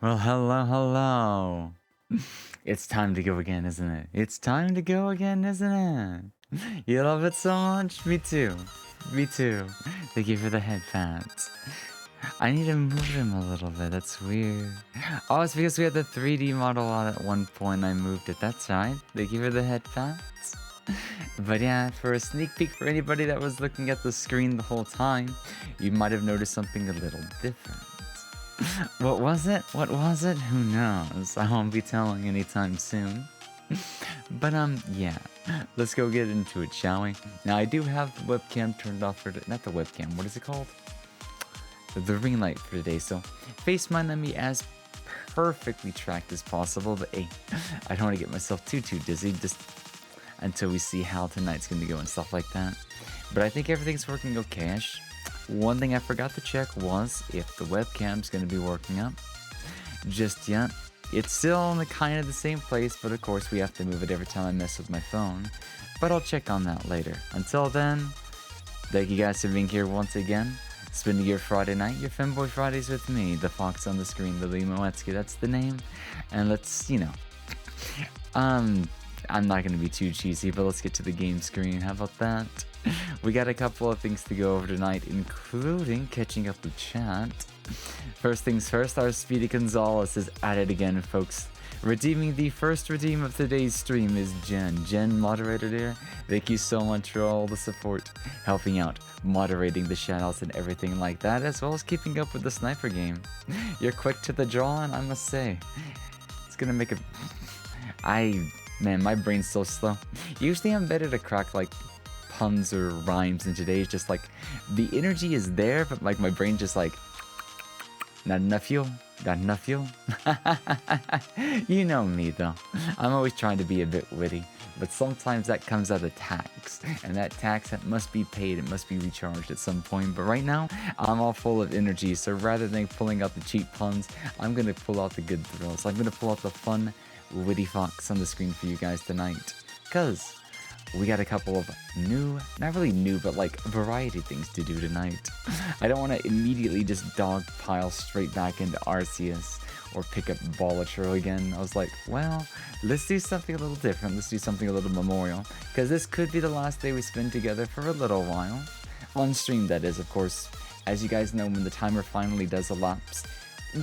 Well, hello, hello. It's time to go again, isn't it? It's time to go again, isn't it? You love it so much? Me too. Me too. Thank you for the headphones. I need to move them a little bit. That's weird. Oh, it's because we had the 3D model on at one point. I moved it. That's right. Thank you for the headphones. But yeah, for a sneak peek for anybody that was looking at the screen the whole time, you might have noticed something a little different. What was it? What was it? Who knows? I won't be telling anytime soon. But yeah. Let's go get into it, shall we? Now I do have the webcam turned off for not the webcam, what is it called? The ring light for today, so face my enemy as perfectly tracked as possible, but hey, I don't want to get myself too dizzy just until we see how tonight's gonna go and stuff like that. But I think everything's working okay-ish. One thing I forgot to check was if the webcam's gonna be working up just yet. It's still in the kind of the same place, but of course we have to move it every time I mess with my phone. But I'll check on that later. Until then, thank you guys for being here once again. Spending your Friday night, your Femboy Fridays with me, the fox on the screen, Lily Moetsky, that's the name. And let's, I'm not gonna be too cheesy, but let's get to the game screen. How about that? We got a couple of things to go over tonight, including catching up with chat. First things first, our Speedy Gonzalez is at it again, folks. Redeeming the first redeem of today's stream is Jen. Jen, moderator there, thank you so much for all the support, helping out, moderating the shoutouts and everything like that, as well as keeping up with the sniper game. You're quick to the draw, and I must say, it's gonna make a... Man, my brain's so slow. Usually I'm better to crack, like, puns or rhymes, and today it's just, like, the energy is there, but, like, my brain just, like... Not enough fuel. Not enough fuel. You know me, though. I'm always trying to be a bit witty, but sometimes that comes out of tax, and that tax that must be paid, it must be recharged at some point. But right now, I'm all full of energy, so rather than pulling out the cheap puns, I'm gonna pull out the good thrills. I'm gonna pull out the fun, witty fox on the screen for you guys tonight, cause we got a couple of new, not really new, but like variety things to do tonight. I don't want to immediately just dogpile straight back into Arceus or pick up Volatile again. I was like, well, let's do something a little different. Let's do something a little memorial, because this could be the last day we spend together for a little while. On stream, that is, of course. As you guys know, when the timer finally does elapse,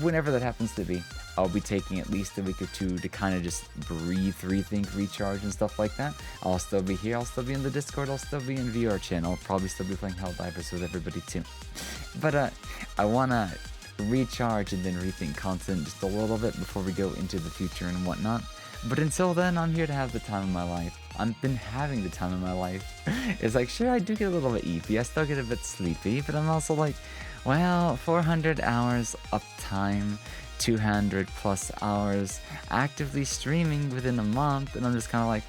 whenever that happens to be, I'll be taking at least a week or two to kind of just breathe, rethink, recharge, and stuff like that. I'll still be here, I'll still be in the Discord, I'll still be in VR channel, I'll probably still be playing Helldivers with everybody too. But I wanna recharge and then rethink content just a little bit before we go into the future and whatnot. But until then, I'm here to have the time of my life. I've been having the time of my life. It's like, sure, I do get a little bit eepy, I still get a bit sleepy, but I'm also like, well, 400 hours uptime, 200 plus hours actively streaming within a month, and I'm just kind of like,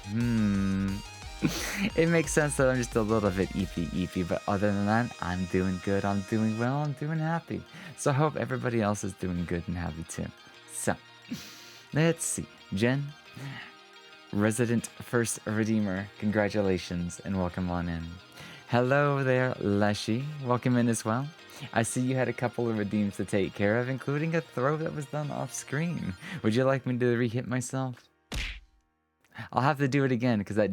It makes sense that I'm just a little bit eepy, but other than that, I'm doing good, I'm doing well, I'm doing happy. So I hope everybody else is doing good and happy too. So, let's see. Jen, resident first redeemer, congratulations and welcome on in. Hello there, Leshy, welcome in as well. I see you had a couple of redeems to take care of, including a throw that was done off screen. Would you like me to re-hit myself? I'll have to do it again, because that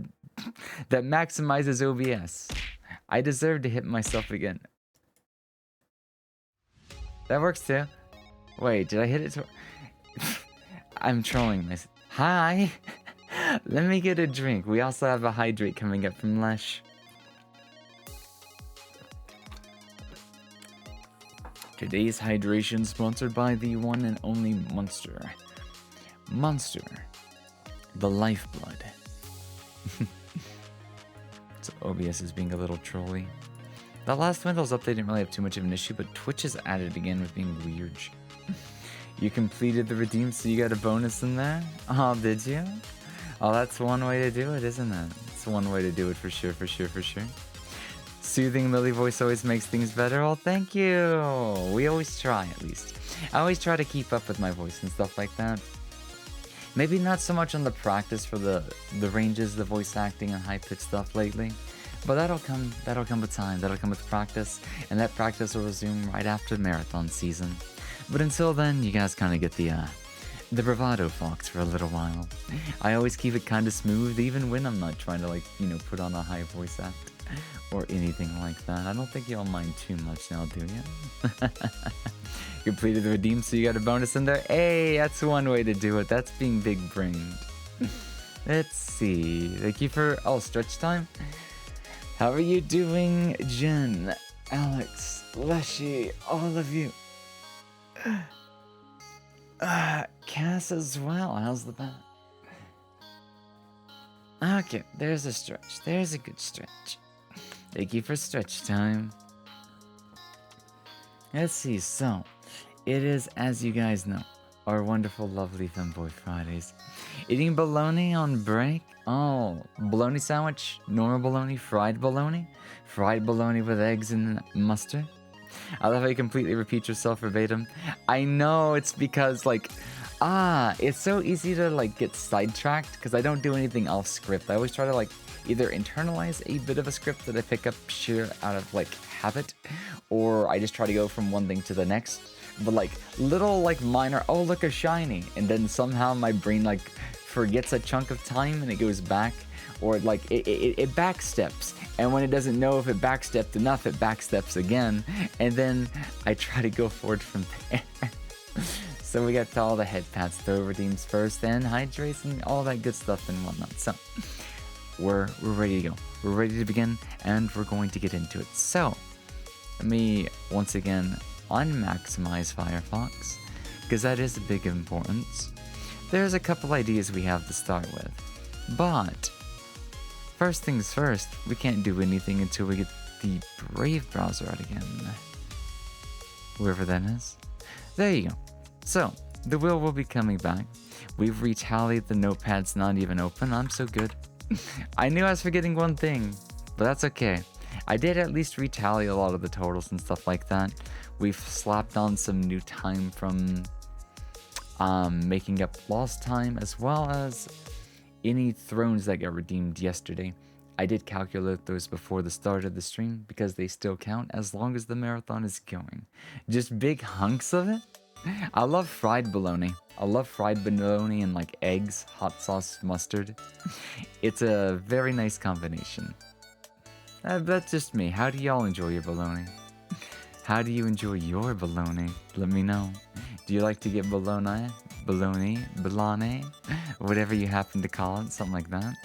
maximizes OBS. I deserve to hit myself again. That works too. Wait, did I hit it? I'm trolling myself. Hi! Let me get a drink. We also have a hydrate coming up from Lesh. Today's hydration sponsored by the one and only Monster. Monster. The lifeblood. So OBS is being a little trolly. The last Windows update didn't really have too much of an issue, but Twitch is at it again with being weird. You completed the redeem, so you got a bonus in there? Oh, did you? Oh, that's one way to do it, isn't it? It's one way to do it for sure, for sure, for sure. Soothing Lily voice always makes things better. Oh, thank you. We always try, at least. I always try to keep up with my voice and stuff like that. Maybe not so much on the practice for the ranges, the voice acting and high-pitched stuff lately. But that'll come with time, that'll come with practice, and that practice will resume right after marathon season. But until then, you guys kind of get the bravado fox for a little while. I always keep it kind of smooth, even when I'm not trying to, like, you know, put on a high voice act or anything like that. I don't think y'all mind too much now, do you? Completed the redeem, so you got a bonus in there. Hey, that's one way to do it. That's being big-brained. Let's see. Thank you for... Oh, stretch time? How are you doing, Jen, Alex, Leshy, all of you? Cass as well. How's the back? Okay, there's a stretch. There's a good stretch. Thank you for stretch time. Let's see, so... It is, as you guys know, our wonderful, lovely Femboy Fridays. Eating bologna on break? Oh, bologna sandwich, normal bologna, fried bologna with eggs and mustard. I love how you completely repeat yourself verbatim. I know, it's because, like, it's so easy to, like, get sidetracked because I don't do anything off script. I always try to, like, either internalize a bit of a script that I pick up sheer out of, like, habit, or I just try to go from one thing to the next. But, like, little, like, minor, oh, look, a shiny, and then somehow my brain, like, forgets a chunk of time and it goes back, or, like, it backsteps, and when it doesn't know if it backstepped enough, it backsteps again, and then I try to go forward from there. So we got all the head pats, throw redeems first, then hydrates, and all that good stuff and whatnot. So, we're ready to go. We're ready to begin, and we're going to get into it. So, let me, once again, unmaximize Firefox, because that is a big importance. There's a couple ideas we have to start with, but first things first, we can't do anything until we get the Brave browser out again. Whoever that is. There you go. So, the wheel will be coming back. We've retallied, the notepad's not even open. I'm so good. I knew I was forgetting one thing, but that's okay. I did at least retally a lot of the totals and stuff like that. We've slapped on some new time from making up lost time, as well as any thrones that got redeemed yesterday. I did calculate those before the start of the stream because they still count as long as the marathon is going. Just big hunks of it. I love fried bologna. I love fried bologna and, like, eggs, hot sauce, mustard. It's a very nice combination. That's just me. How do y'all enjoy your bologna? How do you enjoy your bologna? Let me know. Do you like to get bologna, whatever you happen to call it, something like that?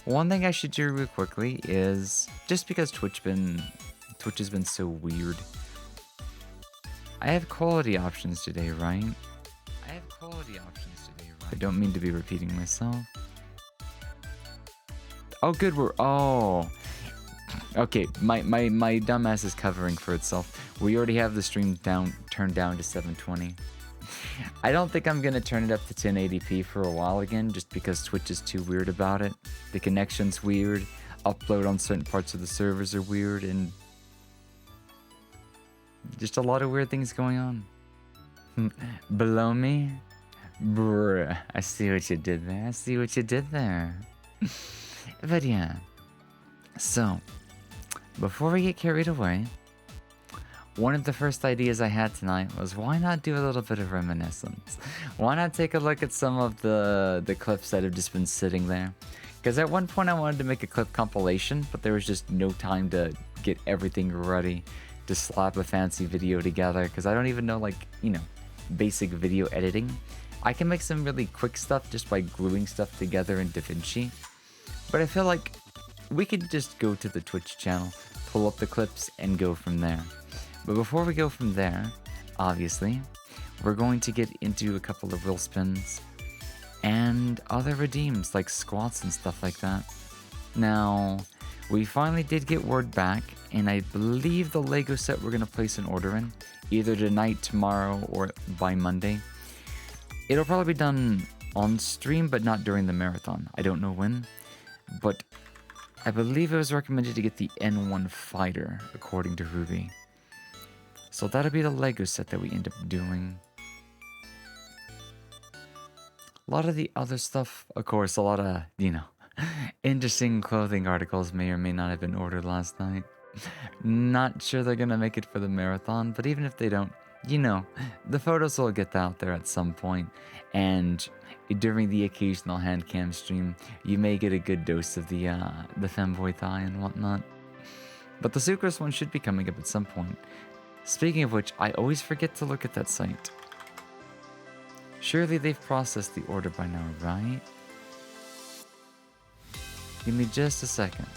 One thing I should do real quickly is, just because Twitch has been so weird, I have quality options today, right? I don't mean to be repeating myself. Oh, good, okay, my dumbass is covering for itself. We already have the stream turned down to 720. I don't think I'm gonna turn it up to 1080p for a while again, just because Twitch is too weird about it. The connection's weird, upload on certain parts of the servers are weird, and just a lot of weird things going on. Below me? Bruh, I see what you did there. But yeah. So, before we get carried away, one of the first ideas I had tonight was, why not do a little bit of reminiscence? Why not take a look at some of the clips that have just been sitting there? Because at one point I wanted to make a clip compilation, but there was just no time to get everything ready to slap a fancy video together, because I don't even know, like, you know, basic video editing. I can make some really quick stuff just by gluing stuff together in DaVinci, but I feel like we could just go to the Twitch channel, pull up the clips, and go from there. But before we go from there, obviously, we're going to get into a couple of wheel spins and other redeems like squats and stuff like that. Now, we finally did get word back, and I believe the Lego set we're going to place an order in, either tonight, tomorrow, or by Monday. It'll probably be done on stream, but not during the marathon. I don't know when, but I believe it was recommended to get the N1 Fighter, according to Ruby. So that'll be the Lego set that we end up doing. A lot of the other stuff, of course, a lot of, you know, interesting clothing articles may or may not have been ordered last night. Not sure they're gonna make it for the marathon, but even if they don't, You know, the photos will get out there at some point, and during the occasional hand cam stream, you may get a good dose of the femboy thigh and whatnot. But the Sucrose one should be coming up at some point. Speaking of which, I always forget to look at that site. Surely they've processed the order by now, right? Give me just a second.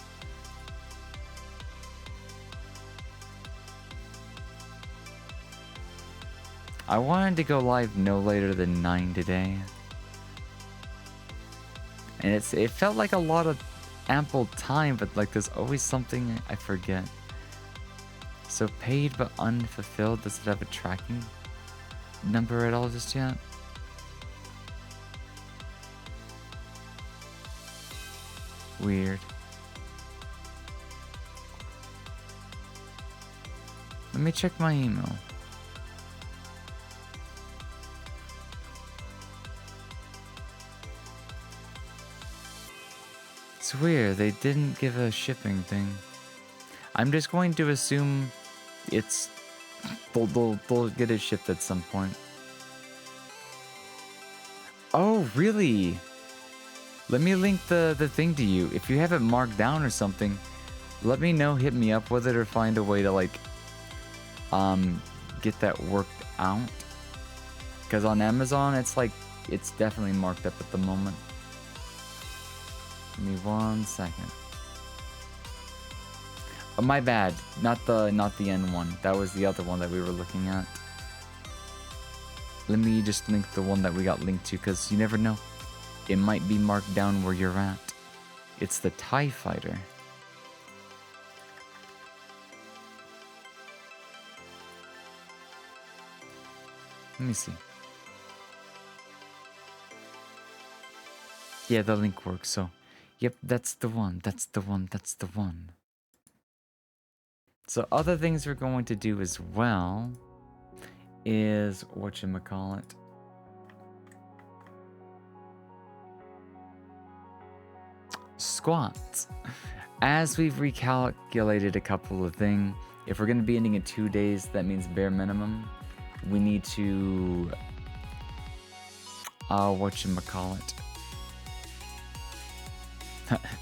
I wanted to go live no later than 9 today. And it felt like a lot of ample time, but like there's always something I forget. So paid but unfulfilled, does it have a tracking number at all just yet? Weird. Let me check my email. It's weird, they didn't give a shipping thing. I'm just going to assume it's... They'll get it shipped at some point. Oh, really? Let me link the thing to you. If you have it marked down or something, let me know, hit me up with it, or find a way to like get that worked out. Because on Amazon, it's like, it's definitely marked up at the moment. Give me 1 second. Oh, my bad. Not the N one. That was the other one that we were looking at. Let me just link the one that we got linked to, because you never know. It might be marked down where you're at. It's the TIE Fighter. Let me see. Yeah, the link works, so... Yep, that's the one, that's the one, that's the one. So other things we're going to do as well is, whatchamacallit, squats. As we've recalculated a couple of things, if we're going to be ending in 2 days, that means bare minimum. We need to, whatchamacallit.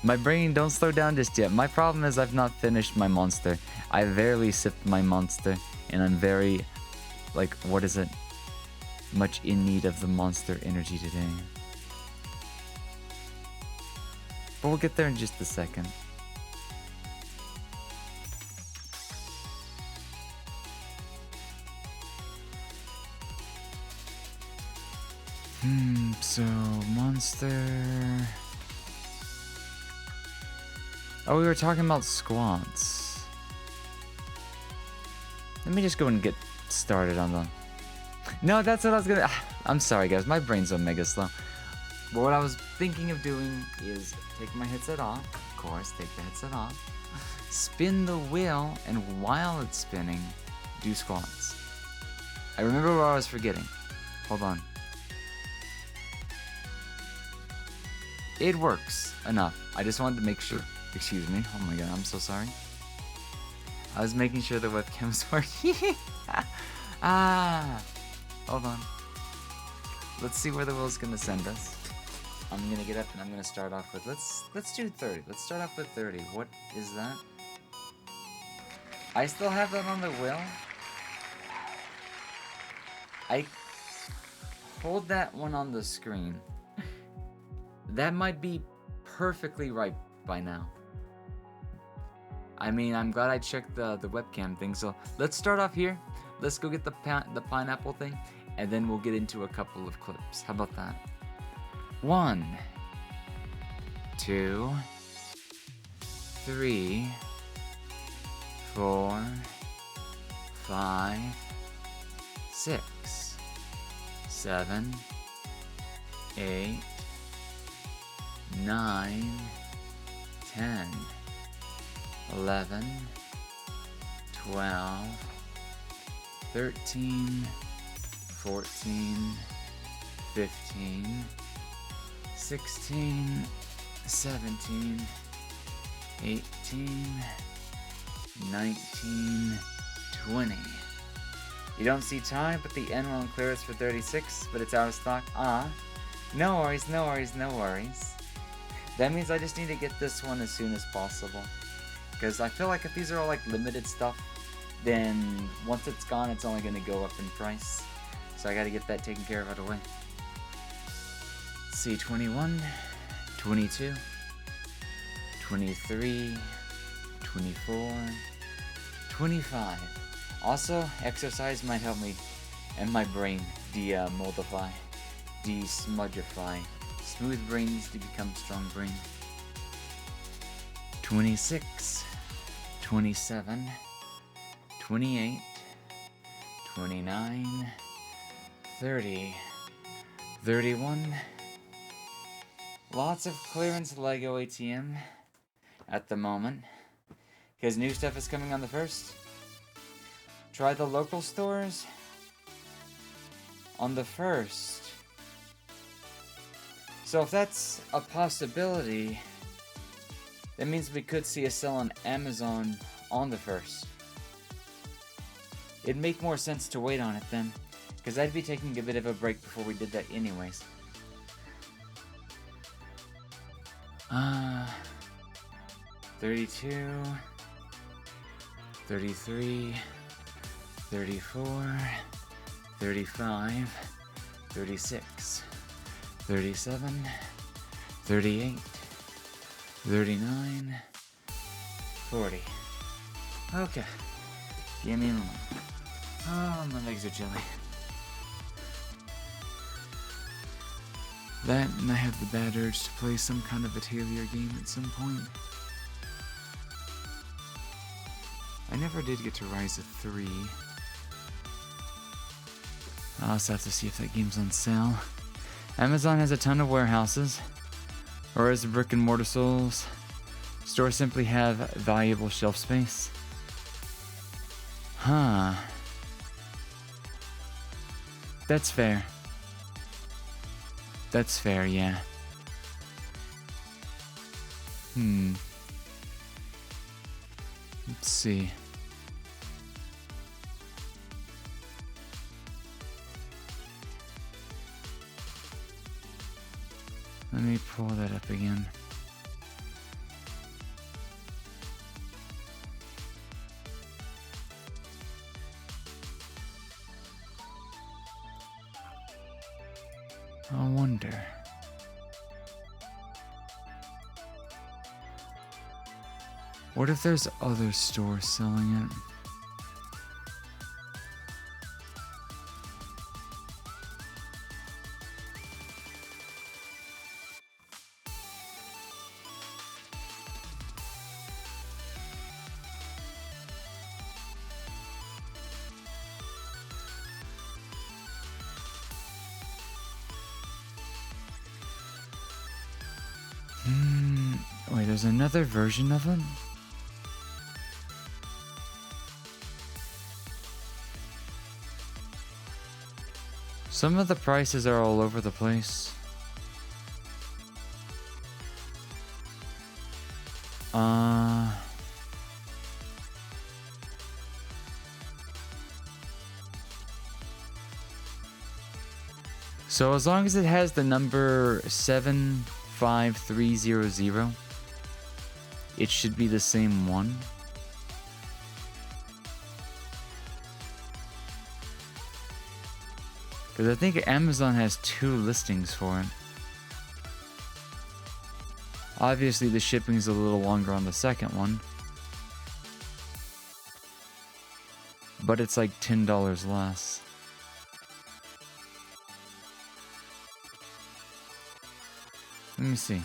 My brain, don't slow down just yet. My problem is I've not finished my monster. I barely sipped my monster, and I'm very, like, what is it? Much in need of the monster energy today. But we'll get there in just a second. So, monster... Oh, we were talking about squats. Let me just go and get started on them. No, that's what I was gonna... I'm sorry, guys. My brain's mega slow. But what I was thinking of doing is take my headset off. Of course, take the headset off. Spin the wheel, and while it's spinning, do squats. I remember what I was forgetting. Hold on. It works enough. I just wanted to make sure. Excuse me. Oh my god, I'm so sorry. I was making sure the webcam was working. Hold on. Let's see where the wheel's gonna send us. I'm gonna get up and I'm gonna start off with, let's do 30. Let's start off with 30. What is that? I still have that on the wheel. I hold that one on the screen. That might be perfectly right by now. I mean, I'm glad I checked the webcam thing. So let's start off here. Let's go get the pineapple thing, and then we'll get into a couple of clips. How about that? 1, 2, 3, 4, 5, 6, 7, 8, 9, 10, 11, 12, 13, 14, 15, 16, 17, 18, 19, 20. You don't see Ty, but the N1 clears for 36, but it's out of stock. No worries, no worries, no worries. That means I just need to get this one as soon as possible. Because I feel like if these are all like limited stuff, then once it's gone, it's only going to go up in price. So I got to get that taken care of out of the way. Let's see, 21, 22, 23, 24, 25. Also, exercise might help me and my brain de-moldify, de-smudgify. Smooth brain needs to become strong brain. 26, 27, 28, 29, 30, 31. Lots of clearance Lego ATM at the moment, because new stuff is coming on the 1st. Try the local stores on the 1st. So if that's a possibility, that means we could see a sale on Amazon on the 1st. It'd make more sense to wait on it then, because I'd be taking a bit of a break before we did that anyways. 32, 33, 34, 35, 36, 37, 38, 39, 40. Okay. Give me a moment. Oh, my legs are jelly. That, and I have the bad urge to play some kind of Atelier game at some point. I never did get to Rise of 3. I'll also have to see if that game's on sale. Amazon has a ton of warehouses, whereas the brick and mortar stores simply have valuable shelf space. Huh. That's fair. That's fair, yeah. Let's see. Let me pull that up again. I wonder. What if there's other stores selling it? Wait, there's another version of it? Some of the prices are all over the place. So as long as it has the number 75300, it should be the same one. Because I think Amazon has 2 listings for it. Obviously the shipping's a little longer on the second one, but it's like $10 less. Let me see.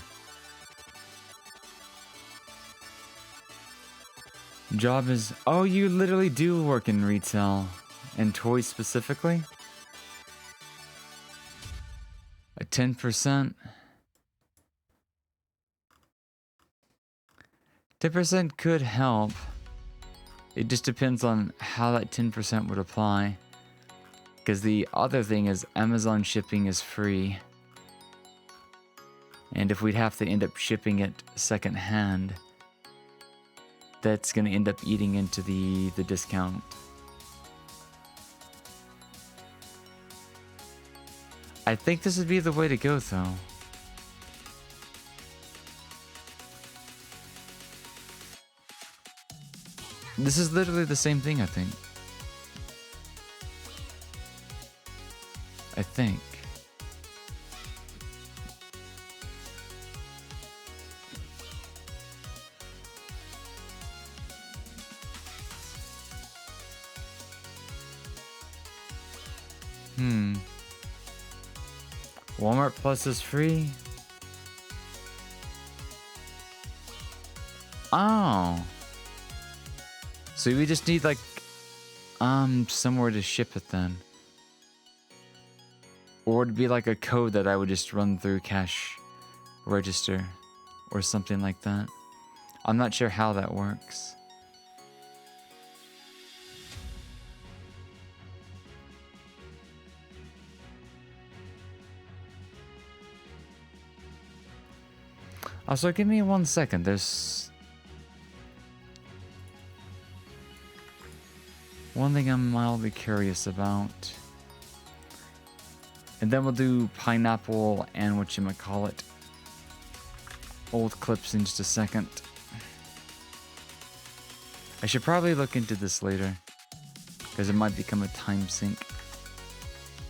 Job is... Oh, you literally do work in retail. And toys specifically? A 10%? 10% could help. It just depends on how that 10% would apply. Because the other thing is Amazon shipping is free. And if we'd have to end up shipping it secondhand, that's going to end up eating into the discount. I think this would be the way to go, though. This is literally the same thing, I think. I think. Walmart Plus is free? Oh. So we just need like somewhere to ship it then. Or it'd be like a code that I would just run through cash register or something like that. I'm not sure how that works. Also, give me 1 second. There's one thing I'm mildly curious about. And then we'll do pineapple and whatchamacallit. Old clips in just a second. I should probably look into this later, because it might become a time sink.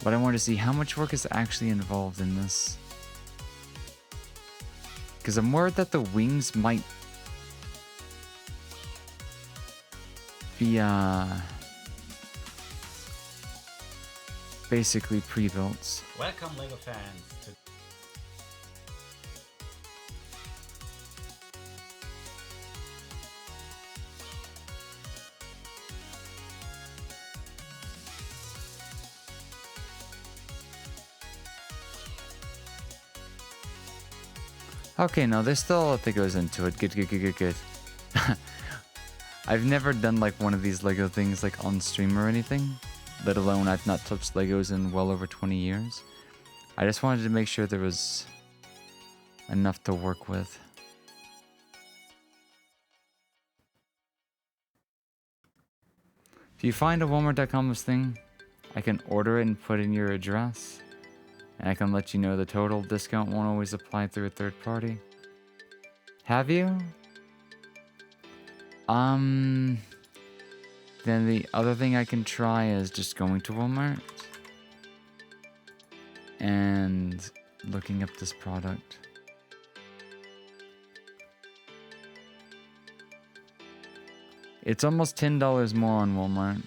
But I want to see how much work is actually involved in this. Because I'm worried that the wings might be basically pre-built. Welcome, LEGO fans, to Okay, no, there's still a lot that goes into it. Good. I've never done like one of these Lego things like on stream or anything. Let alone I've not touched Legos in well over 20 years. I just wanted to make sure there was enough to work with. If you find a Walmart.com thing, I can order it and put in your address. And I can let you know the total discount won't always apply through a third party. Have you? Then the other thing I can try is just going to Walmart and looking up this product. It's almost $10 more on Walmart.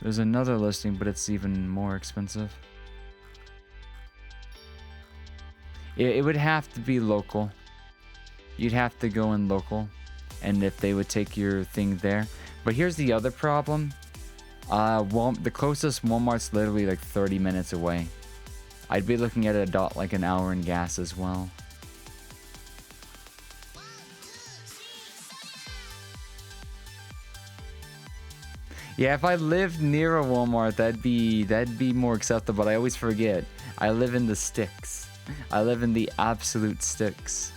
There's another listing, but it's even more expensive. It would have to be local. You'd have to go in local, and if they would take your thing there. But here's the other problem. The closest Walmart's literally like 30 minutes away. I'd be looking at like an hour in gas as well. Yeah, if I lived near a Walmart, that'd be more acceptable. But I always forget. I live in the sticks. I live in the absolute sticks.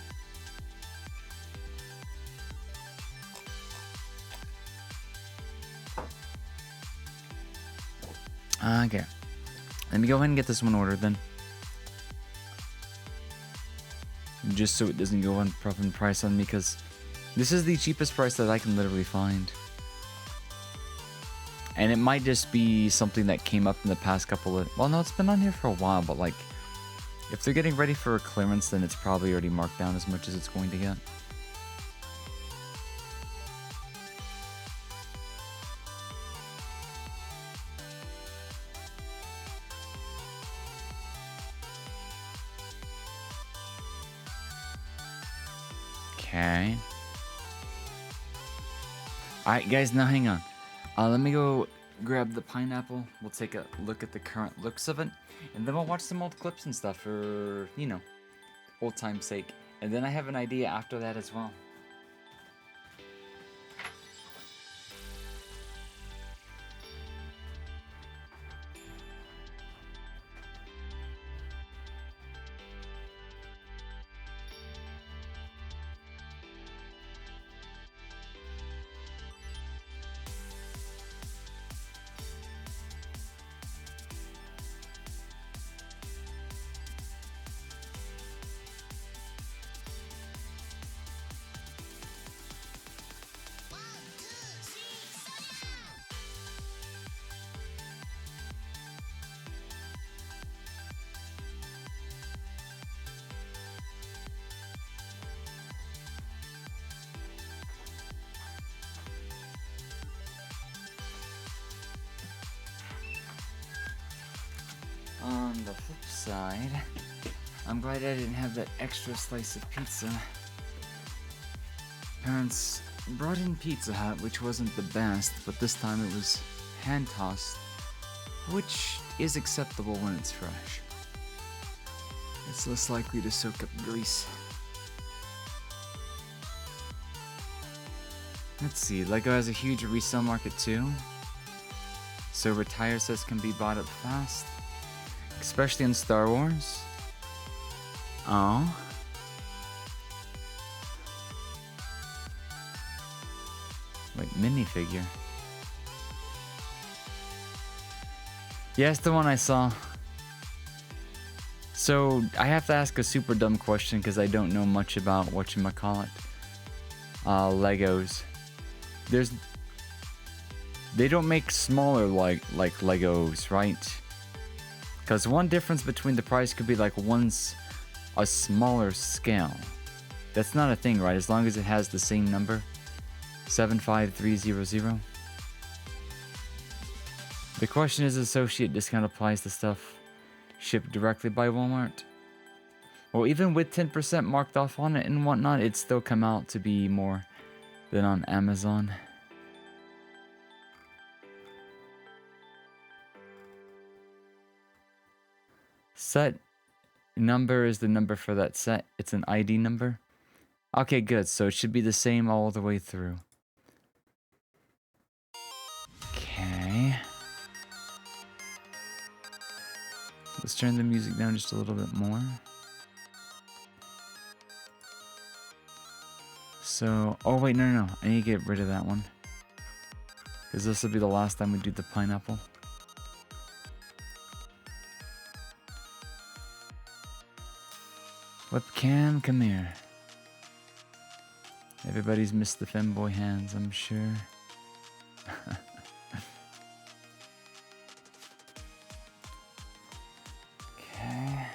Okay. Let me go ahead and get this one ordered then. Just so it doesn't go up in price on me, because this is the cheapest price that I can literally find. And it might just be something that came up in the past couple of... Well, no, it's been on here for a while, but like... If they're getting ready for a clearance, then it's probably already marked down as much as it's going to get. Okay. Alright, guys, now hang on. Let me go grab the pineapple. We'll take a look at the current looks of it. And then we'll watch some old clips and stuff for, you know, old time's sake. And then I have an idea after that as well. on the flip side, I'm glad I didn't have that extra slice of pizza. Parents brought in Pizza Hut, which wasn't the best, but this time it was hand-tossed, which is acceptable when it's fresh. It's less likely to soak up grease. Let's see, LEGO has a huge resale market too. So retire sets can be bought up fast. Especially in Star Wars. Oh. Wait, minifigure. Yeah, it's the one I saw. So, I have to ask a super dumb question because I don't know much about whatchamacallit. Legos. They don't make smaller like Legos, right? Because one difference between the price could be like one's a smaller scale. That's not a thing, right? As long as it has the same number. 75300. The question is, associate discount applies to stuff shipped directly by Walmart. Well, even with 10% marked off on it and whatnot, it'd still come out to be more than on Amazon. Set number is the number for that set. It's an ID number. Okay, good. So it should be the same all the way through. Okay. Let's turn the music down just a little bit more. So, oh wait, no. I need to get rid of that one. Because this will be the last time we do the pineapple. Webcam, come here. Everybody's missed the femboy hands, I'm sure. Okay.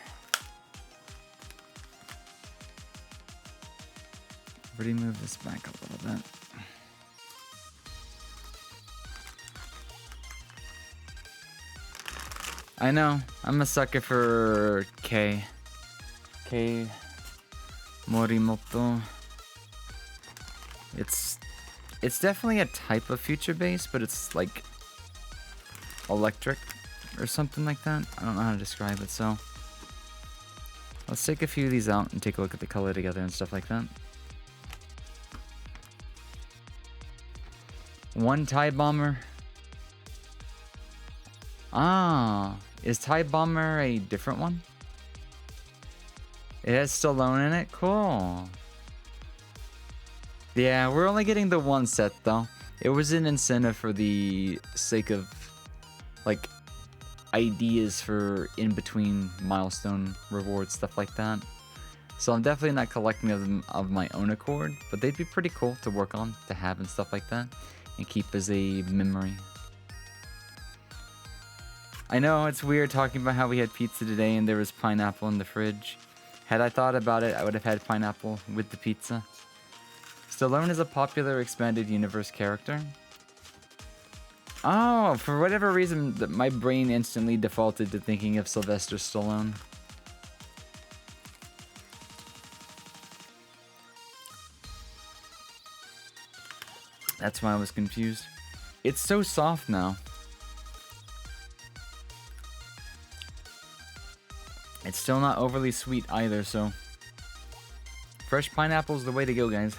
Already move this back a little bit. I know, I'm a sucker for K Morimoto. It's definitely a type of future base, but it's like electric or something like that. I don't know how to describe it, so let's take a few of these out and take a look at the color together and stuff like that. One TIE Bomber. Ah, is TIE Bomber a different one? It has Stallone in it? Cool. Yeah, we're only getting the one set though. It was an incentive for the sake of like ideas for in-between milestone rewards, stuff like that. So I'm definitely not collecting them of my own accord, but they'd be pretty cool to work on, to have and stuff like that, and keep as a memory. I know it's weird talking about how we had pizza today and there was pineapple in the fridge. Had I thought about it, I would have had pineapple with the pizza. Stallone is a popular expanded universe character. Oh, for whatever reason, my brain instantly defaulted to thinking of Sylvester Stallone. That's why I was confused. It's so soft now. It's still not overly sweet either, so fresh pineapple's the way to go, guys.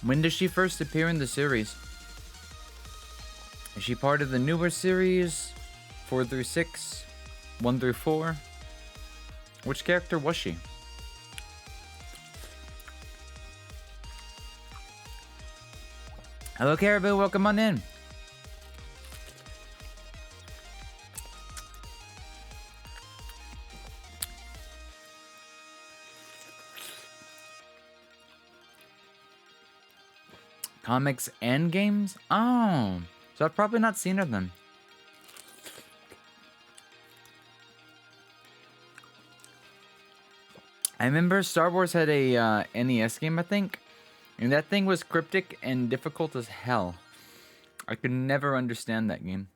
When does she first appear in the series? Is she part of the newer series? 4 through 6? 1 through 4? Which character was she? Hello, Caribou. Welcome on in. Comics and games? Oh, so I've probably not seen her then. I remember Star Wars had a NES game, I think, and that thing was cryptic and difficult as hell. I could never understand that game.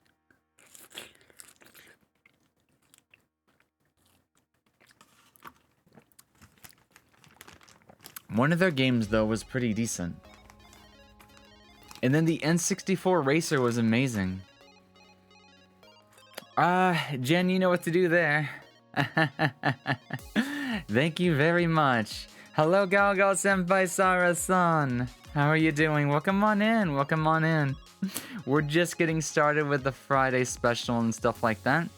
One of their games, though, was pretty decent. And then the N64 Racer was amazing. Jen, you know what to do there. Thank you very much. Hello, Galgal Senpai Sara-san. How are you doing? Welcome on in. Welcome on in. We're just getting started with the Friday special and stuff like that.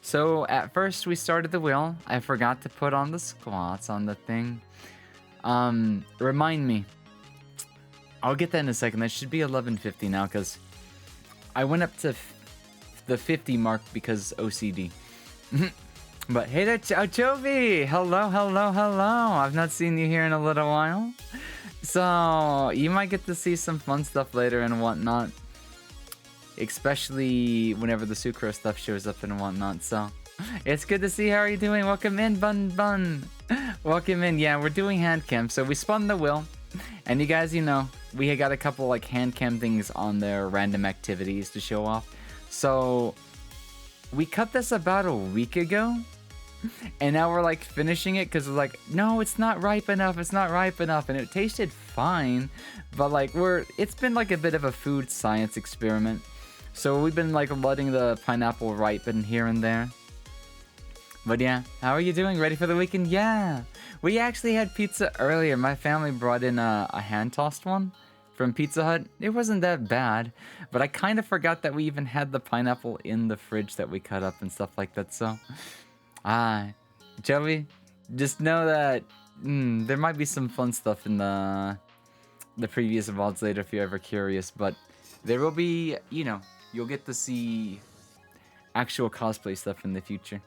So, at first, we started the wheel. I forgot to put on the squats on the thing. Remind me. I'll get that in a second. That should be 11:50 now, because I went up to the 50 mark because OCD. But hey there, Chovy! Hello, hello, hello! I've not seen you here in a little while. So, you might get to see some fun stuff later and whatnot. Especially whenever the Sucrose stuff shows up and whatnot, so... It's good to see. How are you doing? Welcome in, Bun Bun. Welcome in. Yeah, we're doing hand cam. So we spun the wheel. And you guys, you know, we got a couple like hand cam things on there, random activities to show off. So we cut this about a week ago. And now we're like finishing it because we're like, no, it's not ripe enough. It's not ripe enough. And it tasted fine. But like it's been like a bit of a food science experiment. So we've been like letting the pineapple ripen here and there. But yeah, how are you doing? Ready for the weekend? Yeah! We actually had pizza earlier. My family brought in a hand-tossed one from Pizza Hut. It wasn't that bad, but I kind of forgot that we even had the pineapple in the fridge that we cut up and stuff like that, so... Joey, just know that there might be some fun stuff in the previous VODs later if you're ever curious, but there will be, you know, you'll get to see actual cosplay stuff in the future.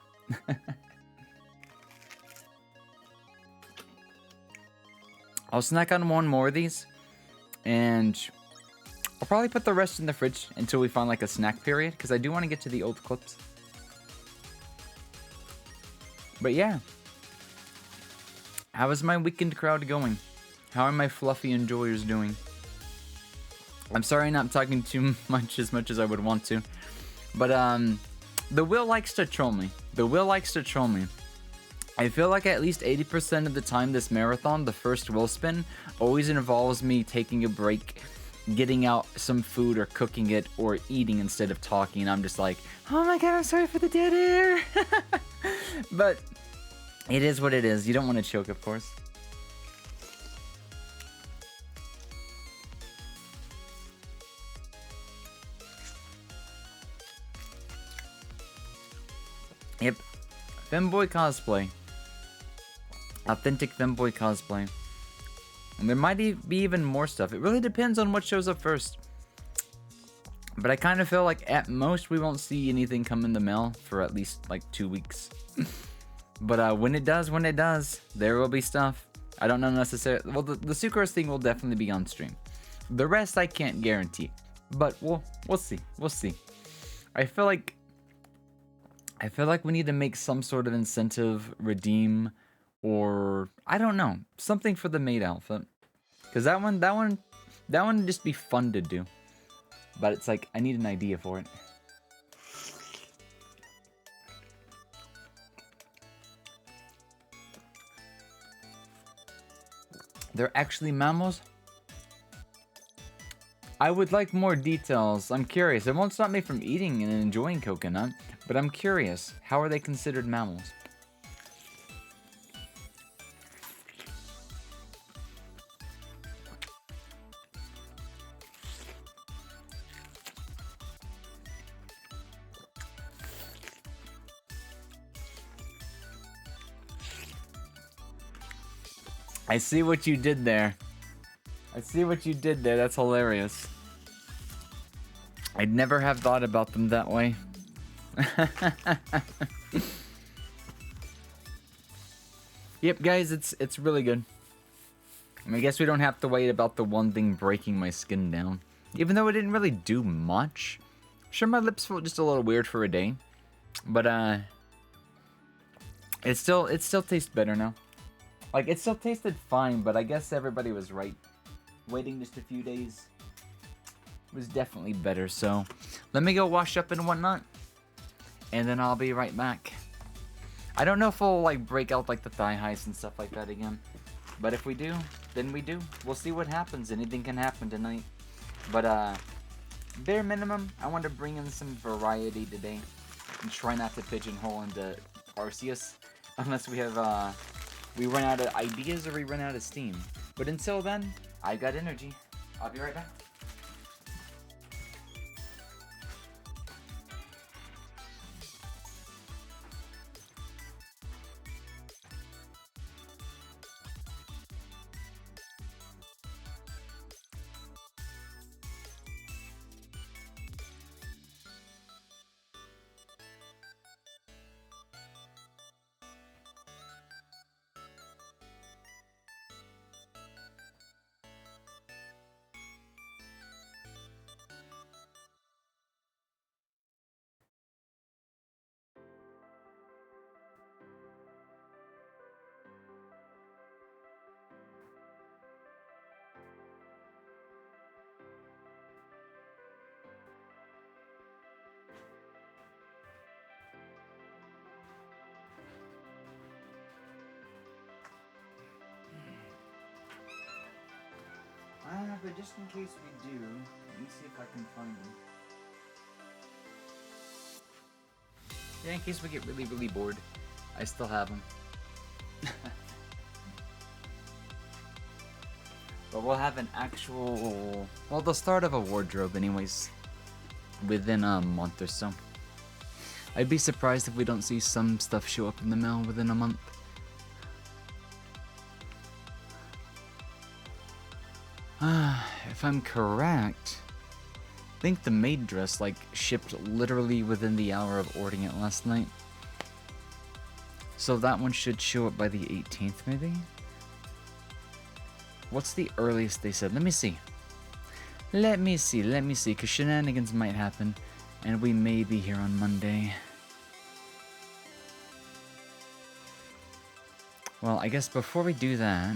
I'll snack on one more of these, and I'll probably put the rest in the fridge until we find like a snack period, because I do want to get to the old clips. But yeah, how is my weekend crowd going? How are my fluffy enjoyers doing? I'm sorry not talking too much as I would want to, but the Will likes to troll me. The Will likes to troll me. I feel like at least 80% of the time this marathon, the first Will spin, always involves me taking a break, getting out some food or cooking it or eating instead of talking. And I'm just like, oh my god, I'm sorry for the dead air. But it is what it is. You don't want to choke, of course. Yep. Femboy cosplay. Authentic femboy cosplay. And there might be even more stuff. It really depends on what shows up first. But I kind of feel like at most we won't see anything come in the mail for at least like 2 weeks. But when it does, there will be stuff. I don't know necessarily. Well, the Sucrose thing will definitely be on stream. The rest I can't guarantee. But we'll see. We'll see. I feel like we need to make some sort of incentive, redeem, or I don't know, something for the maid outfit. Cause that one would just be fun to do. But it's like I need an idea for it. They're actually mammals? I would like more details. I'm curious. It won't stop me from eating and enjoying coconut, but I'm curious. How are they considered mammals? I see what you did there. That's hilarious. I'd never have thought about them that way. Yep, guys, it's really good. I mean, I guess we don't have to wait about the one thing breaking my skin down. Even though it didn't really do much. Sure, my lips felt just a little weird for a day. But, it still tastes better now. Like, it still tasted fine, but I guess everybody was right. Waiting just a few days was definitely better, so let me go wash up and whatnot, and then I'll be right back. I don't know if we'll, like, break out, like, the thigh highs and stuff like that again, but if we do, then we do. We'll see what happens. Anything can happen tonight. But, bare minimum, I want to bring in some variety today, and try not to pigeonhole into Arceus, unless we have, we run out of ideas or we run out of steam. But until then, I've got energy. I'll be right back. But just in case we do, let me see if I can find them. Yeah, in case we get really, really bored, I still have them. But we'll have an actual, well, the start of a wardrobe anyways, within a month or so. I'd be surprised if we don't see some stuff show up in the mail within a month. If I'm correct, I think the maid dress, like, shipped literally within the hour of ordering it last night. So that one should show up by the 18th, maybe? What's the earliest they said? Let me see. Let me see, because shenanigans might happen, and we may be here on Monday. Well, I guess before we do that,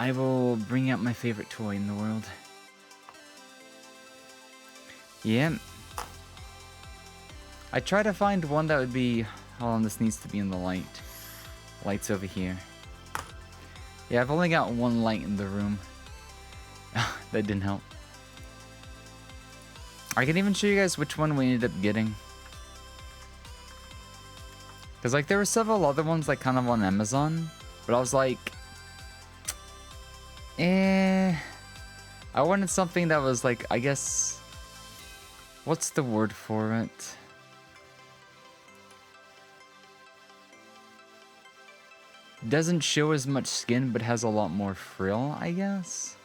I will bring out my favorite toy in the world. Yep. I try to find one that would be... Hold on, this needs to be in the light. Light's over here. Yeah, I've only got one light in the room. That didn't help. I can even show you guys which one we ended up getting. Because, like, there were several other ones, like, kind of on Amazon. But I was like... I wanted something that was like, I guess, what's the word for it? Doesn't show as much skin, but has a lot more frill, I guess?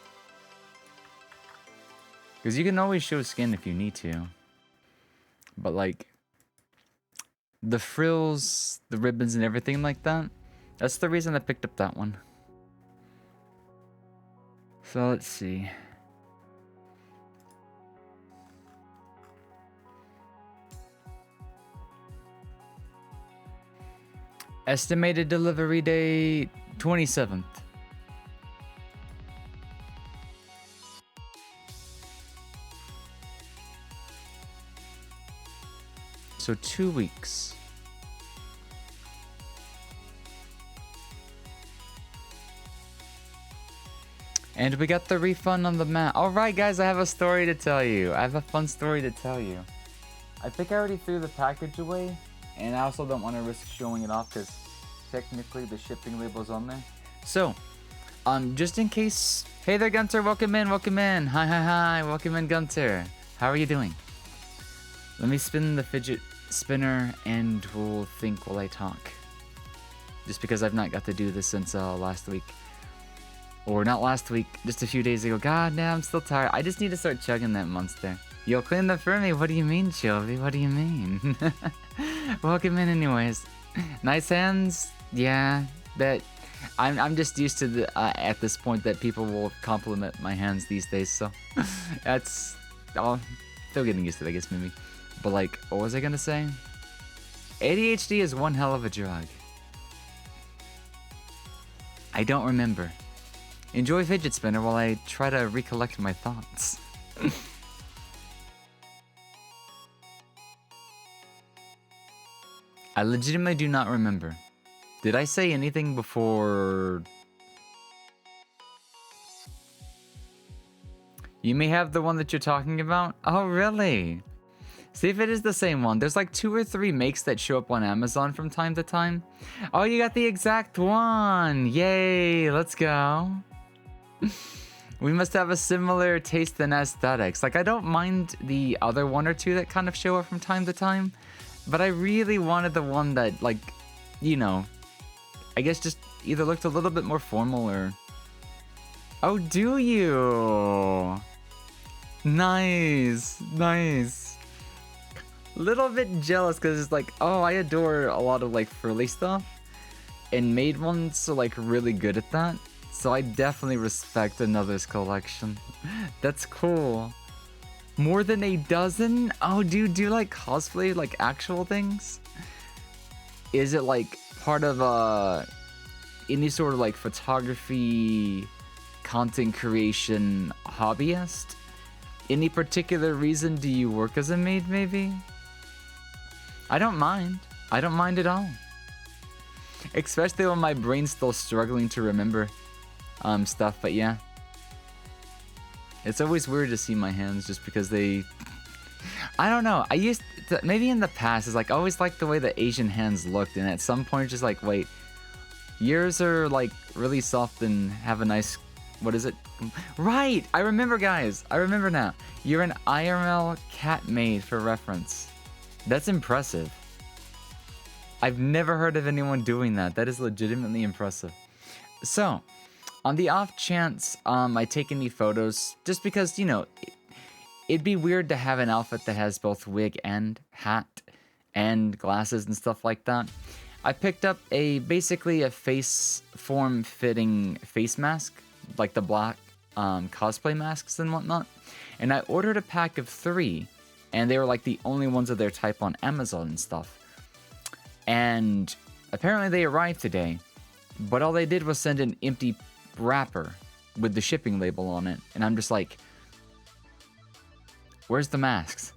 Because you can always show skin if you need to. But like, the frills, the ribbons and everything like that, that's the reason I picked up that one. So let's see. Estimated delivery date 27th. So 2 weeks. And we got the refund on the mat. Alright guys, I have a story to tell you. I have a fun story to tell you. I think I already threw the package away. And I also don't want to risk showing it off because technically the shipping label's on there. So, just in case... Hey there Gunter, welcome in, welcome in. Hi, welcome in Gunter. How are you doing? Let me spin the fidget spinner and we'll think while I talk. Just because I've not got to do this since last week. Or not last week, just a few days ago. God damn, I'm still tired. I just need to start chugging that monster. Yo, clean that for me. What do you mean, Shelby? What do you mean? Welcome in anyways. Nice hands? Yeah, bet. I'm just used to the at this point that people will compliment my hands these days, so that's still getting used to it, I guess maybe. But like, what was I gonna say? ADHD is one hell of a drug. I don't remember. Enjoy fidget spinner while I try to recollect my thoughts. I legitimately do not remember. Did I say anything before? You may have the one that you're talking about? Oh, really? See if it is the same one. There's like 2 or 3 makes that show up on Amazon from time to time. Oh, you got the exact one. Yay, let's go. We must have a similar taste in aesthetics. Like, I don't mind the other 1 or 2 that kind of show up from time to time, but I really wanted the one that, like, you know, I guess just either looked a little bit more formal or... Oh, do you? Nice, nice. Little bit jealous because it's like, oh, I adore a lot of like frilly stuff, and Made ones are like really good at that. So I definitely respect Another's collection. That's cool. More than a dozen? Oh, dude, do you like cosplay, like actual things? Is it like part of any sort of like photography, content creation hobbyist? Any particular reason do you work as a maid, maybe? I don't mind. I don't mind at all. Especially when my brain's still struggling to remember stuff, but yeah. It's always weird to see my hands just because they... I don't know. I used to, maybe in the past, it's like I always liked the way the Asian hands looked, and at some point just like, wait, yours are like really soft and have a nice... What is it? Right! I remember, guys. I remember now. You're an IRL cat maid for reference. That's impressive. I've never heard of anyone doing that. That is legitimately impressive. So, on the off chance I take any photos, just because, you know, it'd be weird to have an outfit that has both wig and hat and glasses and stuff like that. I picked up basically a face form fitting face mask, like the black cosplay masks and whatnot. And I ordered a pack of 3, and they were like the only ones of their type on Amazon and stuff. And apparently they arrived today, but all they did was send an empty wrapper with the shipping label on it. And I'm just like, where's the masks?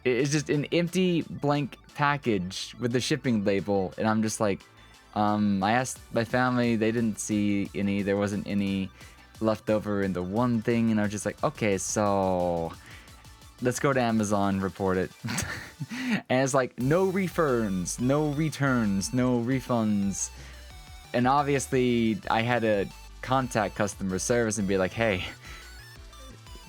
It's just an empty blank package with the shipping label. And I'm just like, I asked my family, they didn't see any, there wasn't any left over in the one thing. And I was just like, okay, so let's go to Amazon, report it. And it's like, no refunds, no returns, no refunds. And obviously I had to contact customer service and be like, hey,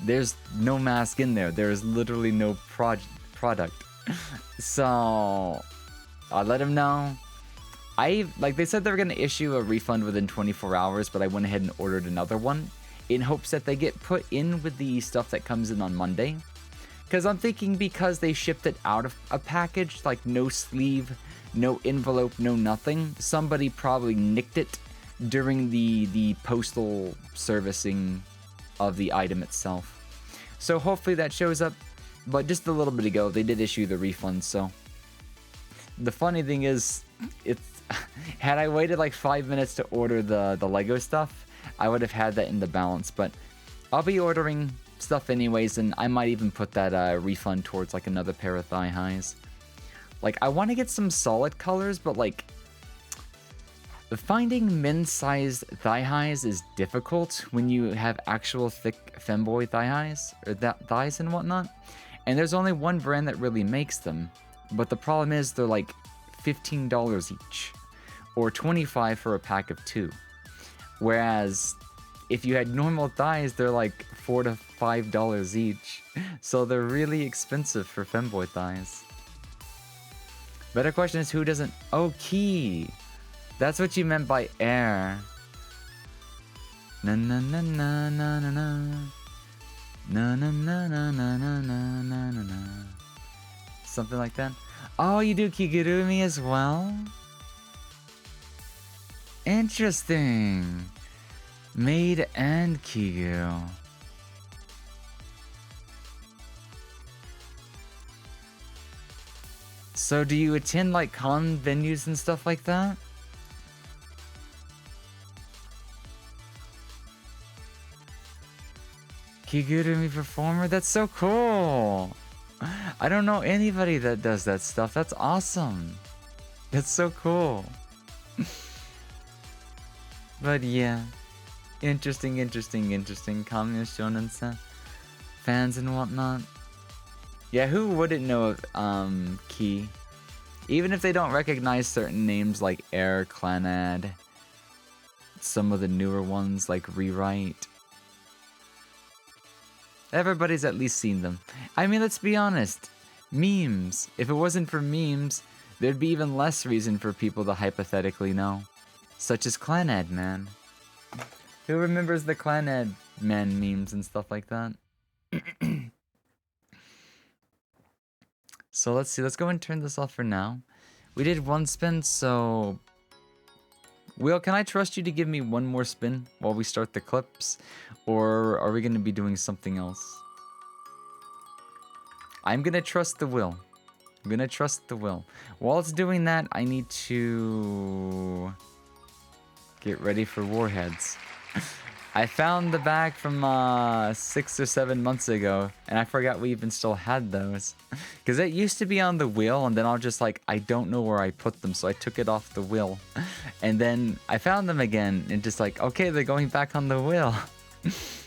there's no mask in there. There is literally no product. So I let them know. They said they were going to issue a refund within 24 hours, but I went ahead and ordered another one in hopes that they get put in with the stuff that comes in on Monday. Because I'm thinking because they shipped it out of a package, like no sleeve, no envelope, no nothing, somebody probably nicked it during the postal servicing of the item itself. So hopefully that shows up. But just a little bit ago, they did issue the refund, so... The funny thing is, had I waited like 5 minutes to order the Lego stuff, I would have had that in the balance, but I'll be ordering stuff anyways, and I might even put that refund towards like another pair of thigh highs. Like, I want to get some solid colors, but like, finding men's-sized thigh highs is difficult when you have actual thick femboy thigh highs, or thighs and whatnot. And there's only one brand that really makes them, but the problem is they're like $15 each, or $25 for a pack of 2. Whereas if you had normal thighs, they're like $4 to $5 each. So they're really expensive for femboy thighs. Better question is, who doesn't... Oh, Key! That's what you meant by air. Na na na na na na na. Na na na na na na na na na. Something like that. Oh, you do Kigurumi as well? Interesting. Maid and Kigu. So do you attend like con venues and stuff like that? Kigurumi performer? That's so cool. I don't know anybody that does that stuff. That's awesome. That's so cool. But yeah. Interesting. Communist shonen fans and whatnot. Yeah, who wouldn't know of Ki? Even if they don't recognize certain names like Air, Clanad, some of the newer ones like Rewrite. Everybody's at least seen them. I mean, let's be honest. Memes. If it wasn't for memes, there'd be even less reason for people to hypothetically know. Such as Clanad Man. Who remembers the Clanad Man memes and stuff like that? So let's see. Let's go and turn this off for now. We did one spin, so... Will, can I trust you to give me one more spin while we start the clips? Or are we going to be doing something else? I'm going to trust the Will. I'm going to trust the Will. While it's doing that, I need to... get ready for Warheads. I found the bag from 6 or 7 months ago, and I forgot we even still had those. Because it used to be on the wheel, and then I was just like, I don't know where I put them, so I took it off the wheel. And then I found them again, and just like, okay, they're going back on the wheel.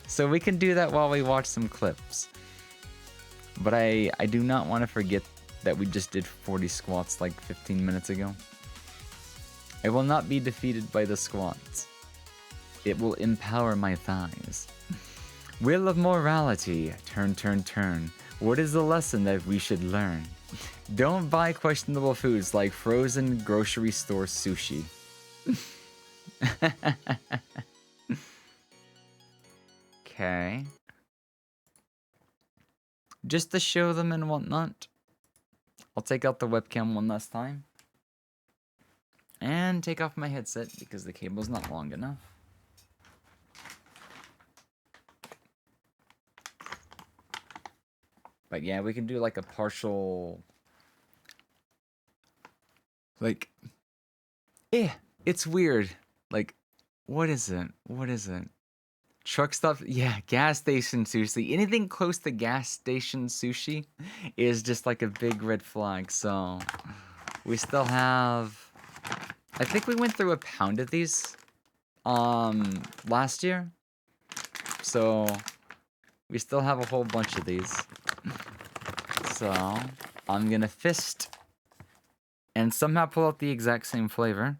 So we can do that while we watch some clips. But I do not want to forget that we just did 40 squats like 15 minutes ago. I will not be defeated by the squats. It will empower my thighs. Wheel of morality. Turn, turn, turn. What is the lesson that we should learn? Don't buy questionable foods like frozen grocery store sushi. Okay. Just to show them and whatnot. I'll take out the webcam one last time. And take off my headset because the cable's not long enough. But yeah, we can do like a partial... Like... it's weird. Like, what is it? What is it? Truck stuff? Yeah, gas station sushi. Anything close to gas station sushi is just like a big red flag. So, we still have... I think we went through a pound of these last year. So, we still have a whole bunch of these. So, I'm gonna fist and somehow pull out the exact same flavor.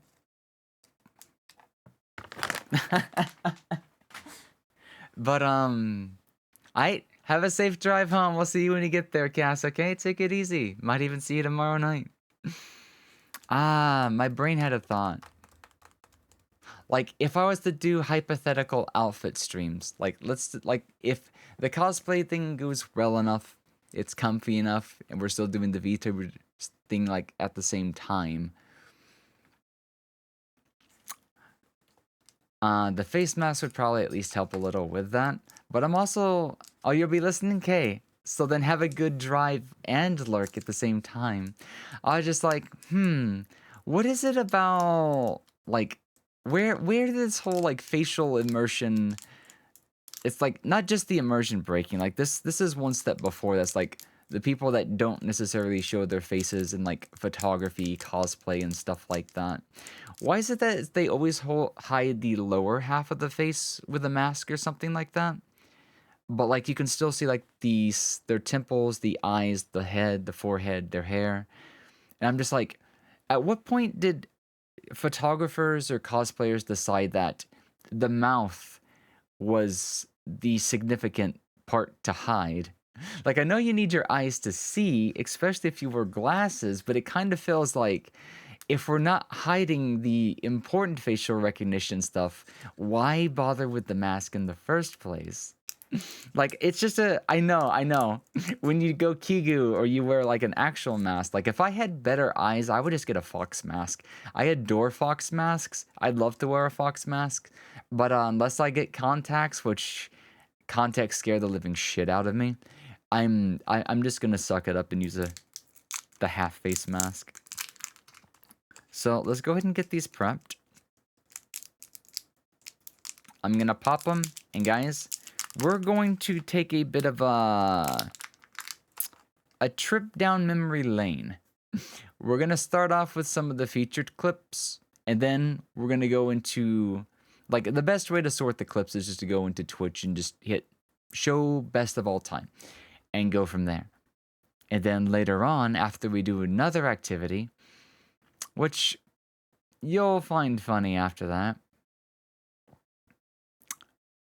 But, I have a safe drive home. We'll see you when you get there, Cass, okay? Take it easy. Might even see you tomorrow night. My brain had a thought. Like, if I was to do hypothetical outfit streams, like, if the cosplay thing goes well enough, it's comfy enough, and we're still doing the VTuber thing, like, at the same time. The face mask would probably at least help a little with that. But I'm also... Oh, you'll be listening, Kay. So then have a good drive and lurk at the same time. I was just like, what is it about, like, where did this whole, like, facial immersion... It's, like, not just the immersion breaking. Like, this is one step before that's, like, the people that don't necessarily show their faces in, like, photography, cosplay, and stuff like that. Why is it that they always hide the lower half of the face with a mask or something like that? But, like, you can still see, like, their temples, the eyes, the head, the forehead, their hair. And I'm just like, at what point did photographers or cosplayers decide that the mouth was the significant part to hide? Like, I know you need your eyes to see, especially if you wear glasses, but it kind of feels like if we're not hiding the important facial recognition stuff, why bother with the mask in the first place? Like, it's just I know. When you go Kigu or you wear like an actual mask, like if I had better eyes, I would just get a fox mask. I adore fox masks. I'd love to wear a fox mask, but unless I get contacts, which contacts scare the living shit out of me, I'm just gonna suck it up and use the half face mask. So let's go ahead and get these prepped. I'm gonna pop them, and guys, we're going to take a bit of a trip down memory lane. We're gonna start off with some of the featured clips, and then we're gonna go into, like, the best way to sort the clips is just to go into Twitch and just hit show best of all time and go from there. And then later on, after we do another activity, which you'll find funny after that,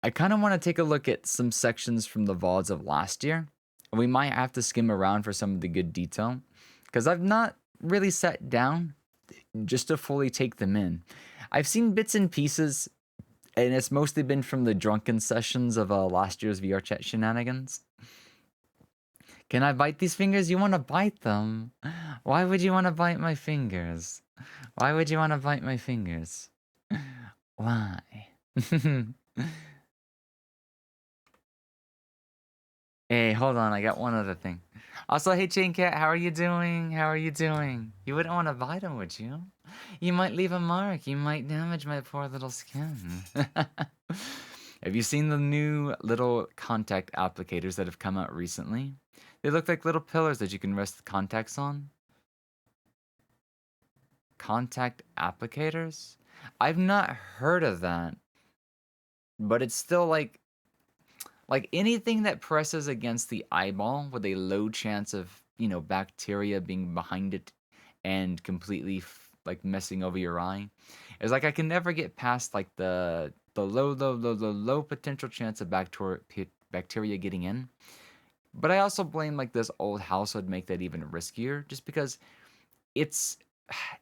I kind of want to take a look at some sections from the VODs of last year. We might have to skim around for some of the good detail, because I've not really sat down just to fully take them in. I've seen bits and pieces, and it's mostly been from the drunken sessions of last year's VR chat shenanigans. Can I bite these fingers? You want to bite them? Why would you want to bite my fingers? Why would you want to bite my fingers? Why? Hey, hold on. I got one other thing. Also, hey, Chain Cat, how are you doing? How are you doing? You wouldn't want to bite him, would you? You might leave a mark. You might damage my poor little skin. Have you seen the new little contact applicators that have come out recently? They look like little pillars that you can rest contacts on. Contact applicators? I've not heard of that. But it's still like anything that presses against the eyeball with a low chance of, bacteria being behind it and completely like messing over your eye. It's like I can never get past like the low potential chance of bacteria getting in. But I also blame like this old house would make that even riskier, just because it's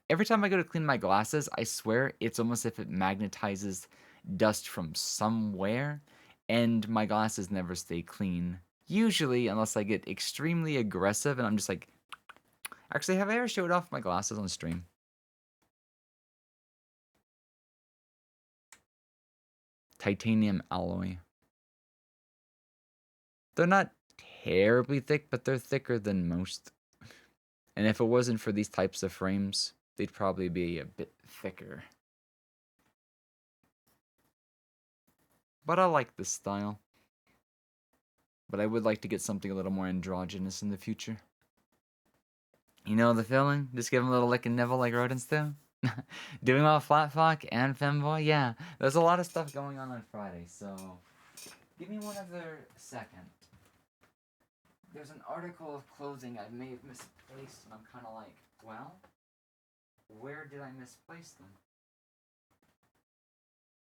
every time I go to clean my glasses, I swear it's almost if it magnetizes dust from somewhere, and my glasses never stay clean. Usually, unless I get extremely aggressive and I'm just like, actually, have I ever showed off my glasses on stream? Titanium alloy. They're not terribly thick, but they're thicker than most. And if it wasn't for these types of frames, they'd probably be a bit thicker. But I like this style. But I would like to get something a little more androgynous in the future. You know the feeling? Just give them a little lick and nibble like rodents do? Doing well, Flatfuck and Femboy? Yeah, there's a lot of stuff going on Friday, so give me one other second. There's an article of clothing I may have misplaced, and I'm kind of like, well, where did I misplace them?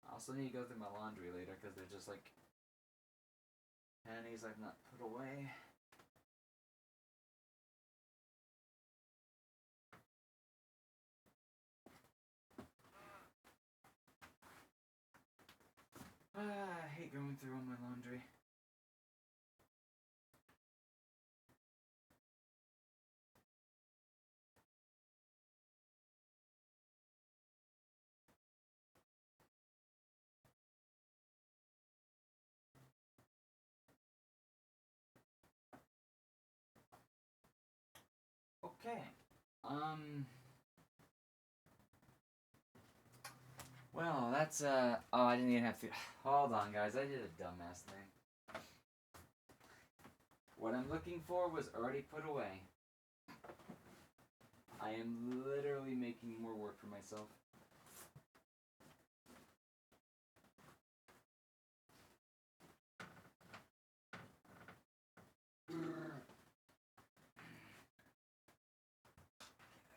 I also need to go through my laundry later, because they're just like panties I've not put away. I hate going through all my laundry. Okay. Well, that's, oh, I didn't even have to, hold on, guys, I did a dumbass thing. What I'm looking for was already put away. I am literally making more work for myself.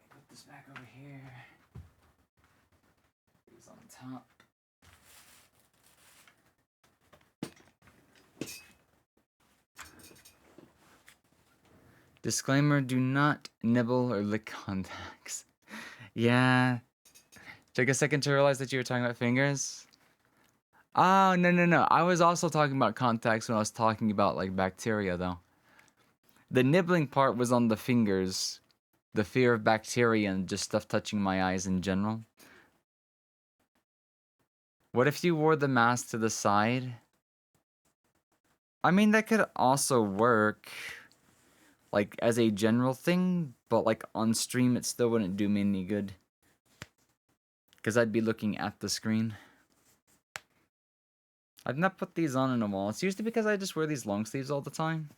Put this back over here. These on top. Disclaimer, do not nibble or lick contacts. Yeah. Took a second to realize that you were talking about fingers. Oh, no, no, no. I was also talking about contacts when I was talking about like bacteria, though. The nibbling part was on the fingers. The fear of bacteria and just stuff touching my eyes in general. What if you wore the mask to the side? I mean, that could also work, like, as a general thing, but, like, on stream, it still wouldn't do me any good. Because I'd be looking at the screen. I've not put these on in a while. It's usually because I just wear these long sleeves all the time.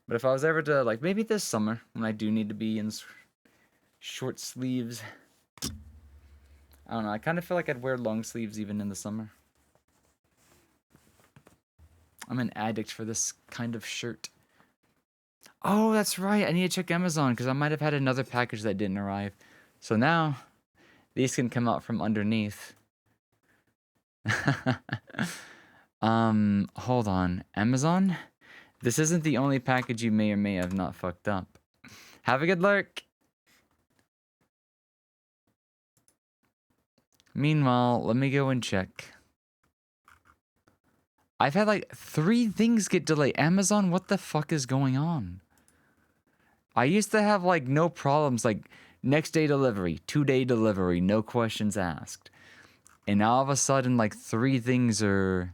But if I was ever to, like, maybe this summer, when I do need to be in short sleeves, I don't know, I kind of feel like I'd wear long sleeves even in the summer. I'm an addict for this kind of shirt. Oh, that's right. I need to check Amazon because I might have had another package that didn't arrive. So now, these can come out from underneath. Hold on. Amazon? This isn't the only package you may or may have not fucked up. Have a good lurk! Meanwhile, let me go and check. I've had like 3 things get delayed. Amazon, what the fuck is going on? I used to have like no problems, like next day delivery, 2-day delivery, no questions asked. And now all of a sudden, like 3 things are...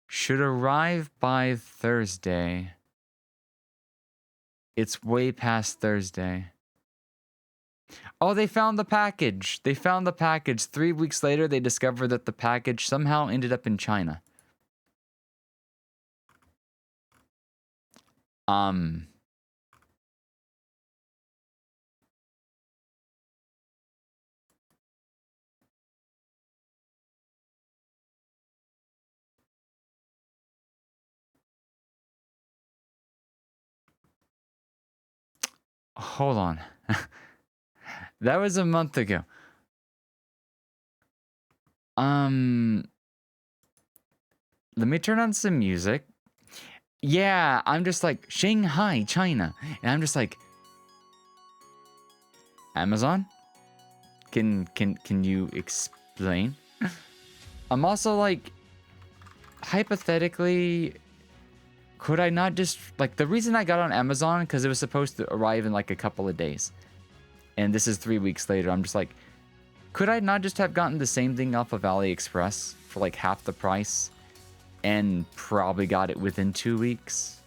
should arrive by Thursday. It's way past Thursday. Oh, they found the package. They found the package. 3 weeks later, they discovered that the package somehow ended up in China. Hold on. That was a month ago. Let me turn on some music. Yeah, I'm just like, Shanghai, China. And I'm just like, Amazon? Can you explain? I'm also like, hypothetically, could I not just, like, the reason I got on Amazon, because it was supposed to arrive in like a couple of days. And this is 3 weeks later. I'm just like, could I not just have gotten the same thing off of AliExpress for like half the price? And probably got it within 2 weeks?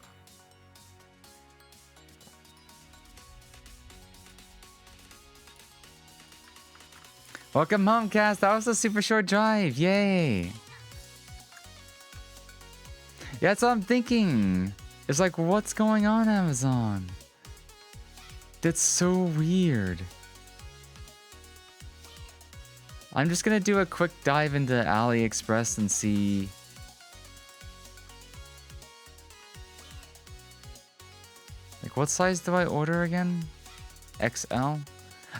Welcome home, Cast. That was a super short drive. Yay. Yeah, that's what I'm thinking. It's like, what's going on, Amazon? That's so weird. I'm just gonna do a quick dive into AliExpress and see. Like, what size do I order again? XL?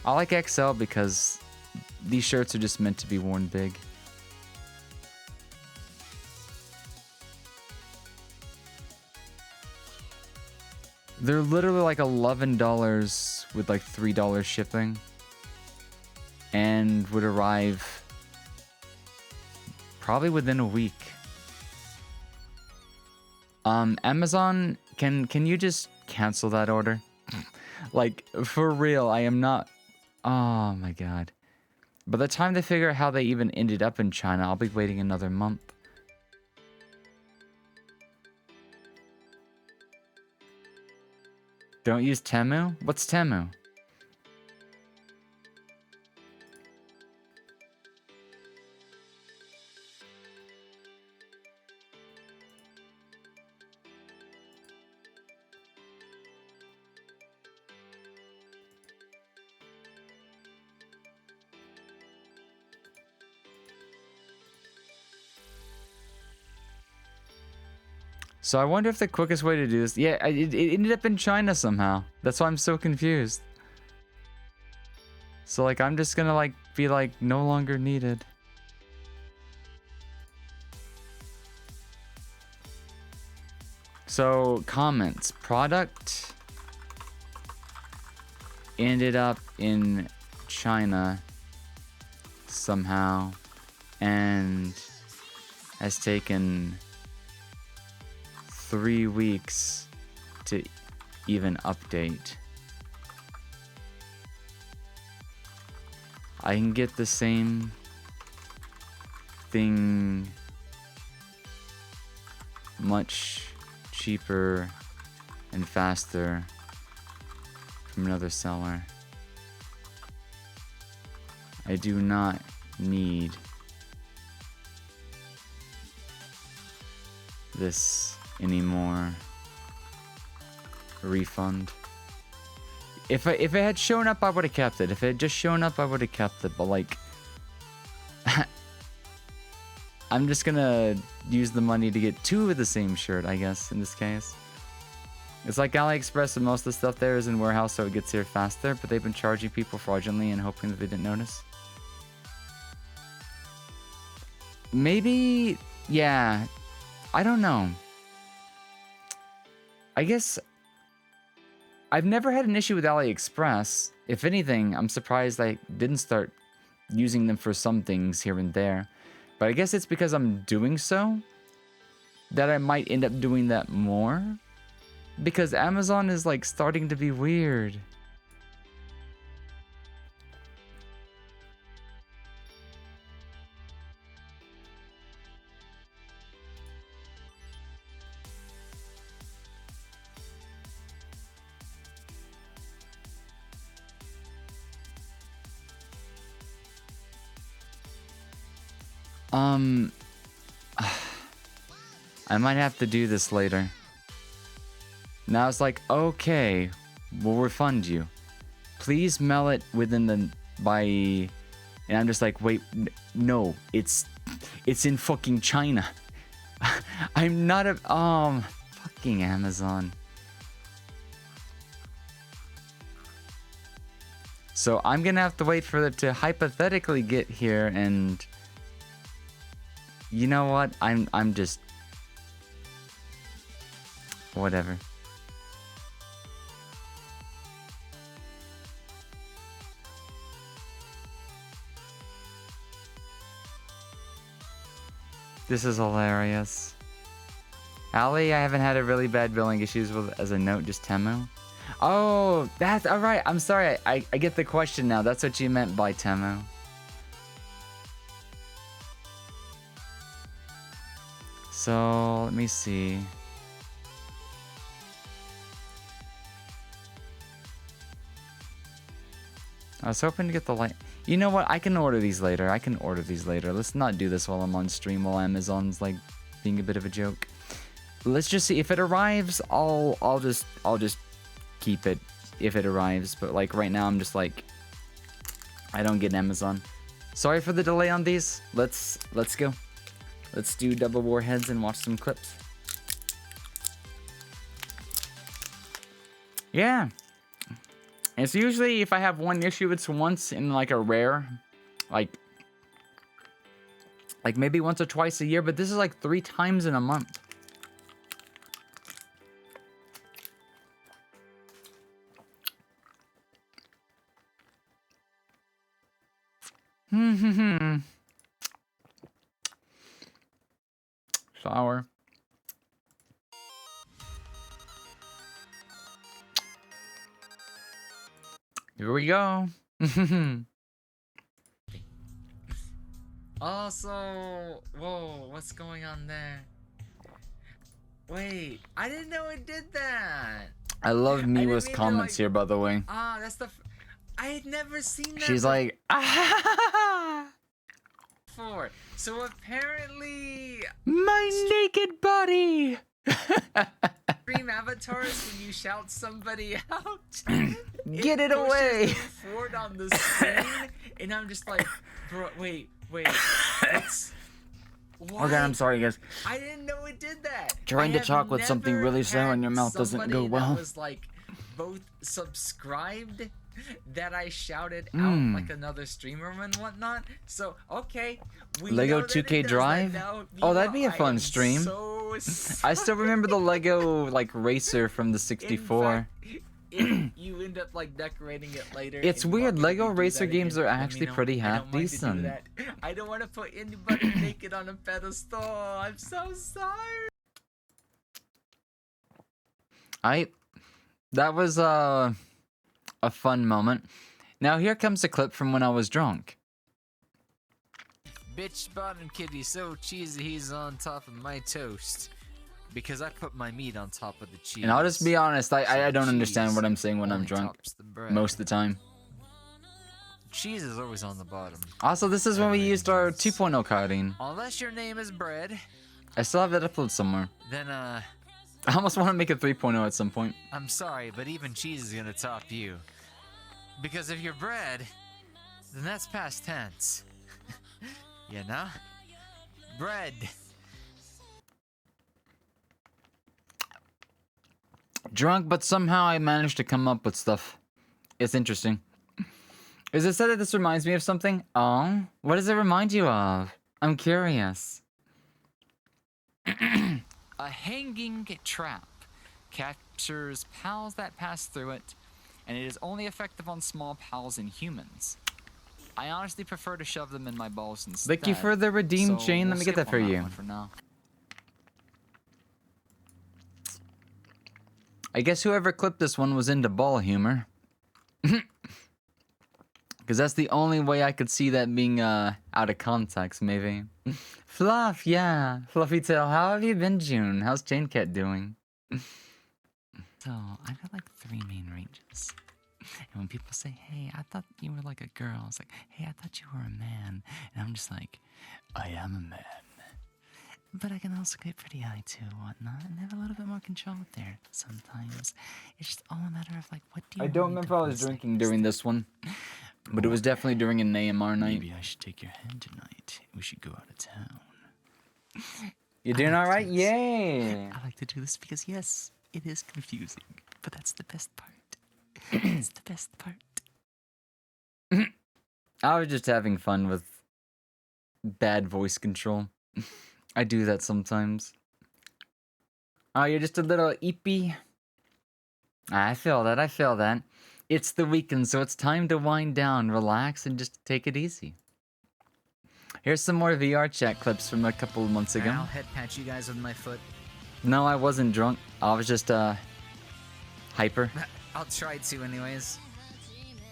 I like XL because these shirts are just meant to be worn big. They're literally like $11 with like $3 shipping. And would arrive probably within a week. Amazon, can you just cancel that order? Like, for real, I am not... Oh my god. By the time they figure out how they even ended up in China, I'll be waiting another month. Don't use Temu? What's Temu? So I wonder if the quickest way to do this... Yeah, it ended up in China somehow. That's why I'm so confused. So, like, I'm just gonna, like, be, like, no longer needed. So, comments. Product. ended up in China somehow and has taken 3 weeks to even update. I can get the same thing much cheaper and faster from another seller. I do not need this anymore. Refund. If it had shown up, I would have kept it. If it had just shown up, I would have kept it. But like, I'm just gonna use the money to get 2 of the same shirt, I guess, in this case. It's like AliExpress, and most of the stuff there is in warehouse, so it gets here faster. But they've been charging people fraudulently and hoping that they didn't notice. Maybe, yeah. I don't know. I guess I've never had an issue with AliExpress. If anything, I'm surprised I didn't start using them for some things here and there. But I guess it's because I'm doing so that I might end up doing that more. Because Amazon is like starting to be weird. I might have to do this later. Now it's like, okay, we'll refund you. Please mail it within the by. And I'm just like, wait, no, it's in fucking China. I'm not a fucking Amazon. So I'm gonna have to wait for it to hypothetically get here, and you know what? I'm just whatever. This is hilarious. Ali, I haven't had a really bad billing issues with as a note, just Temu. Oh, that's alright. I'm sorry. I get the question now. That's what you meant by Temu. So, let me see. I was hoping to get the light. You know what? I can order these later. Let's not do this while I'm on stream while Amazon's like being a bit of a joke. Let's just see if it arrives. I'll just keep it if it arrives. But like right now, I'm just like, I don't get Amazon. Sorry for the delay on these. Let's go. Let's do double warheads and watch some clips. Yeah. It's usually, if I have one issue, it's once in like a rare, like maybe once or twice a year, but this is like 3 times in a month. Sour. Here we go. Also, whoa, what's going on there? Wait, I didn't know it did that. I love Miwa's comments like, here, by the way. Ah, that's the. I had never seen that. She's like, ah. Before. So apparently, my naked body. Stream avatars when you shout somebody out. Get it away. Forward on the screen, and I'm just like, bro, wait. It's. What? Okay, I'm sorry, guys. I didn't know it did that. Trying to talk with something really sour in your mouth doesn't go well. That was like both subscribed that I shouted out like another streamer and whatnot. So okay, we Lego 2K Drive. Oh, that'd be a fun stream. So I still remember the Lego like racer from the 64. you end up like decorating it later. It's and you weird, want me to Lego redo racer that games again, are let me actually know. pretty I half don't mind to do decent. that. I don't want to put anybody naked on a pedestal. I'm so sorry. That was a fun moment. Now here comes a clip from when I was drunk. Bitch bottom kitty so cheesy he's on top of my toast. Because I put my meat on top of the cheese. And I'll just be honest, I So don't the understand cheese what I'm saying when I'm only drunk tops the bread. most of the time. Cheese is always on the bottom. Also, this is when we used our 2.0 carding. Unless your name is bread, I still have that upload somewhere. then I almost want to make a 3.0 at some point. I'm sorry, but even cheese is gonna top you. Because if you're bread, then that's past tense. You know? Bread. Drunk, but somehow I managed to come up with stuff. It's interesting. Is it said that this reminds me of something? Oh, what does it remind you of? I'm curious. A hanging trap captures pals that pass through it, and it is only effective on small pals and humans. I honestly prefer to shove them in my balls instead. Thank you for the redeemed so chain. we'll Let me get skip that for on you. one for now. I guess whoever clipped this one was into ball humor. Because that's the only way I could see that being out of context, maybe. Fluff, yeah. Fluffy Tail, how have you been, June? How's Jane Cat doing? So, I've got like 3 main ranges. And when people say, hey, I thought you were like a girl, it's like, hey, I thought you were a man. And I'm just like, I am a man. But I can also get pretty high too, whatnot, and have a little bit more control there sometimes. It's just all a matter of like, what do you I don't want me to remember I was voice drinking next? during this one. But it was definitely during an AMR night. Maybe I should take your hand tonight. We should go out of town. You doing I like alright? this. Yay! I like to do this because, yes, it is confusing, but that's the best part. It's the best part. I was just having fun with bad voice control. I do that sometimes. Oh, you're just a little eepy. I feel that, I feel that. It's the weekend, so it's time to wind down, relax, and just take it easy. Here's some more VR chat clips from a couple of months ago. I'll head pat you guys with my foot. No, I wasn't drunk. I was just, hyper. I'll try to anyways.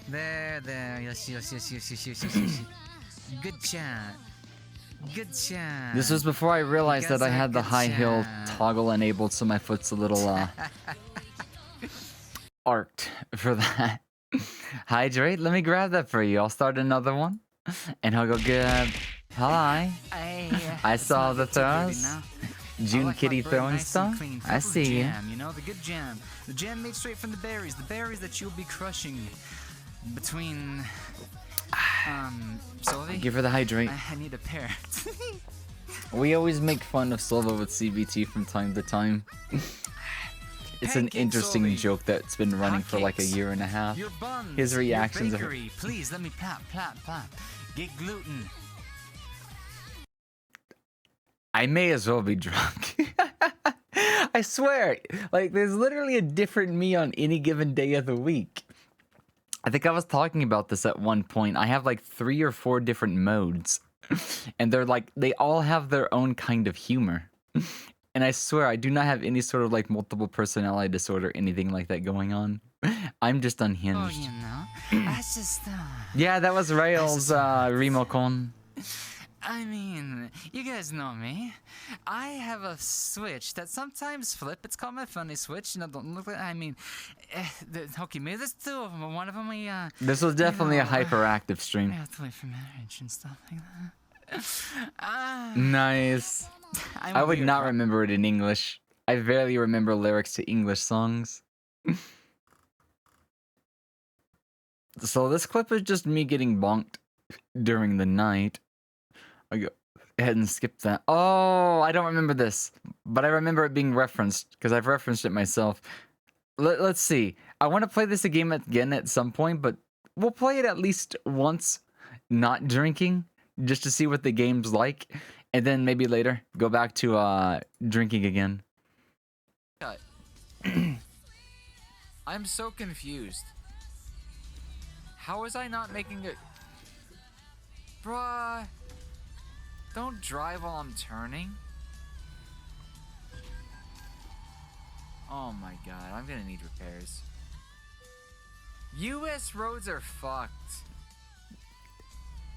There. Yes. Good chat. Good chat. This was before I realized guys that I are had the good high heel chat. toggle enabled, so my foot's a little, arced for that. Hydrate, let me grab that for you. I'll start another one, and I'll go grab. Hi. I saw the throws. June Kitty throwing stuff. I see you. Jam, you know, the good jam. The jam made straight from the berries that you'll be crushing between Sylvie. Thank you for the hydrate. I need a pair. We always make fun of Silva with CBT from time to time. It's an Pancake interesting Sylvie. joke that's been running for like a Hotcakes. year and a half. Your buns. His reactions your are- bakery. Please let me plap. Get gluten. I may as well be drunk. I swear, like there's literally a different me on any given day of the week. I think I was talking about this at one point. I have like 3 or 4 different modes. And they're like, they all have their own kind of humor. And I swear, I do not have any sort of like multiple personality disorder, anything like that going on. I'm just Oh, unhinged. you know, that's just. Yeah, that was Rails, Remocon. I mean, you guys know me. I have a switch that sometimes flip. It's called my funny switch, and I don't look like. I mean, okay, maybe there's 2 of them. One of them we This was definitely a know, hyperactive I stream. have to wait for marriage and stuff like that. Nice. I'm I would weird, not right? remember it in English. I barely remember lyrics to English songs. So this clip is just me getting bonked during the night. I go ahead and skip that. Oh, I don't remember this, but I remember it being referenced because I've referenced it myself. Let's see. I want to play this again at some point, but we'll play it at least once, not drinking, just to see what the game's like, and then maybe later go back to drinking again. Cut. I'm so confused. How was I not making it? Bruh. Don't drive while I'm turning. Oh my god, I'm gonna need repairs. US roads are fucked.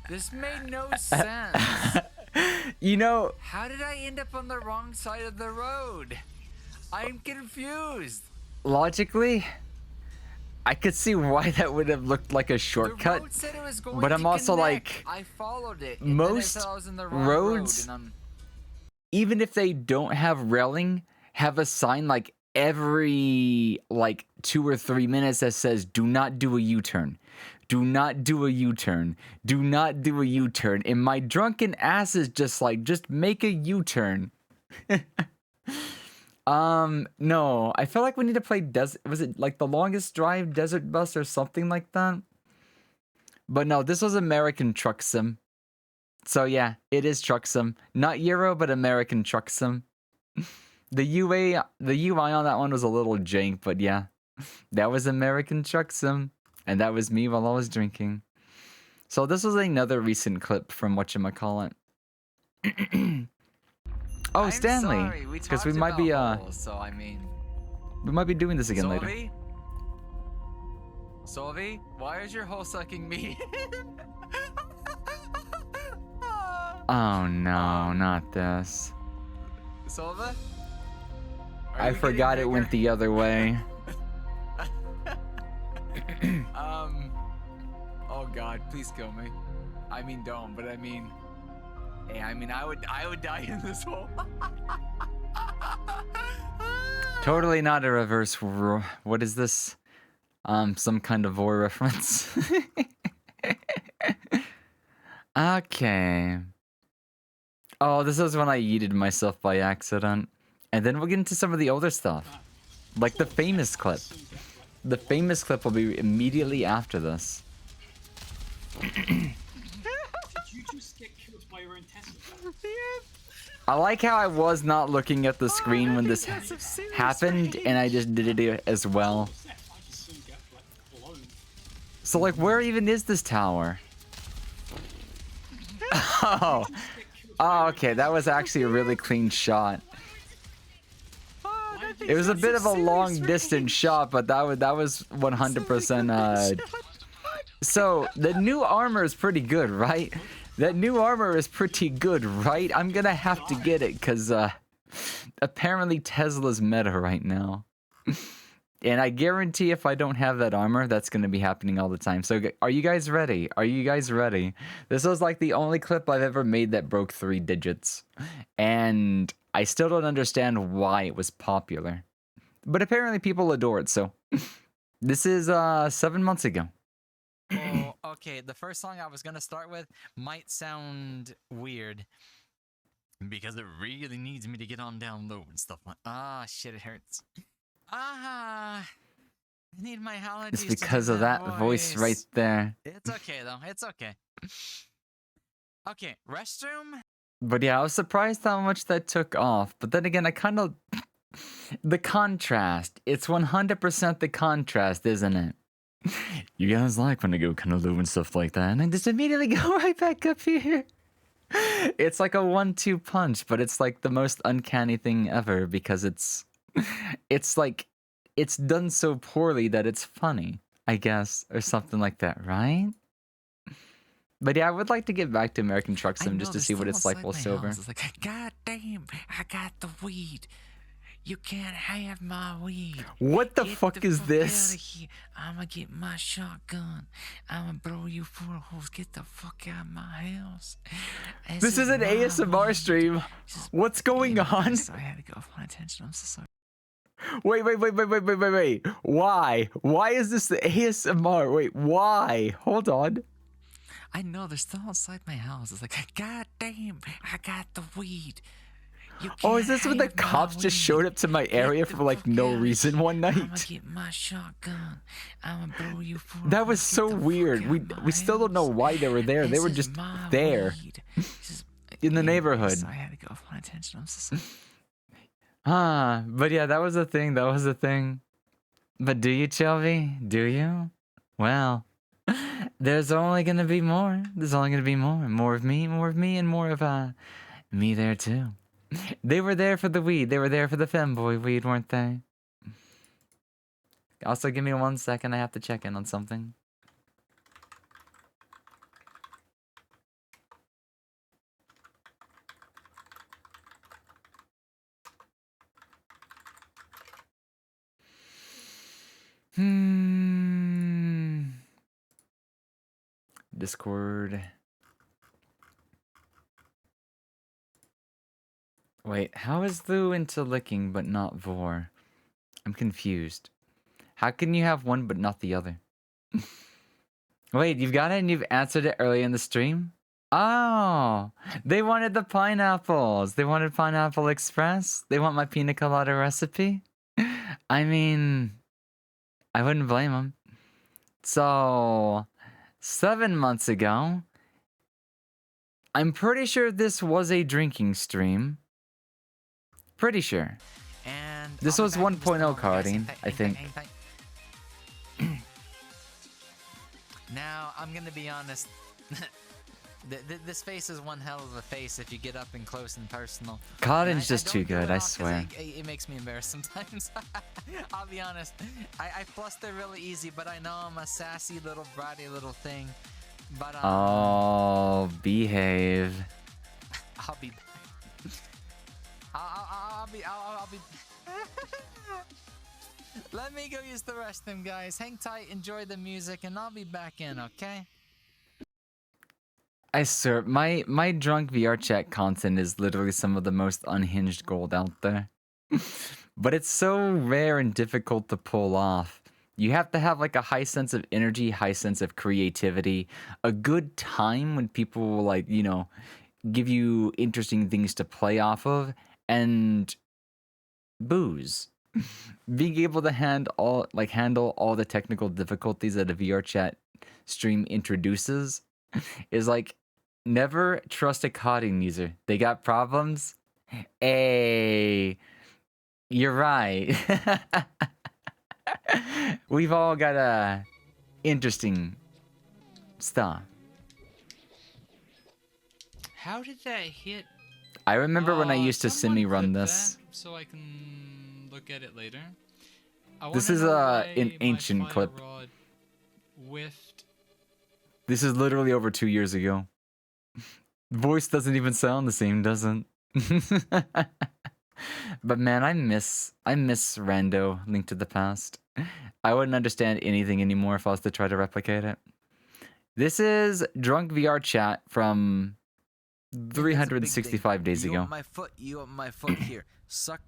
This made no sense. You know, How did I end up on the wrong side of the road? I'm confused. logically, I could see why that would have looked like a The shortcut. road said it was going but to I'm also connect. like, I followed it. And most then I said I was in the wrong roads- road, and Even if they don't have railing, have a sign like every like 2 or 3 minutes that says do not do a U-turn. Do not do a U-turn. Do not do a U-turn. And my drunken ass is just like, just make a U-turn. No, I feel like we need to play was it like the longest drive desert bus or something like that? But no, this was American Truck Sim. So yeah, it is Truck Sim. Not Euro, but American Truck Sim. The UI on that one was a little jank, but yeah. That was American Truck Sim. And that was me while I was drinking. So this was another recent clip from whatchamacallit. Oh, I'm Stanley. sorry, we Because we talked might be about holes, so I mean, we might be doing this again later. Solvi, why is your hole sucking me? Oh no, not this. Solva? Are I you forgot getting it went bigger? the other way. Oh god, please kill me. I mean, don't, but I mean, hey, I mean, I would die in this hole. Totally not a reverse war. What is this? Some kind of war reference. Okay. Oh, this is when I yeeted myself by accident. And then we'll get into some of the older stuff. Like the famous clip. The famous clip will be immediately after this. Did you just get killed by your own Tesla? I like how I was not looking at the screen when this happened, and I just did it as well. Seth, I just soon get like blown. So like, where even is this tower? Oh, okay, that was actually a really clean shot. It was a bit of a long distance shot, but that was 100%. So the new armor is pretty good, right? That new armor is pretty good, right? I'm gonna have to get it because apparently Tesla's meta right now. And I guarantee if I don't have that armor, that's going to be happening all the time. So are you guys ready? Are you guys ready? This was like the only clip I've ever made that broke 3 digits. And I still don't understand why it was popular. But apparently people adore it, so... This is 7 months ago. Oh, okay, the first song I was gonna start with might sound weird. Because it really needs me to get on down low and stuff like shit, it hurts. I need my allergies. It's to do because of that voice right there. It's okay though. It's okay. Okay, restroom. But yeah, I was surprised how much that took off. But then again, I kind of... The contrast. It's 100% the contrast, isn't it? You guys like when I go kind of low and stuff like that. And I just immediately go right back up here. It's like a 1-2 punch, but it's like the most uncanny thing ever because it's like, it's done so poorly that it's funny, I guess, or something like that, right? But yeah, I would like to get back to American Truck Sim just to see what it's like while sober. It's like, God damn, I got the weed. You can't have my weed. What the Get fuck is fuck this? outta here. I'ma get my shotgun. I'ma blow you full of holes. Get the fuck out of my house. This is an my ASMR weed. stream. This is- What's going on? Sorry, I had to get off my attention. I'm so sorry. Wait. Why? Why is this the ASMR? Wait, why? Hold on. I know they're still outside my house. It's like, God damn, I got the weed. You Oh, is can't this when the have my cops just weed. showed up to my area Get the for like fuck no outta reason here. one I'ma night? get my shotgun. I'ma blow you full of That was holes. Get so the fuck weird. out of my We still don't know house. why they were there. They This were is just my there weed. This is- in the Anyway, neighborhood. Sorry, I had to get off my attention. I'm so sorry. But yeah, that was a thing. But do you, Chelby? Do you? Well, there's only gonna be more. There's only gonna be more. More of me, and more of me there too. They were there for the weed. They were there for the femboy weed, weren't they? Also, give me 1 second. I have to check in on something. Discord. Wait, how is Lou into licking but not Vor? I'm confused. How can you have one but not the other? Wait, you've got it and you've answered it early in the stream? Oh, they wanted the pineapples. They wanted Pineapple Express. They want my pina colada recipe. I mean, I wouldn't blame them. So, 7 months ago, I'm pretty sure this was a drinking stream. Pretty sure. And This I'll be was back in just a 1.0 moment, guys. carding, Hang tight, I hang tight, think. hang tight. Now, I'm gonna be honest. This face is one hell of a face if you get up and close and personal. Cotton's And I just don't too do it good, I off 'cause swear. It makes me embarrassed sometimes. I'll be honest. I fluster really easy, but I know I'm a sassy little bratty little thing. But Oh, behave. I'll be. I'll be. Let me go use the restroom, guys. Hang tight, enjoy the music, and I'll be back in, okay? I swear, my drunk VR chat content is literally some of the most unhinged gold out there. But it's so rare and difficult to pull off. You have to have like a high sense of energy, high sense of creativity, a good time when people will like, you know, give you interesting things to play off of, and booze. Being able to handle all the technical difficulties that a VR chat stream introduces is like, never trust a coding user. They got problems. Hey, you're right. We've all got interesting stuff. How did that hit? I remember when I used to Someone semi-run clip this. that so I can look at it later. This wanna is know an why my ancient fire clip. rod whiffed. This is literally over 2 years ago. Voice doesn't even sound the same, doesn't? But man, I miss Rando, Link to the Past. I wouldn't understand anything anymore if I was to try to replicate it. This is Drunk VR Chat from 365 days You ago. want my foot? You want my foot here? Suck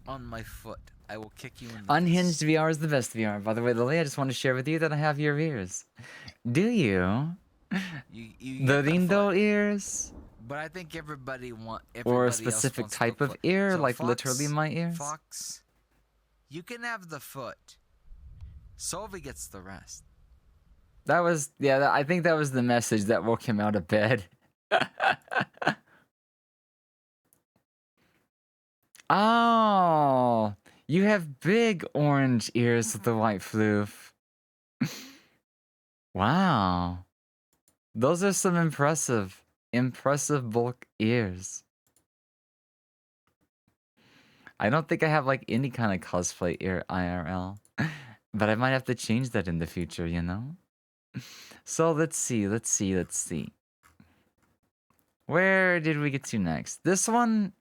on my foot. I will kick you in the Unhinged face. VR is the best VR. By the way, Lily, I just want to share with you that I have your ears. Do you? You The get Lindo foot. ears? But I think everybody Or a else specific wants the type of foot. ear, So like Fox, literally my ears? Fox, you can have the foot. Solvi gets the rest. That was, yeah, I think that was the message that woke him out of bed. Oh, you have big orange ears with the white floof. Wow. Those are some impressive bulk ears. I don't think I have like any kind of cosplay ear IRL, but I might have to change that in the future, you know? So let's see. Where did we get to next? This one,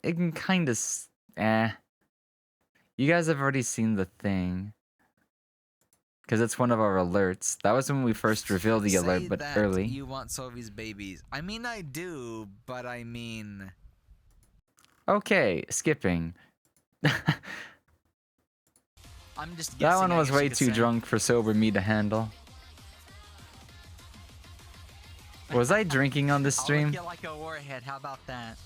it can kind of, You guys have already seen the thing. Because it's one of our alerts. That was when we first revealed the alert, Say but that early. You want Solvi's babies. I mean, I do, but I mean... Okay, skipping. I'm just guessing. That one I was guess you way could too say. drunk for sober me to handle. Was I drinking on this I'll stream? look you like a warhead. How about that?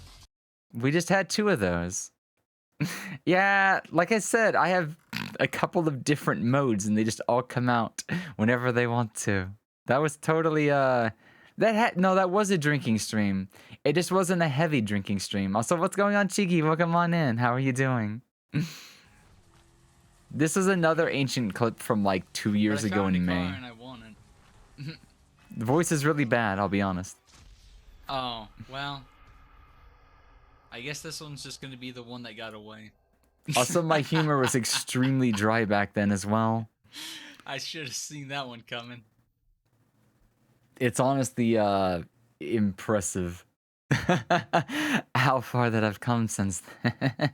We just had 2 of those. Yeah, like I said, I have a couple of different modes and they just all come out whenever they want to. That was totally that was a drinking stream. It just wasn't a heavy drinking stream. Also, what's going on, Cheeky? Welcome on in. How are you doing? This is another ancient clip from like 2 years But I ago found in a car May. and I won it. The voice is really bad, I'll be honest. Oh, well. I guess this one's just gonna be the one that got away. Also, my humor was extremely dry back then as well. I should have seen that one coming. It's honestly impressive how far that I've come since then.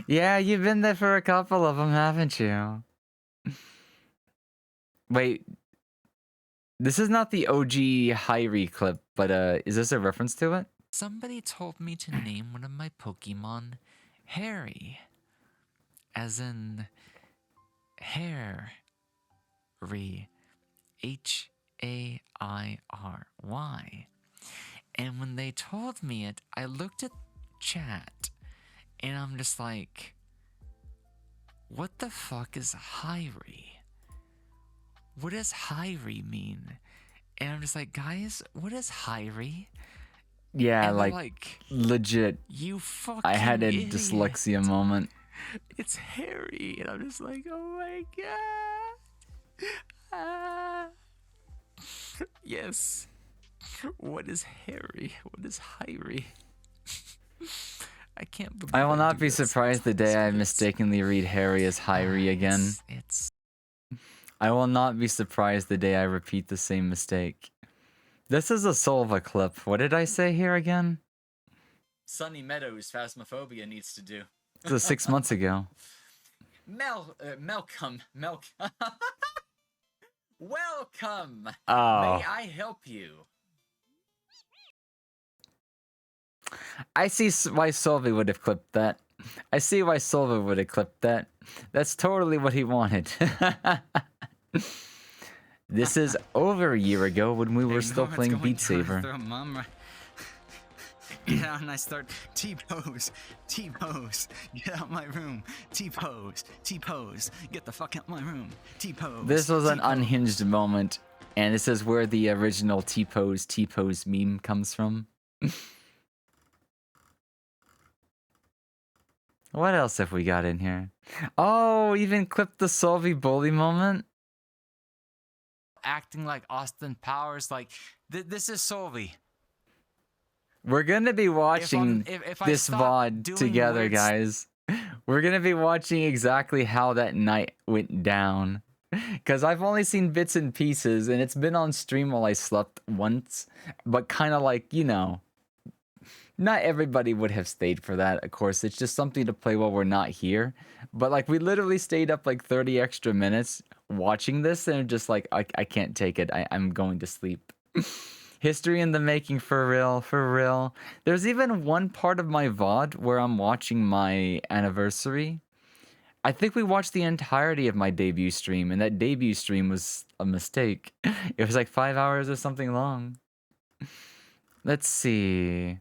Yeah, you've been there for a couple of them, haven't you? Wait, this is not the OG Hyrie clip, but is this a reference to it? Somebody told me to name one of my Pokemon Harry. As in Harry. H-A-I-R-Y. And when they told me it, I looked at chat and I'm just like, what the fuck is Hyrie? What does Hyrie mean? And I'm just like, guys, what is Hyrie? Yeah, And they're like legit. you fucking I had a idiot. dyslexia moment. It's Harry, and I'm just like, oh my god. Ah. Yes. What is Harry? What is Hyrie? I can't believe I will I not do be this surprised the day I sometimes. mistakenly read Harry as Hyrie again. It's I will not be surprised the day I repeat the same mistake. This is a Solva clip. What did I say here again? Sunny Meadows Phasmophobia needs to do. This was 6 months ago. Malcolm. Welcome. Oh. May I help you? I see why Solvi would have clipped that. I see why Solvi would have clipped that. That's totally what he wanted. This is over a year ago when we were still playing Beat Saber. Get out and I start T-pose, T-pose, get out my room, T-pose, T-pose, get the fuck out my room, T-pose. This was an T-pose. unhinged moment, and this is where the original T-pose meme comes from. What else have we got in here? Oh, even clipped the Solvi bully moment. Acting like Austin Powers, like, this is Solvi. We're gonna be watching if I this stop VOD doing together, weird guys. We're gonna be watching exactly how that night went down. Because I've only seen bits and pieces, and it's been on stream while I slept once. But kind of like, you know, not everybody would have stayed for that, of course. It's just something to play while we're not here. But like, we literally stayed up like 30 extra minutes watching this, and just like, I can't take it. I'm going to sleep. History in the making, for real, for real. There's even one part of my VOD where I'm watching my anniversary. I think we watched the entirety of my debut stream, and that debut stream was a mistake. It was like 5 hours or something long. Let's see.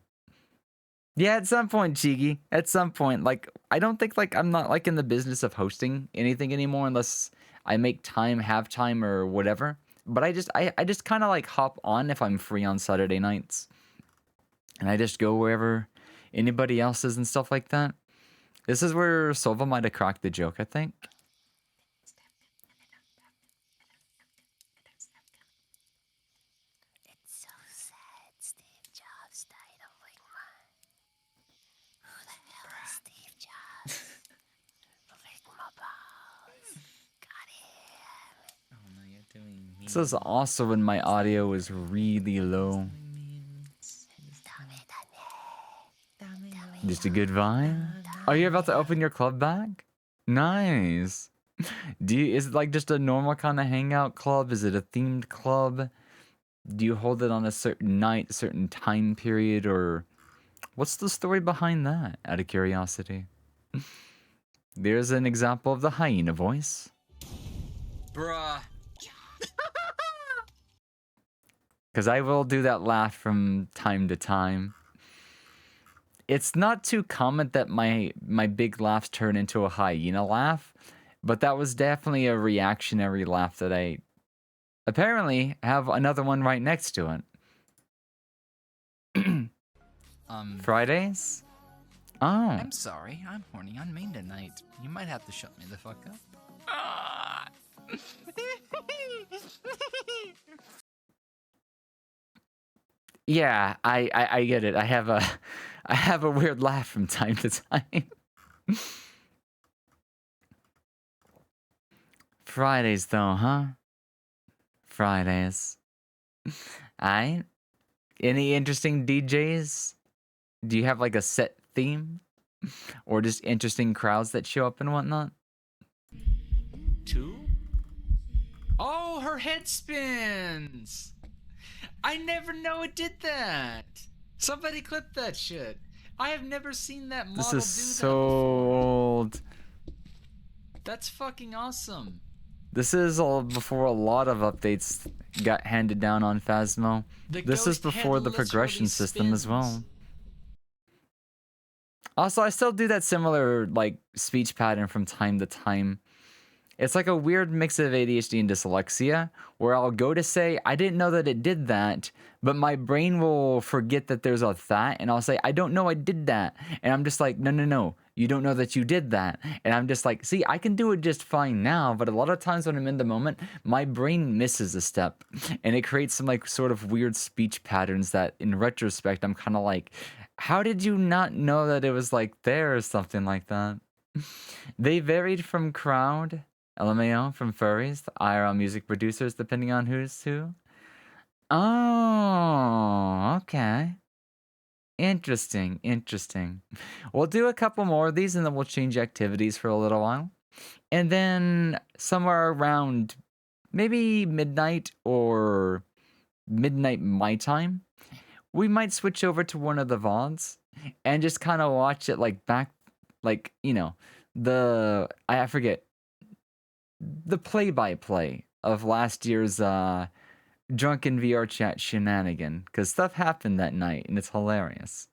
Yeah, at some point, Chigi. At some point, like, I don't think, like, I'm not, like, in the business of hosting anything anymore unless I make time, have time, or whatever. But I just kind of, like, hop on if I'm free on Saturday nights. And I just go wherever anybody else is and stuff like that. This is where Sova might have cracked the joke, I think. It's so sad Steve Jobs died of Ligma. Who the hell is Steve Jobs? Ligma balls. Got him. Oh no, you're doing me. This is also when my audio is really low. Just a good vibe. Are you about to open your club back? Nice. Is it like just a normal kind of hangout club? Is it a themed club? Do you hold it on a certain night, certain time period, or what's the story behind that, out of curiosity? There's an example of the hyena voice. Bruh. Because I will do that laugh from time to time. It's not too common that my big laughs turn into a hyena laugh, but that was definitely a reactionary laugh that I apparently have another one right next to it. Fridays? Oh. I'm sorry. I'm horny on main tonight. You might have to shut me the fuck up. Ah. Yeah, I get it. I have a I have a weird laugh from time to time. Fridays though, huh? Fridays. Alright. Any interesting DJs? Do you have like a set theme? Or just interesting crowds that show up and whatnot? 2? Oh, her head spins! I never know it did that! Somebody clip that shit. I have never seen that model This do is that so before. old. That's fucking awesome. This is all before a lot of updates got handed down on Phasmo. The This is ghost head before the literally progression system as well. spins. Also, I still do that similar like speech pattern from time to time. It's like a weird mix of ADHD and dyslexia, where I'll go to say, I didn't know that it did that, but my brain will forget that there's a that, and I'll say, I don't know I did that. And I'm just like, no, you don't know that you did that. And I'm just like, see, I can do it just fine now, but a lot of times when I'm in the moment, my brain misses a step, and it creates some like sort of weird speech patterns that in retrospect, I'm kind of like, how did you not know that it was like there or something like that? They varied from crowd, LMAO, from furries, the IRL music producers, depending on who's who. Oh, okay. Interesting, interesting. We'll do a couple more of these and then we'll change activities for a little while. And then somewhere around maybe midnight or midnight my time, we might switch over to one of the VODs and just kind of watch it like back, like, you know, I forget, the play-by-play of last year's drunken VR chat shenanigan, because stuff happened that night and it's hilarious.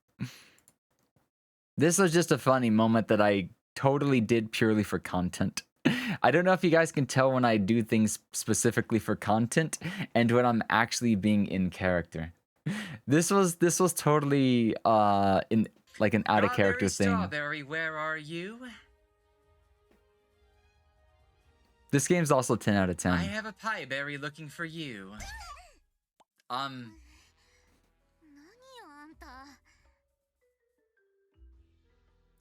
This was just a funny moment that I totally did purely for content. I don't know if you guys can tell when I do things specifically for content and when I'm actually being in character. This was totally in like an out of character thing. Strawberry, where are you? This game's also 10 out of 10. I have a pie berry looking for you. 何よあんた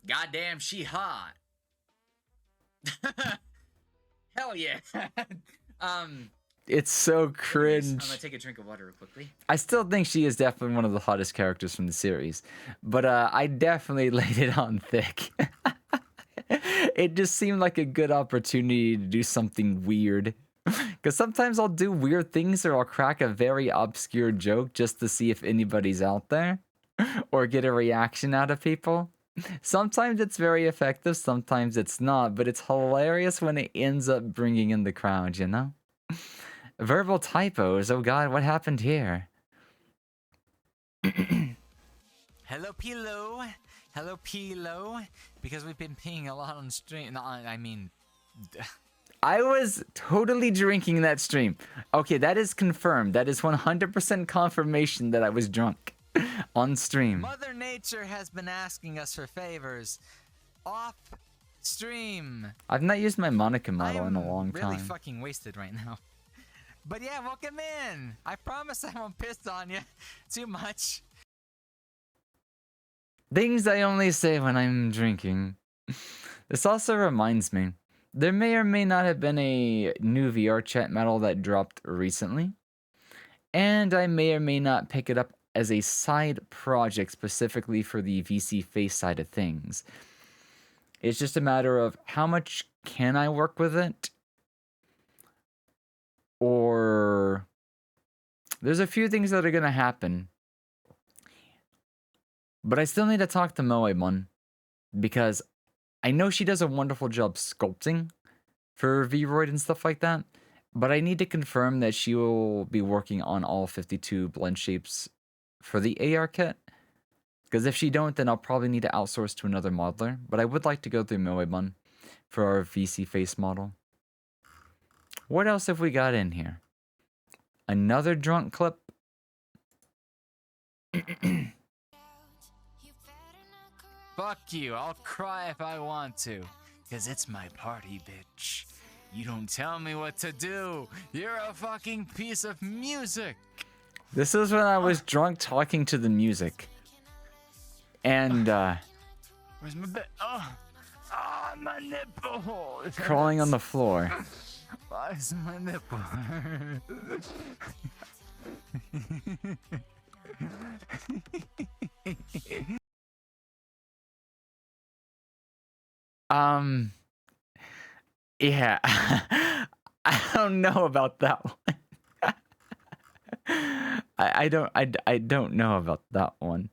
Goddamn, she hot. Hell yeah. It's so I'm cringe. gonna take a drink of water real quickly. I still think she is definitely one of the hottest characters from the series, but I definitely laid it on thick. It just seemed like a good opportunity to do something weird. Because sometimes I'll do weird things or I'll crack a very obscure joke just to see if anybody's out there or get a reaction out of people. Sometimes it's very effective, sometimes it's not, but it's hilarious when it ends up bringing in the crowd, you know? Verbal typos, oh god, what happened here? Hello, Pilo. Hello, Pilo. Because we've been peeing a lot on stream. No, I mean... I was totally drinking that stream. Okay, that is confirmed. That is 100% confirmation that I was drunk on stream. Mother Nature has been asking us for favors. Off stream. I've not used my Monica model in a long I'm really time. fucking wasted right now. But yeah, welcome in. I promise I won't piss on you too much. Things I only say when I'm drinking. This also reminds me, there may or may not have been a new VR chat medal that dropped recently, and I may or may not pick it up as a side project specifically for the VC face side of things. It's just a matter of how much can I work with it, or there's a few things that are going to happen. But I still need to talk to Moemon because I know she does a wonderful job sculpting for Vroid and stuff like that, but I need to confirm that she will be working on all 52 blend shapes for the AR kit. Because if she don't, then I'll probably need to outsource to another modeler, but I would like to go through Moemon for our VC face model. What else have we got in here? Another drunk clip? You better not cry. Fuck you. I'll cry if I want to. Because it's my party, bitch. You don't tell me what to do. You're a fucking piece of music. This is when I was drunk talking to the music. And Where's my bed? Oh, my nipple. It crawling on the hurts. floor. Why is my nipple? Yeah. I don't know about that one. I don't know about that one.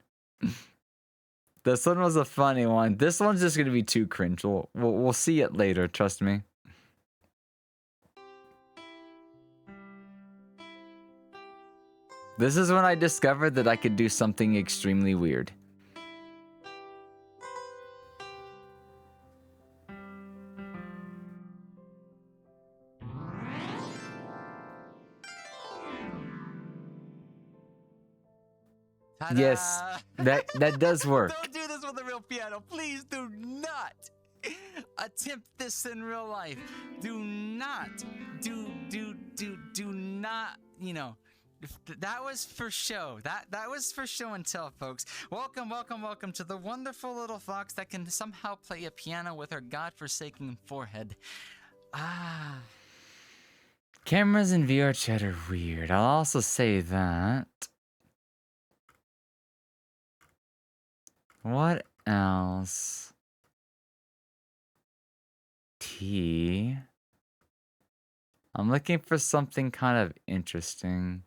This one was a funny one. This one's just gonna be too cringe. We'll see it later, trust me. This is when I discovered that I could do something extremely weird. Yes, that does work. Don't do this with a real piano. Please do not attempt this in real life. Do not. Do not, you know. That was for show. That was for show and tell, folks. Welcome to the wonderful little fox that can somehow play a piano with her godforsaken forehead. Ah. Cameras in VR chat are weird. I'll also say that. What else? T. I'm looking for something kind of interesting.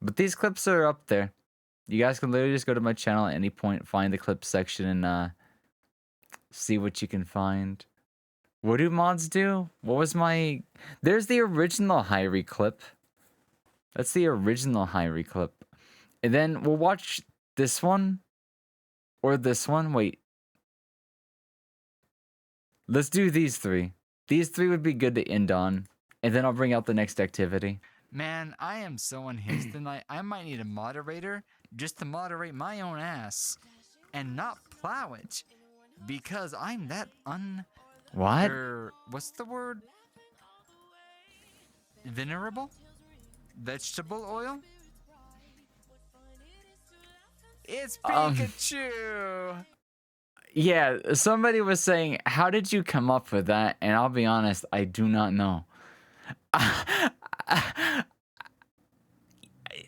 But these clips are up there. You guys can literally just go to my channel at any point, find the clip section, and see what you can find. What do mods do? What was my... There's the original Hyrie clip. That's the original Hyrie clip. And then we'll watch this one. Or this one. Wait. Let's do these three. These three would be good to end on. And then I'll bring out the next activity. Man, I am so unhinged tonight. I might need a moderator just to moderate my own ass and not plow it because I'm that What? what's the word? Venerable? Vegetable oil? It's Pikachu! Yeah, somebody was saying, how did you come up with that? And I'll be honest, I do not know.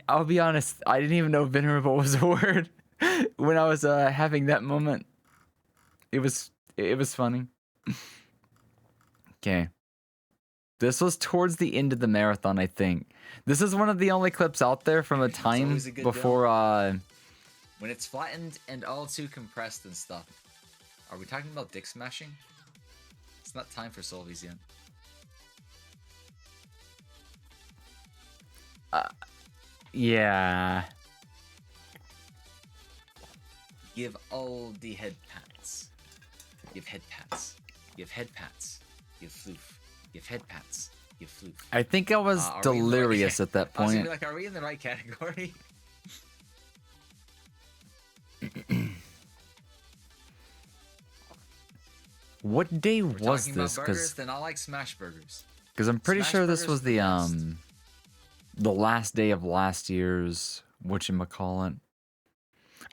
I'll be honest, I didn't even know venerable was a word when I was having that moment. It was funny. Okay. This was towards the end of the marathon, I think. This is one of the only clips out there from a time always a good before When it's flattened and all too compressed and stuff. Are we talking about dick smashing? It's not time for Solvies yet. yeah. Give all the head pats. Give head pats. Give head pats. Give floof. Give head pats. Give floof. I think I was Are we in the right- delirious at that I was gonna point. be like, are we in the right category? What day We're was talking about this? burgers, then I like smash burgers. Because I'm pretty Smash sure this burgers was are the best. the last day of last year's whatchamacallit.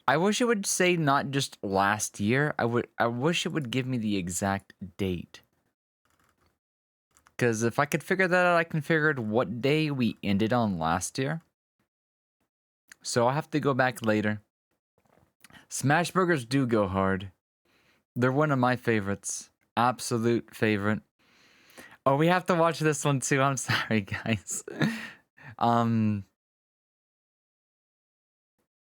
I wish it would say not just last year. I wish it would give me the exact date. Because if I could figure that out, I can figure out what day we ended on last year. So I'll have to go back later. Smash burgers do go hard. They're one of my favorites. Absolute favorite. Oh, we have to watch this one too. I'm sorry, guys.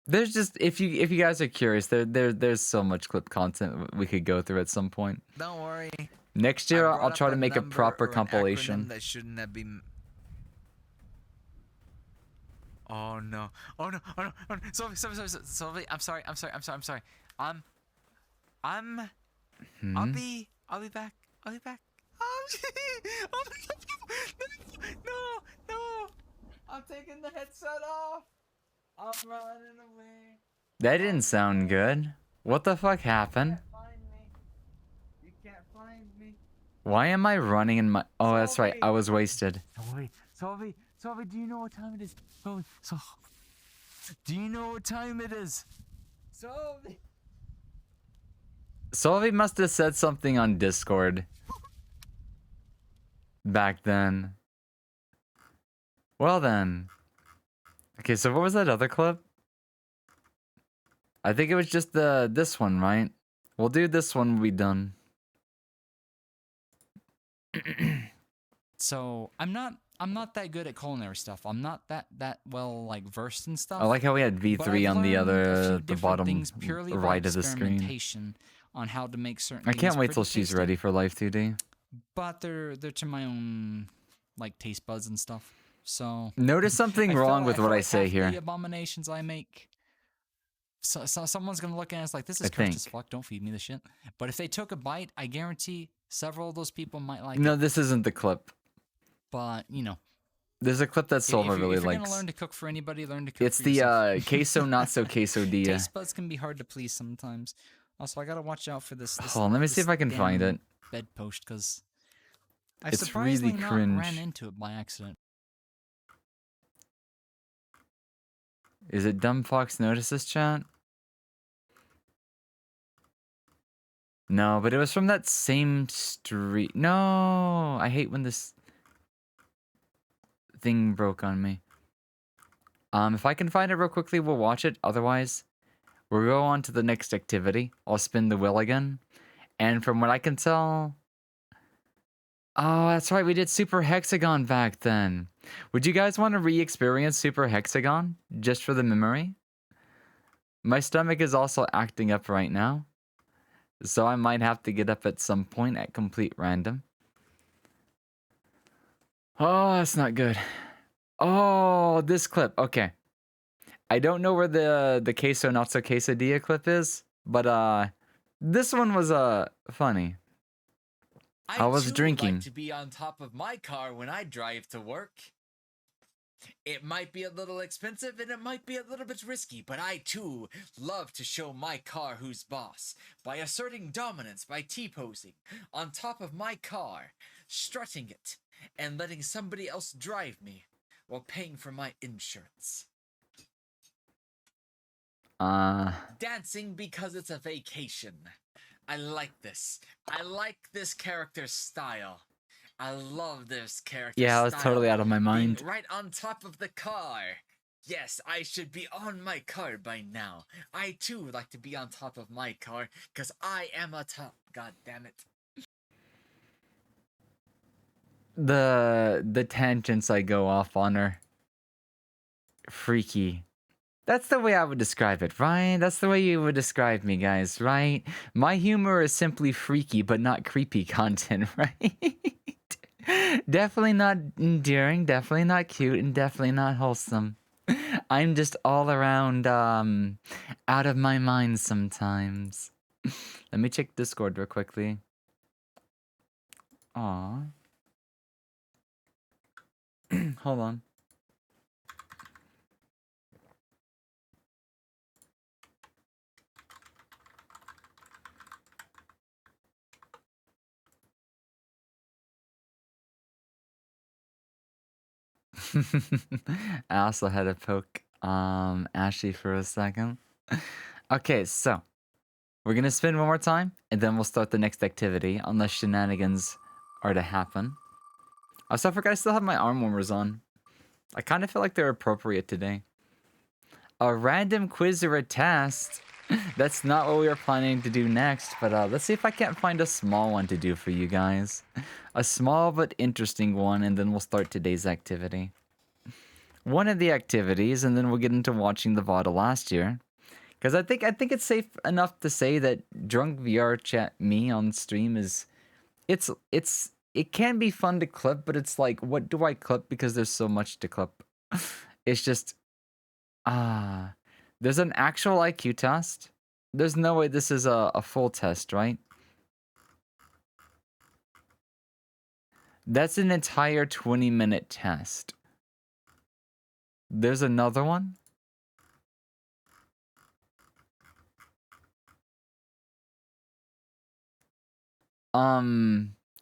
There's just if you guys are curious, there's so much clip content we could go through at some point. Don't worry. Next I year, brought I'll up try to make a number proper or an compilation. acronym that shouldn't have been. Oh no! Oh no! Oh no! Oh no! Sylvie, I'm sorry. I'll be back. No! I'm taking the headset off. I'm running away. That didn't sound good. What the fuck happened? You can't find me. Why am I running in my... Oh, that's right. I was wasted. Solvi, do you know what time it is? Do you know what time it is? Solvi. Solvi must have said something on Discord back then. Well then. Okay, so what was that other clip? I think it was just this one, right? We'll do this one when we done. So I'm not that good at culinary stuff. I'm not that well like versed in stuff. I like how we had but V3 I've on the learned a other, few the different bottom things purely by right of the screen. experimentation on how to make certain I things can't wait pretty till she's tasty, ready for Life 2D. But they're to my own like taste buds and stuff. So Notice something I wrong feel- with feel what I like say half here. The abominations I make. So someone's gonna look at us like this I is cursed as think. fuck. Don't feed me the shit. But if they took a bite, I guarantee several of those people might like No, it. this isn't the clip. But you know, There's a clip that if Silva you're really gonna likes. learn to cook for anybody, learn to cook It's for the yourself. queso not so quesadilla. Taste buds can be hard to please sometimes. Also, I gotta watch out for this. Hold on, let me see this if I can find damn it. Bedpost, because I It's surprisingly really not cringe. ran into it by accident. Is it Dumb Fox Notices chat? No, but it was from that same street. No, I hate when this thing broke on me. If I can find it real quickly, we'll watch it. Otherwise, we'll go on to the next activity. I'll spin the wheel again. And from what I can tell... Oh, that's right. We did Super Hexagon back then. Would you guys want to re-experience Super Hexagon? Just for the memory? My stomach is also acting up right now. So I might have to get up at some point at complete random. Oh, that's not good. Oh, this clip. Okay. I don't know where the queso not so quesadilla clip is, but this one was funny. I was too drinking. Like to be on top of my car when I drive to work. It might be a little expensive and it might be a little bit risky, but I too love to show my car who's boss by asserting dominance by T-posing on top of my car, strutting it, and letting somebody else drive me while paying for my insurance. Dancing because it's a vacation. I like this. I like this character's style. I love this character. Yeah, I was totally out of my mind. Being right on top of the car. Yes, I should be on my car by now. I too like to be on top of my car, because I am a top. God damn it. The tangents I go off on are freaky. That's the way I would describe it, right? That's the way you would describe me, guys, right? My humor is simply freaky, but not creepy content, right? Definitely not endearing, definitely not cute, and definitely not wholesome. I'm just all around, out of my mind sometimes. Let me check Discord real quickly. Aw. Hold on. I also had to poke Ashley for a second. Okay, so we're gonna spin one more time and then we'll start the next activity unless shenanigans are to happen. Also, I forgot I still have my arm warmers on. I kind of feel like they're appropriate today. A random quiz or a test. That's not what we were planning to do next, but let's see if I can't find a small one to do for you guys. A small but interesting one, and then we'll start today's activity. One of the activities, and then we'll get into watching the VOD last year. Because I think it's safe enough to say that Drunk VR Chat me on stream is... It can be fun to clip, but it's like, what do I clip? Because there's so much to clip. It's just... There's an actual IQ test. There's no way this is a full test, right? That's an entire 20-minute test. There's another one.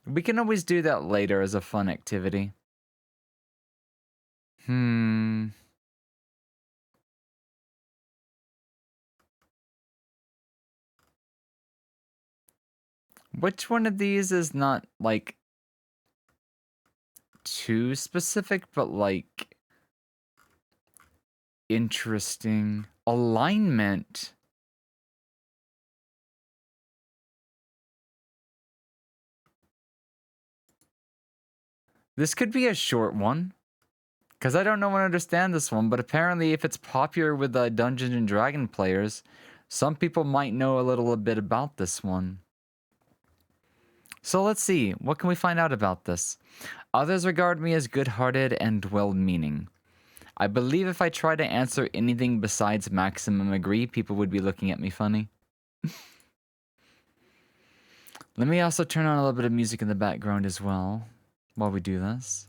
We can always do that later as a fun activity. Which one of these is not, like, too specific, but, like, interesting? Alignment. This could be a short one. Because I don't know and understand this one, but apparently if it's popular with Dungeons and Dragon players, some people might know a little bit about this one. So let's see, what can we find out about this? Others regard me as good-hearted and well-meaning. I believe if I try to answer anything besides maximum agree, people would be looking at me funny. Let me also turn on a little bit of music in the background as well, while we do this.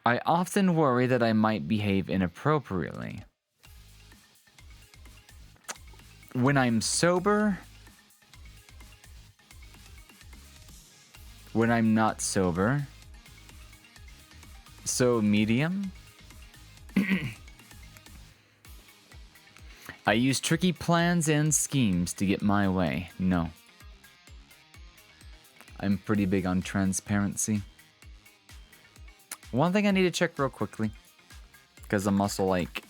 I often worry that I might behave inappropriately. When I'm sober, when I'm not sober, so medium. I use tricky plans and schemes to get my way. No. I'm pretty big on transparency. One thing I need to check real quickly, because I'm also, like,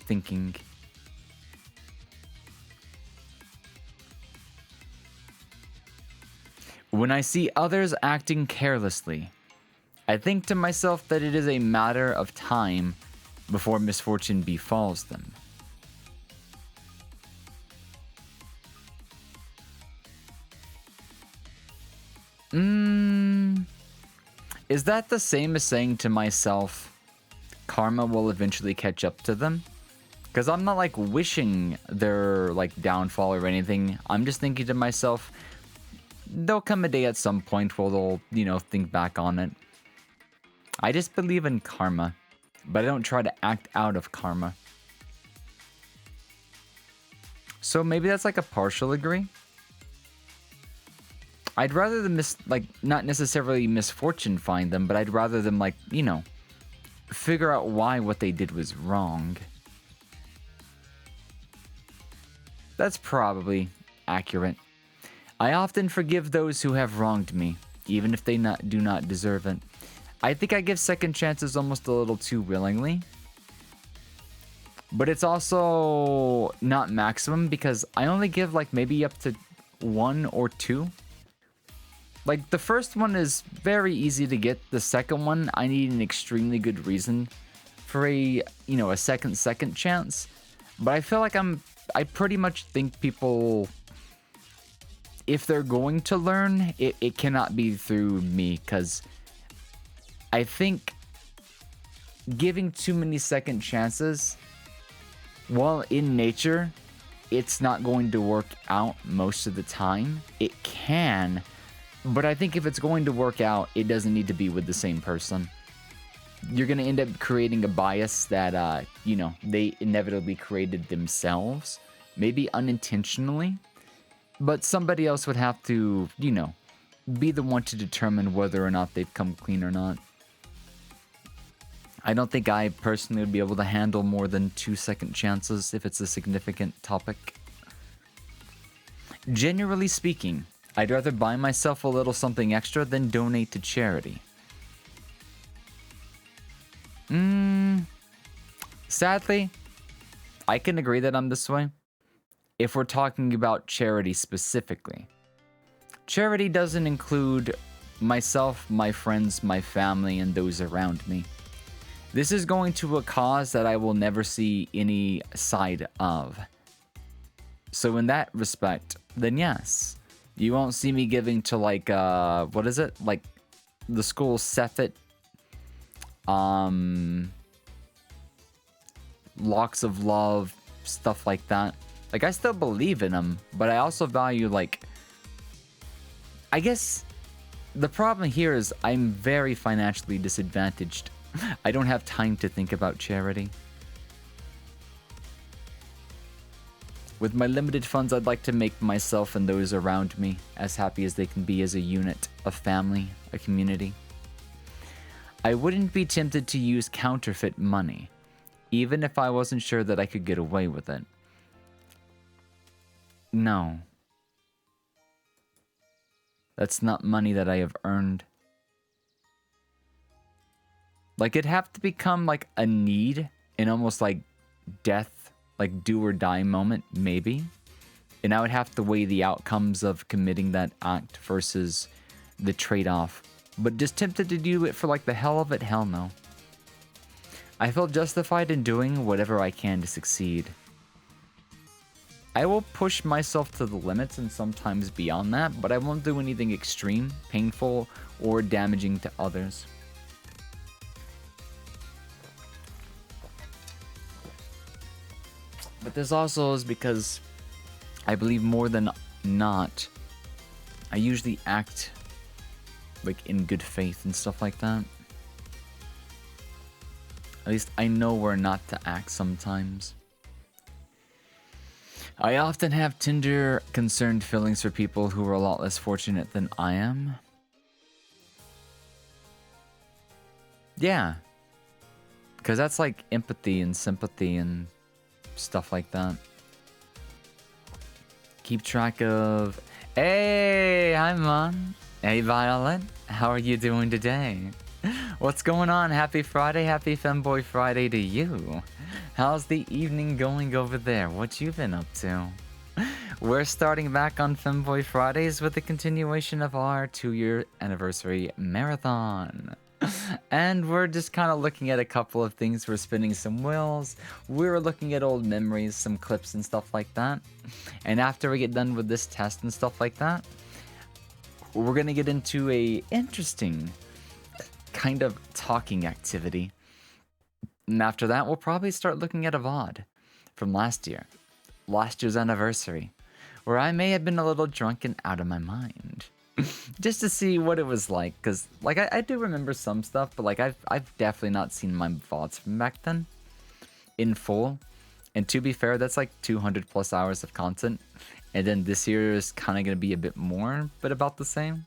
thinking. When I see others acting carelessly, I think to myself that it is a matter of time before misfortune befalls them. Is that the same as saying to myself, karma will eventually catch up to them? Because I'm not, like, wishing their, like, downfall or anything. I'm just thinking to myself, there'll come a day at some point where they'll, you know, think back on it. I just believe in karma, but I don't try to act out of karma. So maybe that's like a partial agree. I'd rather them not necessarily misfortune find them, but I'd rather them, like, you know, figure out why what they did was wrong. That's probably accurate. I often forgive those who have wronged me, even if they do not deserve it. I think I give second chances almost a little too willingly. But it's also not maximum, because I only give, like, maybe up to 1 or 2. Like, the first one is very easy to get. The second one, I need an extremely good reason for a second chance. But I feel like I pretty much think people, if they're going to learn, it cannot be through me, because I think giving too many second chances, while in nature, it's not going to work out most of the time. It can. But I think if it's going to work out, it doesn't need to be with the same person. You're going to end up creating a bias that, they inevitably created themselves. Maybe unintentionally. But somebody else would have to, be the one to determine whether or not they've come clean or not. I don't think I personally would be able to handle more than 2 second chances if it's a significant topic. Generally speaking, I'd rather buy myself a little something extra than donate to charity. Sadly, I can agree that I'm this way. If we're talking about charity specifically. Charity doesn't include myself, my friends, my family, and those around me. This is going to a cause that I will never see any side of. So in that respect, then yes. You won't see me giving to, like, what is it? Like, the school Sethit, Locks of Love, stuff like that. Like, I still believe in them, but I also value, like, I guess the problem here is I'm very financially disadvantaged. I don't have time to think about charity. With my limited funds, I'd like to make myself and those around me as happy as they can be as a unit, a family, a community. I wouldn't be tempted to use counterfeit money, even if I wasn't sure that I could get away with it. No. That's not money that I have earned. Like, it'd have to become like a need and almost like death, like do or die moment, maybe. And I would have to weigh the outcomes of committing that act versus the trade-off. But just tempted to do it for like the hell of it, hell no. I feel justified in doing whatever I can to succeed. I will push myself to the limits and sometimes beyond that, but I won't do anything extreme, painful, or damaging to others. But this also is because I believe more than not, I usually act like in good faith and stuff like that. At least I know where not to act sometimes. I often have tender, concerned feelings for people who are a lot less fortunate than I am. Yeah. Because that's like empathy and sympathy and stuff like that. Keep track of... Hey, hi, Mom. Hey, Violet. How are you doing today? What's going on? Happy Friday. Happy Femboy Friday to you. How's the evening going over there? What you been up to? We're starting back on Femboy Fridays with the continuation of our 2-year anniversary marathon. And we're just kind of looking at a couple of things. We're spinning some wheels. We're looking at old memories, some clips and stuff like that. And after we get done with this test and stuff like that, we're going to get into a interesting kind of talking activity. And after that, we'll probably start looking at a VOD from last year's anniversary, where I may have been a little drunk and out of my mind. Just to see what it was like, because like I do remember some stuff, but like I've definitely not seen my VODs from back then in full. And to be fair, that's like 200 plus hours of content. And then this year is kind of going to be a bit more, but about the same.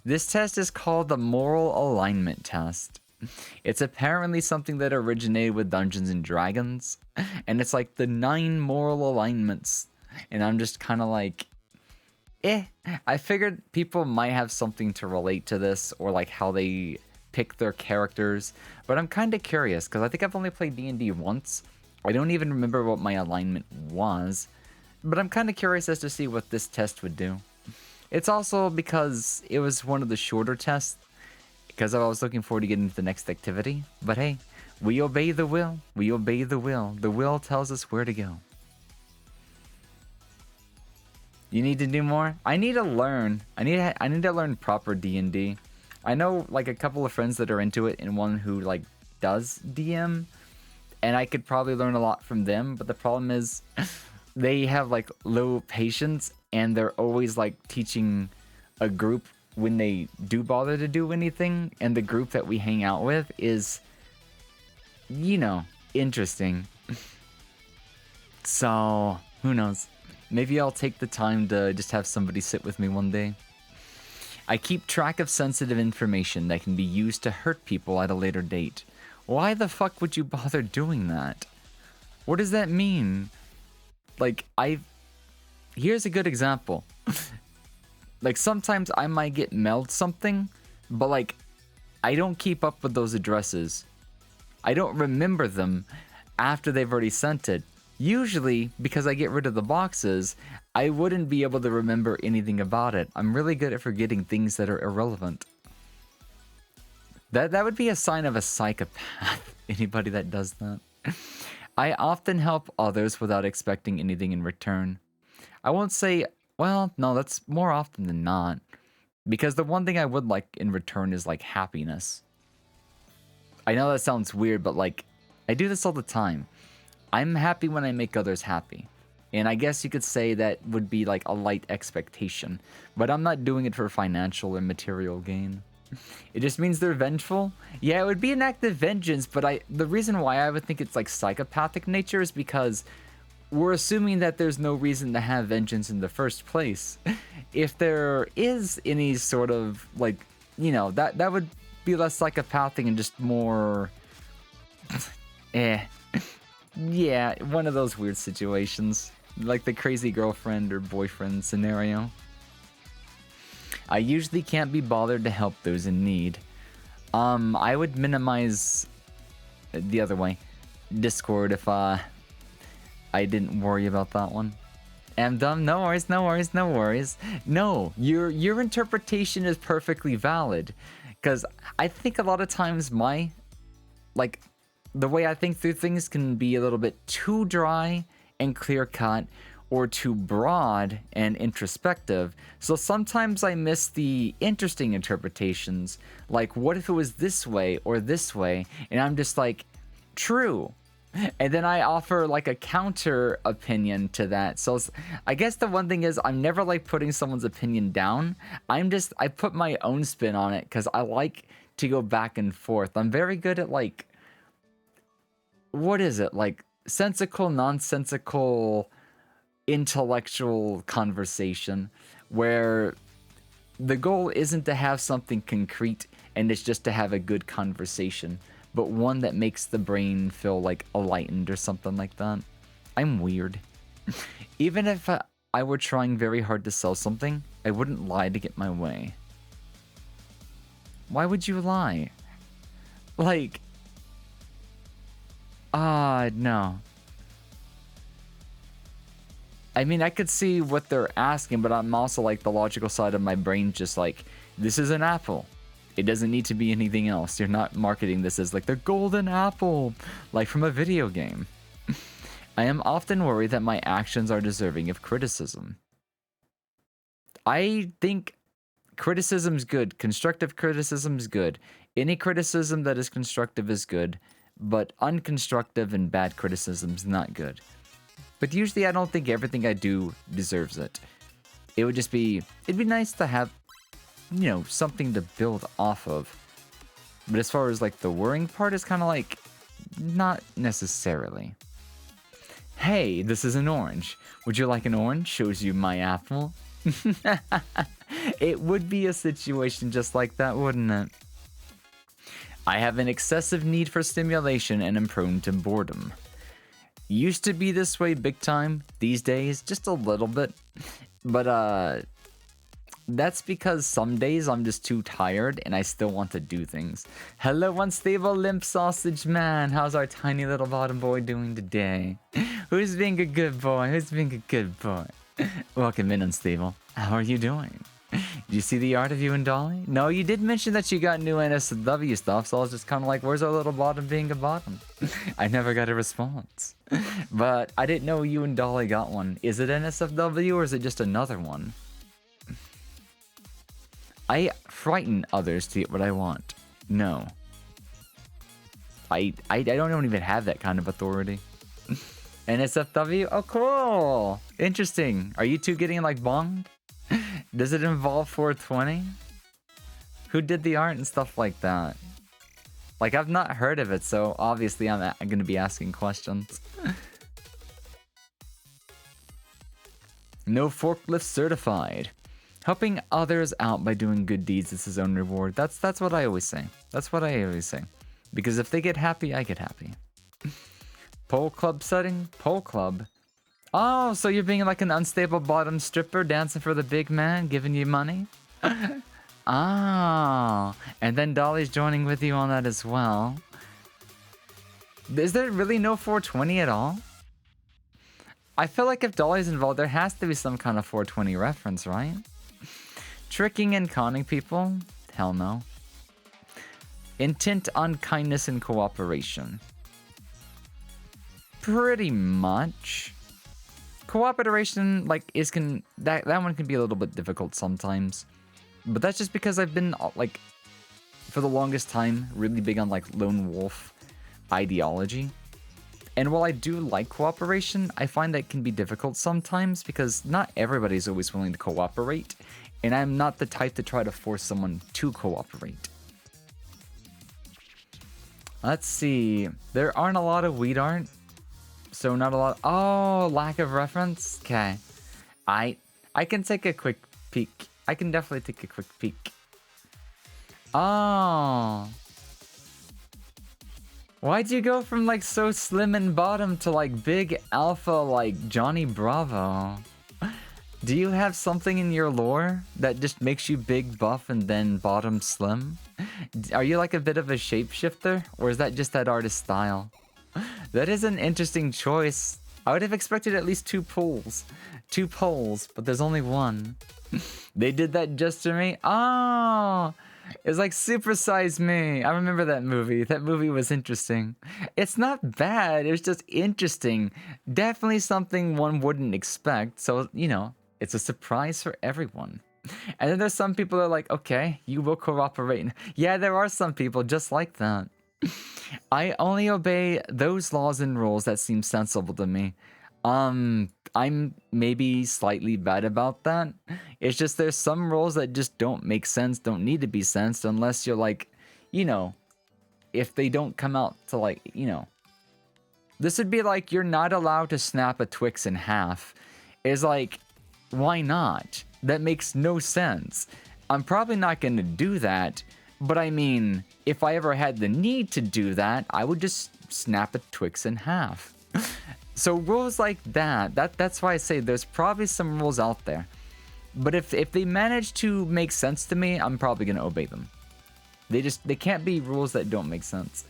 This test is called the Moral Alignment Test. It's apparently something that originated with Dungeons and Dragons, and it's like the 9 moral alignments. And I'm just kind of like, I figured people might have something to relate to this, or like how they pick their characters. But I'm kind of curious, because I think I've only played D&D once. I don't even remember what my alignment was, but I'm kind of curious as to see what this test would do. It's also because it was one of the shorter tests, because I was looking forward to getting into the next activity. But hey, we obey the will. We obey the will. The will tells us where to go. You need to do more? I need to learn. I need to learn proper D&D. I know like a couple of friends that are into it and one who like does DM, and I could probably learn a lot from them, but the problem is they have like low patience and they're always like teaching a group when they do bother to do anything, and the group that we hang out with is, you know, interesting. So, who knows? Maybe I'll take the time to just have somebody sit with me one day. I keep track of sensitive information that can be used to hurt people at a later date. Why the fuck would you bother doing that? What does that mean? Like, here's a good example. Like, sometimes I might get mailed something, but like, I don't keep up with those addresses. I don't remember them after they've already sent it. Usually, because I get rid of the boxes, I wouldn't be able to remember anything about it. I'm really good at forgetting things that are irrelevant. That would be a sign of a psychopath, anybody that does that. I often help others without expecting anything in return. I won't say, well, no, that's more often than not. Because the one thing I would like in return is like happiness. I know that sounds weird, but like, I do this all the time. I'm happy when I make others happy. And I guess you could say that would be like a light expectation. But I'm not doing it for financial or material gain. It just means they're vengeful. Yeah, it would be an act of vengeance, but the reason why I would think it's like psychopathic nature is because we're assuming that there's no reason to have vengeance in the first place. If there is any sort of like, you know, that would be less psychopathic and just more yeah, one of those weird situations, like the crazy girlfriend or boyfriend scenario. I usually can't be bothered to help those in need. I would minimize the other way, Discord, if I didn't worry about that one. I'm dumb. No worries, no worries, no worries. No, your interpretation is perfectly valid, because I think a lot of times the way I think through things can be a little bit too dry and clear cut, or too broad and introspective. So sometimes I miss the interesting interpretations, like what if it was this way or this way, and I'm just like, true. And then I offer like a counter opinion to that. So I guess the one thing is I'm never like putting someone's opinion down. I put my own spin on it because I like to go back and forth. I'm very good at like, what is it? Like sensical, nonsensical, intellectual conversation where the goal isn't to have something concrete and it's just to have a good conversation, but one that makes the brain feel like enlightened or something like that. I'm weird. Even if I were trying very hard to sell something, I wouldn't lie to get my way. Why would you lie? Like, no. I mean, I could see what they're asking, but I'm also like the logical side of my brain just like, this is an apple. It doesn't need to be anything else. You're not marketing this as like the golden apple, like from a video game. I am often worried that my actions are deserving of criticism. I think criticism's good. Constructive criticism is good. Any criticism that is constructive is good, but unconstructive and bad criticism is not good. But usually I don't think everything I do deserves it. It'd be nice to have, you know, something to build off of. But as far as like the worrying part is kind of like, not necessarily. Hey, this is an orange. Would you like an orange? Shows you my apple. It would be a situation just like that, wouldn't it? I have an excessive need for stimulation and am prone to boredom. Used to be this way big time. These days, just a little bit. But, that's because some days I'm just too tired and I still want to do things. Hello, unstable limp sausage man. How's our tiny little bottom boy doing today? Who's being a good boy? Who's being a good boy? Welcome in, unstable. How are you doing? Did you see the art of you and Dolly? No, you did mention that you got new NSW stuff, so I was just kind of like, where's our little bottom being a bottom? I never got a response. But I didn't know you and Dolly got one. Is it NSFW or is it just another one? I frighten others to get what I want. No. I don't even have that kind of authority. NSFW? Oh, cool. Interesting. Are you two getting like bonged? Does it involve 420? Who did the art and stuff like that? Like, I've not heard of it, so obviously I'm going to be asking questions. No forklift certified. Helping others out by doing good deeds is his own reward. That's what I always say. That's what I always say. Because if they get happy, I get happy. Pole club setting? Pole club. Oh, so you're being like an unstable bottom stripper dancing for the big man, giving you money? Oh, and then Dolly's joining with you on that as well. Is there really no 420 at all? I feel like if Dolly's involved, there has to be some kind of 420 reference, right? Tricking and conning people? Hell no. Intent on kindness and cooperation. Pretty much. Cooperation, like, that one can be a little bit difficult sometimes. But that's just because I've been, like, for the longest time, really big on, like, lone wolf ideology. And while I do like cooperation, I find that it can be difficult sometimes because not everybody's always willing to cooperate. And I'm not the type to try to force someone to cooperate. Let's see. There aren't a lot of weed art. So not a lot. Oh, lack of reference. Okay, I can take a quick peek. I can definitely take a quick peek. Oh. Why'd you go from like so slim and bottom to like big alpha like Johnny Bravo? Do you have something in your lore that just makes you big buff and then bottom slim? Are you like a bit of a shapeshifter, or is that just that artist style? That is an interesting choice. I would have expected at least two poles, but there's only one. They did that just to me. Oh, it's like Super Size Me. I remember that movie. That movie was interesting. It's not bad. It was just interesting. Definitely something one wouldn't expect. So, you know, it's a surprise for everyone. And then there's some people that are like, okay, you will cooperate. Yeah, there are some people just like that. I only obey those laws and rules that seem sensible to me. I'm maybe slightly bad about that. It's just there's some rules that just don't make sense, don't need to be sensed unless you're like, you know, if they don't come out to like, you know. This would be like you're not allowed to snap a Twix in half. It's like, why not? That makes no sense. I'm probably not going to do that, but I mean, if I ever had the need to do that, I would just snap a Twix in half. So rules like that's why I say there's probably some rules out there. But if they manage to make sense to me, I'm probably going to obey them. They can't be rules that don't make sense.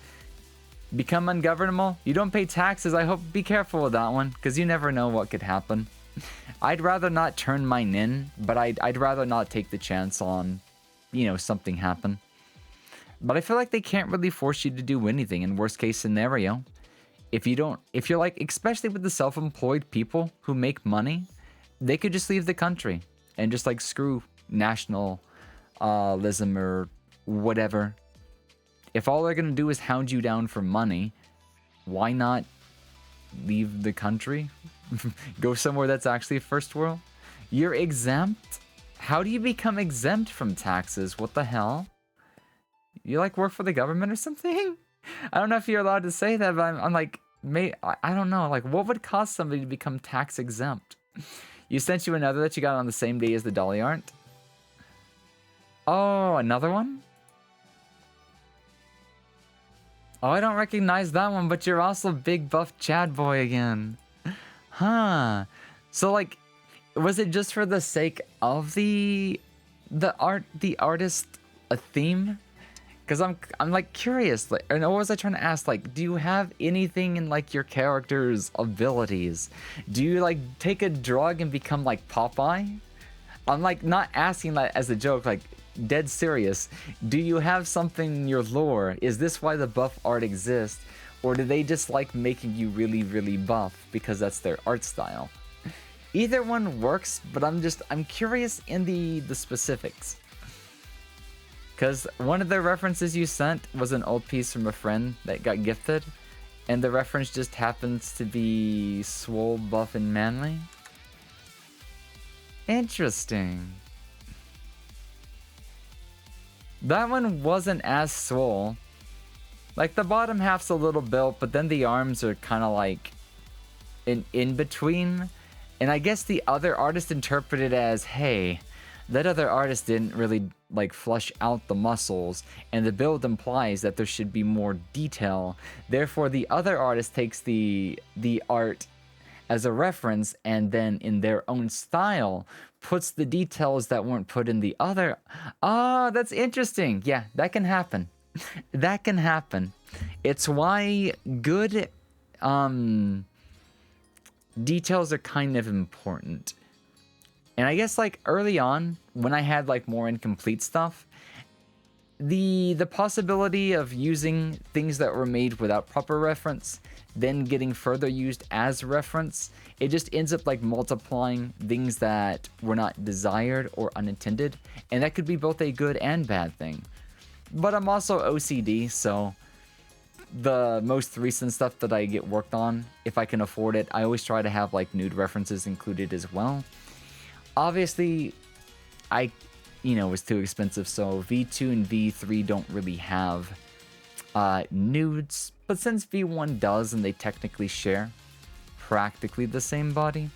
Become ungovernable? You don't pay taxes. I hope be careful with that one, because you never know what could happen. I'd rather not turn mine in, but I'd rather not take the chance on, you know, something happen. But I feel like they can't really force you to do anything in worst case scenario. If you're like, especially with the self-employed people who make money, they could just leave the country and just like screw nationalism or whatever. If all they're gonna do is hound you down for money, why not leave the country? Go somewhere that's actually first world? You're exempt? How do you become exempt from taxes? What the hell? You like work for the government or something? I don't know if you're allowed to say that, but I'm like, I don't know. Like, what would cause somebody to become tax exempt? You sent you another that you got on the same day as the Dolly Art? Oh, another one? Oh, I don't recognize that one, but you're also big buff Chad boy again. Huh. So like, was it just for the sake of the artist a theme? Because I'm like curious, like, and what was I trying to ask? Like, do you have anything in like your character's abilities? Do you like take a drug and become like Popeye? I'm like not asking that as a joke, like dead serious. Do you have something in your lore? Is this why the buff art exists? Or do they just like making you really, really buff because that's their art style? Either one works, but I'm curious in the specifics. Because one of the references you sent was an old piece from a friend that got gifted, and the reference just happens to be swole, buff, and manly. Interesting. That one wasn't as swole. Like, the bottom half's a little built, but then the arms are kind of like in between. And I guess the other artist interpreted it as, hey, that other artist didn't really like flush out the muscles, and the build implies that there should be more detail. Therefore, the other artist takes the art as a reference and then in their own style puts the details that weren't put in the other. Oh, that's interesting. Yeah, that can happen. That can happen. It's why good details are kind of important. And I guess like early on, when I had like more incomplete stuff, the possibility of using things that were made without proper reference, then getting further used as reference, it just ends up like multiplying things that were not desired or unintended. And that could be both a good and bad thing. But I'm also OCD, so the most recent stuff that I get worked on, if I can afford it, I always try to have like nude references included as well. Obviously, it was too expensive, so V2 and V3 don't really have nudes. But since V1 does, and they technically share, practically the same body,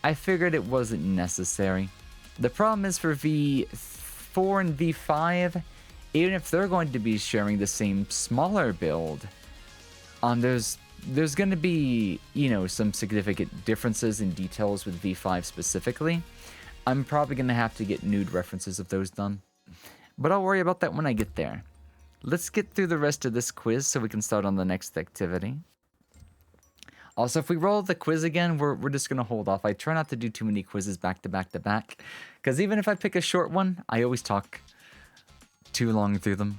I figured it wasn't necessary. The problem is for V4 and V5, even if they're going to be sharing the same smaller build, there's going to be, you know, some significant differences in details with V5 specifically. I'm probably going to have to get nude references of those done. But I'll worry about that when I get there. Let's get through the rest of this quiz so we can start on the next activity. Also, if we roll the quiz again, we're just going to hold off. I try not to do too many quizzes back to back to back. Because even if I pick a short one, I always talk too long through them.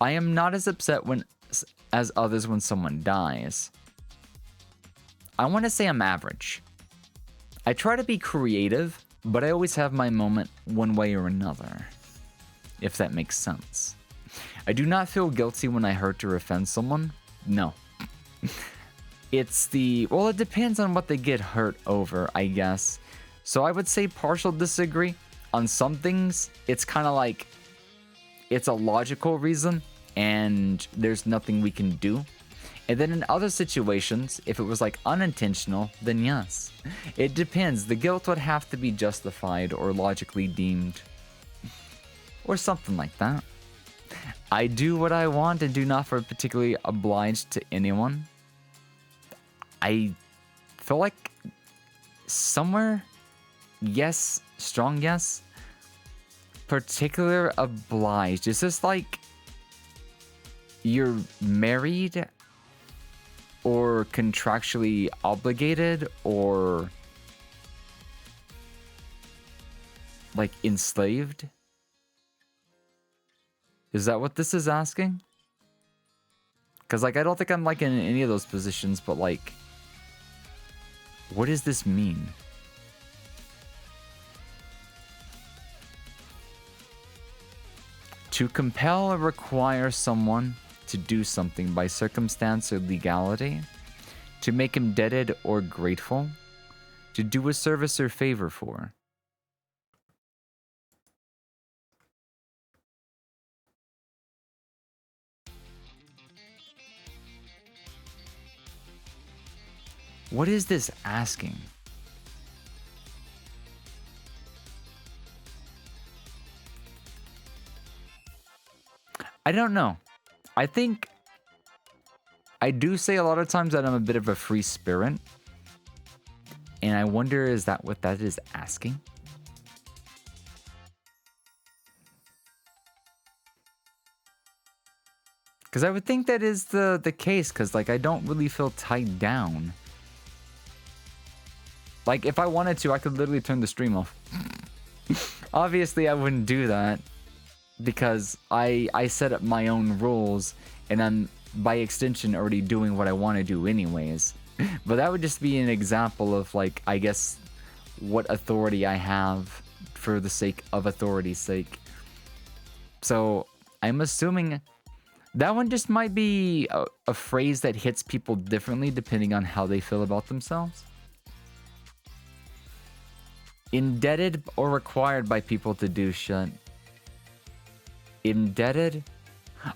I am not as upset as others when someone dies. I want to say I'm average. I try to be creative, but I always have my moment one way or another, if that makes sense. I do not feel guilty when I hurt or offend someone. No. Well, it depends on what they get hurt over, I guess. So I would say partial disagree. On some things, it's kind of like, it's a logical reason, and there's nothing we can do. And then in other situations, if it was like unintentional, then yes. It depends. The guilt would have to be justified or logically deemed. Or something like that. I do what I want and do not feel particularly obliged to anyone. I feel like somewhere, yes, strong yes. Particular obliged. Is this like you're married or contractually obligated or like enslaved? Is that what this is asking? Because like I don't think I'm like in any of those positions, but like what does this mean? To compel or require someone to do something by circumstance or legality, to make him indebted or grateful, to do a service or favor for. What is this asking? I don't know. I think I do say a lot of times that I'm a bit of a free spirit. And I wonder, is that what that is asking? Because I would think that is the case, because like I don't really feel tied down. Like if I wanted to, I could literally turn the stream off. Obviously I wouldn't do that because I set up my own rules and I'm by extension already doing what I want to do anyways. But that would just be an example of like, I guess, what authority I have for the sake of authority's sake. So I'm assuming that one just might be a phrase that hits people differently depending on how they feel about themselves. Indebted or required by people to do shit. Indebted?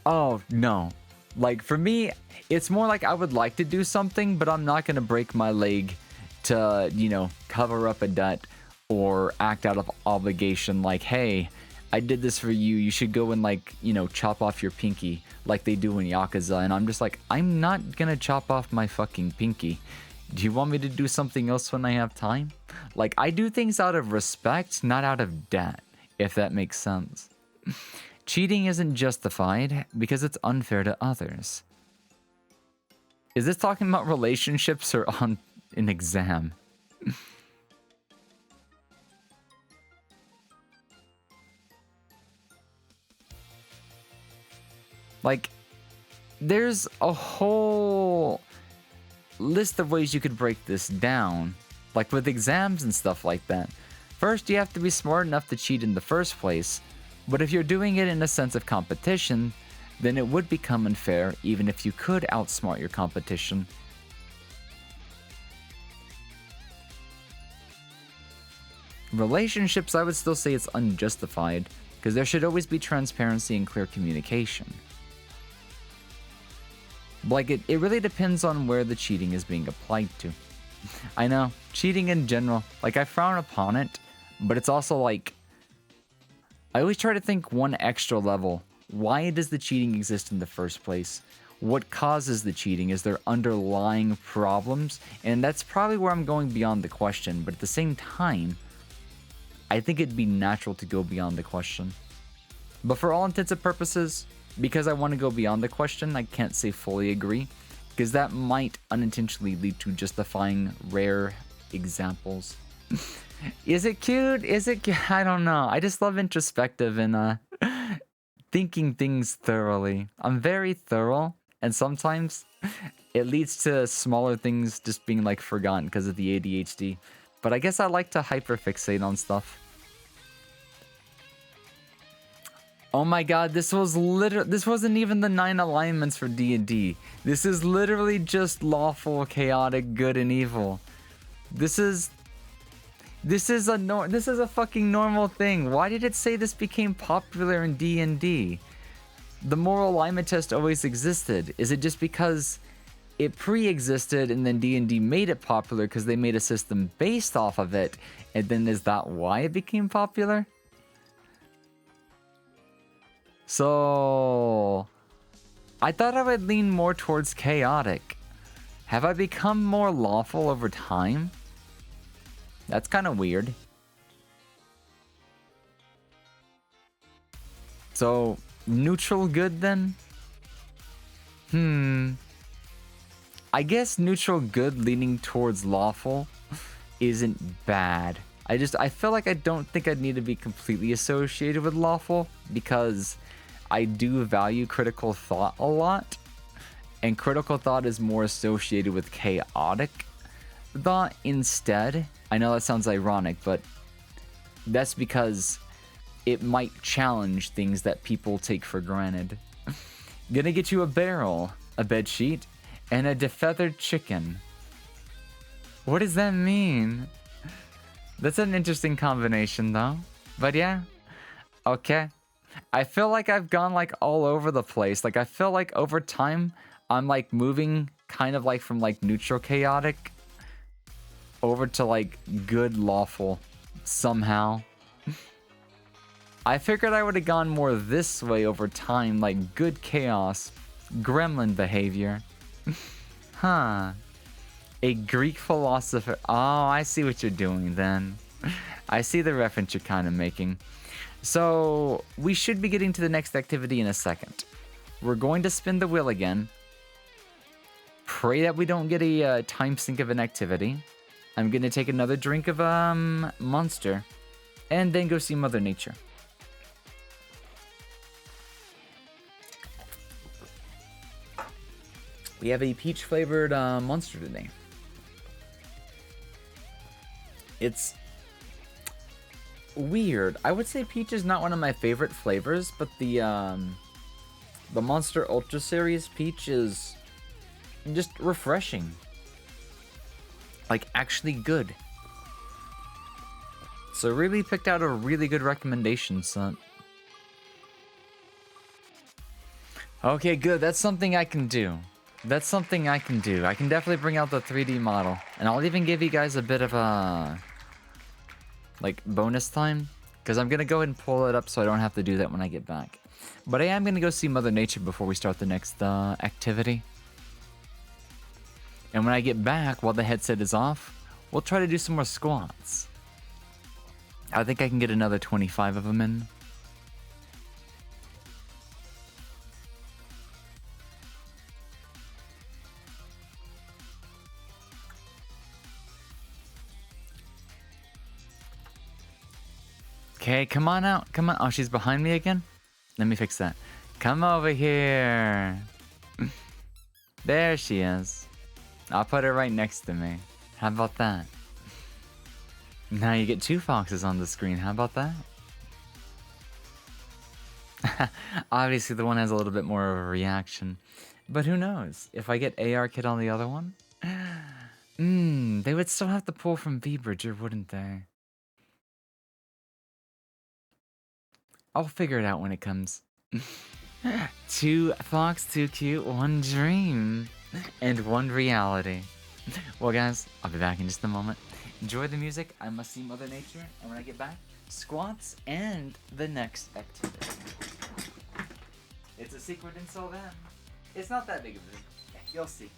Oh, no. Like, for me, it's more like I would like to do something, but I'm not going to break my leg to, you know, cover up a debt or act out of obligation. Like, hey, I did this for you. You should go and, like, you know, chop off your pinky like they do in Yakuza. And I'm just like, I'm not going to chop off my fucking pinky. Do you want me to do something else when I have time? Like, I do things out of respect, not out of debt, if that makes sense. Cheating isn't justified because it's unfair to others. Is this talking about relationships or on an exam? Like, there's a whole list of ways you could break this down, like with exams and stuff like that. First, you have to be smart enough to cheat in the first place, but if you're doing it in a sense of competition, then it would become unfair even if you could outsmart your competition. Relationships, I would still say it's unjustified, because there should always be transparency and clear communication. Like, it really depends on where the cheating is being applied to. I know, cheating in general, like, I frown upon it, but it's also like, I always try to think one extra level. Why does the cheating exist in the first place? What causes the cheating? Is there underlying problems? And that's probably where I'm going beyond the question, but at the same time, I think it'd be natural to go beyond the question. But for all intents and purposes, because I want to go beyond the question, I can't say fully agree, because that might unintentionally lead to justifying rare examples. Is it cute? Is it cute? I don't know. I just love introspective and thinking things thoroughly. I'm very thorough, and sometimes it leads to smaller things just being like forgotten because of the ADHD. But I guess I like to hyperfixate on stuff. Oh my god, this wasn't even the 9 alignments for D&D. This is literally just lawful, chaotic, good, and evil. This is a fucking normal thing. Why did it say this became popular in D&D? The moral alignment test always existed. Is it just because it pre-existed and then D&D made it popular because they made a system based off of it, and then is that why it became popular? So, I thought I would lean more towards chaotic. Have I become more lawful over time? That's kind of weird. So, neutral good then? I guess neutral good leaning towards lawful isn't bad. I feel like I don't think I'd need to be completely associated with lawful because I do value critical thought a lot, and critical thought is more associated with chaotic thought instead. I know that sounds ironic, but that's because it might challenge things that people take for granted. Gonna get you a barrel, a bedsheet, and a defeathered chicken. What does that mean? That's an interesting combination though. But yeah, okay. I feel like I've gone like all over the place. Like I feel like over time, I'm like moving kind of like from like neutral chaotic over to like good lawful somehow. I figured I would have gone more this way over time, like good chaos, gremlin behavior. Huh. A Greek philosopher. Oh, I see what you're doing then. I see the reference you're kind of making. So, we should be getting to the next activity in a second. We're going to spin the wheel again. Pray that we don't get a time sink of an activity. I'm going to take another drink of Monster. And then go see Mother Nature. We have a peach flavored Monster today. It's weird. I would say peach is not one of my favorite flavors, but the Monster Ultra Series peach is just refreshing. Like actually good. So really picked out a really good recommendation, son. Okay, good. That's something I can do. That's something I can do. I can definitely bring out the 3D model. And I'll even give you guys a bit of a like bonus time, because I'm gonna go ahead and pull it up so I don't have to do that when I get back. But I am gonna go see Mother Nature before we start the next activity. And when I get back, while the headset is off, we'll try to do some more squats. I think I can get another 25 of them in. Okay, come on out. Come on. Oh, she's behind me again? Let me fix that. Come over here. There she is. I'll put her right next to me. How about that? Now you get 2 foxes on the screen. How about that? Obviously, the one has a little bit more of a reaction. But who knows? If I get AR Kid on the other one? They would still have to pull from V-Bridger, wouldn't they? I'll figure it out when it comes. Two Fox, two cute, one dream, and one reality. Well, guys, I'll be back in just a moment. Enjoy the music. I must see Mother Nature, and when I get back, squats and the next activity. It's a secret until then. It's not that big of a deal. You'll see.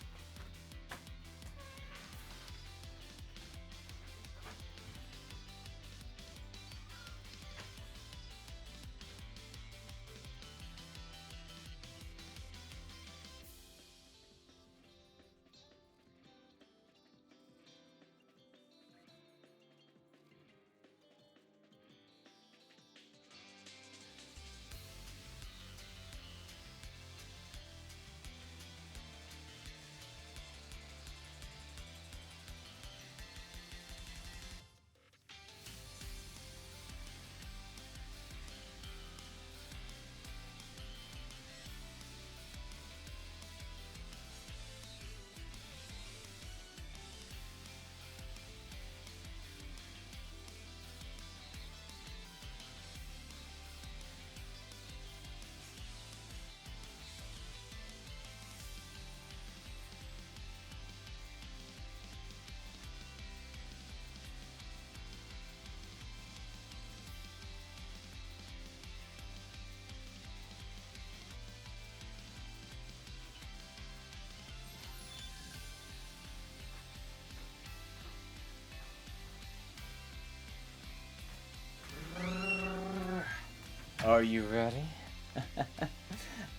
Are you ready?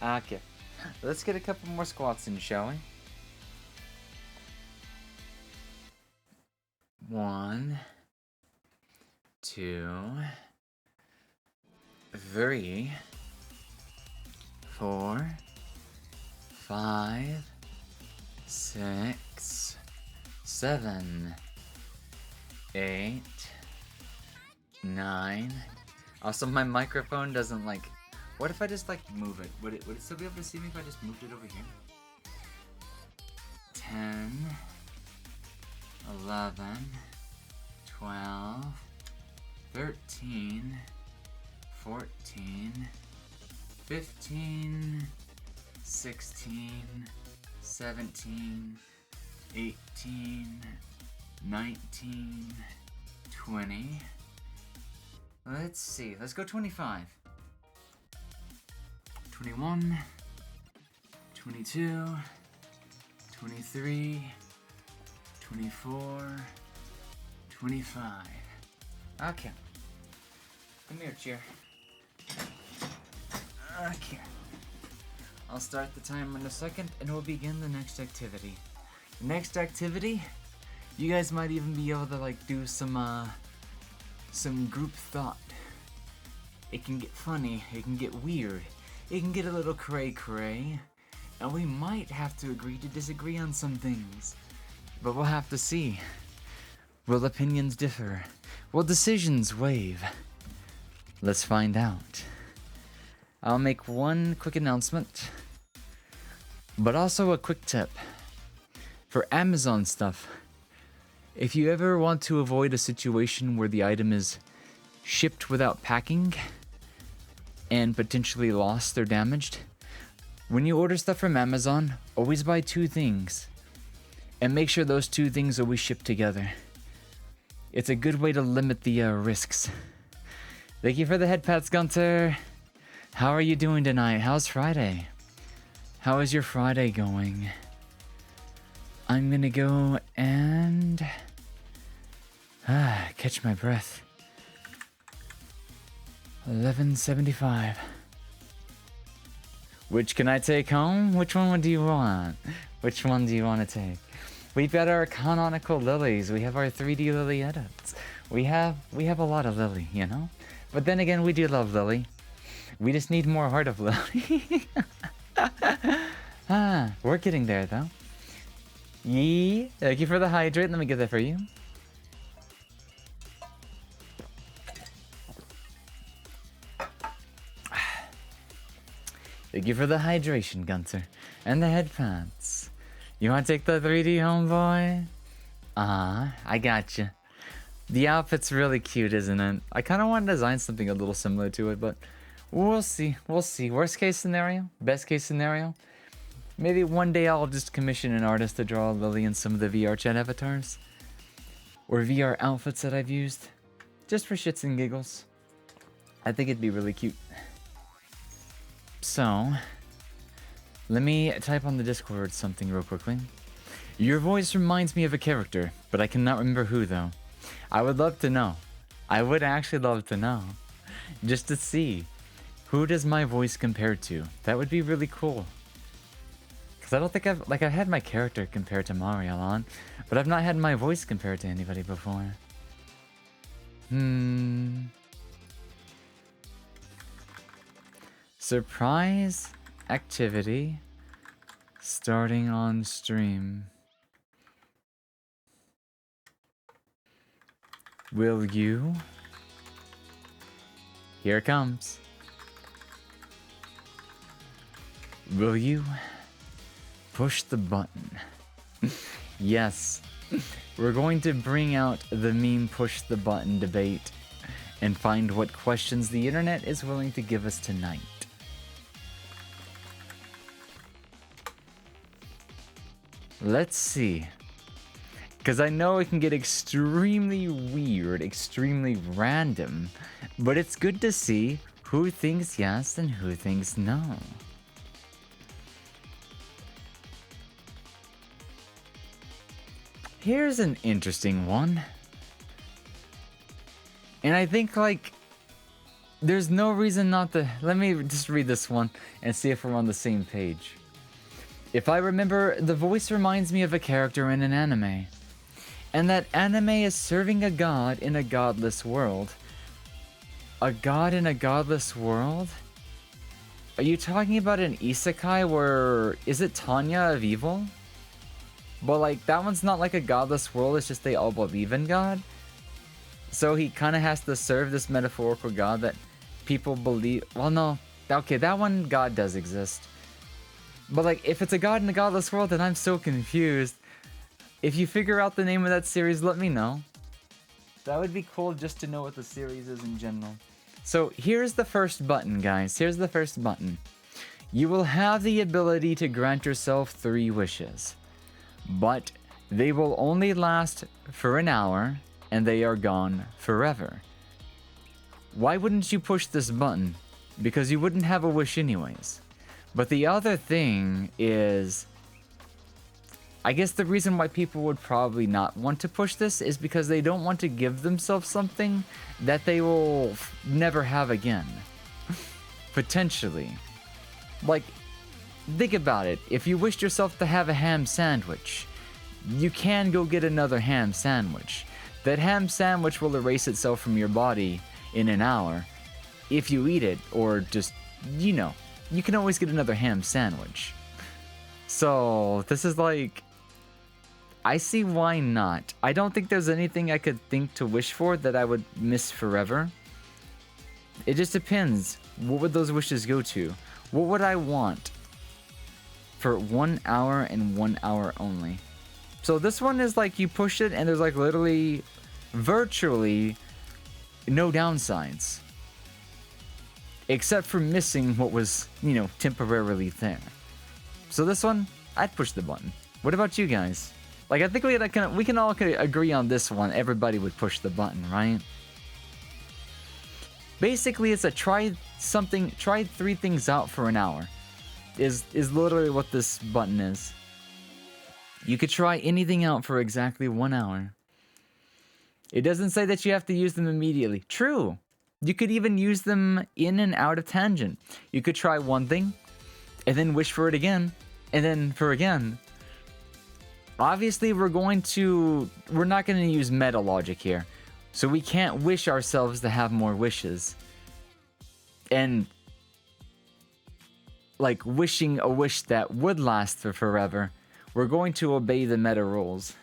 Okay. Let's get a couple more squats in, shall we? 1, 2, 3, 4, 5, 6, 7, 8, 9. Also, my microphone doesn't like. What if I just like move it? Would it still be able to see me if I just moved it over here? 10, 11, 12, 13, 14, 15, 16, 17, 18, 19, 20. Let's see, let's go 25. 21, 22, 23, 24, 25. Okay. Come here, chair. Okay. I'll start the timer in a second and we'll begin the next activity. The next activity, you guys might even be able to like do some group thought. It can get funny, it can get weird, it can get a little cray-cray, and we might have to agree to disagree on some things. But we'll have to see. Will opinions differ? Will decisions wave? Let's find out. I'll make one quick announcement, but also a quick tip. For Amazon stuff, if you ever want to avoid a situation where the item is shipped without packing and potentially lost or damaged, when you order stuff from Amazon, always buy 2 things and make sure those 2 things always ship together. It's a good way to limit the risks. Thank you for the head pats, Gunter. How are you doing tonight? How's Friday? How is your Friday going? I'm gonna go and catch my breath. 1175. Which can I take home? Which one do you want? Which one do you want to take? We've got our canonical lilies. We have our 3D lily edits. We have a lot of lily, you know? But then again, we do love lily. We just need more heart of lily. We're getting there though. Yee, thank you for the hydrate. Let me get that for you. Thank you for the hydration, Gunter. And the head pants. You want to take the 3D homeboy? I got you. The outfit's really cute, isn't it? I kind of want to design something a little similar to it, but We'll see. We'll see. Worst case scenario, best case scenario. Maybe one day I'll just commission an artist to draw Lily and some of the VR chat avatars. Or VR outfits that I've used. Just for shits and giggles. I think it'd be really cute. So, let me type on the Discord something real quickly. Your voice reminds me of a character, but I cannot remember who though. I would love to know. I would actually love to know. Just to see. Who does my voice compare to? That would be really cool. Because I don't think I've had my character compared to Marielon, but I've not had my voice compared to anybody before. Surprise activity starting on stream. Will you? Here it comes. Will you push the button? Yes. We're going to bring out the meme push the button debate and find what questions the internet is willing to give us tonight. Let's see. Because I know it can get extremely weird, extremely random, but it's good to see who thinks yes and who thinks no. Here's an interesting one. And I think, like, there's no reason not to... Let me just read this one and see if we're on the same page. If I remember, the voice reminds me of a character in an anime. And that anime is serving a god in a godless world. A god in a godless world? Are you talking about an isekai where... Is it Tanya of Evil? But like, that one's not like a godless world, it's just they all believe in God. So he kind of has to serve this metaphorical god that people believe... Well, no. Okay, that one, God does exist. But like, if it's a god in a godless world, then I'm so confused. If you figure out the name of that series, let me know. That would be cool just to know what the series is in general. So here's the first button, guys. Here's the first button. You will have the ability to grant yourself 3 wishes. But they will only last for an hour, and they are gone forever. Why wouldn't you push this button? Because you wouldn't have a wish anyways. But the other thing is... I guess the reason why people would probably not want to push this is because they don't want to give themselves something that they will never have again. Potentially. Like, think about it. If you wished yourself to have a ham sandwich, you can go get another ham sandwich. That ham sandwich will erase itself from your body in an hour if you eat it, or just, you know, you can always get another ham sandwich. So, this is like... I see why not. I don't think there's anything I could think to wish for that I would miss forever. It just depends. What would those wishes go to? What would I want for 1 hour and 1 hour only? So this one is like you push it and there's like literally, virtually no downsides. Except for missing what was, you know, temporarily there. So this one, I'd push the button. What about you guys? Like, I think we can all agree on this one. Everybody would push the button, right? Basically, it's a try 3 things out for an hour. Is literally what this button is. You could try anything out for exactly 1 hour. It doesn't say that you have to use them immediately. True. You could even use them in and out of tangent. You could try one thing, and then wish for it again, and then for again. Obviously, we're not going to use meta logic here. So we can't wish ourselves to have more wishes. And, like, wishing a wish that would last for forever, we're going to obey the meta rules.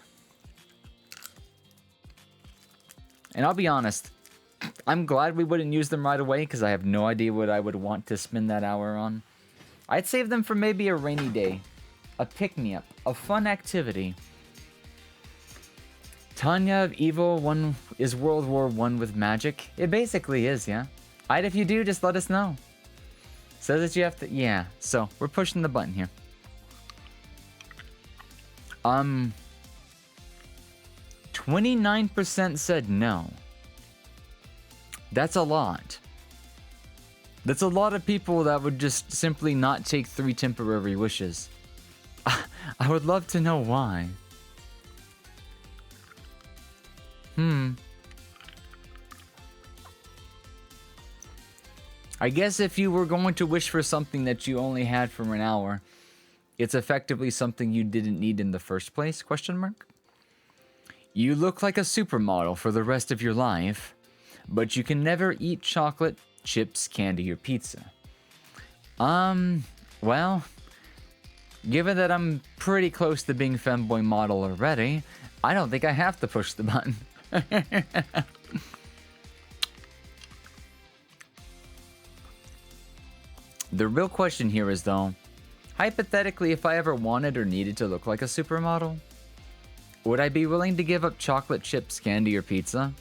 And I'll be honest, I'm glad we wouldn't use them right away, because I have no idea what I would want to spend that hour on. I'd save them for maybe a rainy day. A pick-me-up, a fun activity. Tanya of Evil 1 is World War I with magic? It basically is, yeah. If you do, just let us know. Says that you have to, yeah. So we're pushing the button here. 29% said no. That's a lot. That's a lot of people that would just simply not take 3 temporary wishes. I would love to know why. I guess if you were going to wish for something that you only had for an hour, it's effectively something you didn't need in the first place, question mark? You look like a supermodel for the rest of your life, but you can never eat chocolate, chips, candy, or pizza. Well, given that I'm pretty close to being femboy model already, I don't think I have to push the button. The real question here is though, hypothetically, if I ever wanted or needed to look like a supermodel, would I be willing to give up chocolate, chips, candy, or pizza?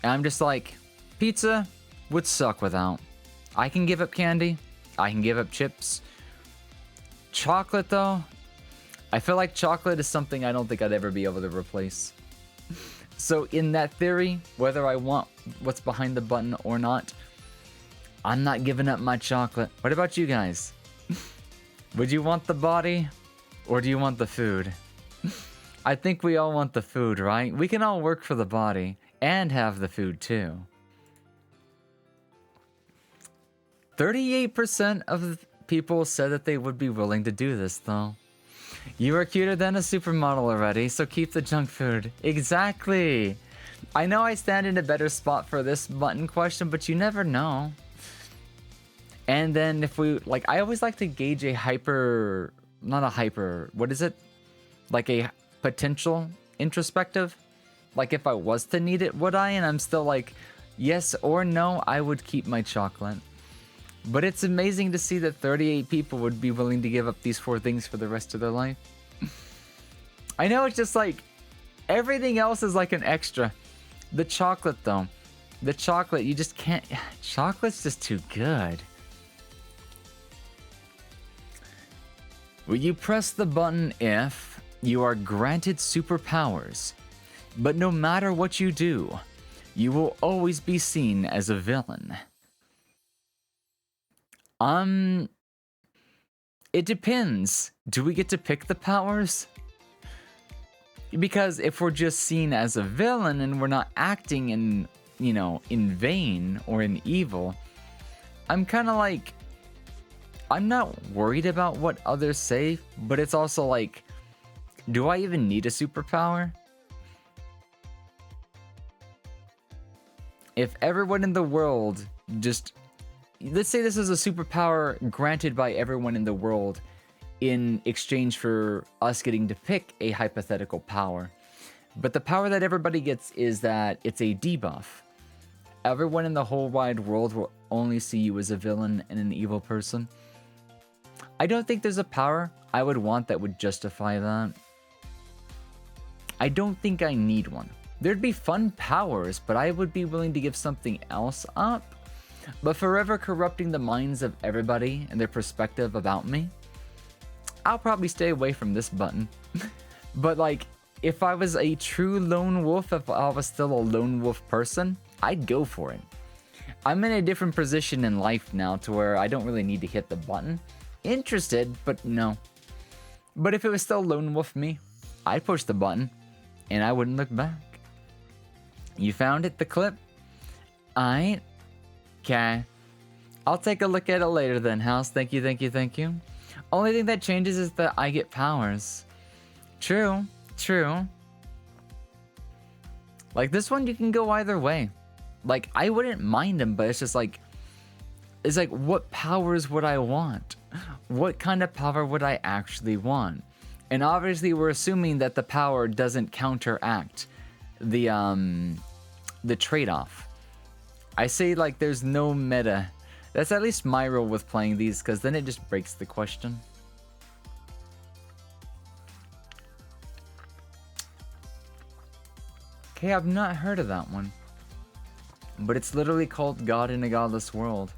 And I'm just like, pizza would suck without. I can give up candy. I can give up chips. Chocolate though, I feel like chocolate is something I don't think I'd ever be able to replace. So in that theory, whether I want what's behind the button or not, I'm not giving up my chocolate. What about you guys? Would you want the body or do you want the food? I think we all want the food, right? We can all work for the body and have the food too. 38% of people said that they would be willing to do this though. You are cuter than a supermodel already, so keep the junk food. Exactly. I know I stand in a better spot for this button question, but you never know. And then if we, like, I always like to gauge a hyper, not a hyper, what is it? Like a potential introspective. Like if I was to need it, would I? And I'm still like, yes or no, I would keep my chocolate. But it's amazing to see that 38 people would be willing to give up these 4 things for the rest of their life. I know it's just like, everything else is like an extra. The chocolate though. The chocolate, you just can't, chocolate's just too good. Will you press the button if you are granted superpowers, but no matter what you do, you will always be seen as a villain? It depends. Do we get to pick the powers? Because if we're just seen as a villain and we're not acting in, you know, in vain or in evil, I'm kind of like, I'm not worried about what others say, but it's also like, do I even need a superpower? If everyone in the world just, let's say this is a superpower granted by everyone in the world in exchange for us getting to pick a hypothetical power. But the power that everybody gets is that it's a debuff. Everyone in the whole wide world will only see you as a villain and an evil person. I don't think there's a power I would want that would justify that. I don't think I need one. There'd be fun powers, but I would be willing to give something else up. But forever corrupting the minds of everybody and their perspective about me, I'll probably stay away from this button. But like, if I was a true lone wolf, if I was still a lone wolf person, I'd go for it. I'm in a different position in life now to where I don't really need to hit the button. Interested, but no. But if it was still lone wolf me, I'd push the button and I wouldn't look back. You found it, the clip? Alright. Okay. I'll take a look at it later then, House. Thank you, thank you, thank you. Only thing that changes is that I get powers. True, true. Like this one, you can go either way. Like, I wouldn't mind them, but it's just like, it's like, what powers would I want? What kind of power would I actually want? And obviously we're assuming that the power doesn't counteract the trade-off. I say like there's no meta. That's at least my rule with playing these, because then it just breaks the question. Okay, I've not heard of that one. But it's literally called God in a Godless World.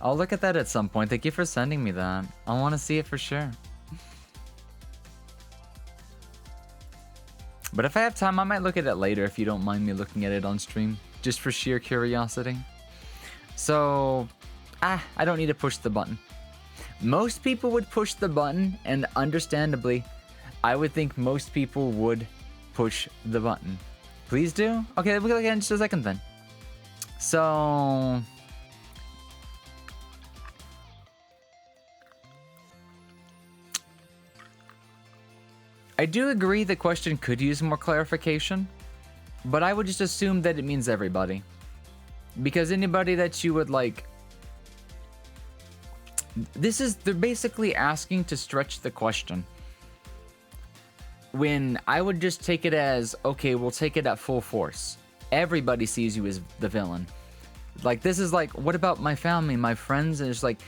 I'll look at that at some point. Thank you for sending me that. I want to see it for sure. But if I have time, I might look at it later if you don't mind me looking at it on stream. Just for sheer curiosity. So, I don't need to push the button. Most people would push the button, and understandably, I would think most people would push the button. Please do? Okay, we'll look at it in just a second then. So... I do agree the question could use more clarification, but I would just assume that it means everybody. Because anybody that you would like... They're basically asking to stretch the question. When I would just take it as, okay, we'll take it at full force. Everybody sees you as the villain. Like, this is like, what about my family, my friends? And it's like,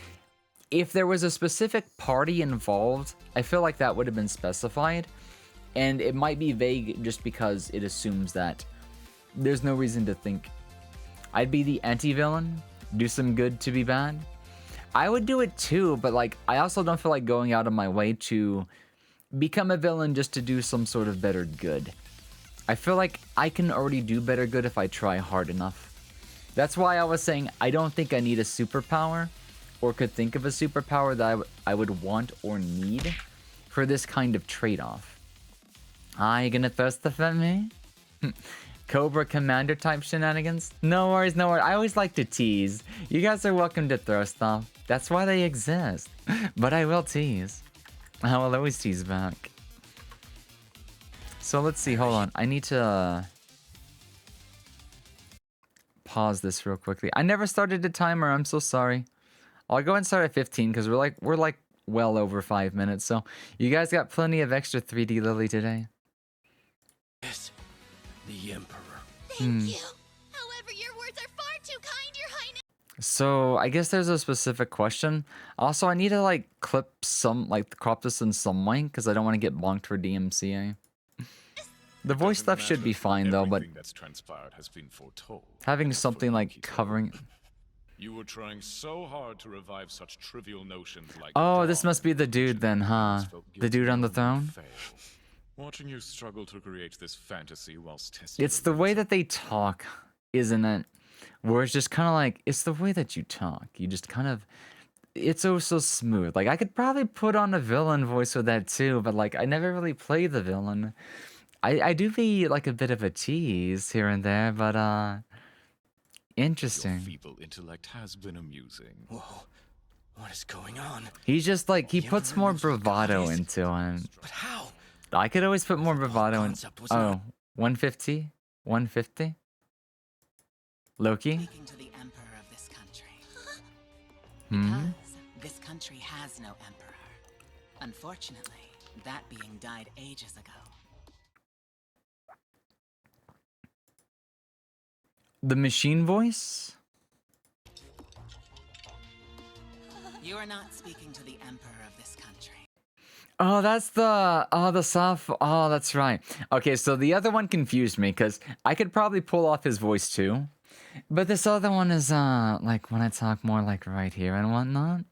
if there was a specific party involved, I feel like that would have been specified. And it might be vague just because it assumes that there's no reason to think. I'd be the anti-villain, do some good to be bad. I would do it too, but like, I also don't feel like going out of my way to become a villain just to do some sort of better good. I feel like I can already do better good if I try hard enough. That's why I was saying I don't think I need a superpower, or could think of a superpower that I would want or need for this kind of trade-off. You gonna throw stuff at me? Cobra Commander type shenanigans? No worries, no worries. I always like to tease. You guys are welcome to throw stuff. That's why they exist. But I will tease. I will always tease back. So let's see, hold on. I need to pause this real quickly. I never started a timer, I'm so sorry. I'll go and start at 15 because we're like well over 5 minutes. So you guys got plenty of extra 3D Lily today. Yes, the Emperor. Thank you. However, your words are far too kind, Your Highness. So I guess there's a specific question. Also, I need to like crop this in some way because I don't want to get bonked for DMCA. The voice stuff should be fine though, but that's transpired has been foretold. having something like covering... You were trying so hard to revive such trivial notions like Oh, this dawn, must be the dude then, huh? felt The dude on the guilty when you throne? failed. Watching you struggle to create this fantasy whilst testing It's the way that they talk, isn't it? Where it's just kind of like, it's the way that you talk. You just kind of, it's oh so smooth. Like, I could probably put on a villain voice with that too, but like, I never really play the villain. I do be like a bit of a tease here and there, but Your interesting. feeble intellect has been amusing. Whoa, what is going on? He's just like, he The puts Emperor more lives with bravado goddess. into him. But how? I could always put more bravado in. concept was Oh, not- 150? 150? Loki? Speaking to the emperor of this country. Hmm? Because this country has no emperor. Unfortunately, that being died ages ago. The machine voice? You are not speaking to the emperor of this country. Oh, that's the soft. Oh, that's right. Okay, so the other one confused me because I could probably pull off his voice too. But this other one is, like when I talk more like right here and whatnot.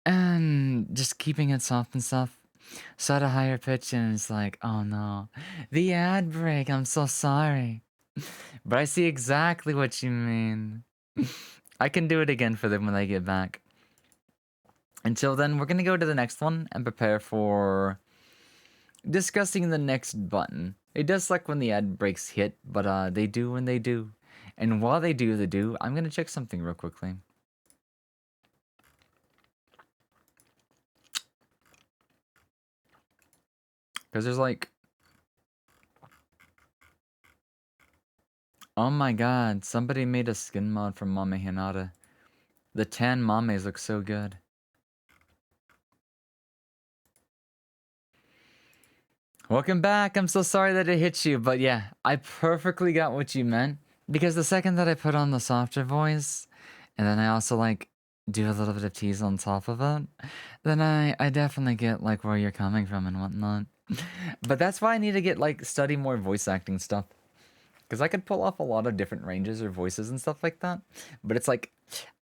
And just keeping it soft and stuff. So at a higher pitch and it's like, oh no. The ad break, I'm so sorry. But I see exactly what you mean. I can do it again for them when they get back. Until then, we're going to go to the next one and prepare for discussing the next button. It does suck when the ad breaks hit, but they do when they do. And while they do, I'm going to check something real quickly. Because there's like... Oh my god, somebody made a skin mod for Mame Hinata. The tan Mames look so good. Welcome back. I'm so sorry that it hit you, but yeah, I perfectly got what you meant. Because the second that I put on the softer voice, and then I also like do a little bit of tease on top of it, then I definitely get like where you're coming from and whatnot. But that's why I need to get like study more voice acting stuff. Because I could pull off a lot of different ranges or voices and stuff like that. But it's like,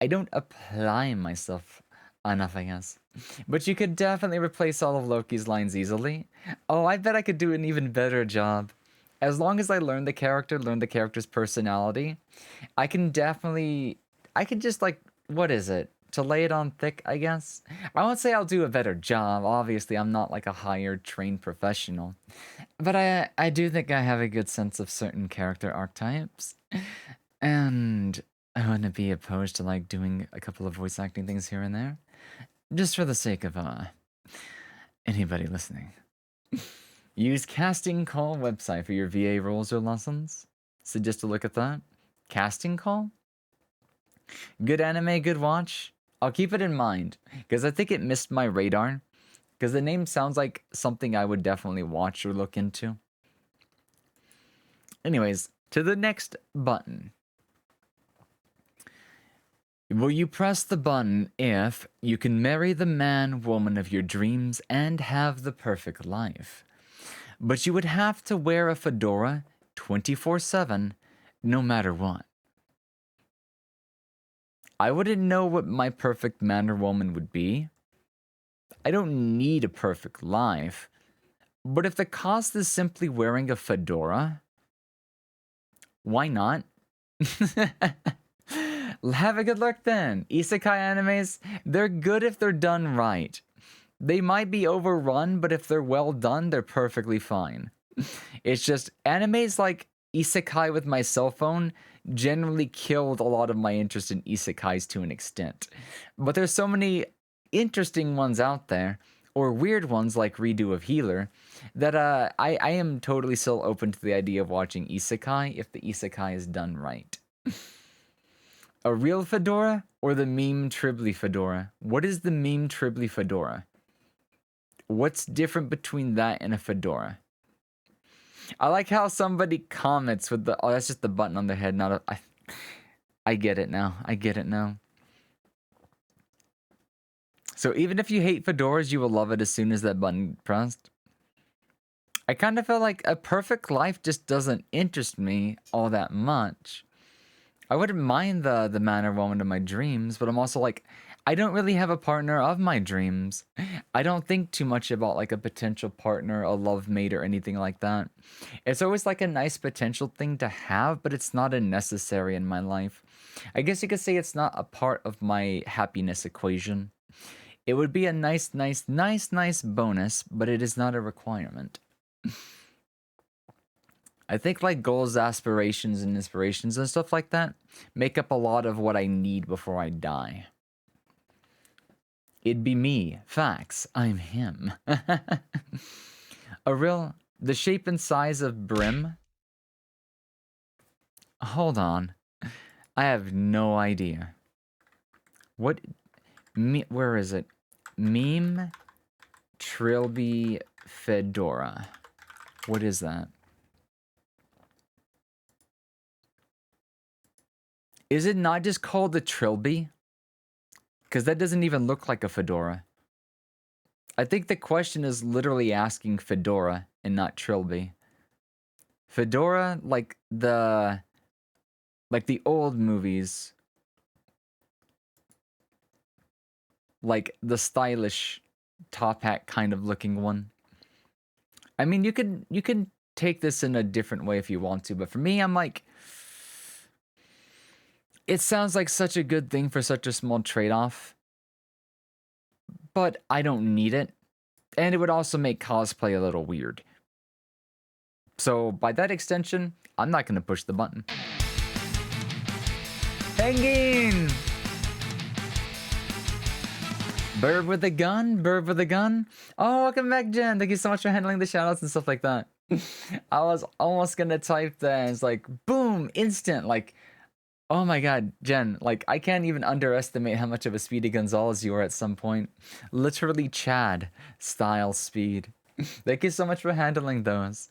I don't apply myself enough, I guess. But you could definitely replace all of Loki's lines easily. Oh, I bet I could do an even better job. As long as I learn the character, learn the character's personality, I can definitely, I can just like, what is it? To lay it on thick, I guess. I won't say I'll do a better job. Obviously, I'm not like a hired, trained professional. But I do think I have a good sense of certain character archetypes. And I wouldn't be opposed to like doing a couple of voice acting things here and there. Just for the sake of anybody listening. Use Casting Call website for your VA roles or lessons. Suggest a look at that. Casting Call? Good anime, good watch. I'll keep it in mind, because I think it missed my radar. Because the name sounds like something I would definitely watch or look into. Anyways, to the next button. Will you press the button if you can marry the man, woman of your dreams and have the perfect life? But you would have to wear a fedora 24/7, no matter what. I wouldn't know what my perfect man or woman would be. I don't need a perfect life. But if the cost is simply wearing a fedora, why not? Have a good look then. Isekai animes, they're good if they're done right. They might be overrun, but if they're well done, they're perfectly fine. It's just animes like Isekai with my cell phone generally killed a lot of my interest in isekais to an extent. But there's so many interesting ones out there, or weird ones like Redo of Healer, that I am totally still open to the idea of watching isekai if the isekai is done right. A real fedora or the meme Tribly fedora? What is the meme Tribly fedora? What's different between that and a fedora? I like how somebody comments with the, oh, that's just the button on the head, not a, I get it now. I get it now. So even if you hate fedoras, you will love it as soon as that button pressed. I kind of feel like a perfect life just doesn't interest me all that much. I wouldn't mind the man or woman of my dreams, but I'm also like, I don't really have a partner of my dreams. I don't think too much about like a potential partner, a love mate, or anything like that. It's always like a nice potential thing to have, but it's not a necessary in my life. I guess you could say it's not a part of my happiness equation. It would be a nice bonus, but it is not a requirement. I think like goals, aspirations, and inspirations and stuff like that make up a lot of what I need before I die. It'd be me. Facts. I'm him. The shape and size of brim? Hold on. I have no idea. Where is it? Meme Trilby Fedora. What is that? Is it not just called the Trilby? Because that doesn't even look like a fedora. I think the question is literally asking fedora and not Trilby. Fedora, like the old movies. Like the stylish top hat kind of looking one. I mean, you can take this in a different way if you want to, but for me, I'm like, it sounds like such a good thing for such a small trade-off, but I don't need it, and it would also make cosplay a little weird. So by that extension, I'm not gonna push the button. Penguin! Bird with a gun? Bird with a gun? Oh, welcome back, Jen. Thank you so much for handling the shoutouts and stuff like that. I was almost gonna type that and it's like, boom, instant, like, oh my god, Jen, like, I can't even underestimate how much of a Speedy Gonzalez you are at some point. Literally Chad style speed. Thank you so much for handling those.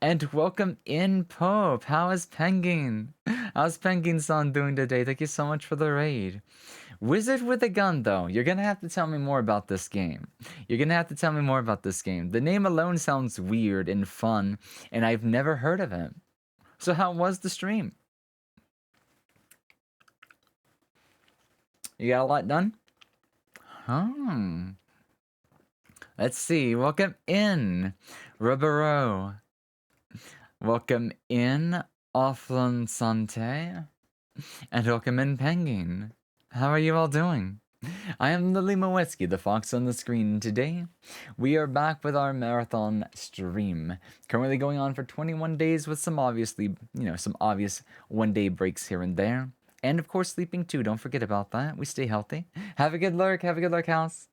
And welcome in, Pope. How is Penguin? How's Penguin-san doing today? Thank you so much for the raid. Wizard with a gun, though. You're gonna have to tell me more about this game. You're gonna have to tell me more about this game. The name alone sounds weird and fun, and I've never heard of it. So how was the stream? You got a lot done? Hmm. Let's see. Welcome in, Rubero. Welcome in, Offland Sante. And welcome in, Penguin. How are you all doing? I am Lily Moetsky, the fox on the screen. Today, we are back with our marathon stream. Currently going on for 21 days with some obviously, some obvious one-day breaks here and there. And of course, sleeping too. Don't forget about that. We stay healthy. Have a good lurk. Have a good lurk, house.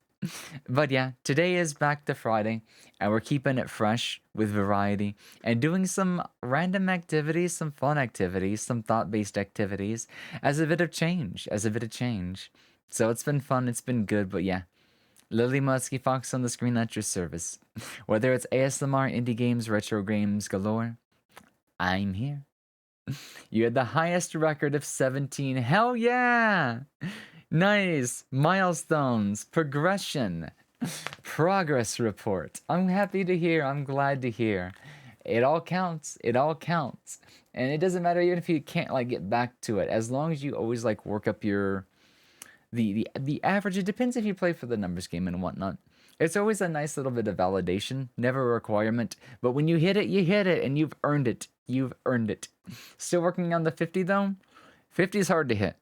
But yeah, today is back to Friday, and we're keeping it fresh with variety and doing some random activities, some fun activities, some thought-based activities as a bit of change, So it's been fun, it's been good, but yeah. Lily Musky Fox on the screen at your service. Whether it's ASMR, indie games, retro games galore, I'm here. You had the highest record of 17. Hell yeah! Nice! Milestones, progression, progress report. I'm happy to hear, I'm glad to hear. It all counts, And it doesn't matter even if you can't get back to it, as long as you always work up your the average. It depends if you play for the numbers game and whatnot. It's always a nice little bit of validation, never a requirement. But when you hit it, and you've earned it. Still working on the 50 though? 50 is hard to hit.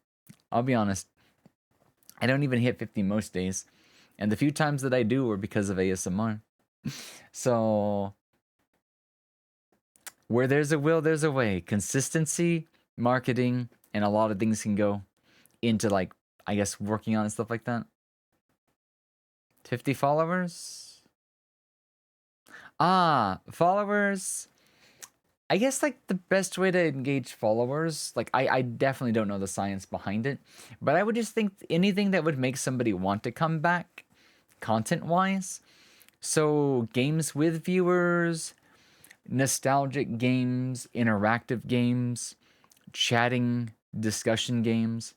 I'll be honest. I don't even hit 50 most days. And the few times that I do are because of ASMR. So, where there's a will, there's a way. Consistency, marketing, and a lot of things can go into I guess working on and stuff like that. 50 followers? Followers. I guess the best way to engage followers, I definitely don't know the science behind it, but I would just think anything that would make somebody want to come back, content-wise. So games with viewers, nostalgic games, interactive games, chatting, discussion games.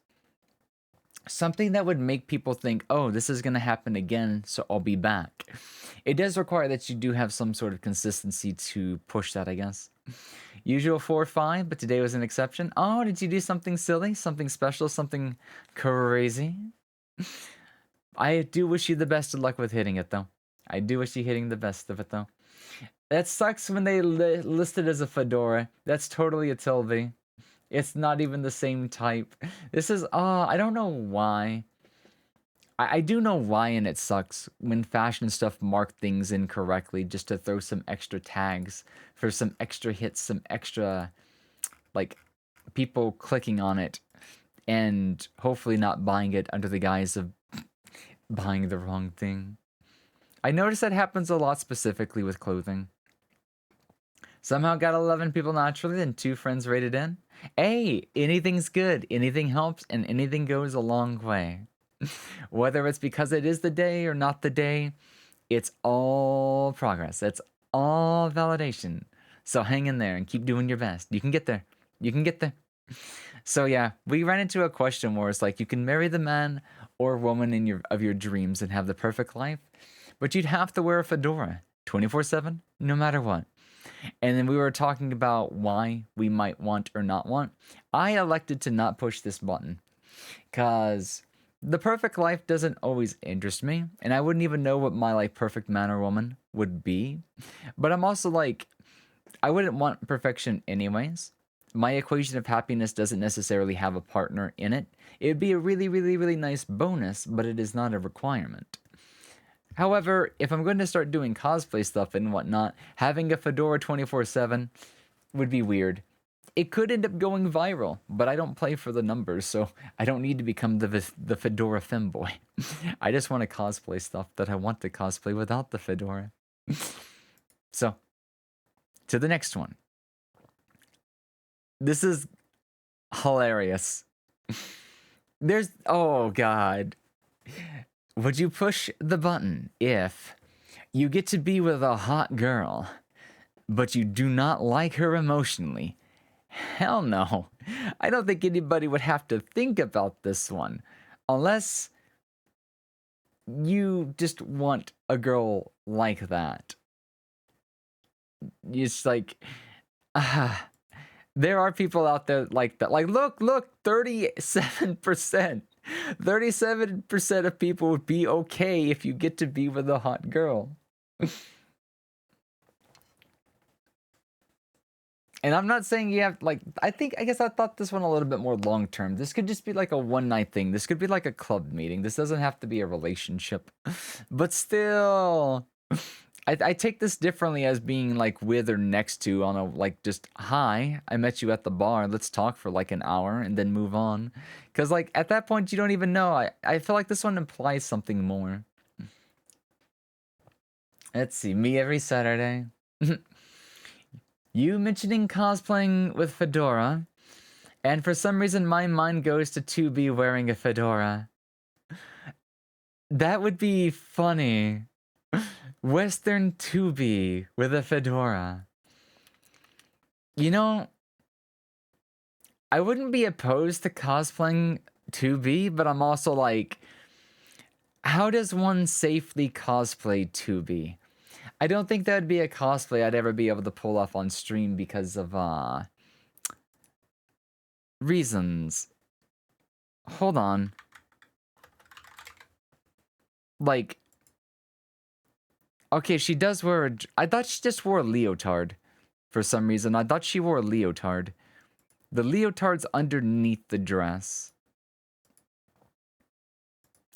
Something that would make people think, oh, this is going to happen again, so I'll be back. It does require that you do have some sort of consistency to push that, I guess. Usual 4 or 5, but today was an exception. Oh, did you do something silly, something special, something crazy? I do wish you the best of luck with hitting it, though. I do wish you hitting the best of it, though. That sucks when they list it as a fedora. That's totally a Tilby. It's not even the same type. This is, I don't know why. I do know why, and it sucks when fashion stuff mark things incorrectly just to throw some extra tags for some extra hits, some extra, people clicking on it and hopefully not buying it under the guise of buying the wrong thing. I notice that happens a lot specifically with clothing. Somehow got 11 people naturally, then 2 friends rated in. Hey, anything's good, anything helps, and anything goes a long way. Whether it's because it is the day or not the day, it's all progress. It's all validation. So hang in there and keep doing your best. You can get there. So yeah, we ran into a question where it's you can marry the man or woman of your dreams and have the perfect life, but you'd have to wear a fedora 24/7, no matter what. And then we were talking about why we might want or not want. I elected to not push this button because the perfect life doesn't always interest me, and I wouldn't even know what my perfect man or woman would be. But I'm also I wouldn't want perfection anyways. My equation of happiness doesn't necessarily have a partner in it. It'd be a really, really, really nice bonus, but it is not a requirement. However, if I'm going to start doing cosplay stuff and whatnot, having a fedora 24/7 would be weird. It could end up going viral, but I don't play for the numbers, so I don't need to become the fedora femboy. I just want to cosplay stuff that I want to cosplay without the fedora. So, to the next one. This is hilarious. Oh god. Would you push the button if you get to be with a hot girl, but you do not like her emotionally? Hell no. I don't think anybody would have to think about this one. Unless you just want a girl like that. It's there are people out there like that. Look, 37%. 37% of people would be okay if you get to be with a hot girl. And I'm not saying you have, like, I guess I thought this one a little bit more long term. This could just be like a one night thing. This could be like a club meeting. This doesn't have to be a relationship. But still, I take this differently as being like with or next to on a, like, just, hi, I met you at the bar. Let's talk for like an hour and then move on. Because, like, at that point, you don't even know. I feel like this one implies something more. Let's see, me every Saturday. You mentioning cosplaying with fedora, and for some reason my mind goes to 2B wearing a fedora. That would be funny. Western 2B with a fedora. You know, I wouldn't be opposed to cosplaying 2B, but I'm also like, how does one safely cosplay 2B? I don't think that would be a cosplay I'd ever be able to pull off on stream because of, reasons. Hold on. Like, okay, she does wear I thought she just wore a leotard for some reason. I thought she wore a leotard. The leotard's underneath the dress.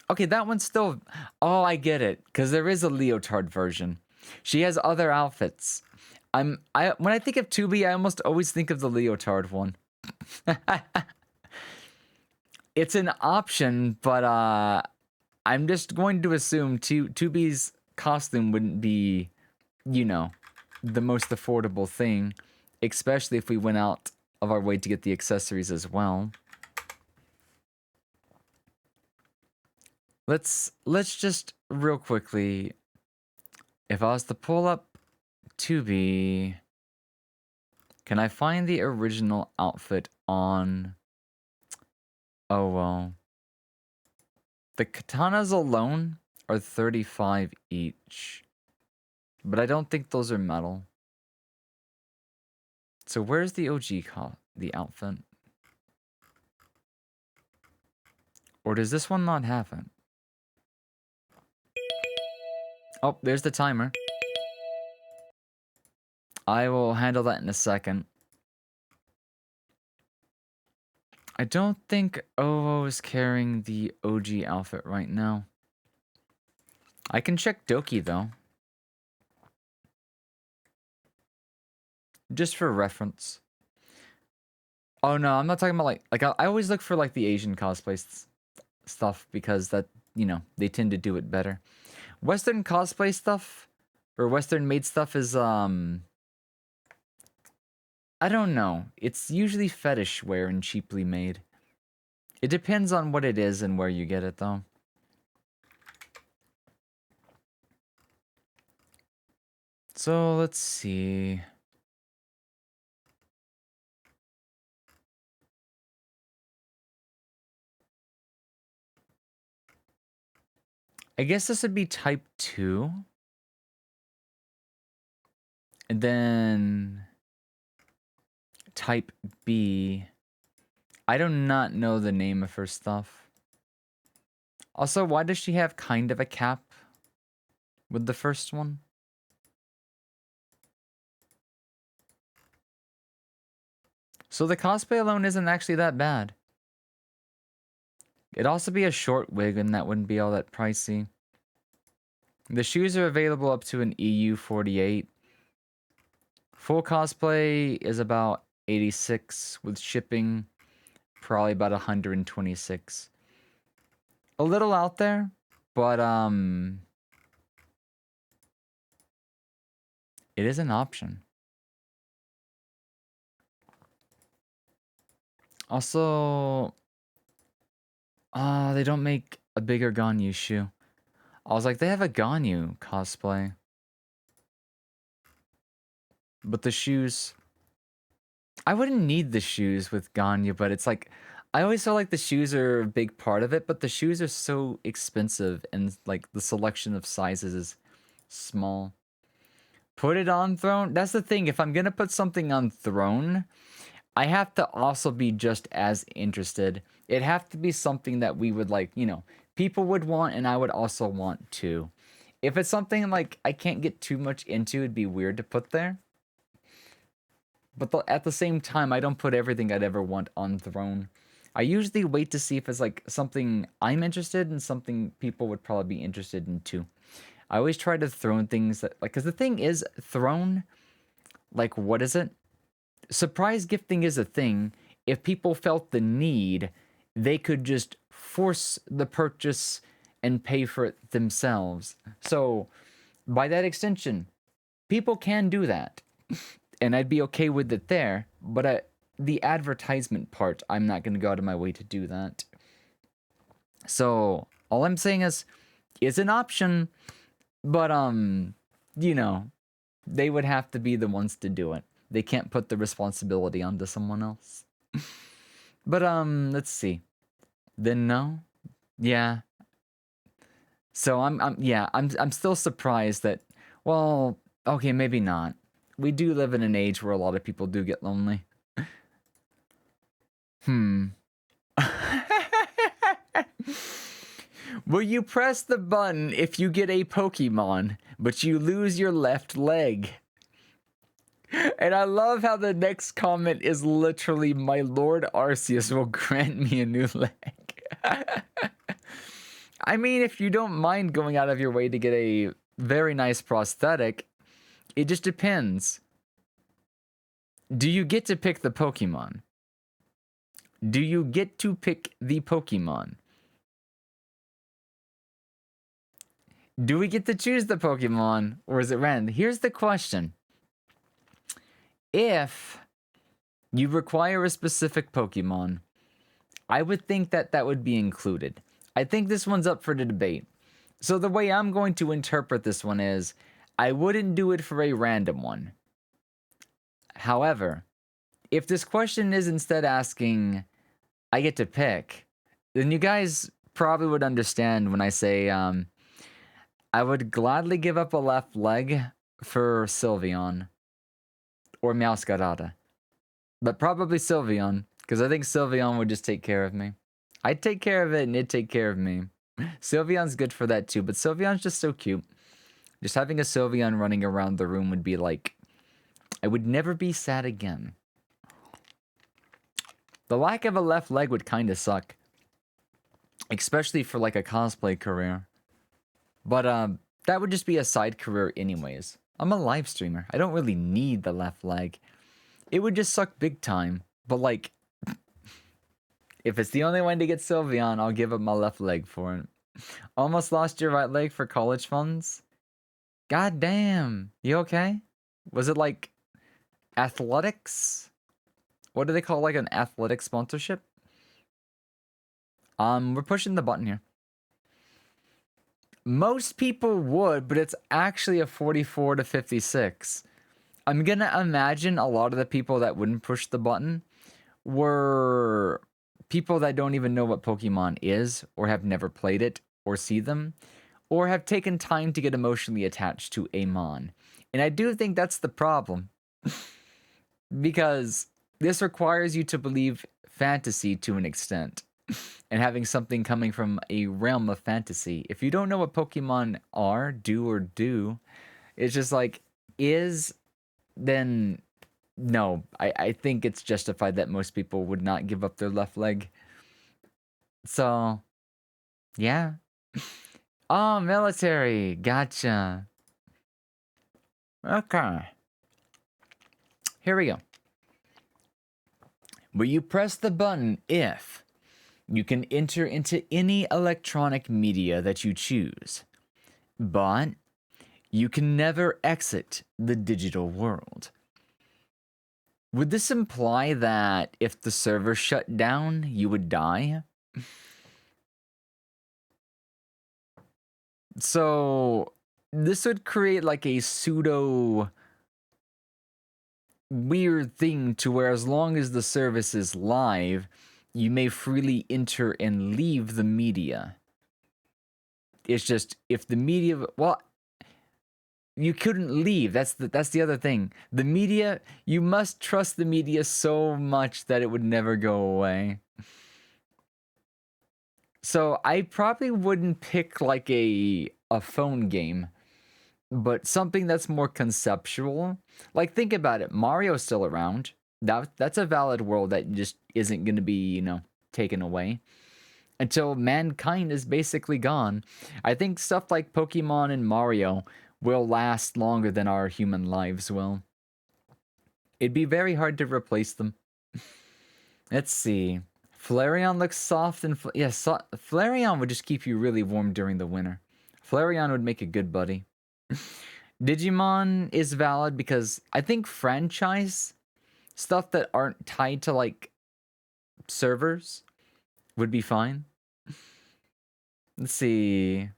Okay, that one's still... Oh, I get it. Because there is a leotard version. She has other outfits. When I think of 2B, I almost always think of the leotard one. It's an option, but I'm just going to assume 2B's costume wouldn't be, you know, the most affordable thing, especially if we went out of our way to get the accessories as well. Let's just real quickly, if I was to pull up 2B, can I find the original outfit on... Oh, well. The katanas alone are 35 each. But I don't think those are metal. So where's the OG the outfit? Or does this one not have it? Oh, there's the timer. I will handle that in a second. I don't think Ovo is carrying the OG outfit right now. I can check Doki though. Just for reference. Oh no, I'm not talking about like I always look for like the Asian cosplay stuff because that, you know, they tend to do it better. Western cosplay stuff or Western made stuff is I don't know. It's usually fetish wear and cheaply made. It depends on what it is and where you get it though. So let's see. I guess this would be type 2. And then type B. I do not know the name of her stuff. Also, why does she have kind of a cap with the first one? So the cosplay alone isn't actually that bad. It'd also be a short wig and that wouldn't be all that pricey. The shoes are available up to an EU 48. Full cosplay is about 86 with shipping, probably about 126. A little out there, but it is an option. Also, they don't make a bigger Ganyu shoe. I was like, they have a Ganyu cosplay. But the shoes... I wouldn't need the shoes with Ganyu, but it's like... I always feel like the shoes are a big part of it, but the shoes are so expensive and like the selection of sizes is small. Put it on Throne? That's the thing, if I'm gonna put something on Throne, I have to also be just as interested. It'd have to be something that we would like, people would want and I would also want too. If it's something like I can't get too much into, it'd be weird to put there. But at the same time, I don't put everything I'd ever want on Throne. I usually wait to see if it's like something I'm interested in, something people would probably be interested in too. I always try to throw things that, like, because the thing is, Throne, like, what is it? Surprise gifting is a thing. If people felt the need, they could just force the purchase and pay for it themselves. So, by that extension, people can do that. And I'd be okay with it there, but the advertisement part, I'm not going to go out of my way to do that. So, all I'm saying is, it's an option, but, they would have to be the ones to do it. They can't put the responsibility onto someone else. But, let's see. Then no? Yeah. So I'm still surprised that, well, okay, maybe not. We do live in an age where a lot of people do get lonely. Will you press the button if you get a Pokemon, but you lose your left leg? And I love how the next comment is literally, my Lord Arceus will grant me a new leg. I mean, if you don't mind going out of your way to get a very nice prosthetic, it just depends. Do you get to pick the Pokemon? Do you get to pick the Pokemon? Do we get to choose the Pokemon, or is it random? Here's the question. If you require a specific Pokemon, I would think that that would be included. I think this one's up for the debate. So the way I'm going to interpret this one is, I wouldn't do it for a random one. However, if this question is instead asking, I get to pick, then you guys probably would understand when I say, I would gladly give up a left leg for Sylveon or Meowscarada. But probably Sylveon, because I think Sylveon would just take care of me. I'd take care of it and it'd take care of me. Sylveon's good for that too, but Sylveon's just so cute. Just having a Sylveon running around the room would be like, I would never be sad again. The lack of a left leg would kind of suck. Especially for like a cosplay career. But that would just be a side career anyways. I'm a live streamer. I don't really need the left leg. It would just suck big time. But like, if it's the only way to get Sylveon, I'll give up my left leg for it. Almost lost your right leg for college funds? God damn. You okay? Was it like athletics? What do they call like an athletic sponsorship? We're pushing the button here. Most people would, but it's actually a 44 to 56. I'm gonna imagine a lot of the people that wouldn't push the button were people that don't even know what Pokemon is, or have never played it, or see them, or have taken time to get emotionally attached to a Mon. And I do think that's the problem. Because this requires you to believe fantasy to an extent. And having something coming from a realm of fantasy. If you don't know what Pokemon are, do, it's just like, then no. I think it's justified that most people would not give up their left leg. So, yeah. Oh, military. Gotcha. Okay. Here we go. Will you press the button if you can enter into any electronic media that you choose, but you can never exit the digital world? Would this imply that if the server shut down, you would die? So, this would create like a pseudo weird thing to where as long as the service is live, you may freely enter and leave the media. It's just, if the media, well, You couldn't leave. That's the other thing. The media, you must trust the media so much that it would never go away. So I probably wouldn't pick like a phone game, but something that's more conceptual. Like think about it. Mario's still around. That's a valid world that just isn't going to be, you know, taken away until mankind is basically gone. I think stuff like Pokemon and Mario will last longer than our human lives will. It'd be very hard to replace them. Let's see. Flareon looks soft and... Flareon would just keep you really warm during the winter. Flareon would make a good buddy. Digimon is valid because I think franchise stuff that aren't tied to, like, servers would be fine. Let's see.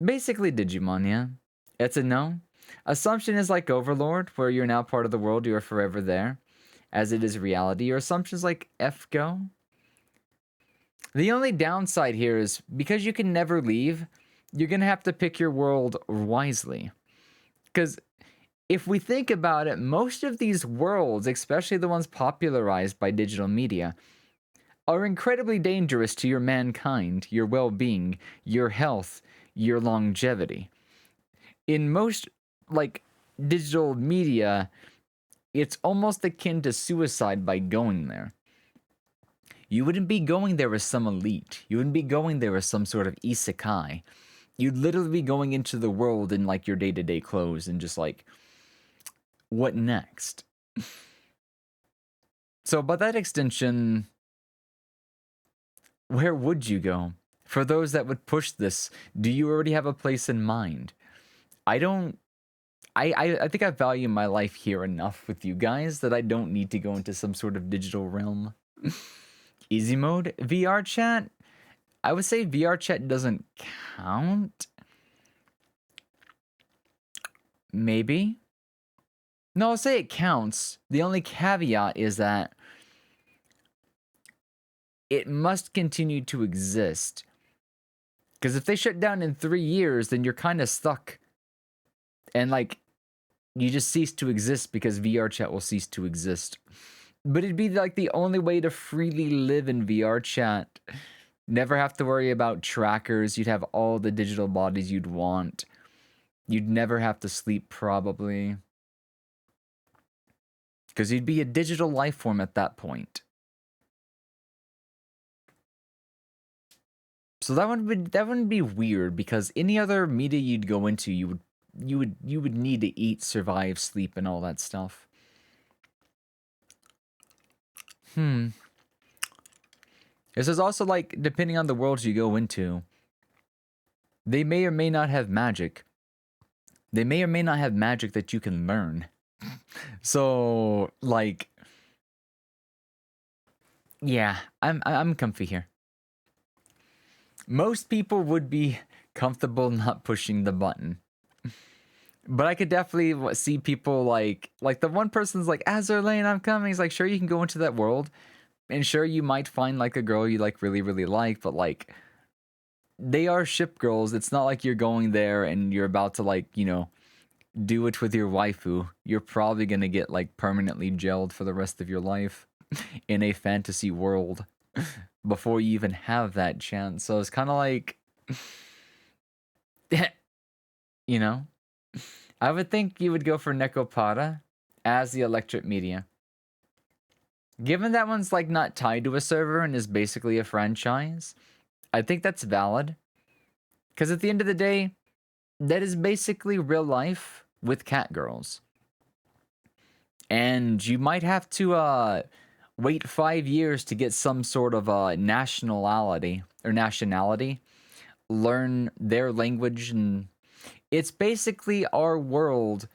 Basically Digimon, yeah. It's a no. Assumption is like Overlord, where you're now part of the world, you are forever there, as it is reality. Your assumption's like F-Go. The only downside here is, because you can never leave, you're going to have to pick your world wisely. Because if we think about it, most of these worlds, especially the ones popularized by digital media, are incredibly dangerous to your mankind, your well-being, your health, your longevity. In most, like, digital media, it's almost akin to suicide by going there. You wouldn't be going there as some elite. You wouldn't be going there as some sort of isekai. You'd literally be going into the world in, like, your day-to-day clothes and just, like, what next? So, by that extension, where would you go? For those that would push this, do you already have a place in mind? I don't... I think I value my life here enough with you guys that I don't need to go into some sort of digital realm. Easy mode? VR chat? I would say VR chat doesn't count. Maybe? No, I'll say it counts. The only caveat is that it must continue to exist. Because if they shut down in 3 years, then you're kind of stuck. And, like, you just cease to exist because VR chat will cease to exist. But it'd be, like, the only way to freely live in VR chat. Never have to worry about trackers. You'd have all the digital bodies you'd want. You'd never have to sleep, probably. Because you'd be a digital life form at that point. So that wouldn't be weird, because any other media you'd go into, you would need to eat, survive, sleep, and all that stuff. This is also, like, depending on the worlds you go into, they may or may not have magic. They may or may not have magic that you can learn. So, like, yeah, I'm comfy here. Most people would be comfortable not pushing the button. But I could definitely see people like the one person's like, Azur Lane, I'm coming. He's like, sure, you can go into that world. And sure, you might find, like, a girl you, like, really, really like. But, like, they are ship girls. It's not like you're going there and you're about to, like, you know, do it with your waifu. You're probably going to get, like, permanently gelled for the rest of your life in a fantasy world before you even have that chance. So it's kind of like, you know, I would think you would go for Nekopara as the electric media. Given that one's, like, not tied to a server and is basically a franchise, I think that's valid. Because at the end of the day, that is basically real life with cat girls. And you might have to wait 5 years to get some sort of nationality, learn their language, and it's basically our world,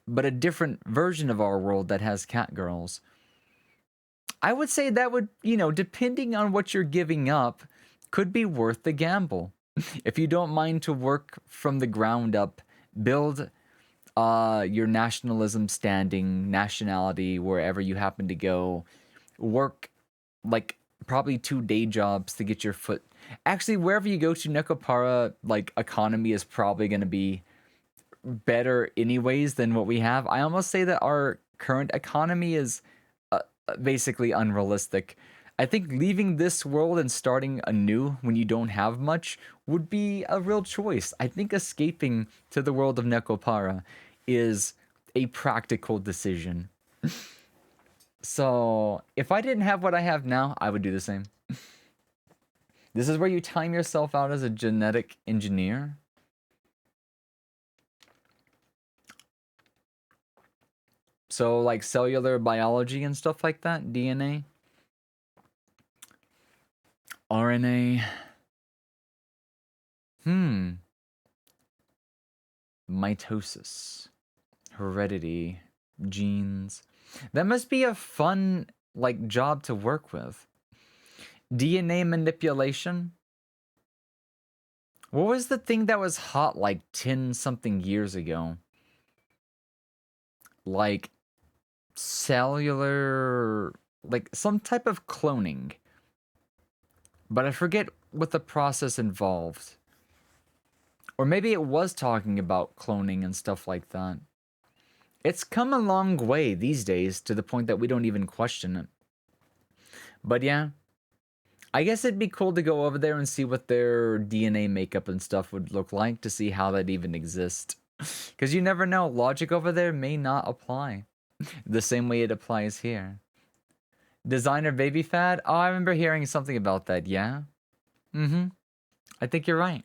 but a different version of our world that has cat girls. I would say that would, you know, depending on what you're giving up, could be worth the gamble. If you don't mind to work from the ground up, build your nationalism standing, nationality, wherever you happen to go, work, like, probably 2 day jobs to get your foot... Actually, wherever you go to, Nekopara, like, economy is probably going to be better anyways than what we have. I almost say that our current economy is basically unrealistic. I think leaving this world and starting anew when you don't have much would be a real choice. I think escaping to the world of Nekopara is a practical decision. So, if I didn't have what I have now, I would do the same. This is where you time yourself out as a genetic engineer. So, like cellular biology and stuff like that, DNA, RNA. Mitosis, heredity, genes. That must be a fun, like, job to work with. DNA manipulation. What was the thing that was hot like 10 something years ago? Like cellular, like some type of cloning. But I forget what the process involved. Or maybe it was talking about cloning and stuff like that. It's come a long way these days to the point that we don't even question it. But yeah, I guess it'd be cool to go over there and see what their DNA makeup and stuff would look like to see how that even exists. Because you never know, logic over there may not apply the same way it applies here. Designer baby fad? Oh, I remember hearing something about that, yeah? I think you're right.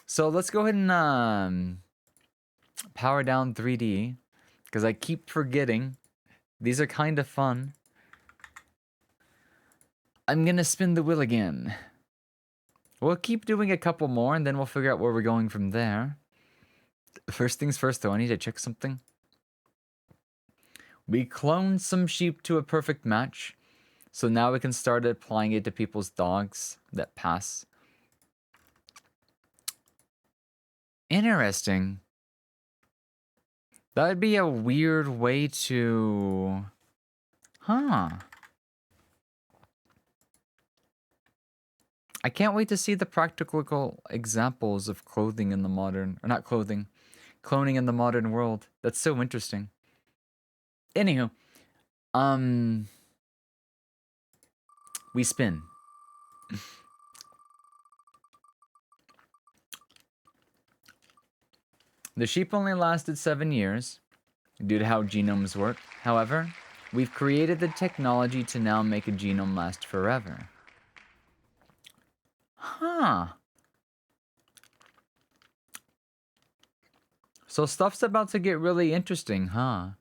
So let's go ahead and power down 3D, because I keep forgetting. These are kind of fun. I'm gonna spin the wheel again. We'll keep doing a couple more, and then we'll figure out where we're going from there. First things first, though, I need to check something. We cloned some sheep to a perfect match, so now we can start applying it to people's dogs that pass. Interesting. That would be a weird way to... Huh. I can't wait to see the practical examples of clothing in the modern... Or not clothing. Cloning in the modern world. That's so interesting. Anywho. We spin. The sheep only lasted 7 years, due to how genomes work. However, we've created the technology to now make a genome last forever. Huh. So stuff's about to get really interesting, huh?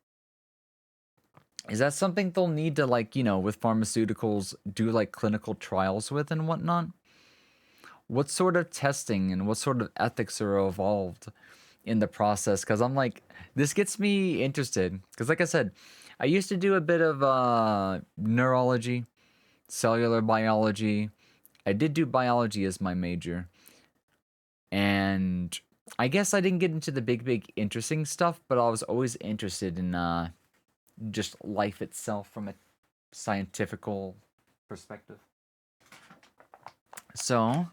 Is that something they'll need to, like, you know, with pharmaceuticals, do, like, clinical trials with and whatnot? What sort of testing and what sort of ethics are evolved in the process? Because I'm like, this gets me interested. Because like I said, I used to do a bit of neurology, cellular biology. I did do biology as my major. And I guess I didn't get into the big interesting stuff, but I was always interested in just life itself from a scientifical perspective. So,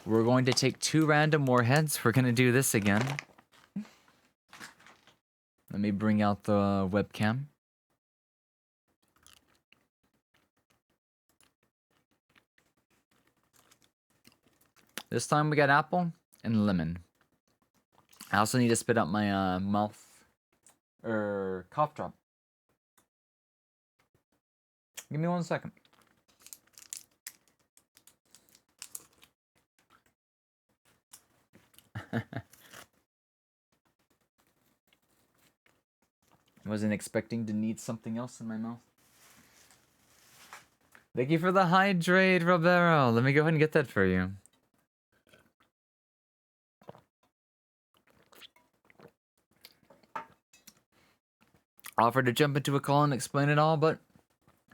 we're going to take 2 random warheads. We're going to do this again. Let me bring out the webcam. This time we got apple and lemon. I also need to spit out my mouth or cough drop. Give me 1 second. Wasn't expecting to need something else in my mouth. Thank you for the hydrate, Roberto. Let me go ahead and get that for you. Offered to jump into a call and explain it all, but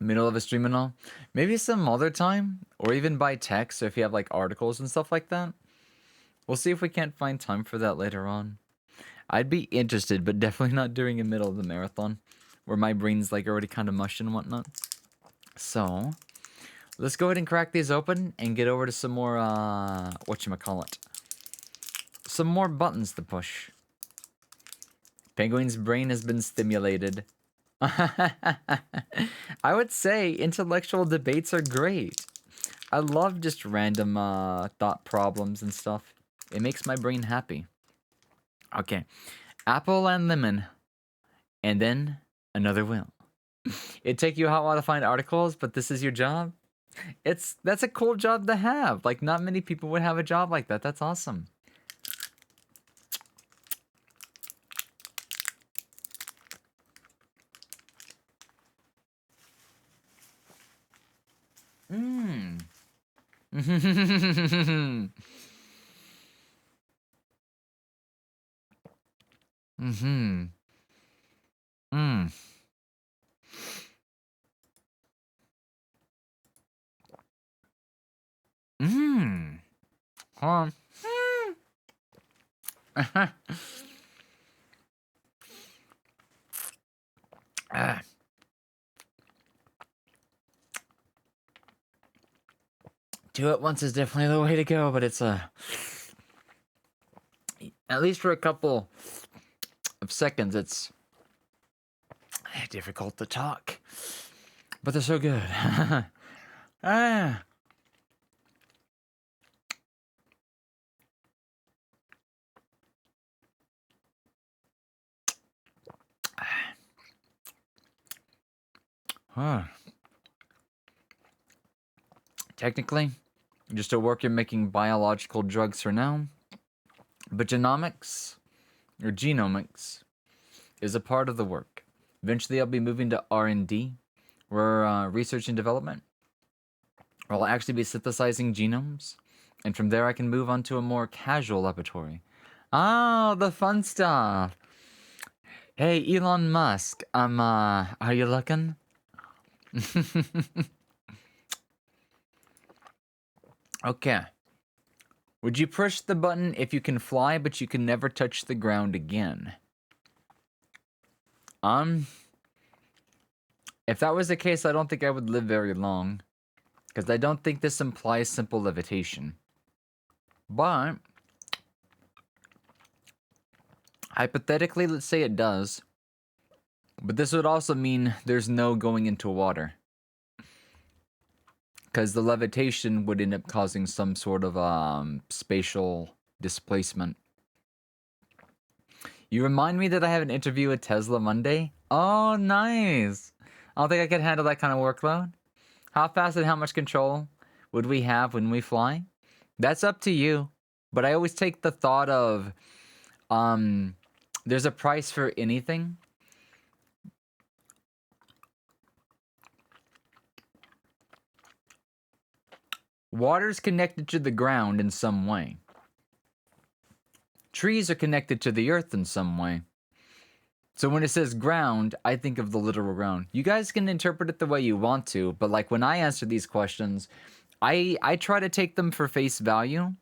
middle of a stream and all. Maybe some other time, or even by text, so if you have like articles and stuff like that. We'll see if we can't find time for that later on. I'd be interested, but definitely not during the middle of the marathon, where my brain's like already kind of mushed and whatnot. So, let's go ahead and crack these open and get over to some more, whatchamacallit, some more buttons to push. Penguin's brain has been stimulated. I would say intellectual debates are great. I love just random thought problems and stuff. It makes my brain happy. Okay. Apple and lemon. And then another will. It'd take you a hot while to find articles, but this is your job? That's a cool job to have. Like, not many people would have a job like that. That's awesome. Mmm. Mm-hmm. Mm. Mmm. Hold on. Ah. Do it once is definitely the way to go, but it's at least for a couple of seconds, it's difficult to talk. But they're so good. Ah. Huh. Technically, just at work, you're making biological drugs for now. But genomics, or genomics, is a part of the work. Eventually, I'll be moving to R&D, where research and development, where I'll actually be synthesizing genomes. And from there, I can move on to a more casual laboratory. Oh, the fun stuff. Hey, Elon Musk, are you looking? Okay. Would you push the button if you can fly, but you can never touch the ground again? If that was the case, I don't think I would live very long. Because I don't think this implies simple levitation. But hypothetically, let's say it does. But this would also mean there's no going into water. Because the levitation would end up causing some sort of spatial displacement. You remind me that I have an interview with Tesla Monday? Oh, nice! I don't think I could handle that kind of workload. How fast and how much control would we have when we fly? That's up to you. But I always take the thought of, there's a price for anything. Water's connected to the ground in some way. Trees are connected to the earth in some way. So when it says ground, I think of the literal ground. You guys can interpret it the way you want to, but like when I answer these questions, I try to take them for face value.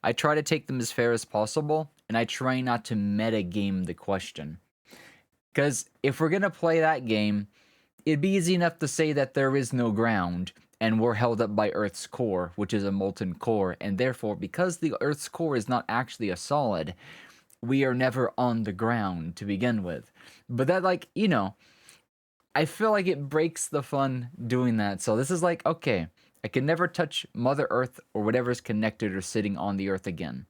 I try to take them as fair as possible, and I try not to metagame the question. Because if we're going to play that game, it'd be easy enough to say that there is no ground, and we're held up by Earth's core, which is a molten core, and therefore, because the Earth's core is not actually a solid, we are never on the ground to begin with. But that, like, you know, I feel like it breaks the fun doing that. So this is like, okay, I can never touch Mother Earth or whatever's connected or sitting on the Earth again.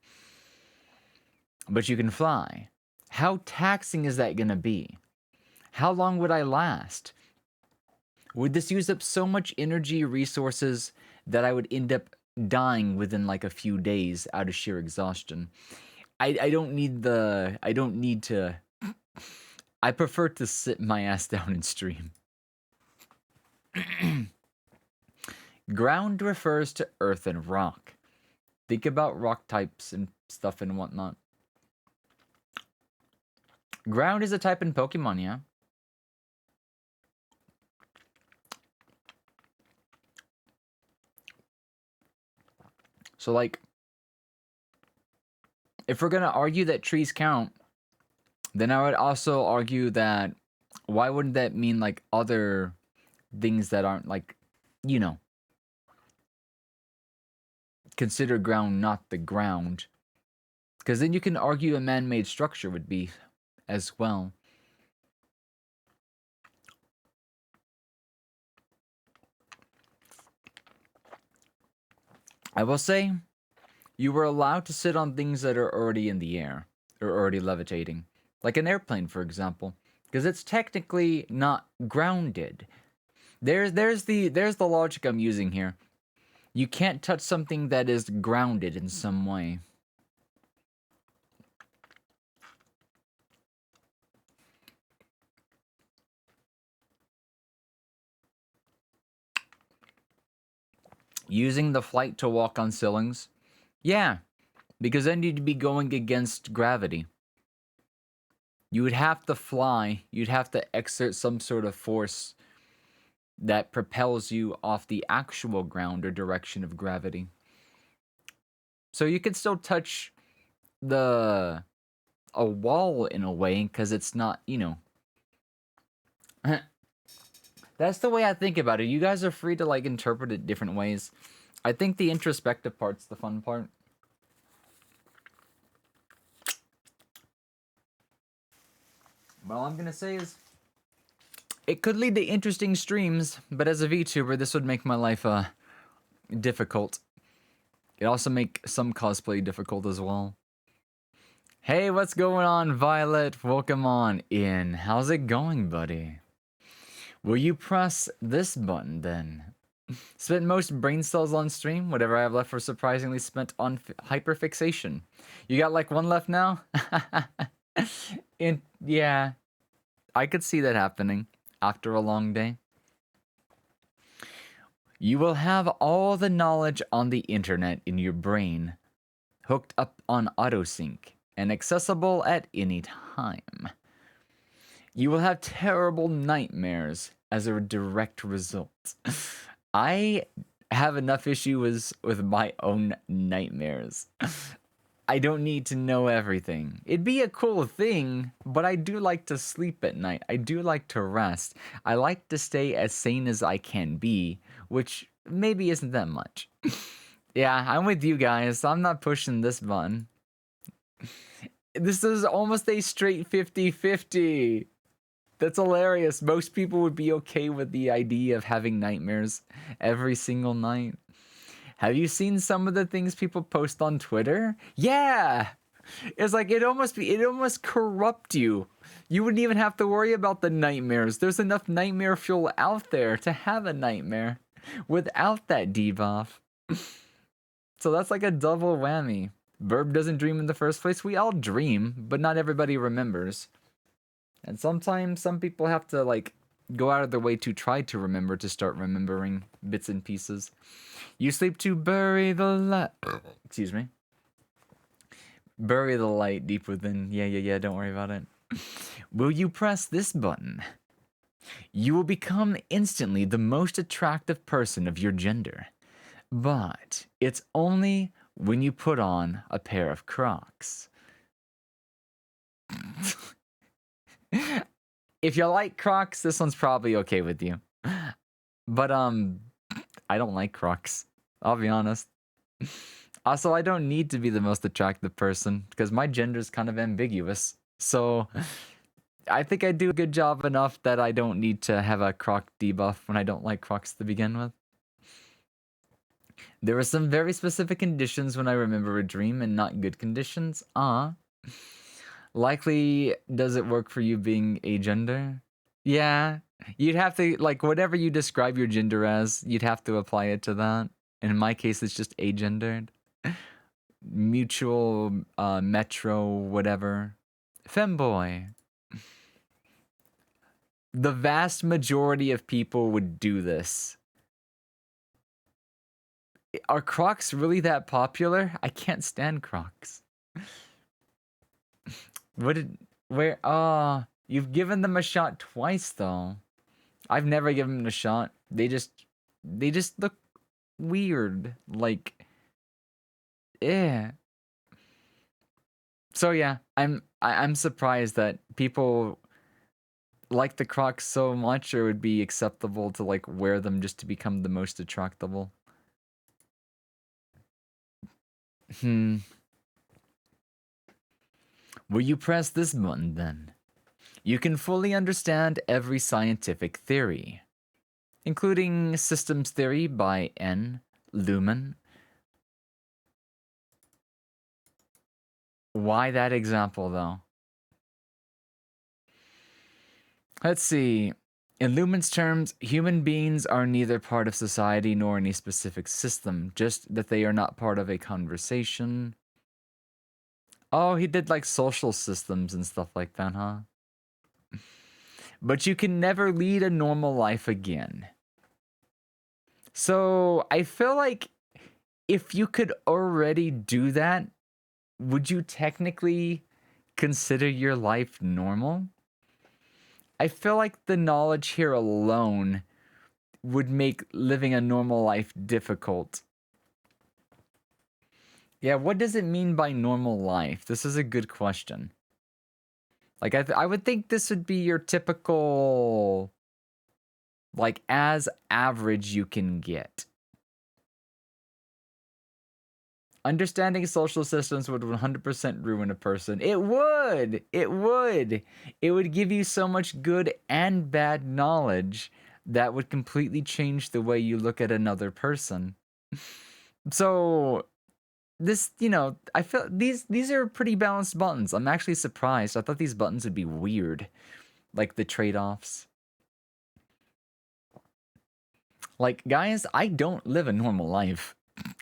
But you can fly. How taxing is that going to be? How long would I last? Would this use up so much energy, resources, that I would end up dying within like a few days out of sheer exhaustion? I don't need to... I prefer to sit my ass down and stream. Ground refers to earth and rock. Think about rock types and stuff and whatnot. Ground is a type in Pokemon, yeah? So, like, if we're gonna argue that trees count, then I would also argue that why wouldn't that mean, like, other things that aren't, like, you know, consider ground not the ground Because then you can argue a man-made structure would be as well. I will say, you were allowed to sit on things that are already in the air, or already levitating. Like an airplane, for example. Because it's technically not grounded. There's the logic I'm using here. You can't touch something that is grounded in some way. Using the flight to walk on ceilings? Yeah, because then you'd be going against gravity. You would have to fly, you'd have to exert some sort of force that propels you off the actual ground or direction of gravity. So you could still touch a wall in a way, because it's not, you know. That's the way I think about it. You guys are free to like interpret it different ways. I think the introspective part's the fun part. What all I'm gonna say is, it could lead to interesting streams, but as a VTuber, this would make my life difficult. It also make some cosplay difficult as well. Hey, what's going on, Violet? Welcome on in. How's it going, buddy? Will you press this button then? Spent most brain cells on stream. Whatever I have left were surprisingly spent on hyperfixation. You got like one left now? Yeah, I could see that happening after a long day. You will have all the knowledge on the internet in your brain, hooked up on autosync and accessible at any time. You will have terrible nightmares as a direct result. I have enough issues with my own nightmares. I don't need to know everything. It'd be a cool thing, but I do like to sleep at night. I do like to rest. I like to stay as sane as I can be, which maybe isn't that much. Yeah, I'm with you guys. I'm not pushing this button. This is almost a straight 50-50. That's hilarious. Most people would be okay with the idea of having nightmares every single night. Have you seen some of the things people post on Twitter? Yeah! It's like it almost corrupt you. You wouldn't even have to worry about the nightmares. There's enough nightmare fuel out there to have a nightmare without that debuff. So that's like a double whammy. Burb doesn't dream in the first place. We all dream, but not everybody remembers. And sometimes some people have to like go out of their way to try to remember to start remembering bits and pieces. You sleep to bury the light. Excuse me. Bury the light deep within. Yeah, don't worry about it. Will you press this button? You will become instantly the most attractive person of your gender. But it's only when you put on a pair of Crocs. If you like Crocs, this one's probably okay with you. But I don't like Crocs. I'll be honest. Also, I don't need to be the most attractive person because my gender is kind of ambiguous. So I think I do a good job enough that I don't need to have a Croc debuff when I don't like Crocs to begin with. There were some very specific conditions when I remember a dream and not good conditions. Likely, does it work for you being agender? Yeah, you'd have to, like, whatever you describe your gender as, you'd have to apply it to that. And in my case, it's just agendered. Mutual, metro, whatever. Femboy. The vast majority of people would do this. Are Crocs really that popular? I can't stand Crocs. You've given them a shot twice though. I've never given them a shot. They just look weird. Like, yeah. So yeah, I'm surprised that people like the Crocs so much, or it would be acceptable to like wear them just to become the most attractable. Will you press this button then? You can fully understand every scientific theory, including systems theory by N. Luhmann. Why that example, though? Let's see. In Luhmann's terms, human beings are neither part of society nor any specific system, just that they are not part of a conversation. Oh, he did like social systems and stuff like that, huh? But you can never lead a normal life again. So I feel like if you could already do that, would you technically consider your life normal? I feel like the knowledge here alone would make living a normal life difficult. Yeah, what does it mean by normal life? This is a good question. Like, I would think this would be your typical, like, as average you can get. Understanding social systems would 100% ruin a person. It would! It would! It would give you so much good and bad knowledge that would completely change the way you look at another person. So, this, you know, I feel these are pretty balanced buttons. I'm actually surprised. I thought these buttons would be weird. Like the trade-offs. Like, guys, I don't live a normal life.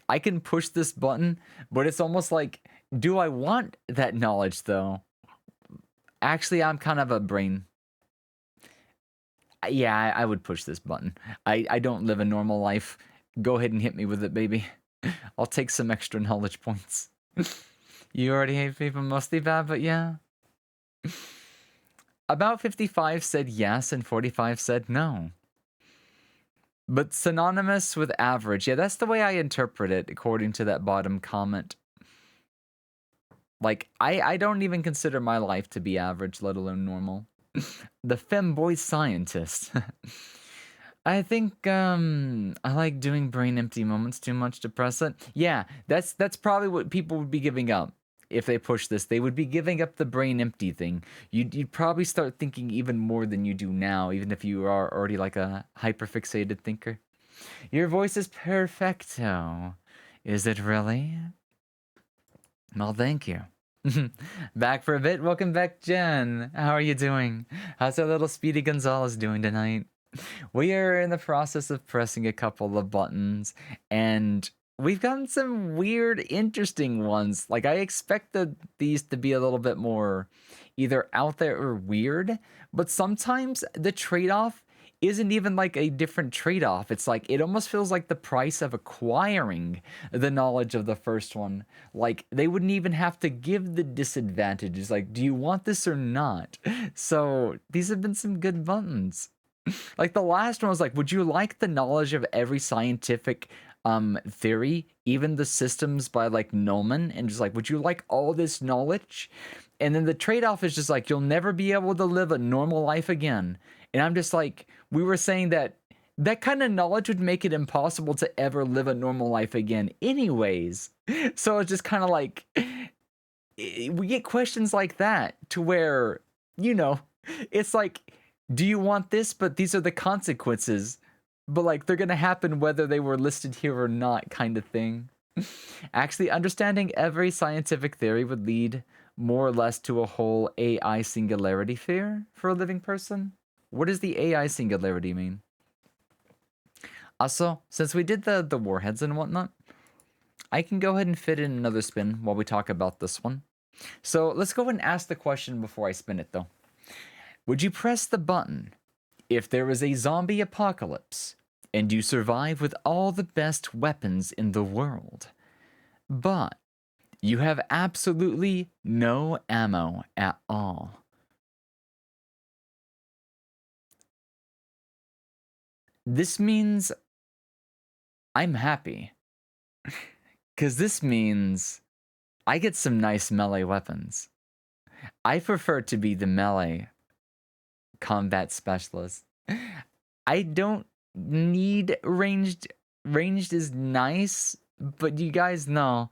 I can push this button, but it's almost like, do I want that knowledge, though? Actually, I'm kind of a brain. Yeah, I would push this button. I don't live a normal life. Go ahead and hit me with it, baby. I'll take some extra knowledge points. You already hate people mostly bad, but yeah. About 55 said yes and 45 said no. But synonymous with average. Yeah, that's the way I interpret it, according to that bottom comment. Like, I don't even consider my life to be average, let alone normal. The femboy scientist. I think, I like doing brain empty moments too much to press it. Yeah, that's probably what people would be giving up. If they push this, they would be giving up the brain empty thing. You'd probably start thinking even more than you do now, even if you are already like a hyperfixated thinker. Your voice is perfecto. Is it really? Well, thank you. Back for a bit. Welcome back, Jen. How are you doing? How's our little Speedy Gonzalez doing tonight? We are in the process of pressing a couple of buttons, and we've gotten some weird, interesting ones. Like, I expected these to be a little bit more either out there or weird, but sometimes the trade-off isn't even like a different trade-off. It's like, it almost feels like the price of acquiring the knowledge of the first one. Like, they wouldn't even have to give the disadvantages. Like, do you want this or not? So, these have been some good buttons. Like, the last one was like, would you like the knowledge of every scientific theory, even the systems by like Nullman, and just like, would you like all this knowledge? And then the trade-off is just like, you'll never be able to live a normal life again. And I'm just like, we were saying that that kind of knowledge would make it impossible to ever live a normal life again anyways. So it's just kind of like, we get questions like that to where, you know, it's like, do you want this? But these are the consequences. But like, they're going to happen whether they were listed here or not, kind of thing. Actually, understanding every scientific theory would lead more or less to a whole AI singularity fear for a living person. What does the AI singularity mean? Also, since we did the warheads and whatnot, I can go ahead and fit in another spin while we talk about this one. So let's go ahead and ask the question before I spin it, though. Would you press the button if there was a zombie apocalypse and you survive with all the best weapons in the world, but you have absolutely no ammo at all? This means I'm happy, because this means I get some nice melee weapons. I prefer to be the melee combat specialist. I don't need ranged. Ranged is nice, but you guys know,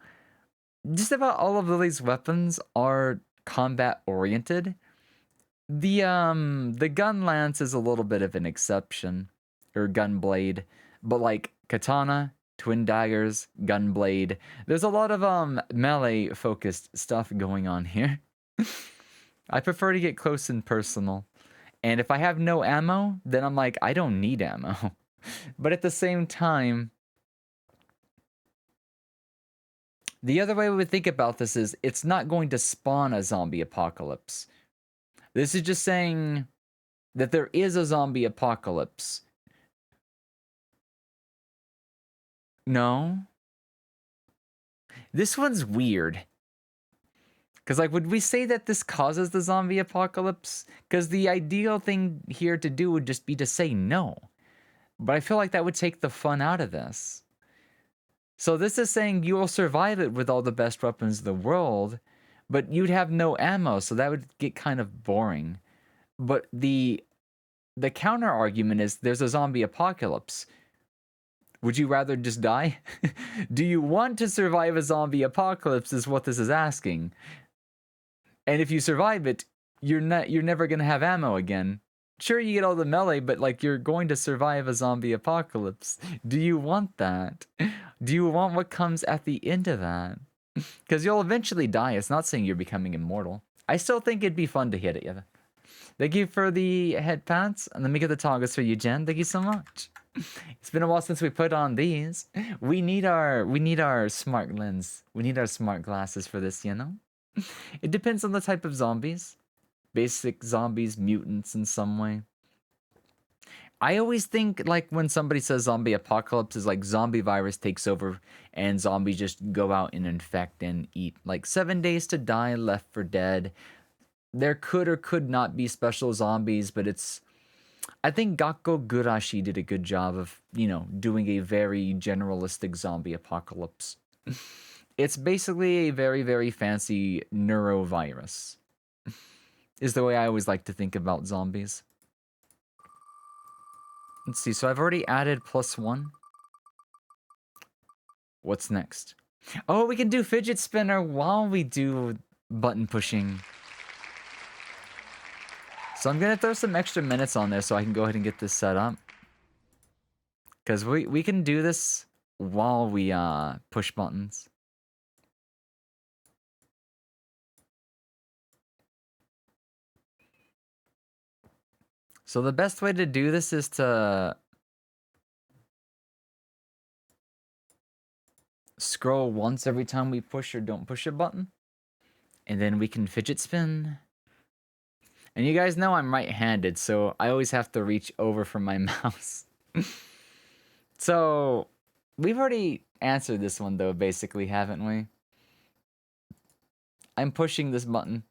just about all of Lily's weapons are combat oriented. The gun lance is a little bit of an exception, or gun blade, but like katana, twin daggers, gun blade, there's a lot of melee focused stuff going on here. I prefer to get close and personal. And if I have no ammo, then I'm like, I don't need ammo. But at the same time, the other way we would think about this is it's not going to spawn a zombie apocalypse. This is just saying that there is a zombie apocalypse. No. This one's weird. Because, like, would we say that this causes the zombie apocalypse? Because the ideal thing here to do would just be to say no. But I feel like that would take the fun out of this. So this is saying you will survive it with all the best weapons in the world, but you'd have no ammo, so that would get kind of boring. But the counter argument is there's a zombie apocalypse. Would you rather just die? Do you want to survive a zombie apocalypse is what this is asking. And if you survive it, you're never going to have ammo again. Sure, you get all the melee, but like you're going to survive a zombie apocalypse. Do you want that? Do you want what comes at the end of that? Because you'll eventually die. It's not saying you're becoming immortal. I still think it'd be fun to hit it. Yeah. Thank you for the head pats. And let me get the toggles for you, Jen. Thank you so much. It's been a while since we put on these. We need our smart lens. We need our smart glasses for this, you know? It depends on the type of zombies. Basic zombies, mutants in some way. I always think like when somebody says zombie apocalypse is like zombie virus takes over and zombies just go out and infect and eat. Like 7 Days to Die, Left 4 Dead. There could or could not be special zombies, but it's... I think Gakko Gurashi did a good job of, you know, doing a very generalistic zombie apocalypse. It's basically a very, very fancy neurovirus. Is the way I always like to think about zombies. Let's see, so I've already added +1. What's next? Oh, we can do fidget spinner while we do button pushing. So I'm gonna throw some extra minutes on there so I can go ahead and get this set up. Because we can do this while we push buttons. So the best way to do this is to scroll once every time we push or don't push a button. And then we can fidget spin. And you guys know I'm right-handed, so I always have to reach over from my mouse. So, we've already answered this one though, basically, haven't we? I'm pushing this button.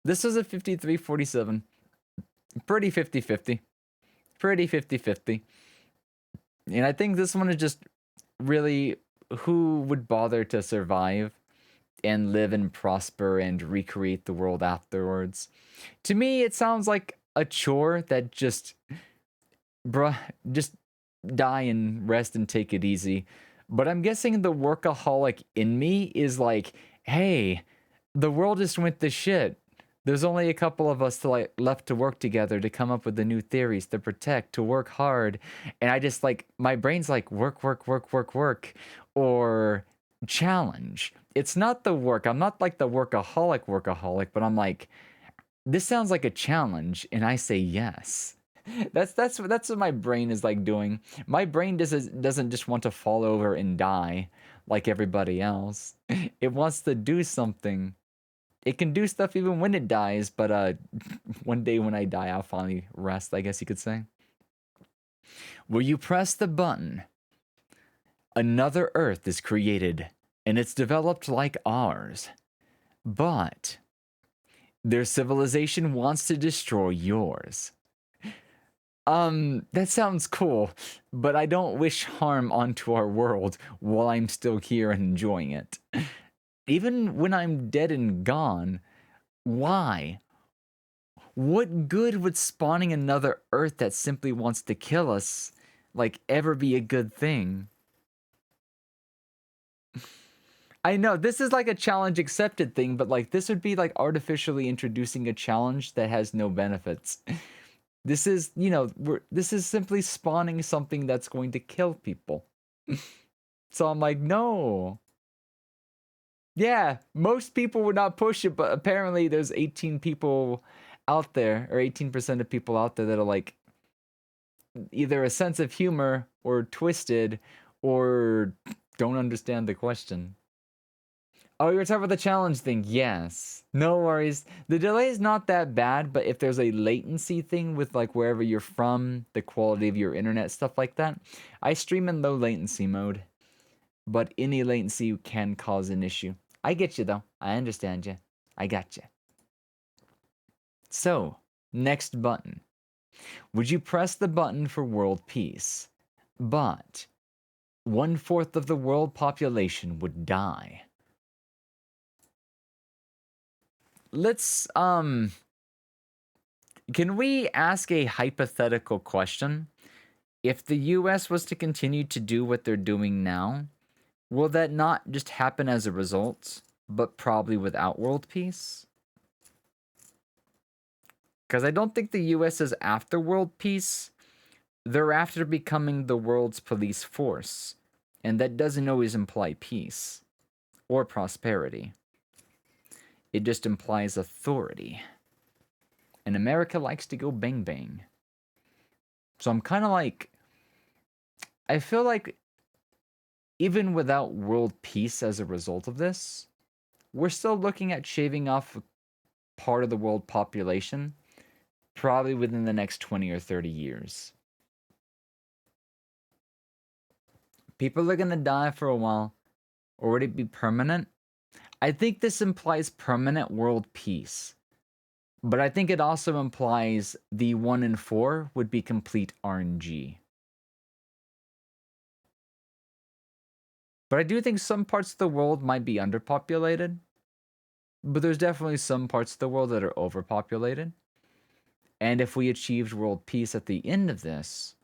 This was a 53-47. Pretty 50-50. Pretty 50-50. And I think this one is just really who would bother to survive and live and prosper and recreate the world afterwards. To me, it sounds like a chore that just... Bruh, just die and rest and take it easy. But I'm guessing the workaholic in me is like, hey, the world just went to shit. There's only a couple of us left to work together to come up with the new theories, to protect, to work hard. And I just like, my brain's like, work, or challenge. It's not the work. I'm not like the workaholic, but I'm like, this sounds like a challenge, and I say yes. That's what my brain is like doing. My brain doesn't just want to fall over and die like everybody else. It wants to do something. It can do stuff even when it dies, but one day when I die, I'll finally rest, I guess you could say. Where you press the button, another Earth is created, and it's developed like ours. But their civilization wants to destroy yours. That sounds cool, but I don't wish harm onto our world while I'm still here and enjoying it. Even when I'm dead and gone, why? What good would spawning another Earth that simply wants to kill us, like, ever be a good thing? I know this is like a challenge accepted thing, but like this would be like artificially introducing a challenge that has no benefits. This is, you know, this is simply spawning something that's going to kill people. So I'm like, no. Yeah, most people would not push it, but apparently there's 18 people out there, or 18% of people out there that are like either a sense of humor or twisted or don't understand the question. Oh, you were talking about the challenge thing. Yes. No worries. The delay is not that bad, but if there's a latency thing with like wherever you're from, the quality of your internet, stuff like that, I stream in low latency mode. But any latency can cause an issue. I get you though. I understand you. I got you. So, next button. Would you press the button for world peace, but 1/4 of the world population would die? Let's, can we ask a hypothetical question? If the US was to continue to do what they're doing now, will that not just happen as a result, but probably without world peace? Because I don't think the US is after world peace. They're after becoming the world's police force. And that doesn't always imply peace or prosperity. It just implies authority. And America likes to go bang bang. So I'm kind of like, I feel like even without world peace as a result of this, we're still looking at shaving off part of the world population, probably within the next 20 or 30 years. People are going to die for a while, or would it be permanent? I think this implies permanent world peace. But I think it also implies the 1 in 4 would be complete RNG. But I do think some parts of the world might be underpopulated. But there's definitely some parts of the world that are overpopulated. And if we achieved world peace at the end of this,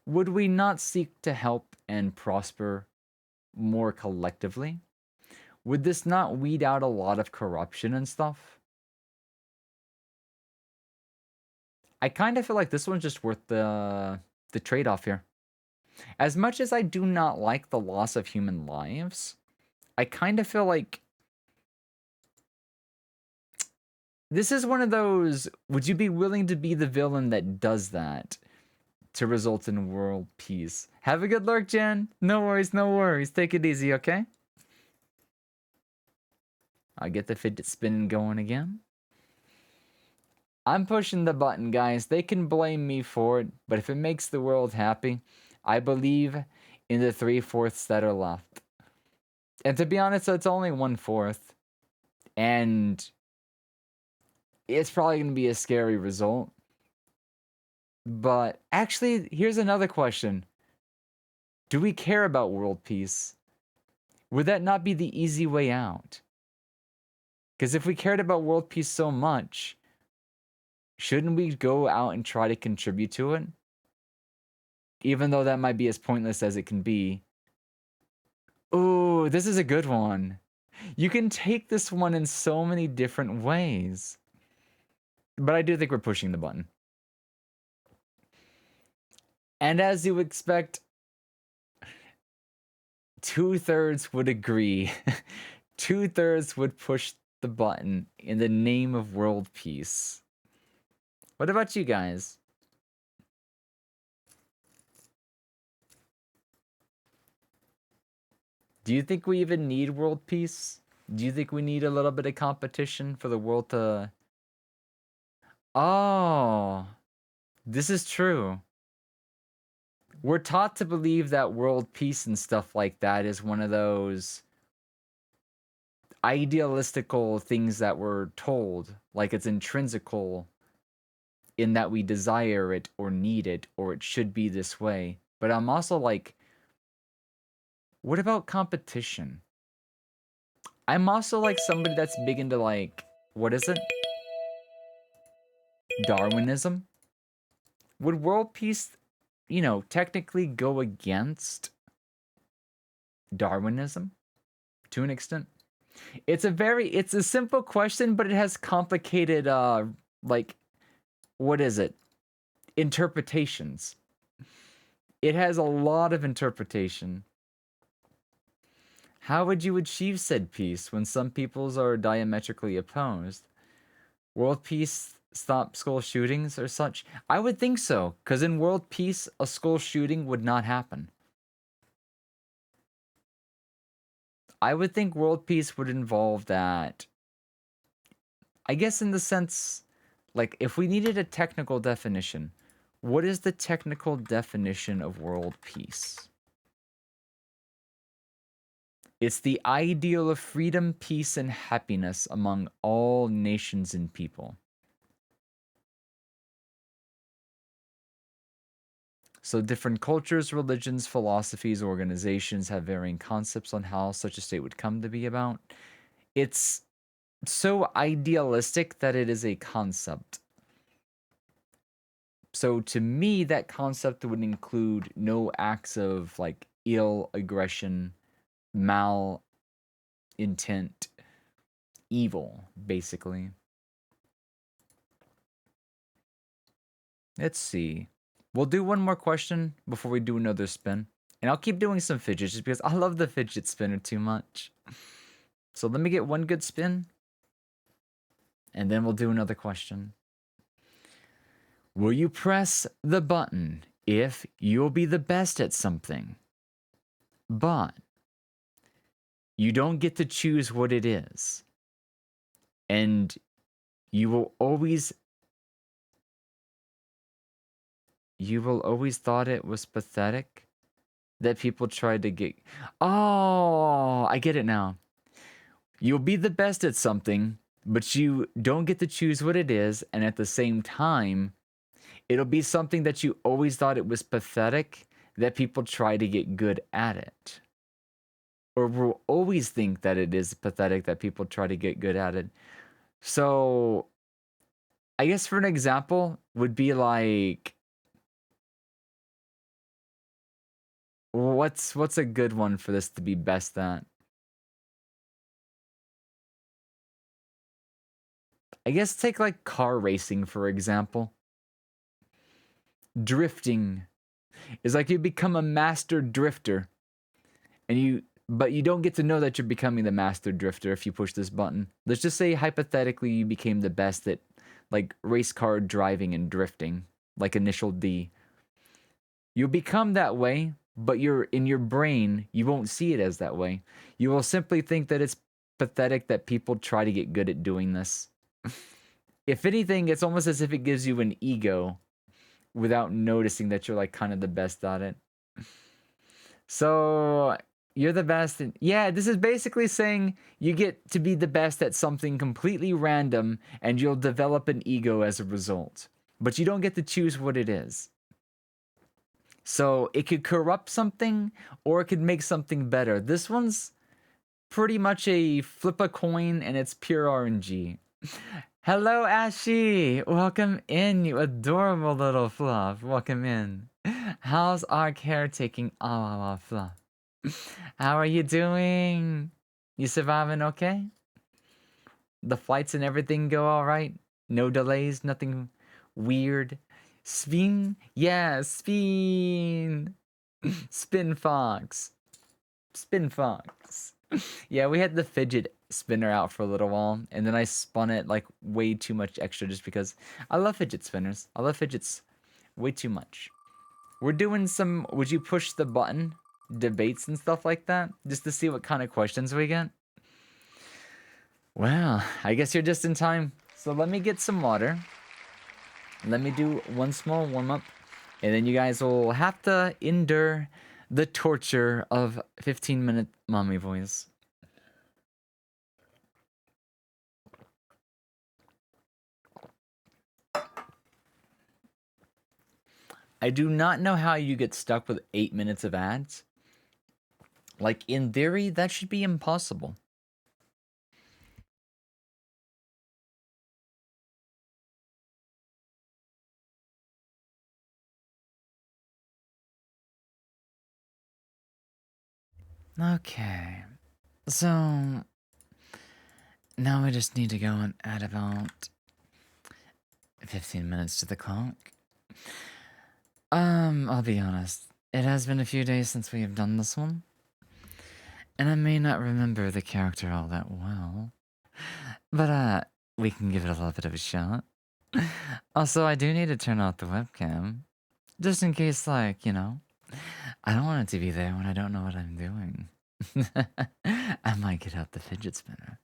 would we not seek to help and prosper more collectively? Would this not weed out a lot of corruption and stuff? I kind of feel like this one's just worth the trade-off here. As much as I do not like the loss of human lives, I kind of feel like this is one of those, would you be willing to be the villain that does that to result in world peace? Have a good lurk, Jen. No worries, no worries. Take it easy, okay? I get the fidget spinning going again. I'm pushing the button, guys. They can blame me for it, but if it makes the world happy, I believe in the 3/4 that are left. And to be honest, it's only 1/4. And it's probably going to be a scary result. But actually, here's another question. Do we care about world peace? Would that not be the easy way out? Because if we cared about world peace so much, shouldn't we go out and try to contribute to it? Even though that might be as pointless as it can be. Ooh, this is a good one. You can take this one in so many different ways. But I do think we're pushing the button. And as you expect, 2/3 would agree. 2/3 would push the button in the name of world peace. What about you guys? Do you think we even need world peace? Do you think we need a little bit of competition for the world to... Oh, this is true. We're taught to believe that world peace and stuff like that is one of those idealistical things that we're told, like it's intrinsical in that we desire it or need it or it should be this way. But I'm also like, what about competition? I'm also like somebody that's big into like, what is it? Darwinism? Would world peace, you know, technically go against Darwinism to an extent. It's a simple question, but it has complicated like, what is it? Interpretations. It has a lot of interpretation. How would you achieve said peace when some peoples are diametrically opposed? World peace, stop school shootings or such? I would think so, because in world peace, a school shooting would not happen. I would think world peace would involve that. I guess in the sense, like, if we needed a technical definition, what is the technical definition of world peace? It's the ideal of freedom, peace, and happiness among all nations and people. So different cultures, religions, philosophies, organizations have varying concepts on how such a state would come to be about. It's so idealistic that it is a concept. So to me, that concept would include no acts of like ill aggression, mal intent, evil, basically. Let's see. We'll do one more question before we do another spin. And I'll keep doing some fidgets just because I love the fidget spinner too much. So let me get one good spin. And then we'll do another question. Will you press the button if you'll be the best at something, but you don't get to choose what it is, and you will always thought it was pathetic that people tried to get... Oh, I get it now. You'll be the best at something, but you don't get to choose what it is, and at the same time, it'll be something that you always thought it was pathetic that people try to get good at it. Or will always think that it is pathetic that people try to get good at it. So, I guess for an example, would be like... What's a good one for this to be best at? I guess take like car racing, for example. Drifting is like you become a master drifter, but you don't get to know that you're becoming the master drifter if you push this button. Let's just say hypothetically you became the best at like race car driving and drifting, like initial D. You'll become that way, but in your brain, you won't see it as that way. You will simply think that it's pathetic that people try to get good at doing this. If anything, it's almost as if it gives you an ego without noticing that you're like kind of the best at it. So you're the best. Yeah, this is basically saying you get to be the best at something completely random and you'll develop an ego as a result. But you don't get to choose what it is. So it could corrupt something or it could make something better. This one's pretty much a flip a coin and it's pure RNG. Hello, Ashy. Welcome in, you adorable little fluff. Welcome in. How's our caretaking? Fluff. How are you doing? You surviving okay? The flights and everything go all right? No delays? Nothing weird? Spin? Yeah, spin. Spin Fox. Spin Fox. Yeah, we had the fidget spinner out for a little while, and then I spun it like way too much extra just because I love fidget spinners. I love fidgets way too much. We're doing some would you push the button debates and stuff like that just to see what kind of questions we get. Well, I guess you're just in time. So let me get some water. Let me do one small warm-up, and then you guys will have to endure the torture of 15-minute mommy voice. I do not know how you get stuck with 8 minutes of ads. Like, in theory, that should be impossible. Okay. So now we just need to go and add about 15 minutes to the clock. I'll be honest. It has been a few days since we have done this one. And I may not remember the character all that well. But we can give it a little bit of a shot. Also, I do need to turn off the webcam. Just in case, like, you know, I don't want it to be there when I don't know what I'm doing. I might get out the fidget spinner.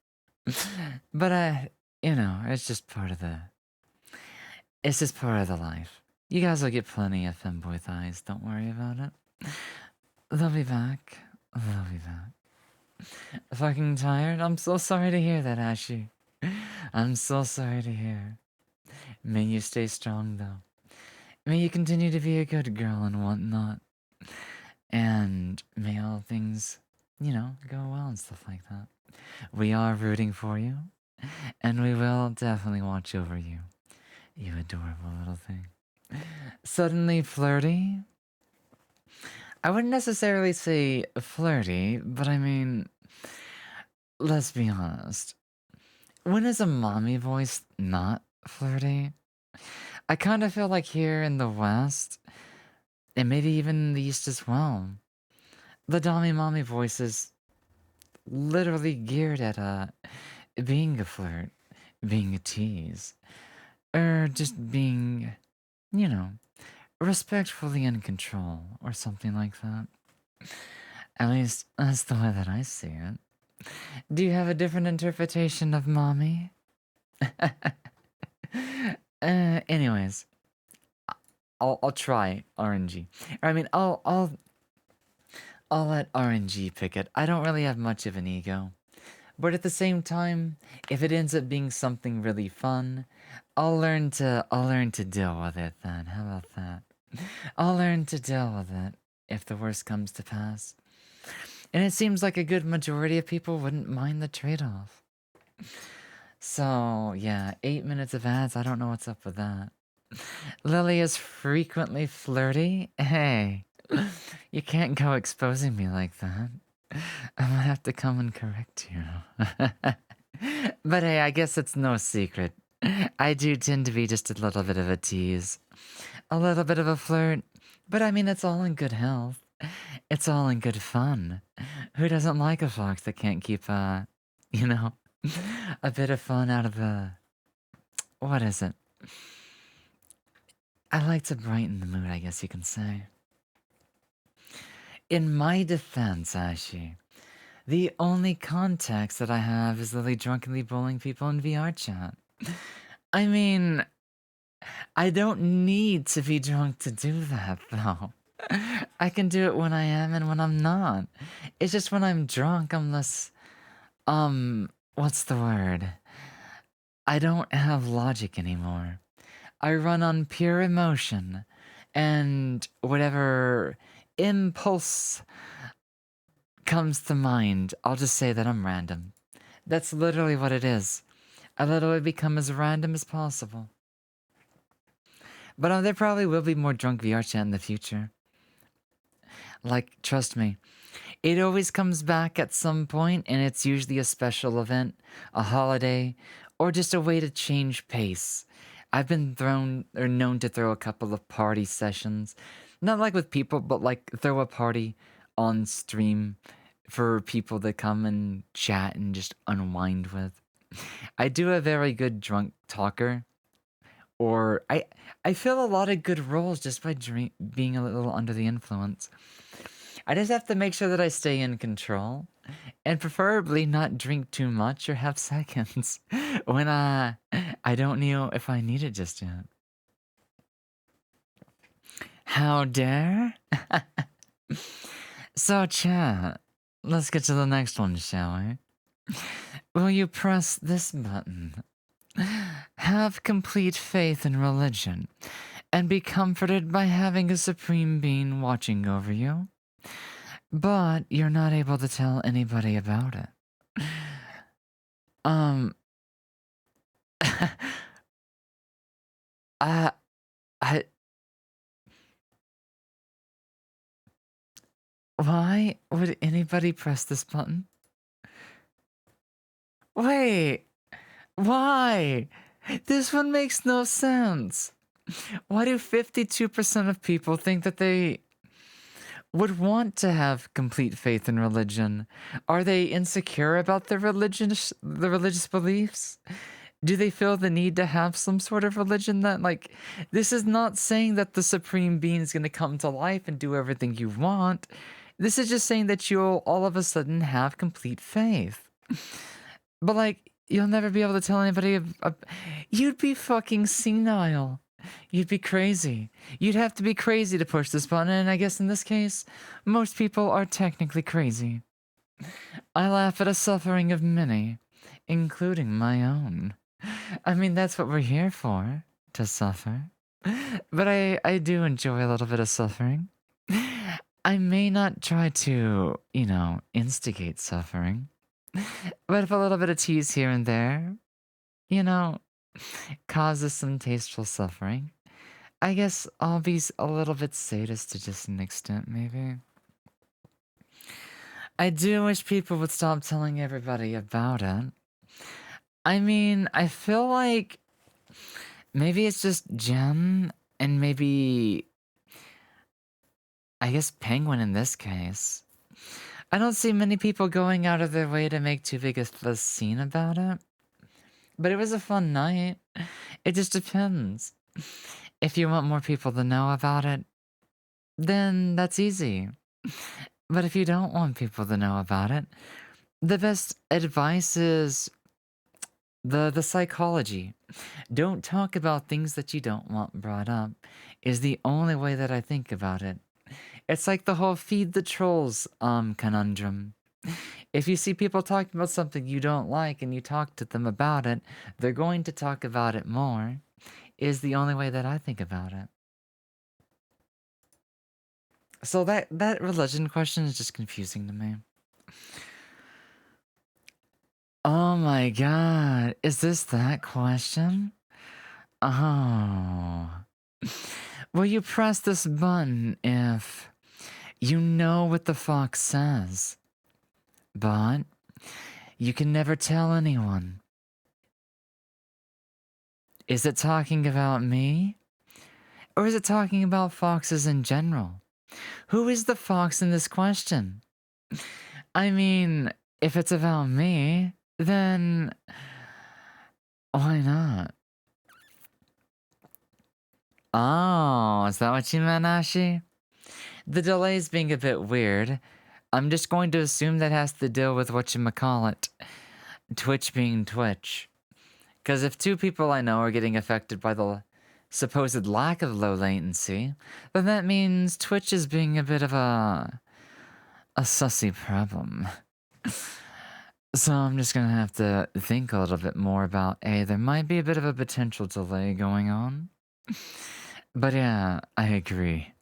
But you know, it's just part of the... It's just part of the life. You guys will get plenty of femboy thighs, don't worry about it. They'll be back. They'll be back. Fucking tired? I'm so sorry to hear that, Ashy. I'm so sorry to hear. May you stay strong, though. May you continue to be a good girl and whatnot. And may all things, you know, go well and stuff like that. We are rooting for you. And we will definitely watch over you. You adorable little thing. Suddenly flirty? I wouldn't necessarily say flirty, but I mean, let's be honest. When is a mommy voice not flirty? I kind of feel like here in the West, and maybe even in the East as well, the Dommy mommy voice is literally geared at being a flirt, being a tease, or just being, you know, respectfully in control, or something like that. At least, that's the way that I see it. Do you have a different interpretation of mommy? Anyways, I'll try RNG. Or, I mean, I'll let RNG pick it. I don't really have much of an ego. But at the same time, if it ends up being something really fun, I'll learn to deal with it then. How about that? I'll learn to deal with it if the worst comes to pass. And it seems like a good majority of people wouldn't mind the trade-off. So, yeah, 8 minutes of ads, I don't know what's up with that. Lily is frequently flirty? Hey, you can't go exposing me like that. I might have to come and correct you. But hey, I guess it's no secret. I do tend to be just a little bit of a tease. A little bit of a flirt. But I mean, it's all in good health. It's all in good fun. Who doesn't like a fox that can't keep, you know, a bit of fun out of the... What is it? I like to brighten the mood, I guess you can say. In my defense, Ashy, the only context that I have is Lily drunkenly bullying people in VR chat. I mean, I don't need to be drunk to do that, though. I can do it when I am and when I'm not. It's just when I'm drunk, I'm less... what's the word? I don't have logic anymore. I run on pure emotion, and whatever impulse comes to mind, I'll just say that I'm random. That's literally what it is. I literally become as random as possible. But there probably will be more drunk VR chat in the future. Like, trust me, it always comes back at some point, and it's usually a special event, a holiday, or just a way to change pace. I've been known to throw a couple of party sessions. Not like with people, but like throw a party on stream for people to come and chat and just unwind with. I do a very good drunk talker. Or I feel a lot of good roles just by being a little under the influence. I just have to make sure that I stay in control. And preferably not drink too much or have seconds when I don't know if I need it just yet. How dare? So chat, let's get to the next one, shall we? Will you press this button? Have complete faith in religion and be comforted by having a supreme being watching over you, but you're not able to tell anybody about it. Why would anybody press this button? Wait, why? This one makes no sense. Why do 52% of people think that they would want to have complete faith in religion? Are they insecure about the religious beliefs? Do they feel the need to have some sort of religion that, like, this is not saying that the supreme being is going to come to life and do everything you want. This is just saying that you'll all of a sudden have complete faith. But, like, you'll never be able to tell anybody. You'd be fucking senile. You'd be crazy. You'd have to be crazy to push this button, and I guess in this case, most people are technically crazy. I laugh at the suffering of many, including my own. I mean, that's what we're here for, to suffer. But I do enjoy a little bit of suffering. I may not try to, instigate suffering, but if a little bit of tease here and there, causes some tasteful suffering, I guess I'll be a little bit sadist to just an extent, maybe. I do wish people would stop telling everybody about it. I mean, I feel like maybe it's just Jem and maybe, I guess, Penguin in this case. I don't see many people going out of their way to make too big of a scene about it. But it was a fun night. It just depends. If you want more people to know about it, then that's easy. But if you don't want people to know about it, the best advice is the psychology. Don't talk about things that you don't want brought up is the only way that I think about it. It's like the whole feed the trolls conundrum. If you see people talking about something you don't like and you talk to them about it, they're going to talk about it more, is the only way that I think about it. So that religion question is just confusing to me. Oh my god, is this that question? Oh. Will you press this button if you know what the fox says, but you can never tell anyone? Is it talking about me? Or is it talking about foxes in general? Who is the fox in this question? I mean, if it's about me, then why not? Oh, is that what you meant, Ashi? The delay's being a bit weird. I'm just going to assume that has to deal with whatchamacallit. Twitch being Twitch. Because if two people I know are getting affected by the supposed lack of low latency, then that means Twitch is being a bit of a sussy problem. So I'm just gonna have to think a little bit more about, there might be a bit of a potential delay going on. But yeah, I agree.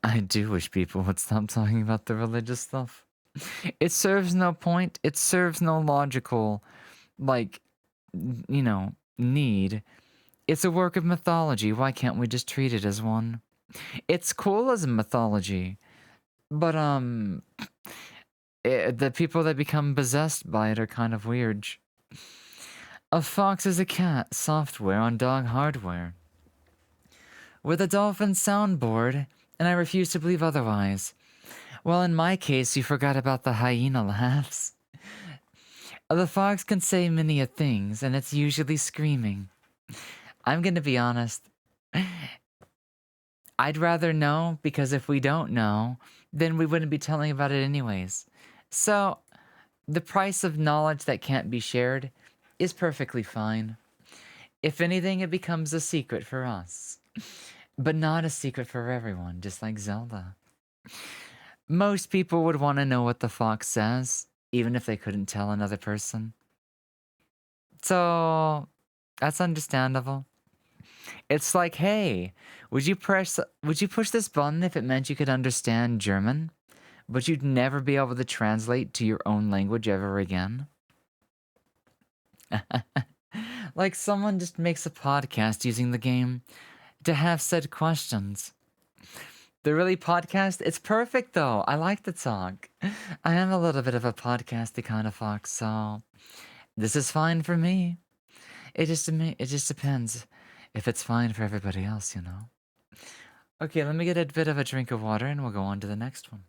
I do wish people would stop talking about the religious stuff. It serves no point. It serves no logical, need. It's a work of mythology. Why can't we just treat it as one? It's cool as a mythology, but the people that become possessed by it are kind of weird. A fox is a cat software on dog hardware. With a dolphin soundboard, and I refuse to believe otherwise. Well, in my case, you forgot about the hyena laughs. The fox can say many a things, and it's usually screaming. I'm gonna be honest. I'd rather know, because if we don't know, then we wouldn't be telling about it anyways. So, the price of knowledge that can't be shared is perfectly fine. If anything, it becomes a secret for us. But not a secret for everyone, just like Zelda. Most people would want to know what the fox says, even if they couldn't tell another person. So, that's understandable. It's like, hey, would you push this button if it meant you could understand German, but you'd never be able to translate to your own language ever again? Like someone just makes a podcast using the game to have said questions. The really podcast, it's perfect though. I like to talk. I am a little bit of a podcasty kind of fox, so This is fine for me. It just depends if it's fine for everybody else, you know. Okay, let me get a bit of a drink of water and we'll go on to the next one.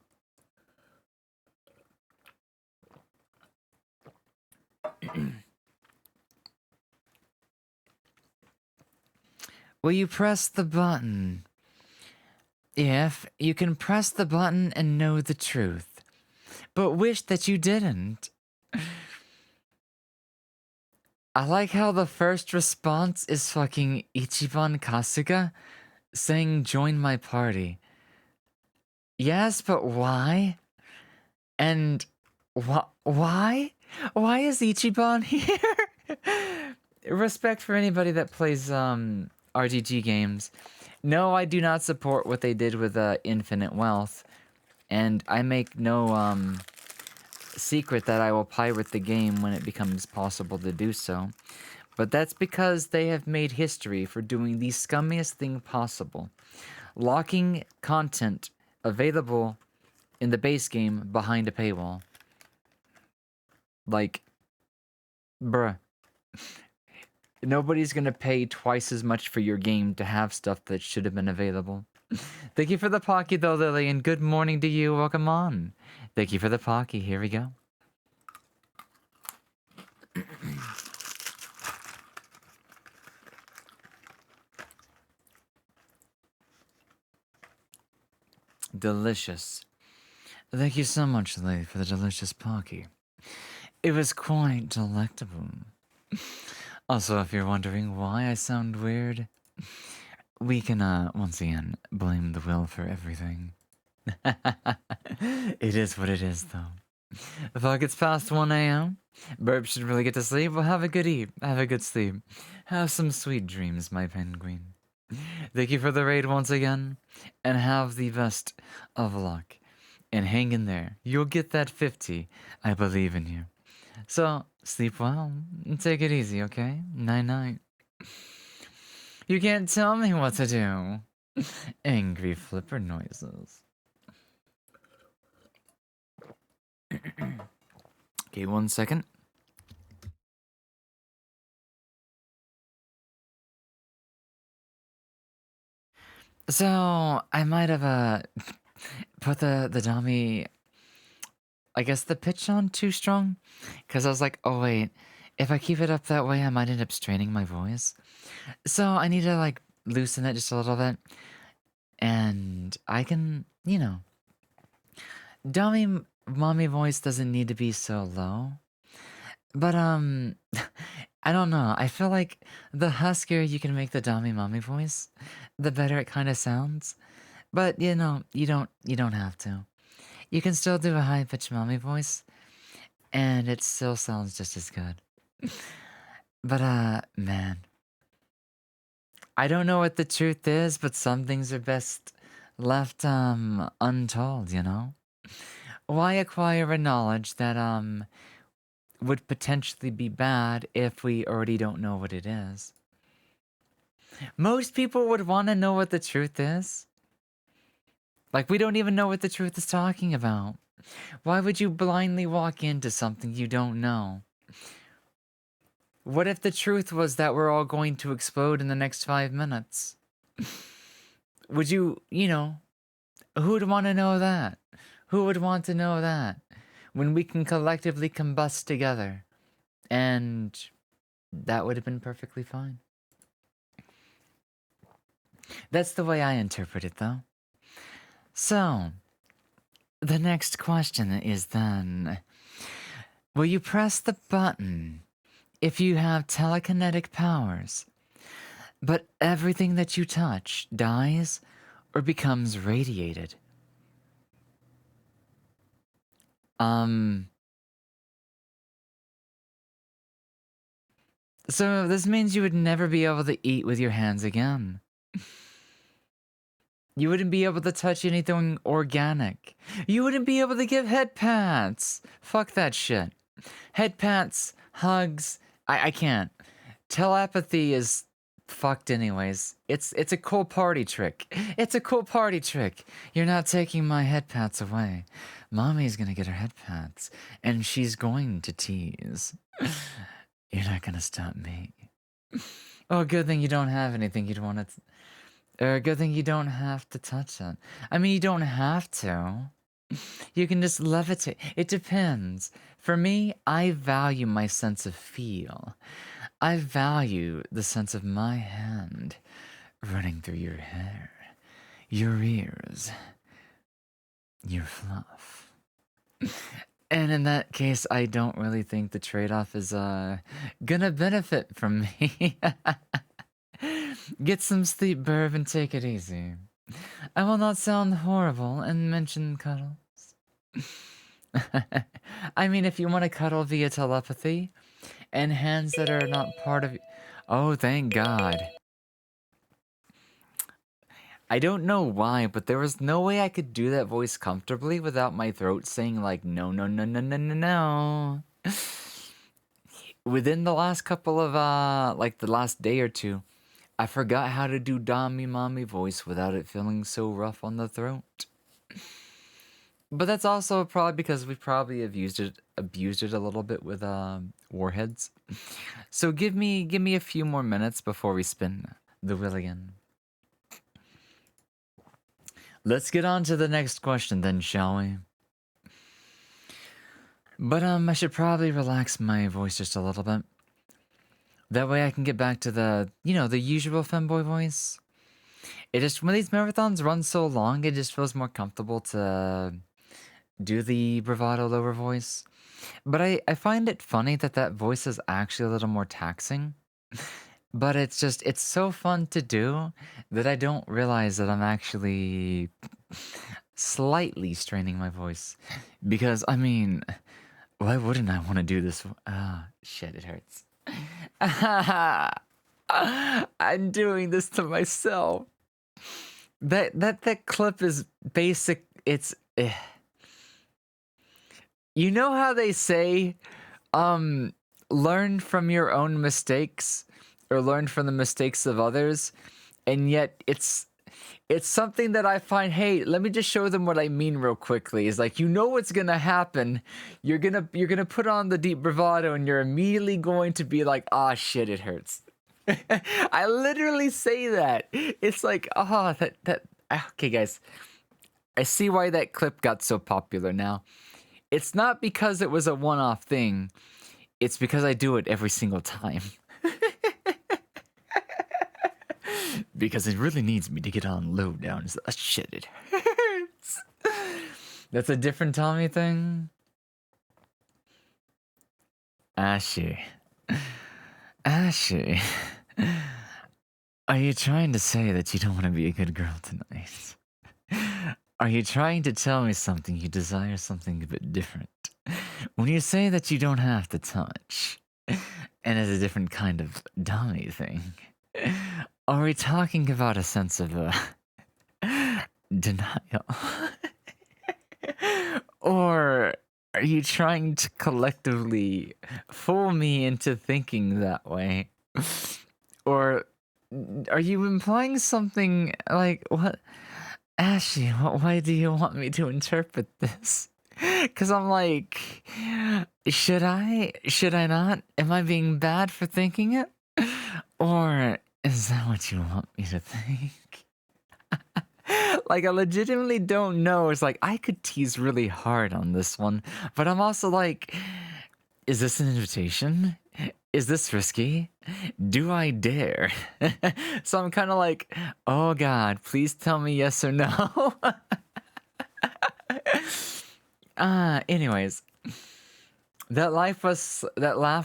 Will you press the button if you can press the button and know the truth, but wish that you didn't? I like how the first response is fucking Ichiban Kasuga saying join my party. Yes, but why? And why? Why is Ichiban here? Respect for anybody that plays RGG games. No, I do not support what they did with Infinite Wealth, and I make no secret that I will pirate the game when it becomes possible to do so. But that's because they have made history for doing the scummiest thing possible. Locking content available in the base game behind a paywall. Like, bruh. Nobody's gonna pay twice as much for your game to have stuff that should have been available. Thank you for the Pocky though, Lily, and good morning to you. Welcome on. Thank you for the Pocky. Here we go. Delicious. Thank you so much, Lily, for the delicious Pocky. It was quite delectable. Also, if you're wondering why I sound weird, we can, once again, blame the will for everything. It is what it is, though. Fuck, it's past 1 a.m. Burp should really get to sleep. Well, have a good eat. Have a good sleep. Have some sweet dreams, my penguin. Thank you for the raid once again, and have the best of luck. And hang in there. You'll get that 50. I believe in you. So, sleep well. Take it easy, okay? Night-night. You can't tell me what to do. Angry flipper noises. Okay, 1 second. So, I might have, put the dummy, I guess the pitch on too strong? Because I was like, oh wait, if I keep it up that way, I might end up straining my voice. So, I need to, like, loosen it just a little bit. And I can, you know, dummy mommy voice doesn't need to be so low. But, I don't know. I feel like the huskier you can make the dummy mommy voice, the better it kind of sounds. But, you know, you don't have to. You can still do a high-pitched mommy voice, and it still sounds just as good. But, man. I don't know what the truth is, but some things are best left, untold, you know? Why acquire a knowledge that, would potentially be bad if we already don't know what it is? Most people would want to know what the truth is. Like, we don't even know what the truth is talking about. Why would you blindly walk into something you don't know? What if the truth was that we're all going to explode in the next 5 minutes? Would you know, who would want to know that? Who would want to know that? When we can collectively combust together. And that would have been perfectly fine. That's the way I interpret it, though. So, the next question is then, will you press the button if you have telekinetic powers, but everything that you touch dies or becomes radiated? So this means you would never be able to eat with your hands again. You wouldn't be able to touch anything organic. You wouldn't be able to give head pats. Fuck that shit. Head pats, hugs, I can't. Telepathy is fucked anyways. It's a cool party trick. It's a cool party trick. You're not taking my head pats away. Mommy's gonna get her head pats, and she's going to tease. You're not gonna stop me. Oh, good thing you don't have anything you'd want to. Or good thing you don't have to touch it. I mean, you don't have to. You can just levitate. It depends. For me, I value my sense of feel. I value the sense of my hand running through your hair, your ears, your fluff. And in that case, I don't really think the trade-off is gonna benefit from me. Get some sleep, Burb, and take it easy. I will not sound horrible and mention cuddles. I mean, if you want to cuddle via telepathy and hands that are not part of... Oh, thank God. I don't know why, but there was no way I could do that voice comfortably without my throat saying like, no, no, no, no, no, no, no. Within the last couple of, like the last day or two, I forgot how to do Dommy Mommy voice without it feeling so rough on the throat. But that's also probably because we probably have abused it a little bit with warheads. So give me a few more minutes before we spin the wheel again. Let's get on to the next question then, shall we? But I should probably relax my voice just a little bit. That way I can get back to the, the usual femboy voice. It just, when these marathons run so long, it just feels more comfortable to do the bravado lower voice. But I find it funny that voice is actually a little more taxing. But it's so fun to do that I don't realize that I'm actually slightly straining my voice. Because, I mean, why wouldn't I want to do this? Shit, it hurts. I'm doing this to myself. That clip is basic. It's... You know how they say, learn from your own mistakes or learn from the mistakes of others, and yet it's something that I find, hey, let me just show them what I mean real quickly. It's like, what's gonna happen. You're gonna put on the deep bravado and you're immediately going to be like, shit, it hurts. I literally say that. It's like, okay, guys. I see why that clip got so popular now. It's not because it was a one-off thing. It's because I do it every single time. Because it really needs me to get on low down. Shit, it hurts. That's a different Tommy thing. Ashy. Are you trying to say that you don't want to be a good girl tonight? Are you trying to tell me something you desire something a bit different? When you say that you don't have to touch, and it's a different kind of dummy thing, are we talking about a sense of denial? Or are you trying to collectively fool me into thinking that way? Or are you implying something like, what? Ashley, why do you want me to interpret this? Because I'm like, should I not? Am I being bad for thinking it? Or is that what you want me to think? Like, I legitimately don't know. It's like, I could tease really hard on this one, but I'm also like, is this an invitation? Is this risky? Do I dare? So I'm kind of like, oh God, please tell me yes or no. Anyways, that laugh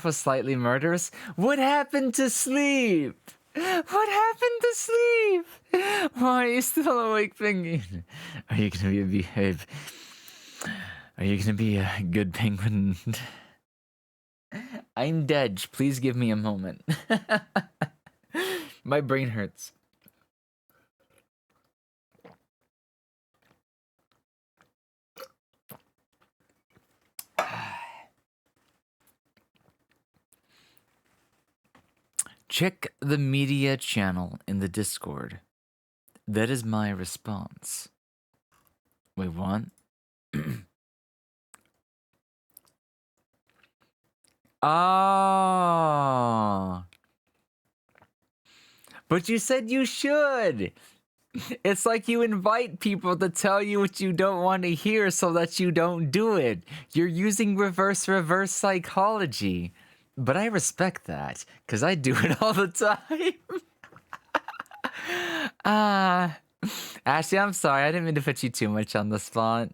was slightly murderous. What happened to sleep? What happened to sleep? Why are you still awake, penguin? Are you gonna be a good penguin? I'm dead. Please give me a moment. My brain hurts. Check the media channel in the Discord. That is my response. Wait, what? Oh. But you said you should. It's like you invite people to tell you what you don't want to hear so that you don't do it. You're using reverse psychology. But I respect that, because I do it all the time. Ashley, I'm sorry. I didn't mean to put you too much on the spot.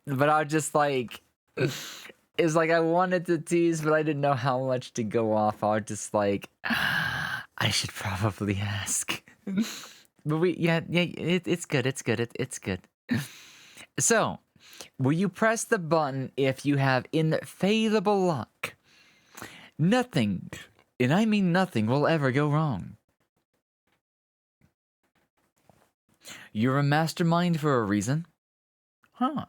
But I was just like... It's like I wanted to tease, but I didn't know how much to go off. I was just like... I should probably ask. But it's good. It's good. So, will you press the button if you have infallible luck? Nothing, and I mean nothing, will ever go wrong. You're a mastermind for a reason? Huh.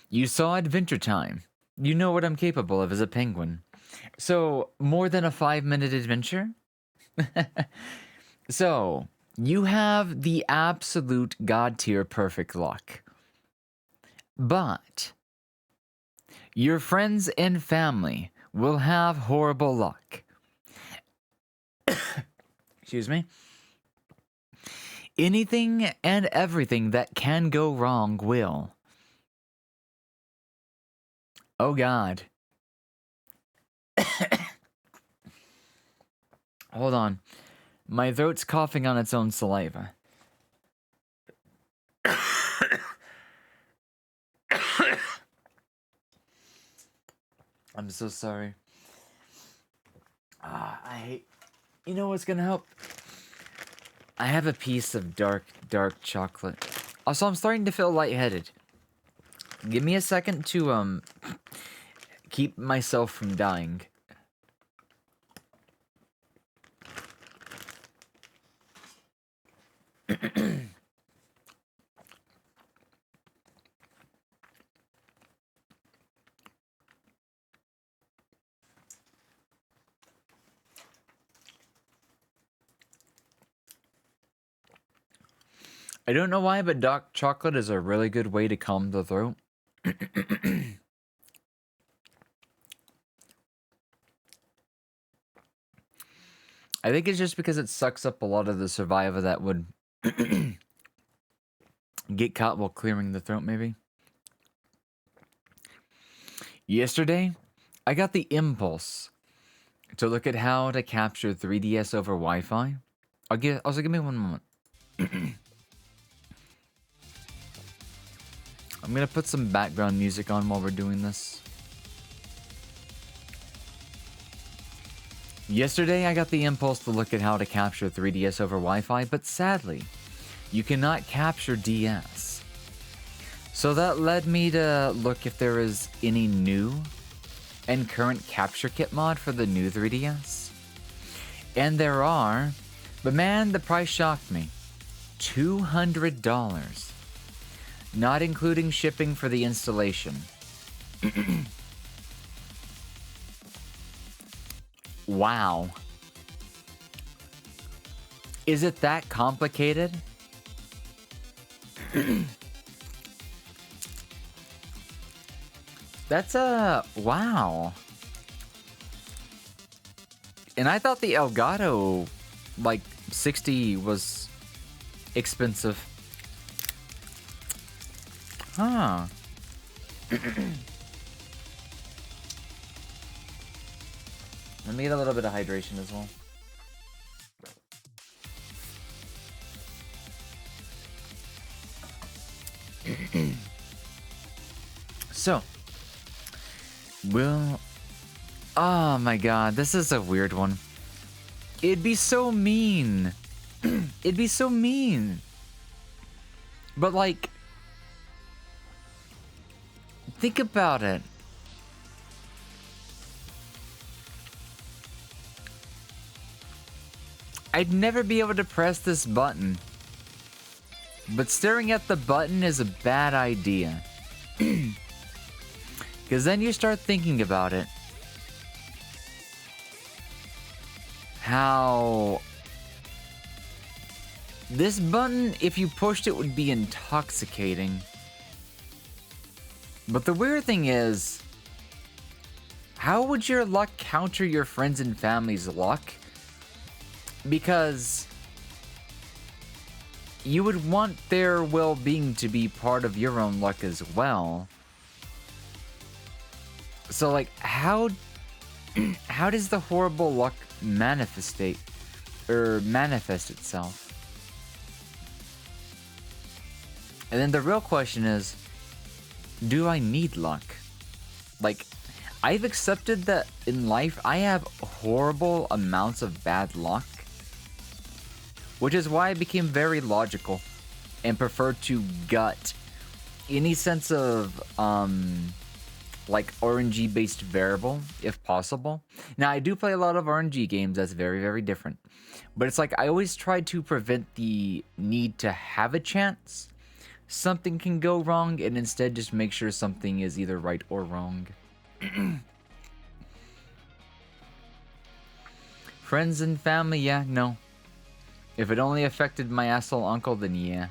You saw Adventure Time. You know what I'm capable of as a penguin. So, more than a 5-minute adventure? So, you have the absolute god tier perfect luck. But, your friends and family will have horrible luck. Excuse me. Anything and everything that can go wrong will. Oh God. Hold on. My throat's coughing on its own saliva. I'm so sorry. I hate... You know what's gonna help? I have a piece of dark chocolate. Also, I'm starting to feel lightheaded. Give me a second to, keep myself from dying. I don't know why, but dark chocolate is a really good way to calm the throat. I think it's just because it sucks up a lot of the saliva that would get caught while clearing the throat, maybe. Yesterday, I got the impulse to look at how to capture 3DS over Wi-Fi. Also, give me one moment. I'm gonna put some background music on while we're doing this. Yesterday, I got the impulse to look at how to capture 3DS over Wi-Fi, but sadly, you cannot capture DS. So that led me to look if there is any new and current capture kit mod for the new 3DS. And there are, but man, the price shocked me. $200. Not including shipping for the installation. Wow. Is it that complicated? That's wow. And I thought the Elgato, like, 60 was expensive. Huh. Let me get a little bit of hydration as well. So, oh my god, this is a weird one. It'd be so mean. It'd be so mean. But like, think about it. I'd never be able to press this button. But staring at the button is a bad idea. Because then you start thinking about it. How this button, if you pushed it, would be intoxicating. But the weird thing is, how would your luck counter your friends and family's luck? Because you would want their well-being to be part of your own luck as well. So like, how does the horrible luck manifest itself? And then the real question is, do I need luck? Like, I've accepted that in life I have horrible amounts of bad luck, which is why I became very logical and preferred to gut any sense of like RNG based variable if possible. Now I do play a lot of RNG games, that's very, very different. But it's like I always try to prevent the need to have a chance something can go wrong, and instead just make sure something is either right or wrong. Friends and family, yeah, no. If it only affected my asshole uncle, then yeah.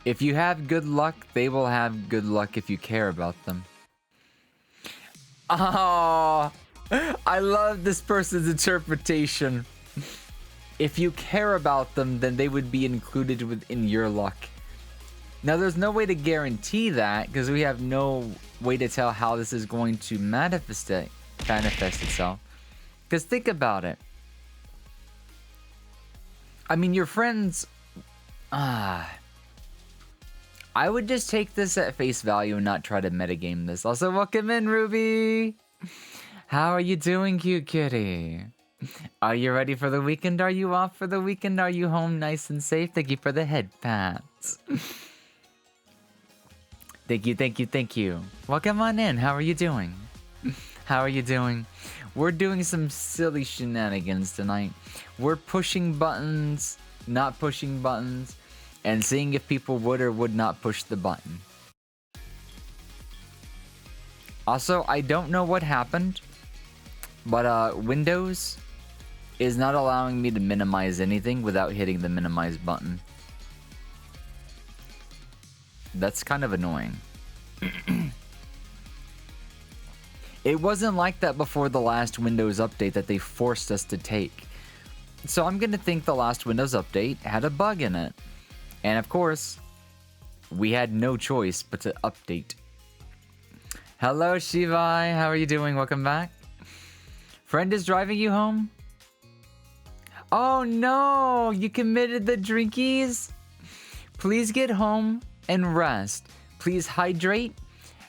If you have good luck, they will have good luck if you care about them. Oh, I love this person's interpretation. If you care about them, then they would be included within your luck. Now, there's no way to guarantee that, because we have no way to tell how this is going to manifest itself. Because think about it. I mean, your friends... I would just take this at face value and not try to metagame this. Also, welcome in, Ruby! How are you doing, cute kitty? Are you ready for the weekend? Are you off for the weekend? Are you home nice and safe? Thank you for the head pats. Thank you, thank you, thank you. Welcome on in. How are you doing? How are you doing? We're doing some silly shenanigans tonight. We're pushing buttons, not pushing buttons, and seeing if people would or would not push the button. Also, I don't know what happened, but Windows is not allowing me to minimize anything without hitting the minimize button. That's kind of annoying. It wasn't like that before the last Windows update that they forced us to take. So I'm gonna think the last Windows update had a bug in it. And of course, we had no choice but to update. Hello, Shivai. How are you doing? Welcome back. Friend is driving you home? Oh no! You committed the drinkies? Please get home and rest. Please hydrate.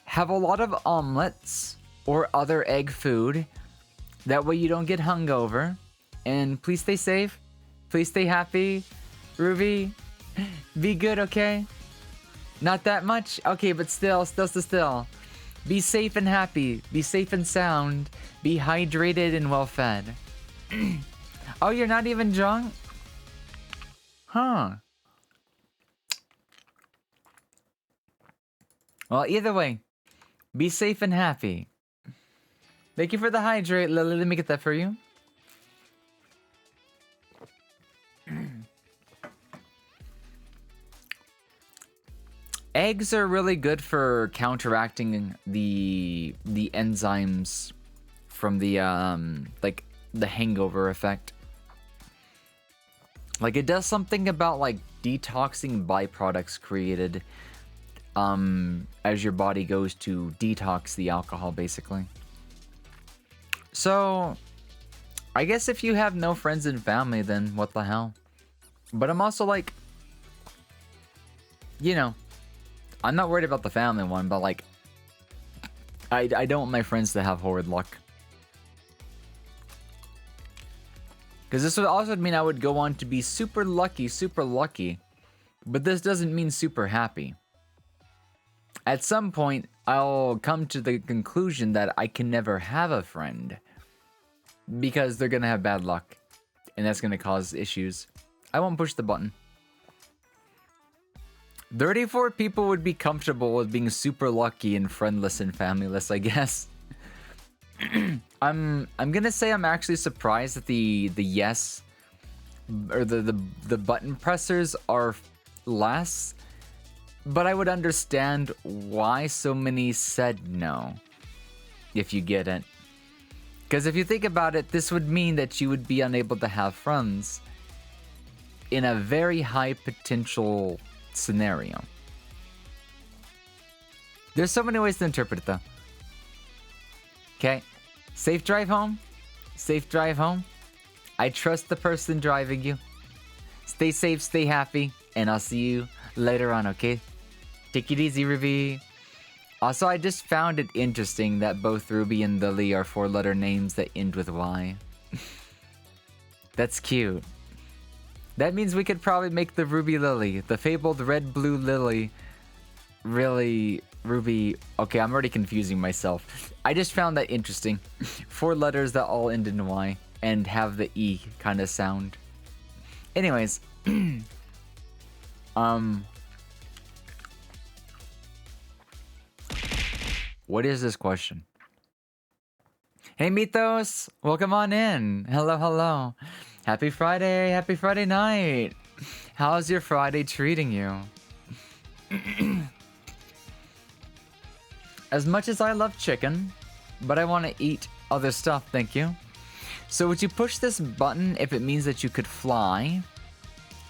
Have a lot of omelets or other egg food. That way you don't get hungover. And please stay safe. Please stay happy. Ruby, be good, okay? Not that much? Okay, but still. Be safe and happy. Be safe and sound. Be hydrated and well fed. Oh, you're not even drunk? Huh. Well, either way, be safe and happy. Thank you for the hydrate, Lily. Let me get that for you. Eggs are really good for counteracting the enzymes from the like the hangover effect. Like it does something about like detoxing byproducts created as your body goes to detox the alcohol, basically. So I guess if you have no friends and family, then what the hell? But I'm also like, you know, I'm not worried about the family one, but like, I don't want my friends to have horrid luck. Because this would also mean I would go on to be super lucky, but this doesn't mean super happy. At some point, I'll come to the conclusion that I can never have a friend because they're gonna have bad luck, and that's gonna cause issues. I won't push the button. 34 people would be comfortable with being super lucky and friendless and familyless, I guess. I'm gonna say I'm actually surprised that the yes or the button pressers are less, But I would understand why so many said no, if you get it. Because if you think about it, this would mean that you would be unable to have friends in a very high potential scenario. There's so many ways to interpret it though. Okay, safe drive home. Safe drive home. I trust the person driving you. Stay safe, stay happy, and I'll see you later on, okay? Take it easy, Ruby. Also, I just found it interesting that both Ruby and Lily are 4-letter names that end with Y. That's cute. That means we could probably make the Ruby Lily, the fabled red-blue lily, really Ruby. Okay, I'm already confusing myself. I just found that interesting. 4 letters that all end in Y and have the E kind of sound. Anyways, what is this question? Hey Mythos, welcome on in. Hello, hello. Happy Friday night. How's your Friday treating you? As much as I love chicken, but I want to eat other stuff, thank you. So would you push this button if it means that you could fly,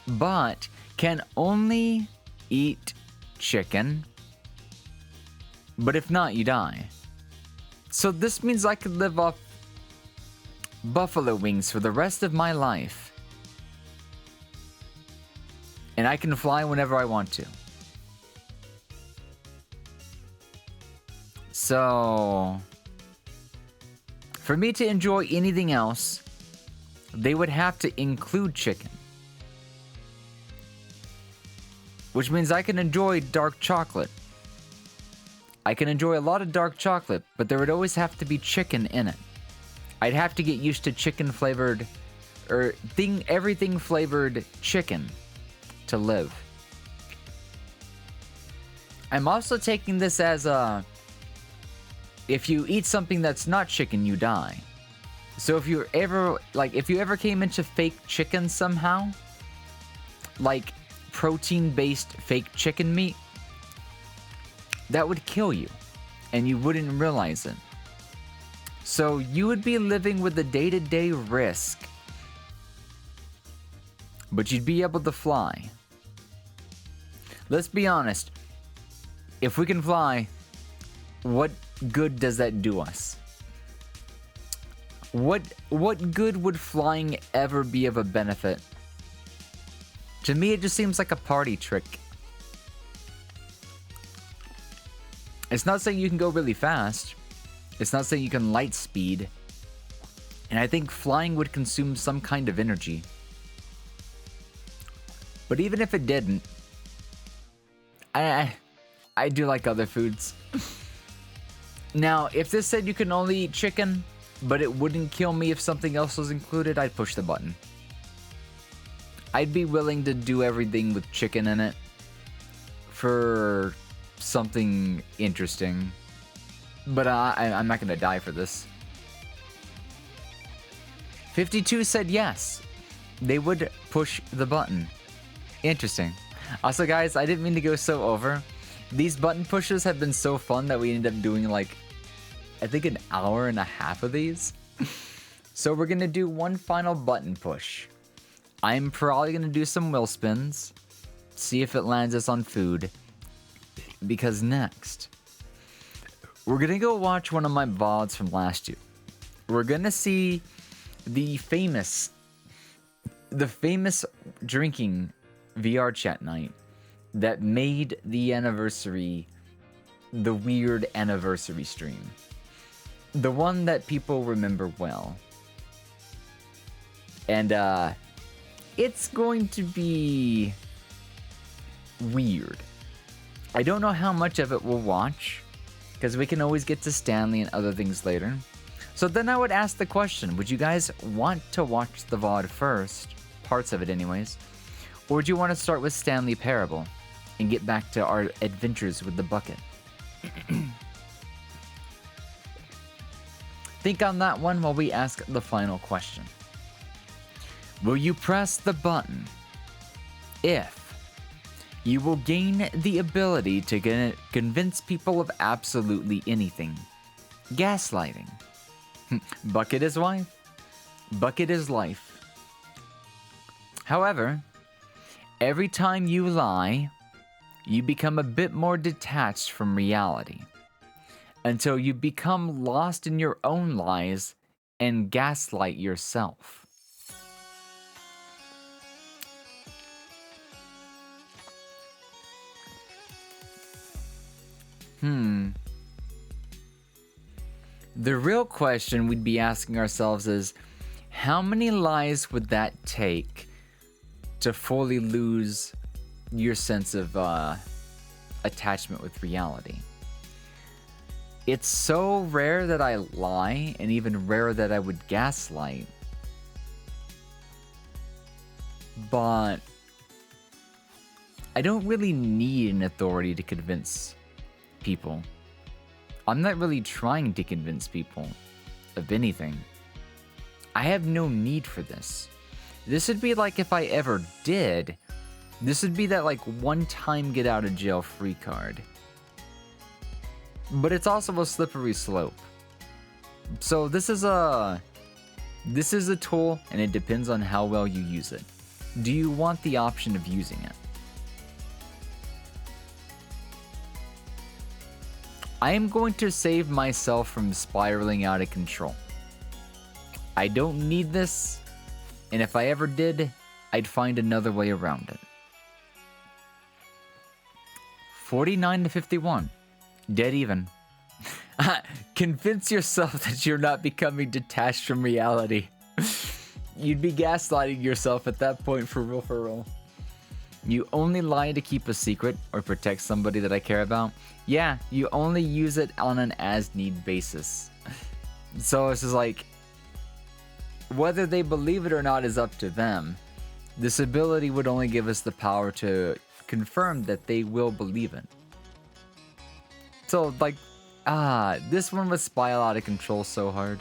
but can only eat chicken? But if not, you die. So this means I could live off buffalo wings for the rest of my life. And I can fly whenever I want to. So, for me to enjoy anything else, they would have to include chicken. Which means I can enjoy dark chocolate. I can enjoy a lot of dark chocolate, but there would always have to be chicken in it. I'd have to get used to chicken flavored, or everything flavored chicken to live. I'm also taking this as a, if you eat something that's not chicken, you die. So if you ever came into fake chicken somehow, like protein-based fake chicken meat, that would kill you, and you wouldn't realize it. So you would be living with the day-to-day risk, but you'd be able to fly. Let's be honest. If we can fly, what good does that do us? What good would flying ever be of a benefit? To me, it just seems like a party trick. It's not saying you can go really fast. It's not saying you can light speed. And I think flying would consume some kind of energy. But even if it didn't, I do like other foods. Now, if this said you can only eat chicken, but it wouldn't kill me if something else was included, I'd push the button. I'd be willing to do everything with chicken in it for something interesting. But I'm not gonna die for this. 52 said yes. They would push the button. Interesting. Also, guys, I didn't mean to go so over. These button pushes have been so fun that we ended up doing like, I think an hour and a half of these. So we're gonna do one final button push. I'm probably gonna do some wheel spins. See if it lands us on food. Because next, we're gonna go watch one of my VODs from last year. We're gonna see the famous drinking VR chat night that made the anniversary the weird anniversary stream. The one that people remember well. And it's going to be weird. I don't know how much of it we'll watch, because we can always get to Stanley and other things later. So then I would ask the question, would you guys want to watch the VOD first, parts of it anyways, or would you want to start with Stanley Parable and get back to our adventures with the bucket? Think on that one while we ask the final question. Will you press the button if You will gain the ability to convince people of absolutely anything. Gaslighting. Bucket is wife. Bucket is life. However, every time you lie, you become a bit more detached from reality until you become lost in your own lies and gaslight yourself. The real question we'd be asking ourselves is, how many lies would that take to fully lose your sense of attachment with reality? It's so rare that I lie, and even rarer that I would gaslight. But I don't really need an authority to convince people. I'm not really trying to convince people of anything. I have no need for this. This would be like if I ever did, this would be that like one-time get out of jail free card. But it's also a slippery slope. So this is a tool, and it depends on how well you use it. Do you want the option of using it? I am going to save myself from spiraling out of control. I don't need this, and if I ever did, I'd find another way around it. 49 to 51. Dead even. Convince yourself that you're not becoming detached from reality. You'd be gaslighting yourself at that point, for real, for real. You only lie to keep a secret or protect somebody that I care about. Yeah, you only use it on an as-need basis. So it's just like, whether they believe it or not is up to them. This ability would only give us the power to confirm that they will believe it. So like, this one would spiral out of control so hard.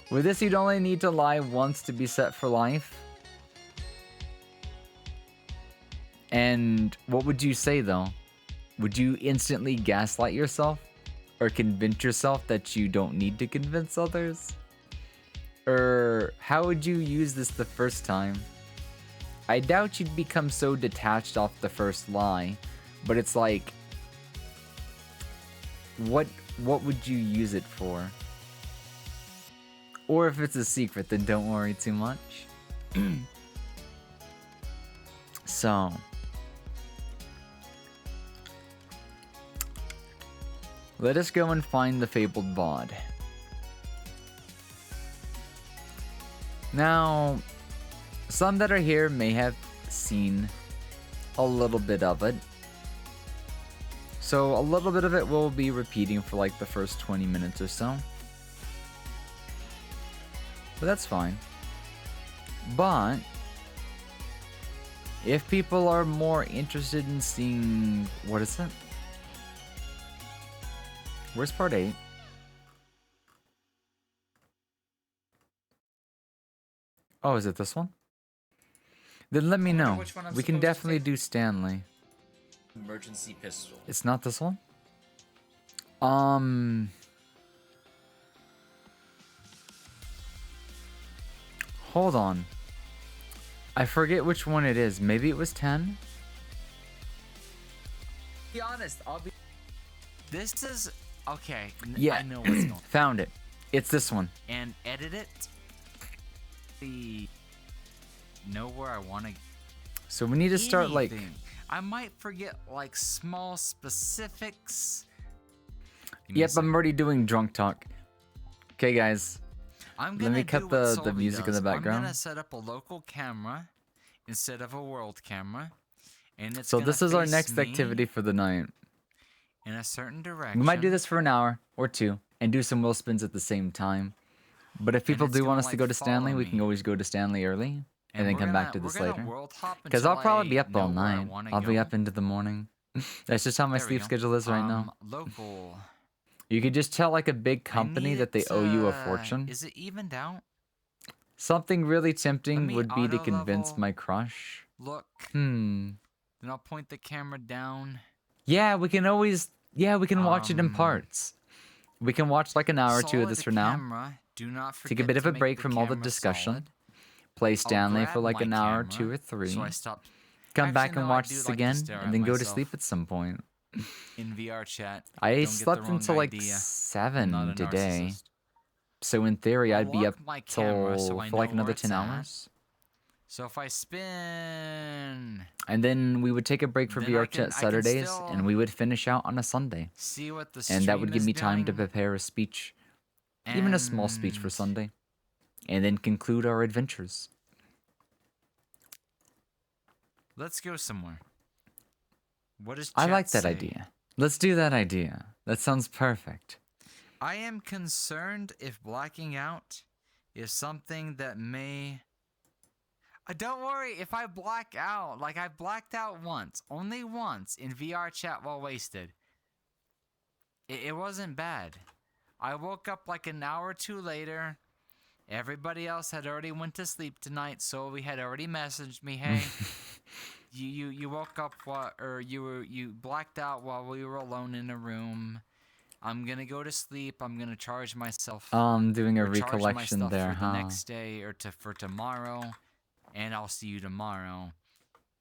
With this, you'd only need to lie once to be set for life. And what would you say though? Would you instantly gaslight yourself? Or convince yourself that you don't need to convince others? Or how would you use this the first time? I doubt you'd become so detached off the first lie, but it's like, what would you use it for? Or if it's a secret, then don't worry too much. So, let us go and find the fabled bod. Now, some that are here may have seen a little bit of it. So a little bit of it will be repeating for like the first 20 minutes or so. But that's fine. But if people are more interested in seeing, what is it? Where's part 8? Oh, is it this one? Then let me know. which one I'm We can supposed to definitely take. do Stanley. Emergency pistol. It's not this one? Hold on. I forget which one it is. Maybe it was 10? Be honest, I'll be. This is okay. Yeah. I know what's going. Found it. It's this one. And edit it. Know where I want to. So we need to start like... I might forget like small specifics. Give me a Yep, sec. I'm already doing drunk talk. Okay, guys. I'm Let gonna me do cut what the Solvi music in does. the background. I'm gonna set up a local camera instead of a world camera, and it's So gonna this is our face next me activity for the night. in a certain direction. We might do this for an hour or two and do some wheel spins at the same time. But if people it's do gonna, want us to like, go to Stanley, follow we can me. always go to Stanley early and then we're come back gonna- to this we're gonna later. world hop Because I'll until probably be I up all know where I night. wanna I'll be go. up into the morning. That's just how my There we sleep go. schedule is right now. Local. You could just tell like a big I company need that they it, owe you a fortune. Is it evened out? Something really Let tempting me would be to auto convince level. my crush look. Hmm. Then I'll point the camera down. Yeah, we can always. Yeah, we can watch it in Um, parts. We can watch like an hour or two of Solid this for now. camera. Do not forget Take a bit of to a make break the from all the camera discussion. solid. Play I'll Stanley for grab like my an hour, 2 camera, or 3. So I stopped. Come back Actually, and no, I watch do this like to again, stare and at then go to myself sleep at some point. in VR chat. I Don't get the slept wrong until like idea. I'm not 7 a today. narcissist. So in theory, I'll I'd be up lock my camera so till I for like know where another it's 10 at. hours. So if I spin, And then we would take a break for Then I VR can- chat I can Saturdays, still and we would finish out on a Sunday. see what the And that would stream give is me time to doing, prepare a speech, even a small speech for and Sunday, and then conclude our adventures. let's go somewhere. What does I chat like that say? idea. Let's do that idea. That sounds perfect. I am concerned if blacking out is something that may. Don't worry if I black out. Like, I blacked out once. Only once in VR chat while wasted. It wasn't bad. I woke up like an hour or two later. Everybody else had already went to sleep tonight, so we had already messaged me, hey, you woke up or you blacked out while we were alone in a room. I'm gonna go to sleep. I'm gonna charge myself. Doing a or charge my recollection stuff there, for the huh? next day or for tomorrow, and I'll see you tomorrow.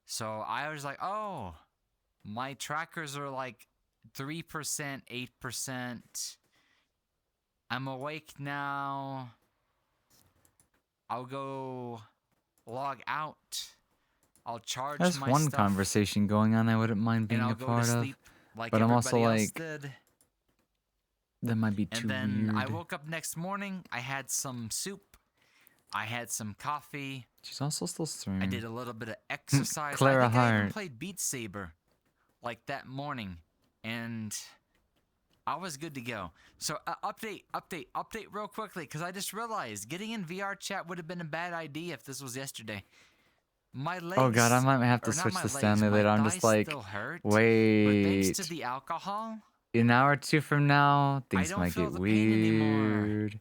So I was like, oh, my trackers are like 3%, 8%. I'm awake now. I'll go log out. I'll charge There's my one stuff, conversation going on I wouldn't mind and being I'll a go part to of. sleep like but I'm also everybody else like, did. that might be And too then weird. I woke up next morning. I had some soup. I had some coffee. She's also still streaming. I did a little bit of exercise. Clara I think I even Hart. played Beat Saber like that morning, and I was good to go. So update real quickly, because I just realized getting in VR chat would have been a bad idea if this was yesterday. My legs. Oh god, I might have to or not switch my to legs, Stanley my later. I'm thighs just like, still hurt, But wait. thanks to the alcohol, An hour or two from now, things don't might feel get the pain anymore. weird.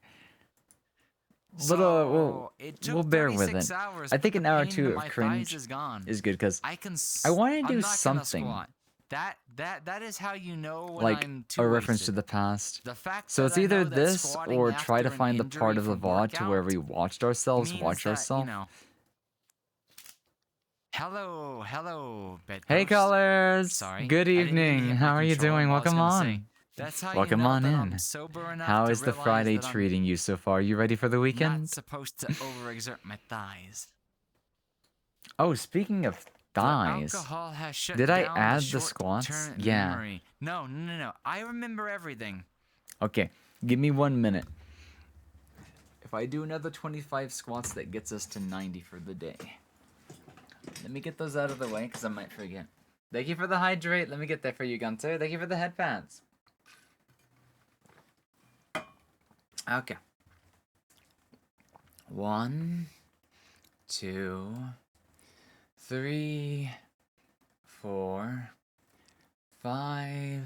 So But it took we'll bear with 36 it. hours, I but think the an hour or pain two in of my thighs cringe is gone. is good because I can. I want to I'm do not gonna something squat. That is how you know when like I'm too a reference to wasted. the past. The fact So that it's I either know that this squatting or try to after an find the injury part of the from VOD to where workout we watched ourselves means watch that, ourselves. Hello, bedpost. Hey callers! Sorry. Good I didn't mean to evening. hit How my are you controller doing? while I was Welcome gonna say, on. That's how Welcome you know on that in. I'm sober enough How to is the realize Friday that I'm treating you so far? You ready for the not weekend? supposed to overexert my thighs. Oh, speaking of thighs, The alcohol has shut did I down add the short-term squats? Yeah. memory. No. I remember everything. Okay, give me 1 minute. If I do another 25 squats, that gets us to 90 for the day. Let me get those out of the way because I might forget. Thank you for the hydrate. Let me get that for you, Gunter. Thank you for the headphones. Okay. 1, 2, 3, 4, 5,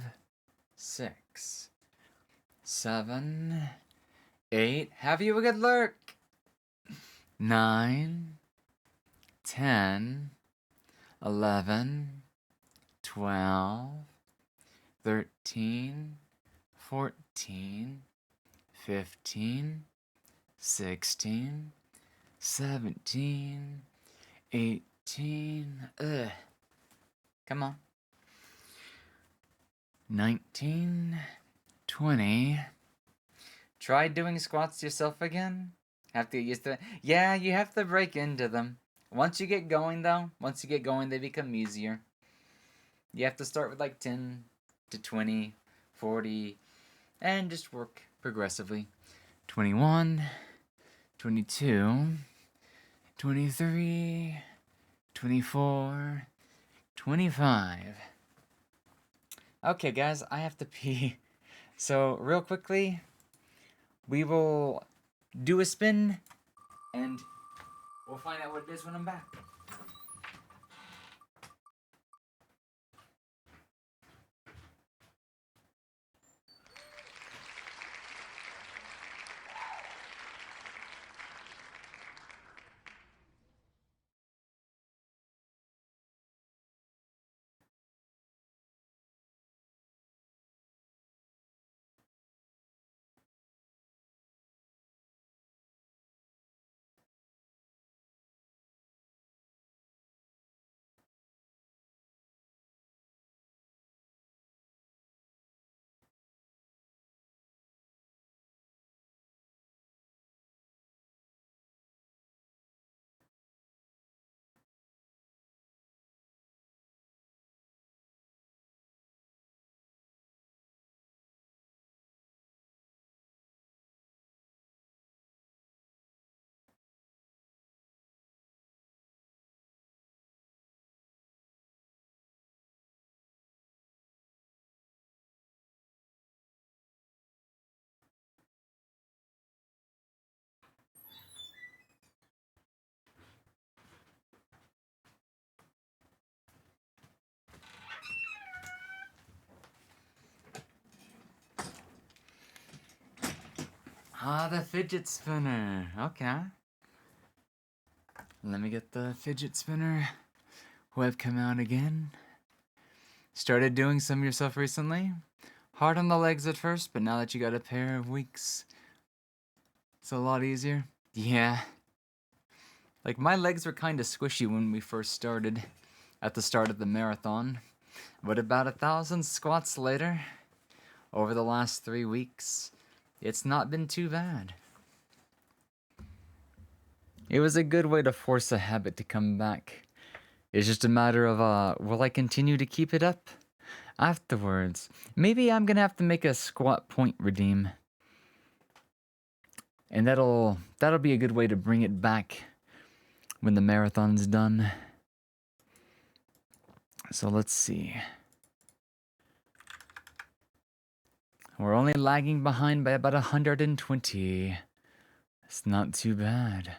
6, 7, 8. Have you a good lurk? 9, 10, 11, 12, 13, 14, 15, 16, 17, 18. Ugh. Come on. 19, 20. Try doing squats yourself again? Have to get used to it? Yeah, you have to break into them. Once you get going, though, they become easier. You have to start with like 10 to 20, 40, and just work progressively. 21, 22, 23, 24, 25. Okay, guys, I have to pee. So, real quickly, we will do a spin, and we'll find out what it is when I'm back. Ah, the fidget spinner. Okay. Let me get the fidget spinner webcam out again. Started doing some yourself recently. Hard on the legs at first, but now that you got a pair of weeks, it's a lot easier. Yeah. Like, my legs were kind of squishy when we first started, at the start of the marathon. But about 1,000 squats later, over the last 3 weeks, it's not been too bad. It was a good way to force a habit to come back. It's just a matter of, will I continue to keep it up afterwards? Maybe I'm gonna have to make a squat point redeem. And that'll be a good way to bring it back when the marathon's done. So let's see. We're only lagging behind by about 120. It's not too bad.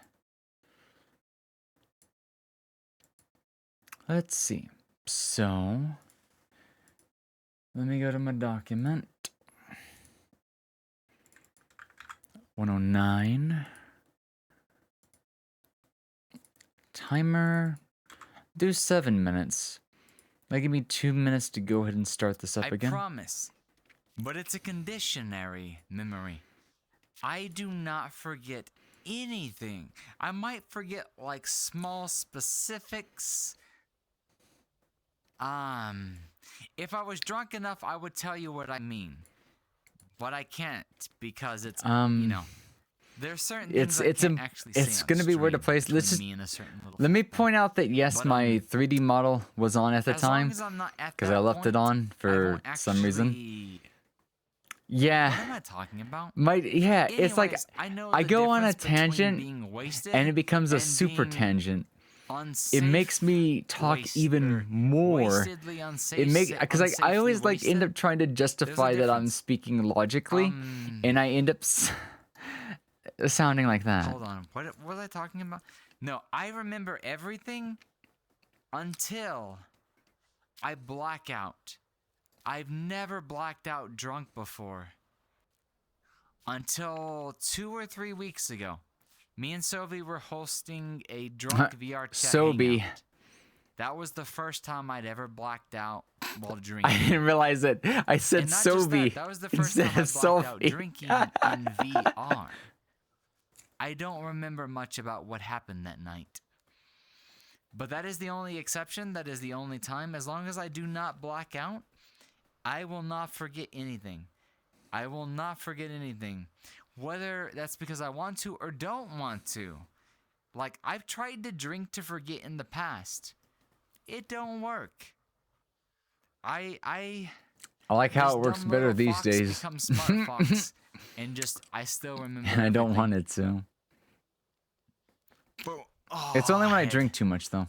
Let's see. So, let me go to my document. 109. Timer. Do 7 minutes. That give me 2 minutes to go ahead and start this up I again. promise. But it's a conditionary memory. I do not forget anything. I might forget like small specifics. If I was drunk enough, I would tell you what I mean. But I can't because it's you know, there's certain things I can't actually say it's on gonna be weird to stream place. Let's between just me and a certain little let me thing. point out that yes, But, my 3D model was on at the as long time as I'm not at because that I left it point, on I for won't some reason. actually- Yeah. What am I talking about? It's like Anyways, I know I the go on a difference between tangent being wasted and it becomes a and super being tangent. It unsafe, makes me talk even more. wastedly unsafe, It makes because like I unsafely always like end wasted. up trying to justify that I'm difference. speaking logically, and I end up sounding like that. Hold on, what was I talking about? No, I remember everything until I black out. I've never blacked out drunk before. Until 2 or 3 weeks ago. Me and Sophie were hosting a drunk VR chat Sobe. hangout. That was the first time I'd ever blacked out while I drinking. didn't realize it. I said And not just Sobe that was the first instead time I of blacked out Sophie. drinking in VR. I don't remember much about what happened that night. But that is the only exception. That is the only time. As long as I do not black out, I will not forget anything. I will not forget anything. Whether that's because I want to or don't want to. Like, I've tried to drink to forget in the past. It don't work. I like how this it works dumb better little these fox days. becomes smart fox, and just I still remember. And I don't everything. want it to. But, oh, It's only when I head drink too much though.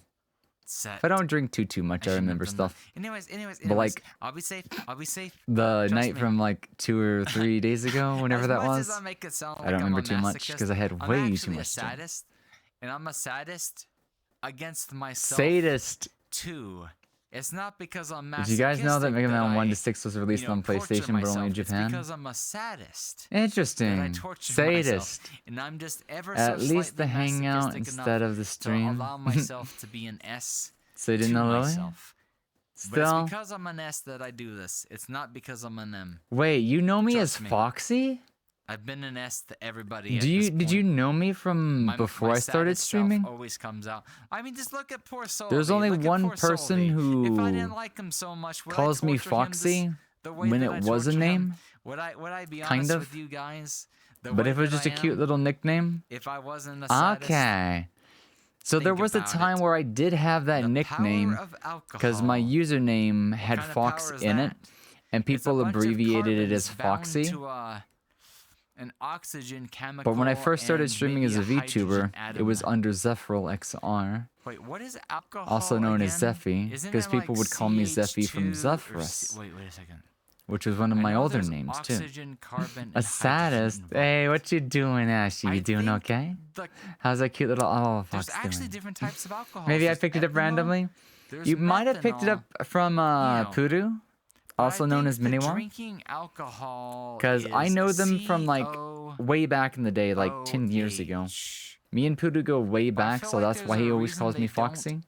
set. If I don't drink too much, I shouldn't have remember done that. stuff. Anyways, But, like, I'll be safe. I'll be safe. The Trust night me. from like 2 or 3 days ago, whenever As that much was. as I make it sound I like don't I'm remember a too much masochist, 'cause I had I'm way too actually a much to drink. sadist, and I'm a sadist against myself Sadist. too. It's not because I'm Did you guys know that masochistic Mega Man 1 I, to 6 was released on torture PlayStation but only in myself. Japan? It's because I'm a sadist. Interesting. That I torture myself, Sadist. and I'm just ever At so least the slightly hangout masochistic instead enough of the to stream. allow myself to be an S. So you didn't to know Lily? myself. But Still? it's because I'm an S that I do this. It's not because I'm an M. Wait, you know me as Trust me. Foxy? I've been an S to everybody. Do you did you know me from before I started saddest self streaming? always comes out. I mean, just look at poor Solvay. There's only Look at one poor person Solvay. If I who didn't like him so much, would calls I me torture him Foxy the way when that it I was a torture him? name. Would I be Kind honest of. with you guys? The But way if it was that just a I cute am, little nickname? if I wasn't a sadist, Okay. So there think was a about time it. where I did have that the nickname power of because my alcohol. username had kind of Fox power is in it, that? and It's a people bunch of abbreviated it carbons as bound Foxy. to, an oxygen chemical. But when I first started and streaming as a maybe hydrogen VTuber, atom it was that- under Zephyril XR, Wait, what is alcohol? also known as again? Zephy, Isn't because it people like would call me Zephy from CH2 or Zephyrus, wait a second. which was one of I my know older there's names too. oxygen, carbon, A and hydrogen saddest. involved. Hey, what you doing, Ashy? You I doing think okay? the- How's that cute little There's Fox actually doing? different types of alcohol. Maybe I There's picked it up ethanol, randomly. there's You might have picked it methanol, up from Pudu, but also I known think as that Miniwa. Drinking alcohol. Because I know them from like CO way back in the day, like 10 years ago. Me and Pudu go way back, feel so like that's there's why he a always reason calls they me don't Foxy.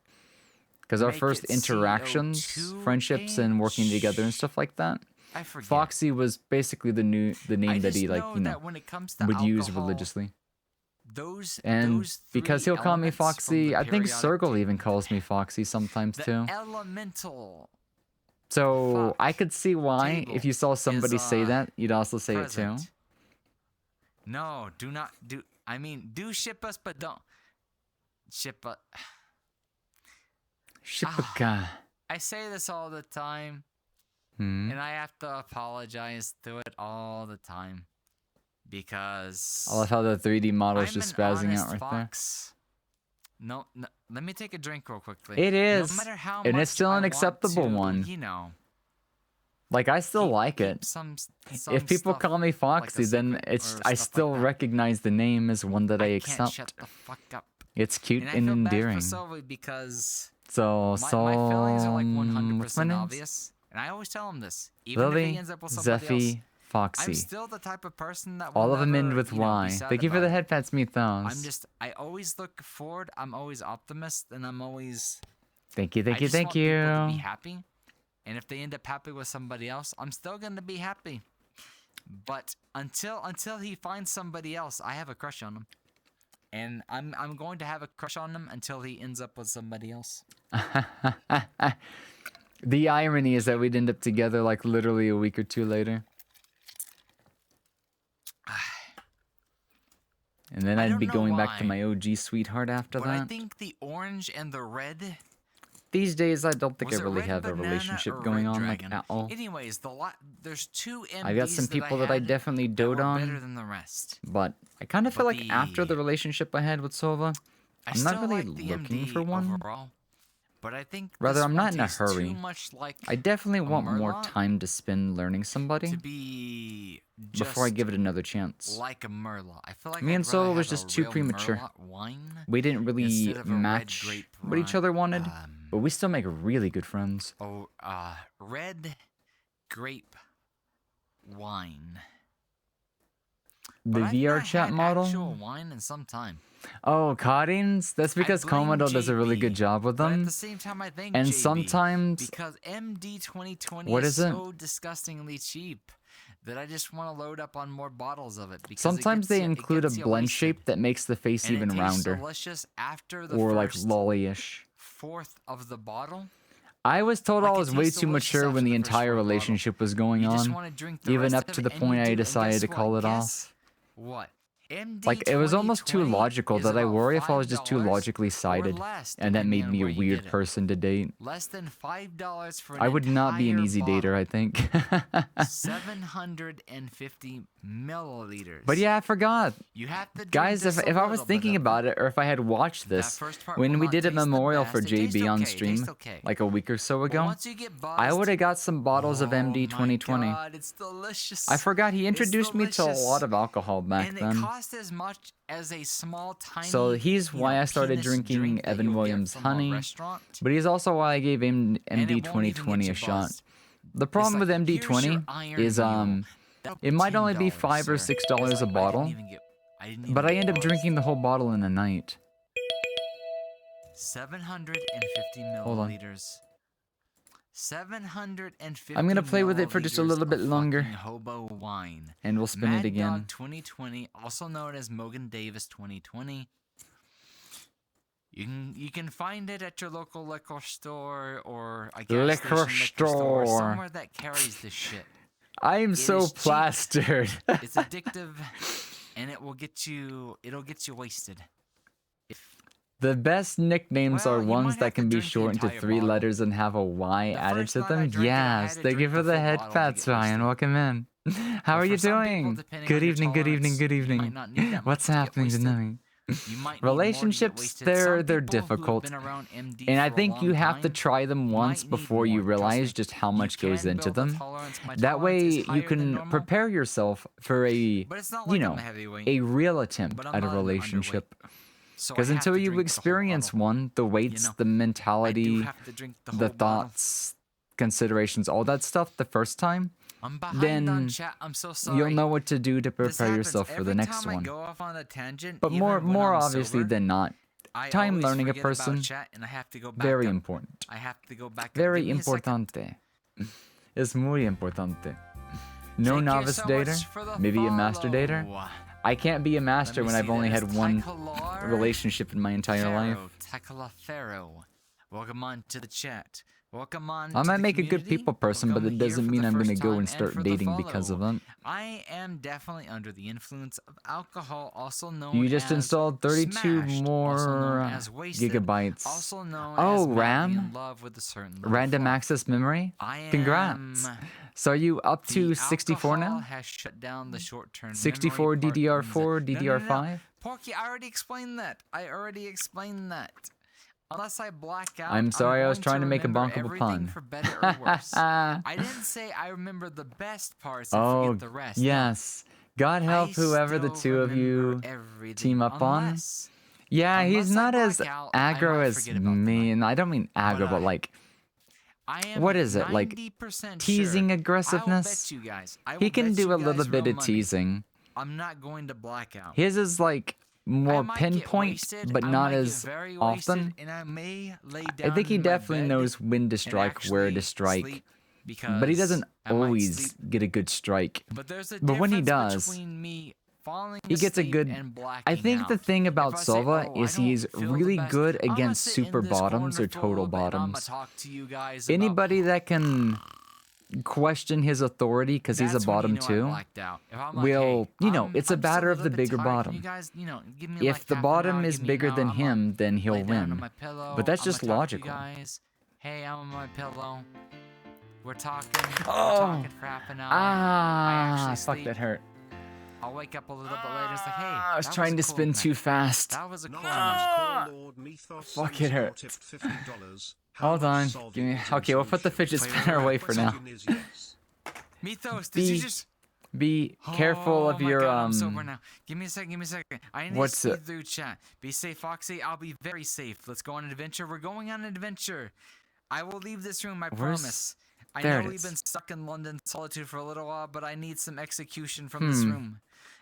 Because our make first it interactions, CO2 friendships, and working together and H. stuff like that, I forget. Foxy was basically the name I that just he, like, know you know, that when it comes to would use alcohol, religiously. Those And those because three he'll call me elements from Foxy, the I think periodic Circle even calls me Foxy sometimes the too. elemental So fuck I could see why, if table you saw somebody is, say that, you'd also say it too. present. No, do not do. I mean, do ship us, but don't ship us. Shipaka. I say this all the time, Hmm. and I have to apologize to it all the time because I love how the 3D model's I'm just an spazzing honest out right fox. No, let me take a drink real quickly. there. It is. No matter how And much it's still I an want acceptable to, one. You know, Like, I still keep- like keep it. some If people stuff call me like a Foxy, then secret it's or I stuff still like that. recognize the name as one that I can't accept. shut the fuck up. It's cute And I and feel endearing. bad for Sylvie because So, my feelings are like what's my 100% name? obvious, and I always tell him this. Even if Lily, he ends up with somebody else, Zeffy, Foxy. I'm still the type of person that will All of them end never, with you know, be Y. sad Thank you for about the it. head pats, Mythos. I always look forward. I'm always optimist, and I'm always. Thank you, I thank you, just thank want people to be you. happy, and if they end up happy with somebody else, I'm still gonna be happy. But until he finds somebody else, I have a crush on him, and I'm going to have a crush on him until he ends up with somebody else. The irony is that we'd end up together like literally a week or two later. And then I I'd don't be know going back to why, my OG sweetheart after But that. I think the orange and the red. These days, I don't think Was I it really Red have a Banana relationship or going Red on like Dragon? at all. Anyways, there's two MDs I got some people that I had definitely that dote were on, better than the rest. but I kind of feel But like after the relationship I had with Sova, I I'm not still really like the looking MD for one. overall, but I think Rather, this I'm one not in a tastes too hurry. much like I definitely a want more Merlot time to spend learning somebody to be before I just give it another chance. like a Merlot. I feel like Me I'd and rather Solo was have a just too real premature. Merlot wine We didn't really instead of a red match grape what each other wanted, um, but we still make really good friends. red grape wine. The But I've VR not chat had model? actual wine in some time. Oh, Cottings? That's because blame Komodo does a really good JB, job with But at them. the same time, I think And JB, sometimes, because MD 2020 what is is it? so disgustingly cheap that I just want to load up on more bottles of it. Because sometimes they include a blend shape that makes the face and even it tastes rounder. delicious after the Or like first lolly-ish. fourth of the bottle. I was told Like, I it was way tastes too delicious mature after when the the first entire fourth bottle. relationship was going You just on. want to drink the Even rest up of to it, the and point you I do, and decided guess to what? call it off. Guess what? MD Like, it was almost too 2020 logical is that I about worry if I was just too $5 logically or sided, less, and that depending made on me a where you weird get it. person to date. Less than $5 for an I would not be an entire easy dater, I think. 750 milliliters. But yeah, I forgot. You have to drink Guys, just if a I was little bit thinking of about it, or if I had watched That this, first part when will we not did a taste the memorial best. for It tastes JB on okay, it stream, tastes okay. like a week or so But ago, once you get I buzzed, would have got some bottles of MD oh 2020. my God, it's delicious. I forgot he It's introduced me to a delicious. lot of alcohol back and then. it costs as much as a small, tiny. So he's you why know, I started penis drinking drink that Evan you'll get Williams from a honey, restaurant, but he's also why I gave him and it MD won't even get 2020 you a shot. buzzed. The It's problem like, with MD here's your 20 Iron is Mule. That'll be it might only be $10, $5 or sir. $6 It's a like, bottle, I didn't even but I get end up buzzed. drinking the whole bottle in a night. 750 Hold on. milliliters. 750 I'm gonna play with it for just a milliliters little bit of longer. fucking hobo wine. And we'll spin Mad it again. Dog 2020, also known as Mogan Davis 2020. You can find it at your local liquor store or a gas Liquor station liquor store, store. somewhere that carries this shit. I am It so is cheap. plastered. It's addictive, and it'll get you wasted. The best nicknames Well, are you ones might that have to can be drink the shortened to entire 3 bottle. letters and have a Y The added first to night I them. drank it, I had Yes, to thank you drink for the the full head bottle to pats, get Ryan. wasted. Welcome in. How But are you for some people, doing? depending Good on your evening, good evening, tolerance, good you might evening. not need that much What's to get happening wasted. tonight? You might need more to get Relationships, wasted. they're Some they're people who have difficult. been around MD And I for a think you long have to time try them once might need before you more. Trust realize me. just how You much goes can into build a them. tolerance. My That tolerance way is you higher than can normal, prepare yourself for a, but it's not you like know, I'm a heavyweight. a real attempt But I'm at a not an underweight. relationship. So I Because have until to you drink the whole experience bottle. one, the weights, know, the I do mentality, have to drink the the whole bottle. thoughts, considerations, all that stuff the first time, I'm behind then on chat. I'm so sorry. you'll know what to do to This prepare happens yourself for the every next time I one. go off on a tangent, But even more when more I'm obviously sober, than not, I time always learning a forget about person, chat, and I have to go back very up. important. I have to go back up. Very Give me a second. importante. Es muy importante. No Thank you novice so dater, much for the maybe a master dater. follow. I can't be a Let master me when see, I've only that had is one Tycalar relationship in my entire life. Tycalar Pharaoh. Welcome on to the chat. Welcome on. I to might the make a good community. people person, but Welcome it here doesn't for mean the I'm gonna first go time and and start for the dating because of follow. it. I am definitely under the influence of alcohol, also known You just as installed 32 smashed, more also known as wasted, gigabytes. also known Oh, as madly RAM? in love with a certain little Random fluff. access memory? I Congrats. am. So are you up to The 64 alcohol now? has shut down the short-term 64 memory DDR4, No, no, no, no. DDR5? Porky, I already explained that. Unless I black out, I'm sorry, I was going trying to make a remember bonkable everything pun. for better or worse. I didn't say I remember the best parts and Oh, forget the rest. No. yes. God help I whoever the still two of you remember everything, team up on. unless, Yeah, he's unless I not as black out, I aggro might as forget about me, tonight. and I don't mean aggro, but like I am what is it, like 90% teasing sure. aggressiveness? I will bet you guys. I He will can bet do you a little guys bit real of money. teasing. I'm not going to black out. His is like I more might get pinpoint, wasted, but I not might get as very often. wasted, and I may lay I down think he in my definitely bed knows when to and strike, where to actually strike, sleep but he doesn't because I might always sleep. get a good strike. But there's a But when he difference does, between me falling he gets a asleep good. and blacking I think the out. thing If about I say, Sova "Oh, I is he's don't feel the really best," good I'm gonna against sit in super this bottoms corner or for a total little bit, and I'm gonna bottoms. talk to you guys about Anybody that can question his authority because he's a That's when you bottom know I too blacked out. If I'm like, will, hey, you know, it's a I'm just matter of little the bit bigger tired. Can bottom. you guys, give me If like the half an bottom hour, is give me an bigger hour, than I'm gonna him, then he'll lay down on win. my pillow. But that's I'm just gonna talk to logical. you guys. Hey, I'm on my pillow. We're talking. We're Oh. talking for half an hour. I Ah, actually fuck, sleep. that hurt. I'll wake up a little bit later. It's like, hey, I was that trying a to cool spin night. too fast. That was a cool Ah. night. Fuck, it hurt. Hold on. Give me. Okay, we'll put the fidget spinner away for now. Mythos, did you Be- just? Be careful Oh of my your God, I'm sober now. Give me a second. I need What's to it? speed through chat. Be safe, Foxy. I'll be very safe. Let's go on an adventure. We're going on an adventure. I will leave this room. I Where's- promise. I there know it we've is. been stuck in London solitude for a little while, but I need some execution from this room.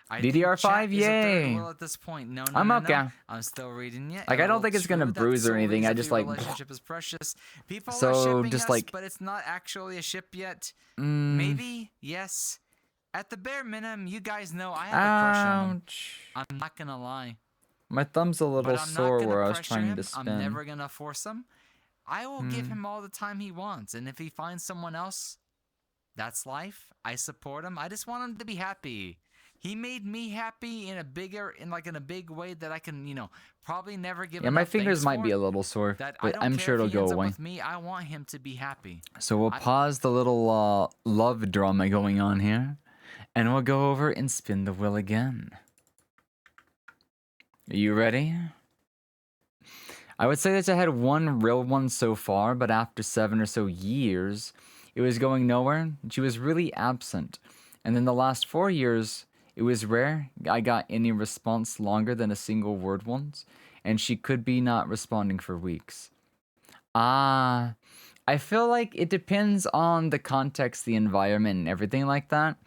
I think DDR5, chat is a third yay. wheel at this point. No, I'm no, okay. No. I'm still reading it. Like, I don't think it's gonna bruise or anything, I just, like, relationship is precious. People So, are shipping just, us, like- but it's not actually a ship yet. Mm, Maybe, yes. At the bare minimum, you guys know I have a crush on him. ouch. I'm not gonna lie. My thumb's a little But I'm sore not where gonna I was pressure trying him. to spin. I'm never gonna force him. I will give him all the time he wants, and if he finds someone else, that's life. I support him. I just want him to be happy. He made me happy in a big way that I can, probably never give. Yeah, my enough fingers thanks might for. be a little sore, That I but don't I'm care sure if it'll he go ends up away. with me. I want him to be happy. So we'll pause the little love drama going on here, and we'll go over and spin the wheel again. Are you ready? I would say that I had one real one so far, but after 7 or so years, it was going nowhere. She was really absent. And then the last 4 years, it was rare I got any response longer than a single word once, and she could be not responding for weeks. I feel like it depends on the context, the environment, and everything like that.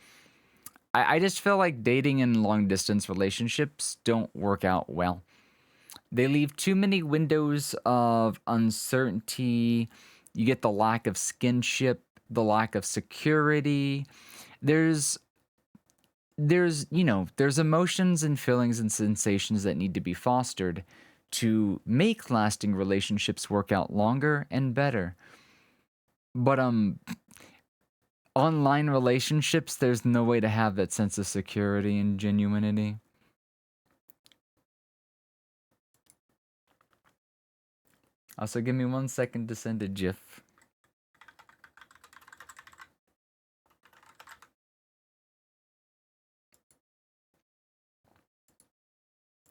I just feel like dating in long distance relationships don't work out well. They leave too many windows of uncertainty. You get the lack of skinship, the lack of security. There's emotions and feelings and sensations that need to be fostered to make lasting relationships work out longer and better. But online relationships, there's no way to have that sense of security and genuinity. Also, give me 1 second to send a GIF.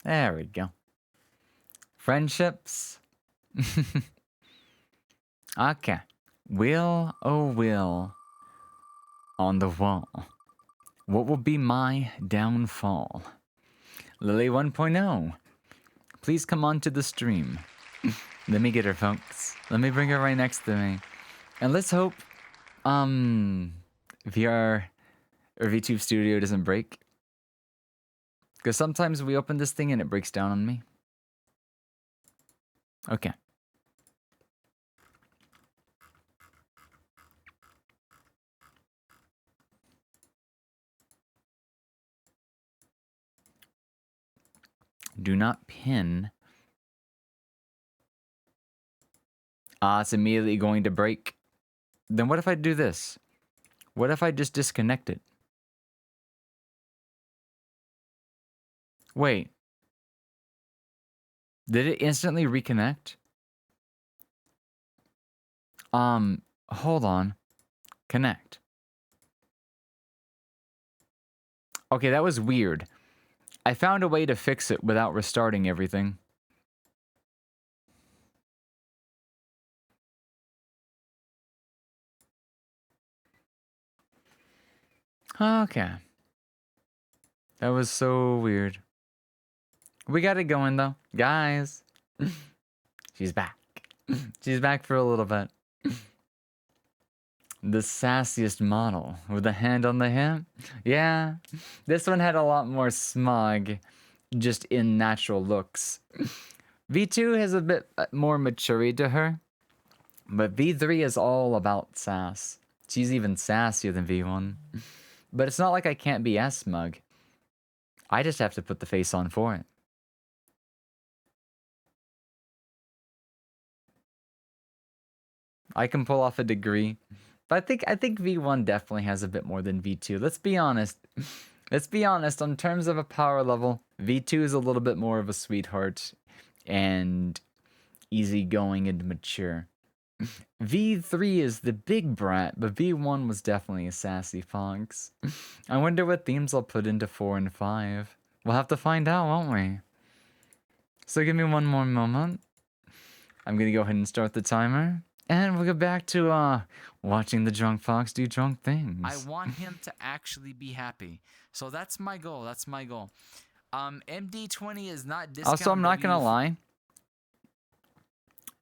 There we go. Friendships. Okay. Will, oh will, on the wall. What will be my downfall? Lily 1.0. Please come on to the stream. Let me get her, folks. Let me bring her right next to me. And let's hope, VR or VTube Studio doesn't break. Because sometimes we open this thing and it breaks down on me. Okay. Do not pin. Ah, it's immediately going to break. Then what if I do this? What if I just disconnect it? Wait. Did it instantly reconnect? Hold on. Connect. Okay, that was weird. I found a way to fix it without restarting everything. Okay. That was so weird. We got it going though. Guys. She's back. She's back for a little bit. The sassiest model with a hand on the hip. Yeah. This one had a lot more smug just in natural looks. V2 has a bit more maturity to her. But V3 is all about sass. She's even sassier than V1. But it's not like I can't be as smug. I just have to put the face on for it. I can pull off a degree. But I think V1 definitely has a bit more than V2. Let's be honest. Let's be honest. On terms of a power level, V2 is a little bit more of a sweetheart and easygoing and mature. V3 is the big brat, but V1 was definitely a sassy fox. I wonder what themes I'll put into 4 and 5. We'll have to find out, won't we? So give me one more moment. I'm gonna go ahead and start the timer. And we'll get back to watching the drunk fox do drunk things. I want him to actually be happy. So that's my goal. That's my goal. MD20 is not discount. Also, I'm not gonna lie.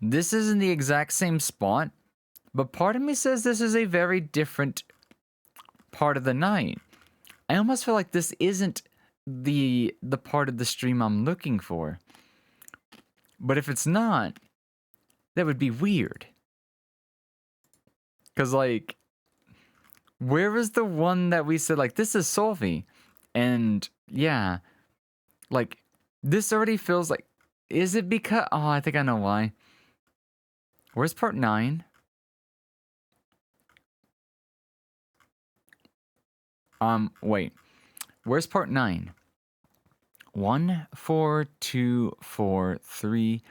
This isn't the exact same spot, but part of me says this is a very different part of the night. I almost feel like this isn't the part of the stream I'm looking for. But if it's not, that would be weird. Because, like, where is the one that we said, like, this is Solvi? And, yeah, like, this already feels like, is it because, oh, I think I know why. Where's part 9? Wait. Where's part 9? 1, 4, 2, 4, 3,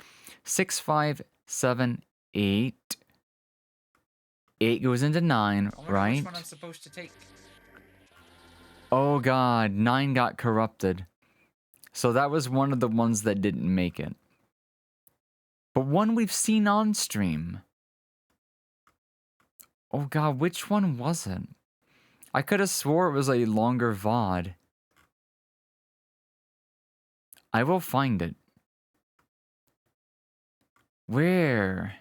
6, 5, 7, 8. 8 goes into 9, right? Which one I'm supposed to take? Oh god, 9 got corrupted. So that was one of the ones that didn't make it. But one we've seen on stream. Oh god, which one was it? I could have swore it was a longer VOD. I will find it. Where?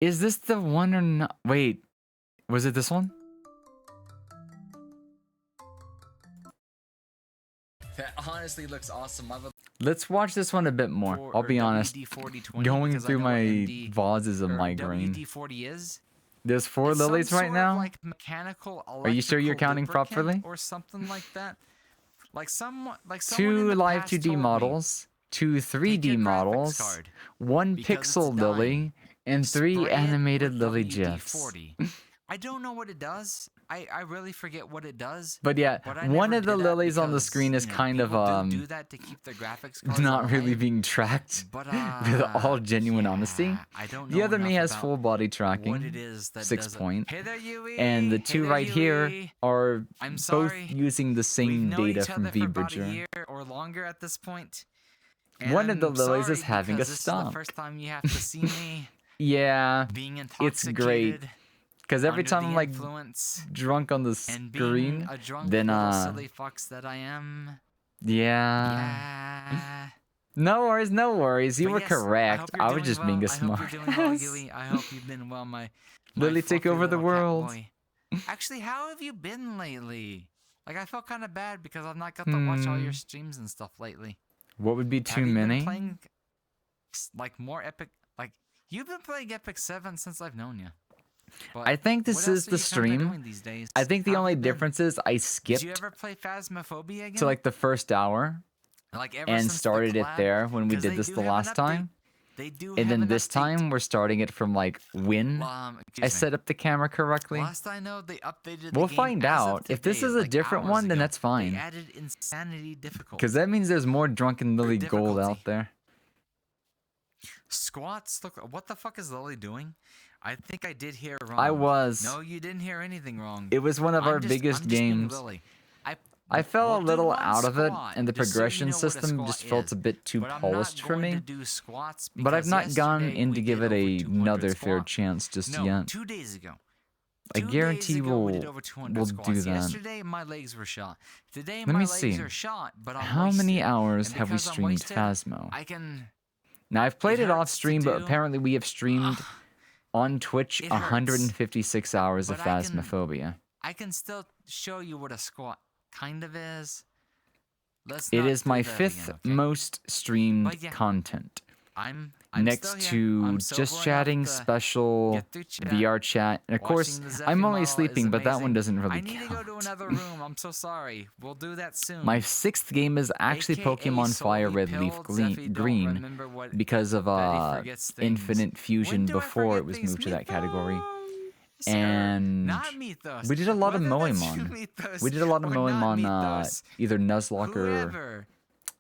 Is this the one or not? Wait, was it this one? That honestly looks awesome. Let's watch this one a bit more. I'll be honest. Going through my VODs is a migraine. WD-40 is. There's 4 It's lilies some right sort now? of, like, mechanical, Are you sure you're electrical counting lubricant properly? or something like that? Like someone in 2 the live past 2D told me, models, 2 "Take 3D your graphics models, card 1 because it's pixel dying. lily, and 3 Spray it animated with lily WD-40." gifs. I don't know what it does. I really forget what it does. But yeah, But I one never of the did that lilies on the because, screen is you know, kind of people do that to keep their graphics cards not really alive. being tracked. But With all genuine honesty. I don't The know other me enough has about full body what tracking, it is that 6 does it. point, Hey there, Yui. and the Hey 2 there, right here Yui. are I'm both sorry. using the We've same known data each from other for about a VBridger. year or longer at this point. One of And the I'm lilies is sorry having a because this is the stomp. first time you have to see me Yeah, being it's great. intoxicated Because every under time the I'm like influence drunk on the and being screen, a drunk then little silly fox that I am. yeah. Yeah. No worries, no worries. You But were yes, correct. I, I hope was you're just doing being a well. I hope smart you're doing well, ass. Yui. I hope you've been well, my Lily, take fluffy over the little cat world. boy. Actually, how have you been lately? Like, I felt kind of bad because I've not got to watch all your streams and stuff lately. What would be Have too you been many? playing like more Epic? Like, you've been playing Epic 7 since I've known you. I think this what is else the are you kinda stream. doing these days? I think the How have only you been? difference is I Did skipped you ever play Phasmophobia again? to like the first hour Like ever and since the started it collab? there when we 'Cause did they this do the have an last update. time. They do And have then an this update. time we're starting it from like when Excuse I me. set up the camera correctly. Last I know, they updated. We'll the game find as of out. If this today, is a like different hours one, then ago. that's fine. They added insanity difficulty. Because that means there's more Drunken Lily gold out difficulty. there. Squats. Look, what the fuck is Lily doing? I think I did hear wrong. I was. No, you didn't hear anything wrong. It was one of our I'm just biggest being games. Lily. I fell we'll a do little one out of it, squat, and the just so you progression know what a system squat just felt is. a bit too But I'm polished not for going me. to do squats But I've because not gone yesterday in we to give did it over 200 another fair squats. chance just No, yet. 2 days ago. I 2 days guarantee ago, we did we'll over 200 we'll squats. do that. Yesterday, my legs were shot. Today, Let my me legs see. are shot, but I'm How many wasted. hours And have we because I'm streamed wasted, Phasmo? I can. Now I've played it off hurts to stream, but do. apparently we have streamed on Twitch It hurts. 156 hours of But I can- Phasmophobia. I can still show you what a squat kind of is. Let's It not is do my that 5th again, okay? most streamed But yeah. content. I'm Next still here. to I'm just sober chatting, enough to special get through chat. VR chat, and of course, Watching the I'm Zephyr only model is sleeping, but that one amazing. doesn't really I need to go to count. another room. I'm so sorry. We'll do that soon. My 6th game is actually AKA Pokemon Fire solely Red Leaf pilled Zephy don't Green remember what because of Betty forgets things. Infinite Fusion When do I before forget it was things? moved to that category. Mythos! And not Mythos. we did a lot of Whether that's Moemon. Mythos We did a lot of or not Moemon, Mythos, either Nuzlocke or whoever.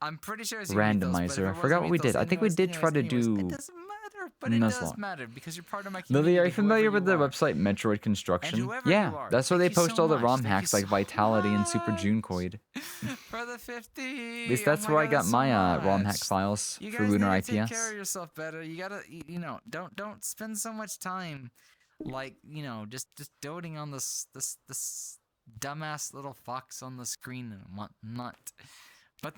I'm pretty sure it's Mythos, but if Randomizer. I it forgot what we wasn't did. I Mythos, think we did try to anyways, do It doesn't matter, but it does Nuzlocke. matter because you're part of my community. Lily, are you familiar whoever with the you are. website Metroid Construction? whoever Yeah, you are, that's where thank they you post so all the much. ROM Thank you hacks like so Vitality and Super much. Junecoid. For the 50. At least that's oh my where I God, got that's my so ROM much. hack files You for guys Lunar need to take care IPS. of yourself better. You gotta, don't spend so much time, like, just doting on this dumbass little fox on the screen and whatnot. But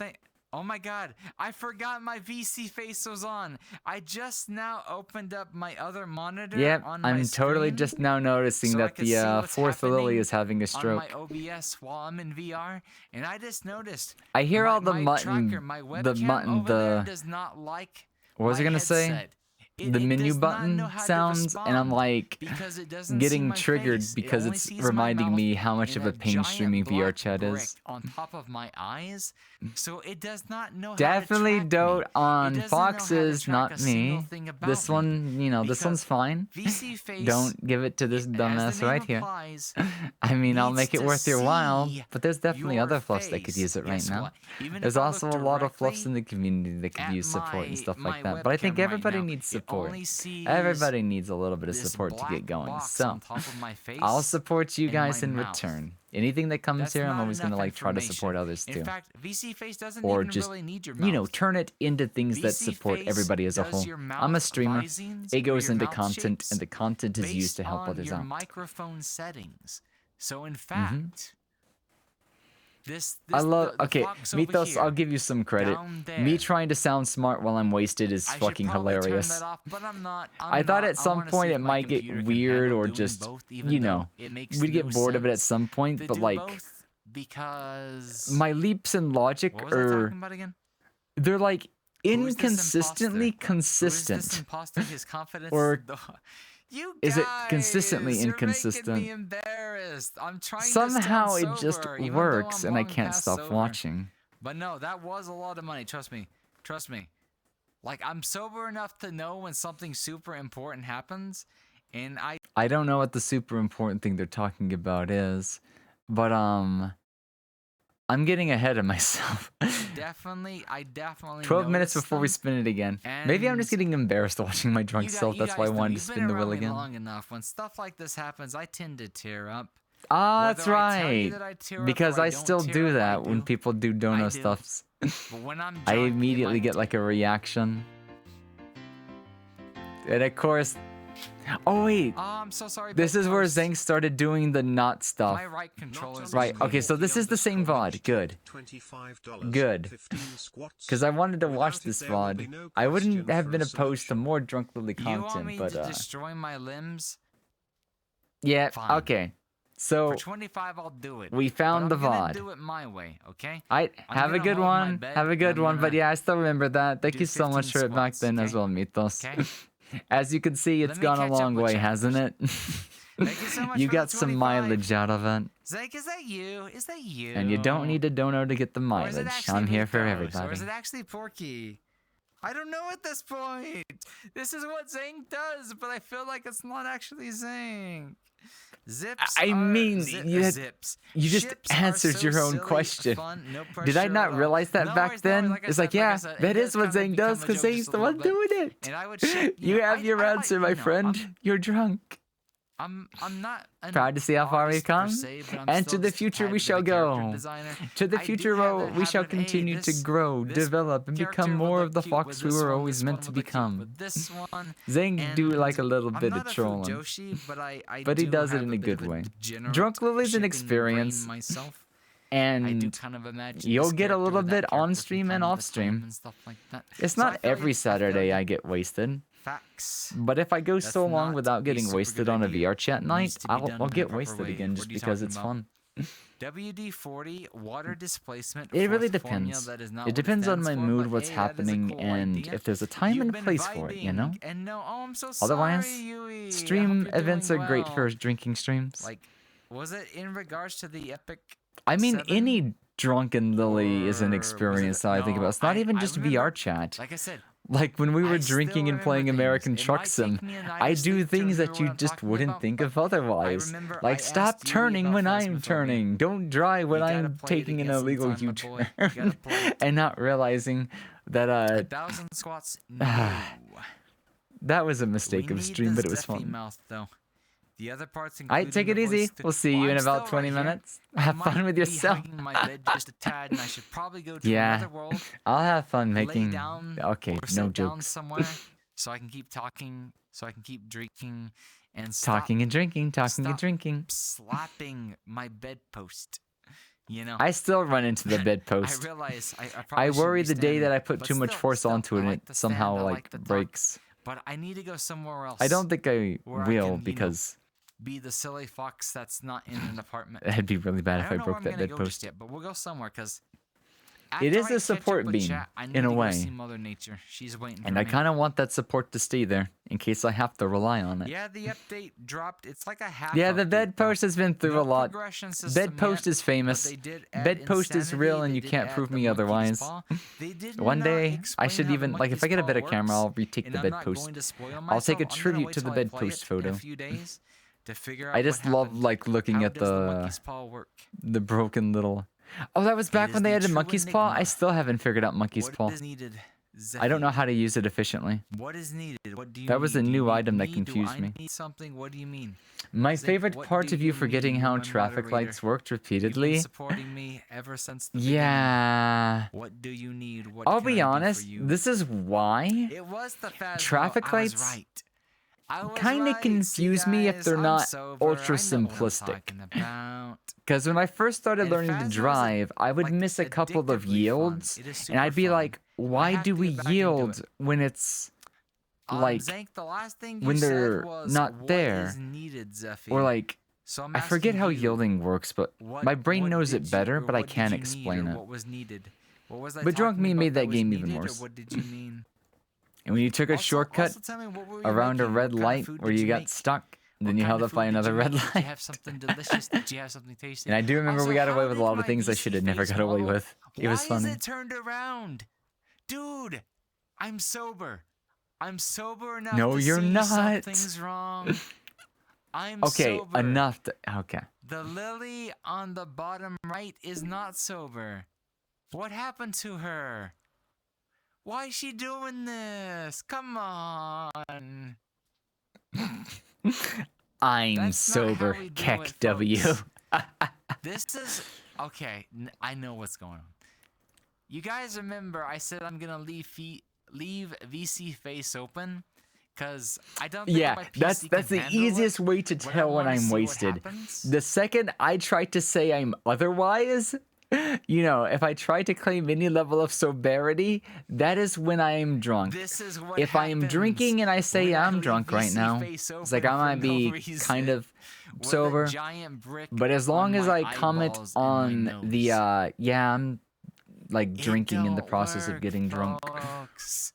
oh my God, I forgot my VC face was on. I just now opened up my other monitor. Yep, on my I'm totally screen just now noticing so I that could see the what's 4th Lily happening is having a on stroke. my OBS while I'm in VR, and I just noticed. I hear all the my mutton, tracker, my the webcam mutton, over there the does not like what was I my gonna say? headset. The It menu does not button know how to sounds, and I'm respond like because it doesn't see getting my triggered face. It because only it's sees my reminding mouth me how much and of a pain giant streaming VR black chat brick is. on top of my eyes, so it does not know Definitely how to track dote me. on It doesn't know how to foxes, track not a single me. thing about This me. one, this Because one's fine. VC face, Don't give it to this as dumbass the name right here. implies, I mean, I'll needs make it to worth your while, see but there's definitely your other fluffs that could face. use it right Guess now. what? Even if There's I also look a lot of fluffs directly in the community that could at use support and stuff like my that. But I think webcam right everybody now, needs it support. only sees Everybody needs a little bit of this support to black get going. box So on top of my face I'll support you and guys my in mouth. return. Anything that comes That's here, I'm not always gonna enough try to support information. others In too. fact, VC face doesn't Or even just really need your mouth. turn it into things that VC support face everybody as a does whole. your I'm a mouth streamer. visings It or goes your into mouth content, shapes and the content is used to based help on others your out. microphone settings. So in fact, this I love. the Okay, fox over Mythos, here, I'll give you some credit. down Me there, trying to sound smart while I'm wasted is I should fucking probably turn hilarious. that off, but I'm not. I thought at some wanna see point if it my might get computer can weird handle or doing just, both, even though it makes we'd get no bored of it at sense some point, to but do like, both because my leaps in logic what was I are, talking about again? they're like Who is this inconsistently imposter? Who is this consistent. imposter? His confidence. Or You is it guys, consistently you're inconsistent? making me embarrassed. I'm trying Somehow to it stand just sober, even though works, I'm and I long can't past stop sober. watching. But no, that was a lot of money. Trust me. Trust me. Like, I'm sober enough to know when something super important happens, and I don't know what the super important thing they're talking about is, but I'm getting ahead of myself. definitely 12 minutes noticed before we them. spin it again. Maybe I'm just And getting embarrassed watching my drunk You self. That's why I guys know, wanted to you've spin been the wheel around me again. long enough. When stuff like this happens, I tend to tear up. Ah, that's Whether I tell you right. that I tear up Because or I don't still tear do up, I that when do. people do dono I do. stuffs. But when I'm I drunk, it immediately might- get like a reaction. And of course, oh wait, Oh, I'm so sorry. this is where Bedpost. Zank started doing the not stuff. My right controller's Right, moving. okay, so this is the same VOD. Good. Good. Because I wanted to watch this VOD. I wouldn't have been opposed to more Drunk Lily You want content, me but to destroy my limbs? yeah, Fine. okay. So For 25, I'll do it. we But found I'm the gonna VOD. do it my way, okay? I I'm have a gonna good hold my one. bed Have a and good I'm one. But gonna yeah, I still remember that. Thank do you so much 15 for it back squats, then as okay? well, Mythos. Okay? As you can see, it's Let me gone a catch up long with way, chat hasn't it? Thank you so much You for the got some 25. mileage out of it. Zach, is that you? Is that you? And you don't need a dono to get the Or is it mileage. actually I'm here for Mythos? everybody. Or is it actually Porky? I don't know at this point. This is what Zang does, but I feel like it's not actually Zang. Zips. I mean, you zips. just Ships are answered so your own silly, question. fun, no Did I pressure not at all. realize that No back worries, no then? worries. Like I It's said, like, yeah, it that does is what kinda Zane does become a because joke Zane's just a the little one bit. doing it. And I would shit, You have I your like, answer, my friend. You're drunk. I'm not an Proud to see how far we've artist per come. se, but I'm And still to the just a future tad we bit shall of a character go. designer. To the I future do have we a shall habit, hey, continue to this- grow, this develop, and character become would more look of the cute with fox we this were one, always this meant one to would look cute become. with this one. Zane do like a little I'm bit not of a trolling. Fujoshi, but I But he do does it have in a bit good of way. degenerate Drunk Lily's an shipping experience. brain myself. I do And kind of imagine you'll this get a character little or that bit on character from stream and time to off stream. time and stuff like that. It's So I not feel every you, Saturday you. I get wasted. Facts. But if I go That's so long not without a getting super wasted good on a idea. VR chat It night, needs to be I'll done in a get proper wasted way. again What just are you because talking it's about? fun. WD-40 water displacement. It really forced formula, depends. that is not It what depends on stands my for, mood, but what's hey, that is a happening, cool and idea. if there's a time You've and been place for it, you know? vibing, And no, oh, I'm so Otherwise, sorry, Yui. I hope stream you're events are doing great well. for drinking streams. Like, was it in regards to the epic? I mean, 7? any drunken Lily is an Or experience was it- that I think no, about. It's not even I just remember- VR chat. Like I said, Like when we were I still drinking and remember playing things. American It Truck might Sim, take me a night I to do sleep to things remember that what you I'm just talking wouldn't about, think but of otherwise. remember Like, I stop asked Yui turning about when I'm Phasmophobia. turning. Don't drive when You gotta I'm play it taking an again illegal sometime, my boy. You U-turn. gotta play it. And not realizing that 1,000 squats. No. that was a We mistake of need stream, the but it was Zeffy fun. mouth, though. The other parts Alright, including take it the easy. voice to- We'll see Well, you in I'm about still 20 right here. minutes. I Have fun might with be yourself. hugging my bed just a tad, and I should probably go to Yeah. another world. I'll have fun Lay making. down Okay, or no sit down jokes. somewhere so I can keep talking, so I can keep drinking, and stop Talking and drinking, talking and stop drinking. slapping my bedpost. You know, I still run into the bedpost. I realize I I probably worry shouldn't the be day that I standing, put but too much still- force still, onto I it and like it to somehow stand, I like like to talk, breaks. But I need to go somewhere else. I don't think I where I will can, you know, because be the silly fox that's not in an apartment. that'd be really bad I if don't I know broke where I'm that gonna go just bedpost. yet, but we'll go somewhere because It is a support beam, in a way. See Mother Nature. She's waiting And for I me. kind of want that support to stay there in case I have to rely on it. Yeah, the update dropped. It's like a half. Yeah, the update, though. bedpost has been through No a lot. progression system Bedpost yet, is famous. but they did add Bedpost is real Insanity, and they you did can't add prove the me monkey's otherwise. paw. They did One not day, I explain should how the even, like, if I monkey's get a paw better camera, works, I'll retake and the I'm not bedpost. going to spoil I'll take a myself. I'm gonna tribute wait to the till I play bedpost it photo. in a few days to figure out I just what love, happened. like, looking How at does the monkey's paw work? the broken little... Oh, that was back is when they the added true Monkey's Paw? I enigma. still haven't figured out Monkey's What Paw. is needed? I don't know Zeffy? how to use it efficiently. What is needed? What do you That was need? a Do you new need item that me? confused do I me. Need something? What do you mean? My Zink, favorite what part do of you you forgetting mean, how my traffic moderator? lights worked You've been repeatedly. supporting me ever since the beginning. Yeah. What do you need? What I'll can be I do for honest, you? this is why It was the Phasmo. traffic I was lights right. I was kind of right. confuse See, me if guys, they're I'm not sober. ultra I know what I'm simplistic. talking about. Because when I first started And learning Phasmo's to a- drive, I would like, miss a couple of addictively fun. yields, It is and I'd super be fun. like, why have do to we get back into yield it. when it's like, Zank, the last thing you when said they're was, not "What there?" is needed, Zeffy?" or like, So I'm I forget asking how you, yielding works, but my brain what knows did it better, you, or but I what did can't you need, explain or it. What was needed? What was I But Drunk talking Me about made that was game even needed, or worse. What did you mean? And when you took a Also- shortcut also tell me, what were you around a making? red What kind of light food where did you got make? stuck, What then you kind held of up by food did another you red make? Did you have light. something delicious? Did you have something tasty? And I do remember we Also, got away how with a did lot of my things I EC should have never face got away model- with. It was Why funny. is it turned around? Dude, I'm sober. I'm sober enough No, to you're see not. something's wrong. I'm Okay, sober. enough. Okay. The lily on the bottom right is not sober. What happened to her? Why is she doing this? Come on. I'm That's not how sober, we do Keck it, W. folks. This is okay. I know what's going on. You guys remember I said I'm gonna leave VC face open, cause I don't. Think Yeah, my PC that's can the handle easiest it, way to but I tell when wanna I'm see what wasted. happens. The second I try to say I'm otherwise, you know, if I try to claim any level of sobriety, that is when I am drunk. This is what If I am happens drinking and I say when I I'm leave drunk right VC now, face it's like open I for might no be reason, kind of with a sober. giant brick But as long on as my I comment eyeballs and my on the nose. yeah, I'm like It drinking in the don't process of work, getting drunk. folks.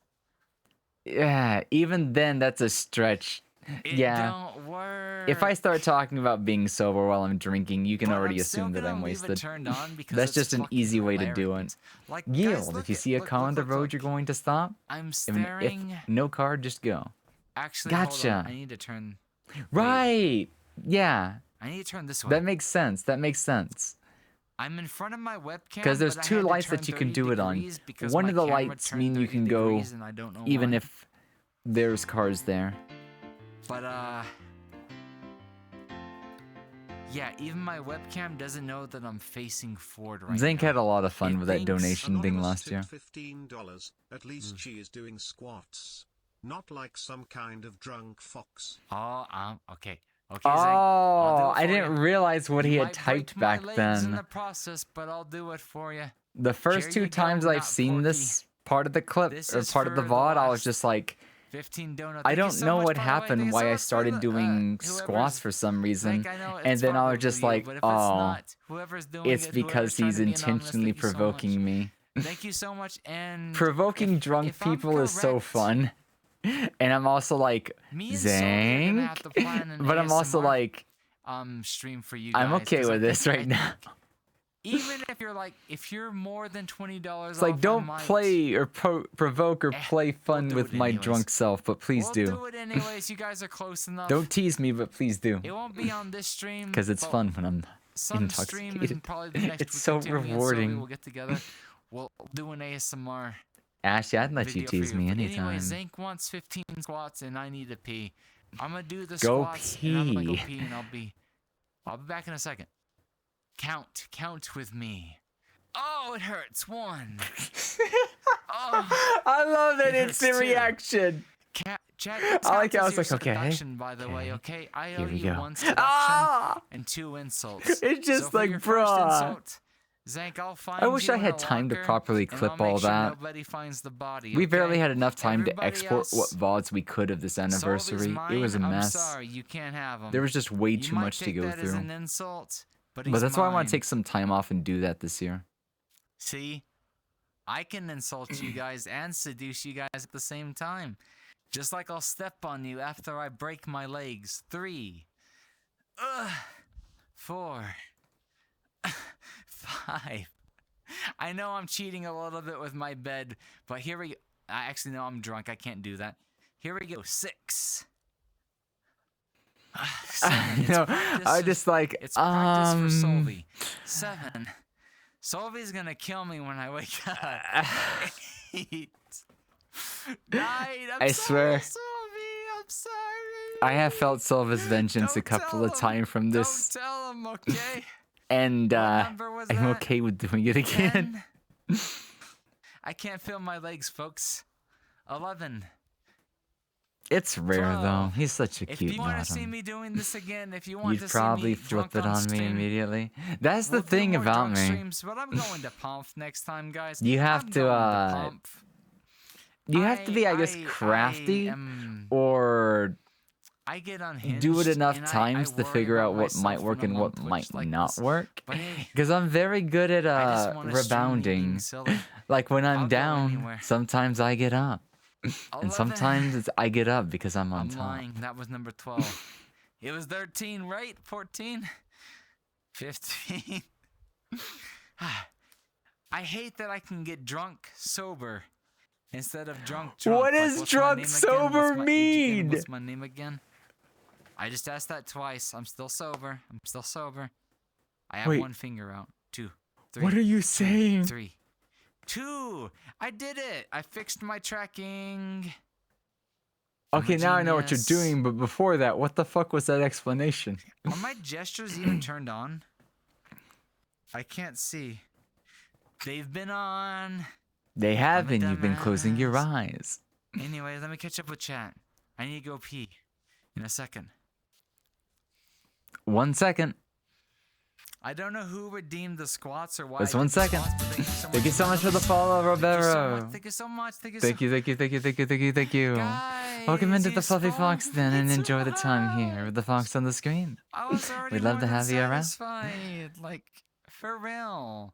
Yeah, even then that's a stretch. It Yeah. don't work. If I start talking about being sober while I'm drinking, you can But already I'm still assume that gonna I'm leave it wasted. turned on because That's it's just an fucking easy way to do it. hilarious. Like, guys, Yield. look If you at- see a look, car look, on the look, road look. you're going to stop, I'm if staring. no car, just go. Actually, hold on. Gotcha. I need to turn. Right. Yeah. I need to turn this way. That makes sense. That makes sense. I'm in front of my webcam. Because there's but I two had to lights turn that you can 30 do it on. degrees because One my of the camera lights turned mean you 30 can go degrees and I don't know even why. if there's cars there. But yeah, even my webcam doesn't know that I'm facing forward right Zink now. had a lot of fun It with that thinks- donation thing Anonymous last year. tipped $15. At least she is doing squats. Not like some kind of drunk fox. Oh, okay. Okay, Zink, I'll do Oh, it I for didn't you. realize what You he had might typed break my back legs in then. the process, but I'll do it for you. The first Here two you go, times I've not seen Porky. this part of the clip This or is part of the for VOD, I was last just like, 15 donut. I Thank you don't so know much, what by the way. Thank happened, you why so I much for started the, doing squats whoever's- for some reason. Zink, I know And it's then I was probably just you, like, but if oh, it's not, whoever's doing it's it, because whoever's trying he's to be anonymous, intentionally thank you so much. provoking me. Thank you so much. And Provoking drunk if I'm people is so correct, fun. And I'm also like, Me and Sophie are gonna have to plan an but I'm also ASMR like, stream for you guys. I'm okay 'cause I with this think- right now. Even if you're like, if you're more than $20 It's like, off, I don't might. play or provoke or play fun do with it my anyways. drunk self, but please We'll do. do it anyways. You guys are close enough. Don't tease me, but please do. It won't be on this stream Because it's but fun when I'm Some stream intoxicated. and probably the next It's so weekend too, me and Sophie rewarding. will get together. We'll do an ASMR Ashley, I'd let you video for tease me But anytime. Anyway, Zink wants 15 squats and I need to pee. I'm gonna do the Go squats and I'm gonna go pee. pee and I'll be back in a second. Count with me. Oh, it hurts. 1. Oh, I love that It hurts instant too. reaction. Chad, I like count how as it's your like, okay, seduction, by the way, okay? I here owe we you go. 1 seduction Ah! and 2 insults. It's just so for like, your first bruh. insult, Zank, I'll find I wish you I in had a time to locker, properly and clip I'll make all sure that. Nobody finds the body. We barely okay? had enough time to Everybody export what else, VODs we could of this Soul's anniversary. It was a mine, mess. I'm sorry, you can't have 'em. There was just way You too might much to take go that as through. an insult, but But that's why I want mine. to take some time off and do that this year. See, I can insult you guys and seduce you guys at the same time. Just like I'll step on you after I break my legs. 3. 4. 5. I know I'm cheating a little bit with my bed, but here we go. I actually know I'm drunk. I can't do that. Here we go. 6. 7. It's No, practice I for- just like, It's practice for Solvi. 7. Solvi's gonna kill me when I wake up. 8. 9. I swear. Solvi, I'm sorry. I have felt Silva's vengeance a Don't couple tell of him. times from this, Don't tell him, okay? and number was I'm that? okay with doing it again. 10. I can't feel my legs, folks. 11. It's rare though. 12. He's such a If cute you want to see bottom. me doing this again, if you want You'd to see probably me flip drunk it on me stream, immediately. That's we'll the do thing more about drunk me. Streams, but I'm going to Pomp next time, guys. You have I'm to, going Pomp. You have to be, I guess, crafty, or I get unhinged. do it enough and I times to worry figure about out what might myself work when and I'm what on Twitch might like not this. work. But hey, Because I'm very good at I just wanna stream me rebounding. being silly. Like when I'm I'll go down, anywhere. sometimes I get up, 11. and sometimes I get up because I'm on I'm top. lying. That was number 12. It was 13, right? 14? 15? I hate that I can get drunk sober instead of drunk. What Like, does what's my drunk name again? sober What's my- mean? What's my name again? I just asked that twice. I'm still sober. I'm still sober. I have Wait. 1 finger out. 2, 3. What are you saying? 3, 2. I did it. I fixed my tracking. I'm a Okay, now I know what you're genius. doing, but before that, what the fuck was that explanation? Are my gestures even turned on? I can't see. They've been on. They have I'm a been. You've been closing your dumbass. eyes. Anyway, let me catch up with chat. I need to go pee in a second. 1 second. I don't know who redeemed the squats or why. Just I one did the second. squats, but Thank you so much for the follow, Roberto. Thank you so much. Thank you Thank you, thank you, thank you, thank you, thank you, thank you. Welcome Guys, into the you Fluffy spoiled Fox then, and me enjoy the too time here with the fox on the screen. I was already We'd love more to than have you around. satisfied. Like, for real.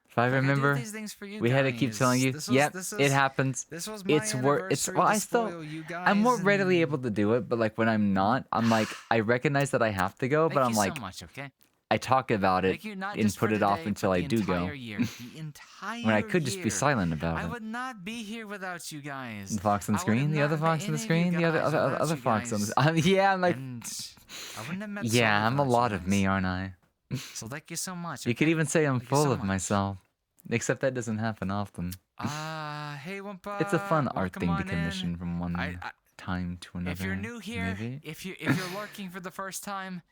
If I Like, I do remember, these things for you we had to keep guys. telling you. This was- Yep, this it is- happens. This was my It's work. It's anniversary well, to I still. spoil you I'm more guys, readily and- able to do it, but like when I'm not, I'm like I recognize that I have to go, but Thank I'm you like so much, okay? I talk about it Thank you, not and just put for it off today, until but I the do go. entire year. The entire When I could just be year. silent about I it. would not be here without you guys. The fox on the I would have screen, the not other met fox on the any of you screen, the other guys without other you fox on the. guys. Yeah, I'm like. And I wouldn't have met Yeah, Soul I'm a without you lot of guys. me, aren't I? So thank you so much. You could okay? even say I'm Thank you full so of much. myself, except that doesn't happen often. Hey Wumpa. It's a fun art welcome thing to on in. commission from one I- time to another. If you're new here, maybe? if you're lurking for the first time,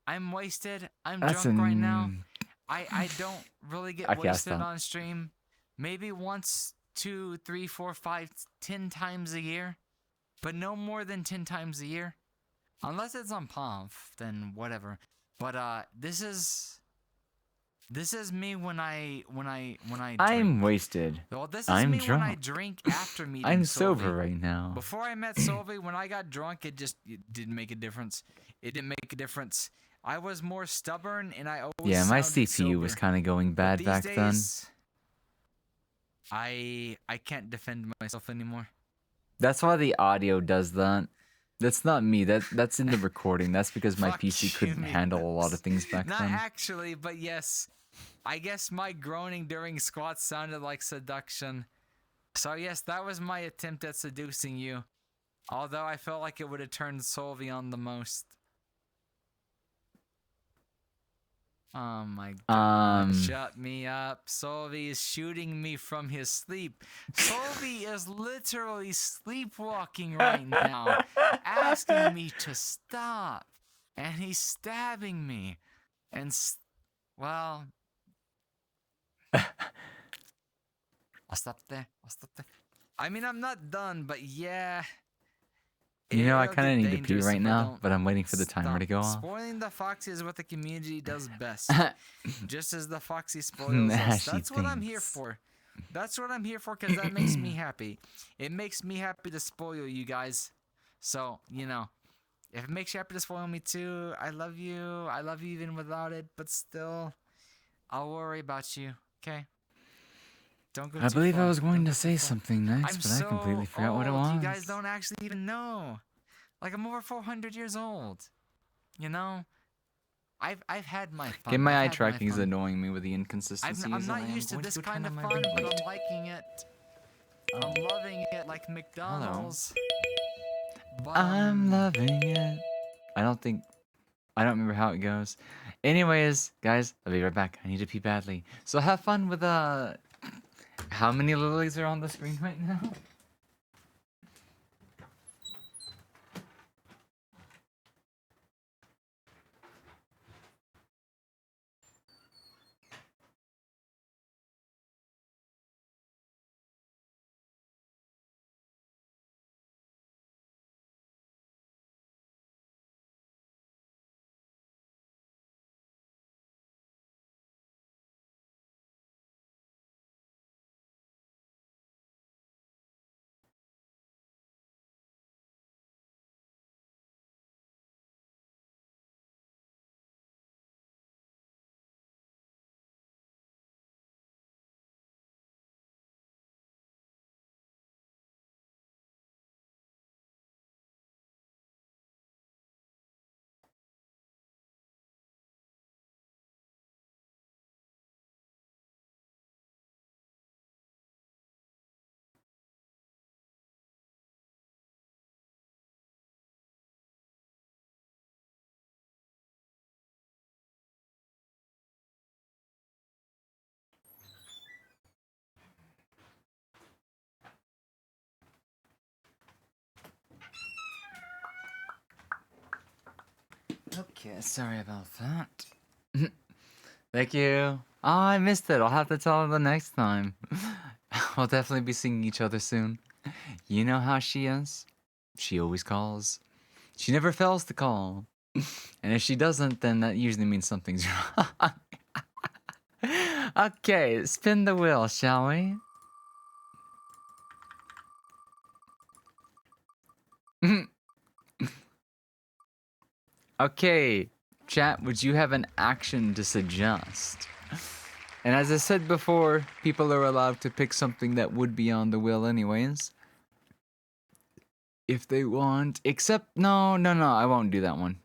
I'm wasted. I'm That's drunk right now. an- I don't really get Okay, I'll wasted stop. on stream. Maybe once, 2, 3, 4, 5, 10 times a year, but no more than 10 times a year, unless it's on Pomf. Then whatever. But this is me when I drink. I'm wasted. Well, this is I'm me when I drunk. drink after meeting I'm Solvi. sober right now. Before I met Solvi, when I got drunk, it didn't make a difference. It didn't make a difference. I was more stubborn, and I always Yeah, my sounded CPU was sober. kind of going But bad these back then. days, I can't defend myself anymore. That's why the audio does that. That's not me. That's in the recording. That's because my Fuck PC you, couldn't handle a lot of things back Not then. actually, but yes. I guess my groaning during squats sounded like seduction. So yes, that was my attempt at seducing you. Although I felt like it would have turned Solvi on the most. Oh my god, shut me up. Solvi is shooting me from his sleep. Solvi is literally sleepwalking right now, asking me to stop. And he's stabbing me. And, well... I'll stop there. I mean, I'm not done, but yeah... You know, I it'll kind of get need to pee dangerous right if I now, don't but I'm waiting for the timer to go off. Spoiling the Foxy is what the community does best. Just as the Foxy spoils us. Nasty That's what I'm here things. for. That's what I'm here for, because that makes me happy. It makes me happy to spoil you guys. So, you know, if it makes you happy to spoil me too, I love you. I love you even without it, but still, I'll worry about you, okay? Don't go I too believe I far. was going Don't to go say too far. something next, I'm but I completely so forgot what it old, was. You guys don't actually even know. Like, I'm over 400 years old. You know? I've had my fun. Okay, my I've eye had tracking is fun. annoying me with the inconsistencies. I'm not and I used to am going this go turn kind of on my fun, ring but light. I'm liking it. I'm loving it like McDonald's. I'm loving it. I don't remember how it goes. Anyways, guys, I'll be right back. I need to pee badly. So have fun with how many lilies are on the screen right now? Okay, sorry about that. Thank you. Oh, I missed it. I'll have to tell her the next time. We'll definitely be seeing each other soon. You know how she is. She always calls. She never fails to call. And if she doesn't, then that usually means something's wrong. Okay, spin the wheel, shall we? Okay, chat, would you have an action to suggest? And as I said before, people are allowed to pick something that would be on the wheel anyways. If they want. Except, no, I won't do that one.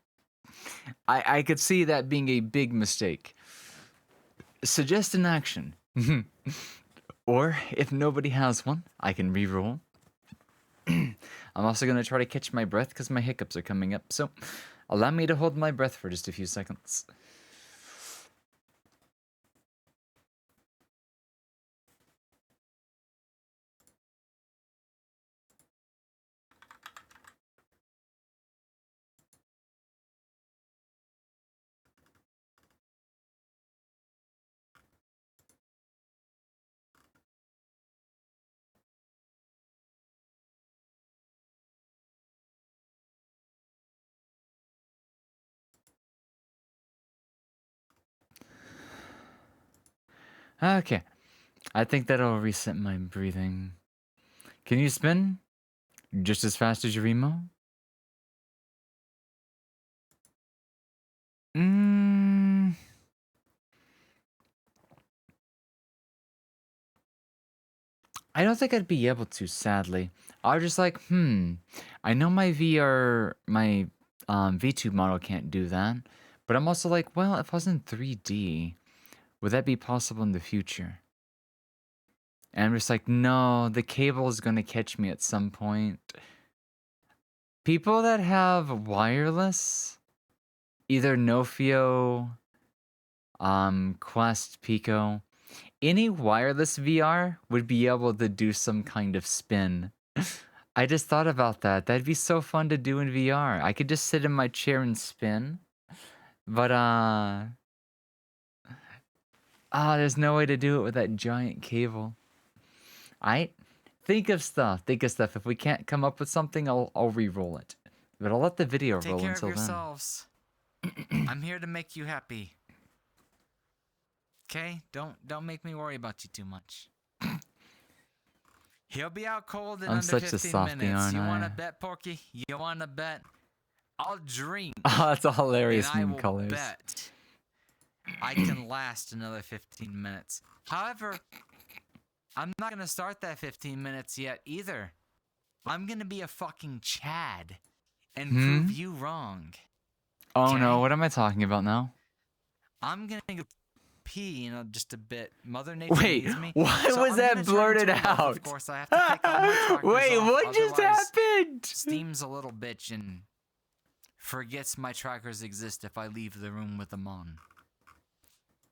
I could see that being a big mistake. Suggest an action. Or, if nobody has one, I can re-roll. I'm also going to try to catch my breath because my hiccups are coming up. So, allow me to hold my breath for just a few seconds. Okay. I think that'll reset my breathing. Can you spin? Just as fast as your emo? I don't think I'd be able to, sadly. I was just like, I know my VTube model can't do that. But I'm also like, well, if I was in 3D, would that be possible in the future? And I'm just like, no, the cable is going to catch me at some point. People that have wireless, either Nofio, Quest, Pico, any wireless VR would be able to do some kind of spin. I just thought about that. That'd be so fun to do in VR. I could just sit in my chair and spin. But, there's no way to do it with that giant cable. Think of stuff. If we can't come up with something, I'll re-roll it. But I'll let the video Take roll care until of then. yourselves. I'm here to make you happy. Okay? Don't make me worry about you too much. He'll be out cold in I'm under such a 15 softie, minutes. aren't You I? want to bet, Porky? You want to bet? I'll drink. Oh, that's a hilarious and I meme will colors. bet I can last another 15 minutes. However, I'm not going to start that 15 minutes yet either. I'm going to be a fucking Chad and prove you wrong. Oh no, Okay? what am I talking about now? I'm going to go pee in just a bit. Mother Nature Wait, needs me. why So was I'm that gonna turn blurted to a wolf, out? Of course, I have to take all my trackers Wait, off, what just otherwise happened? Steam's a little bitch and forgets my trackers exist if I leave the room with them on.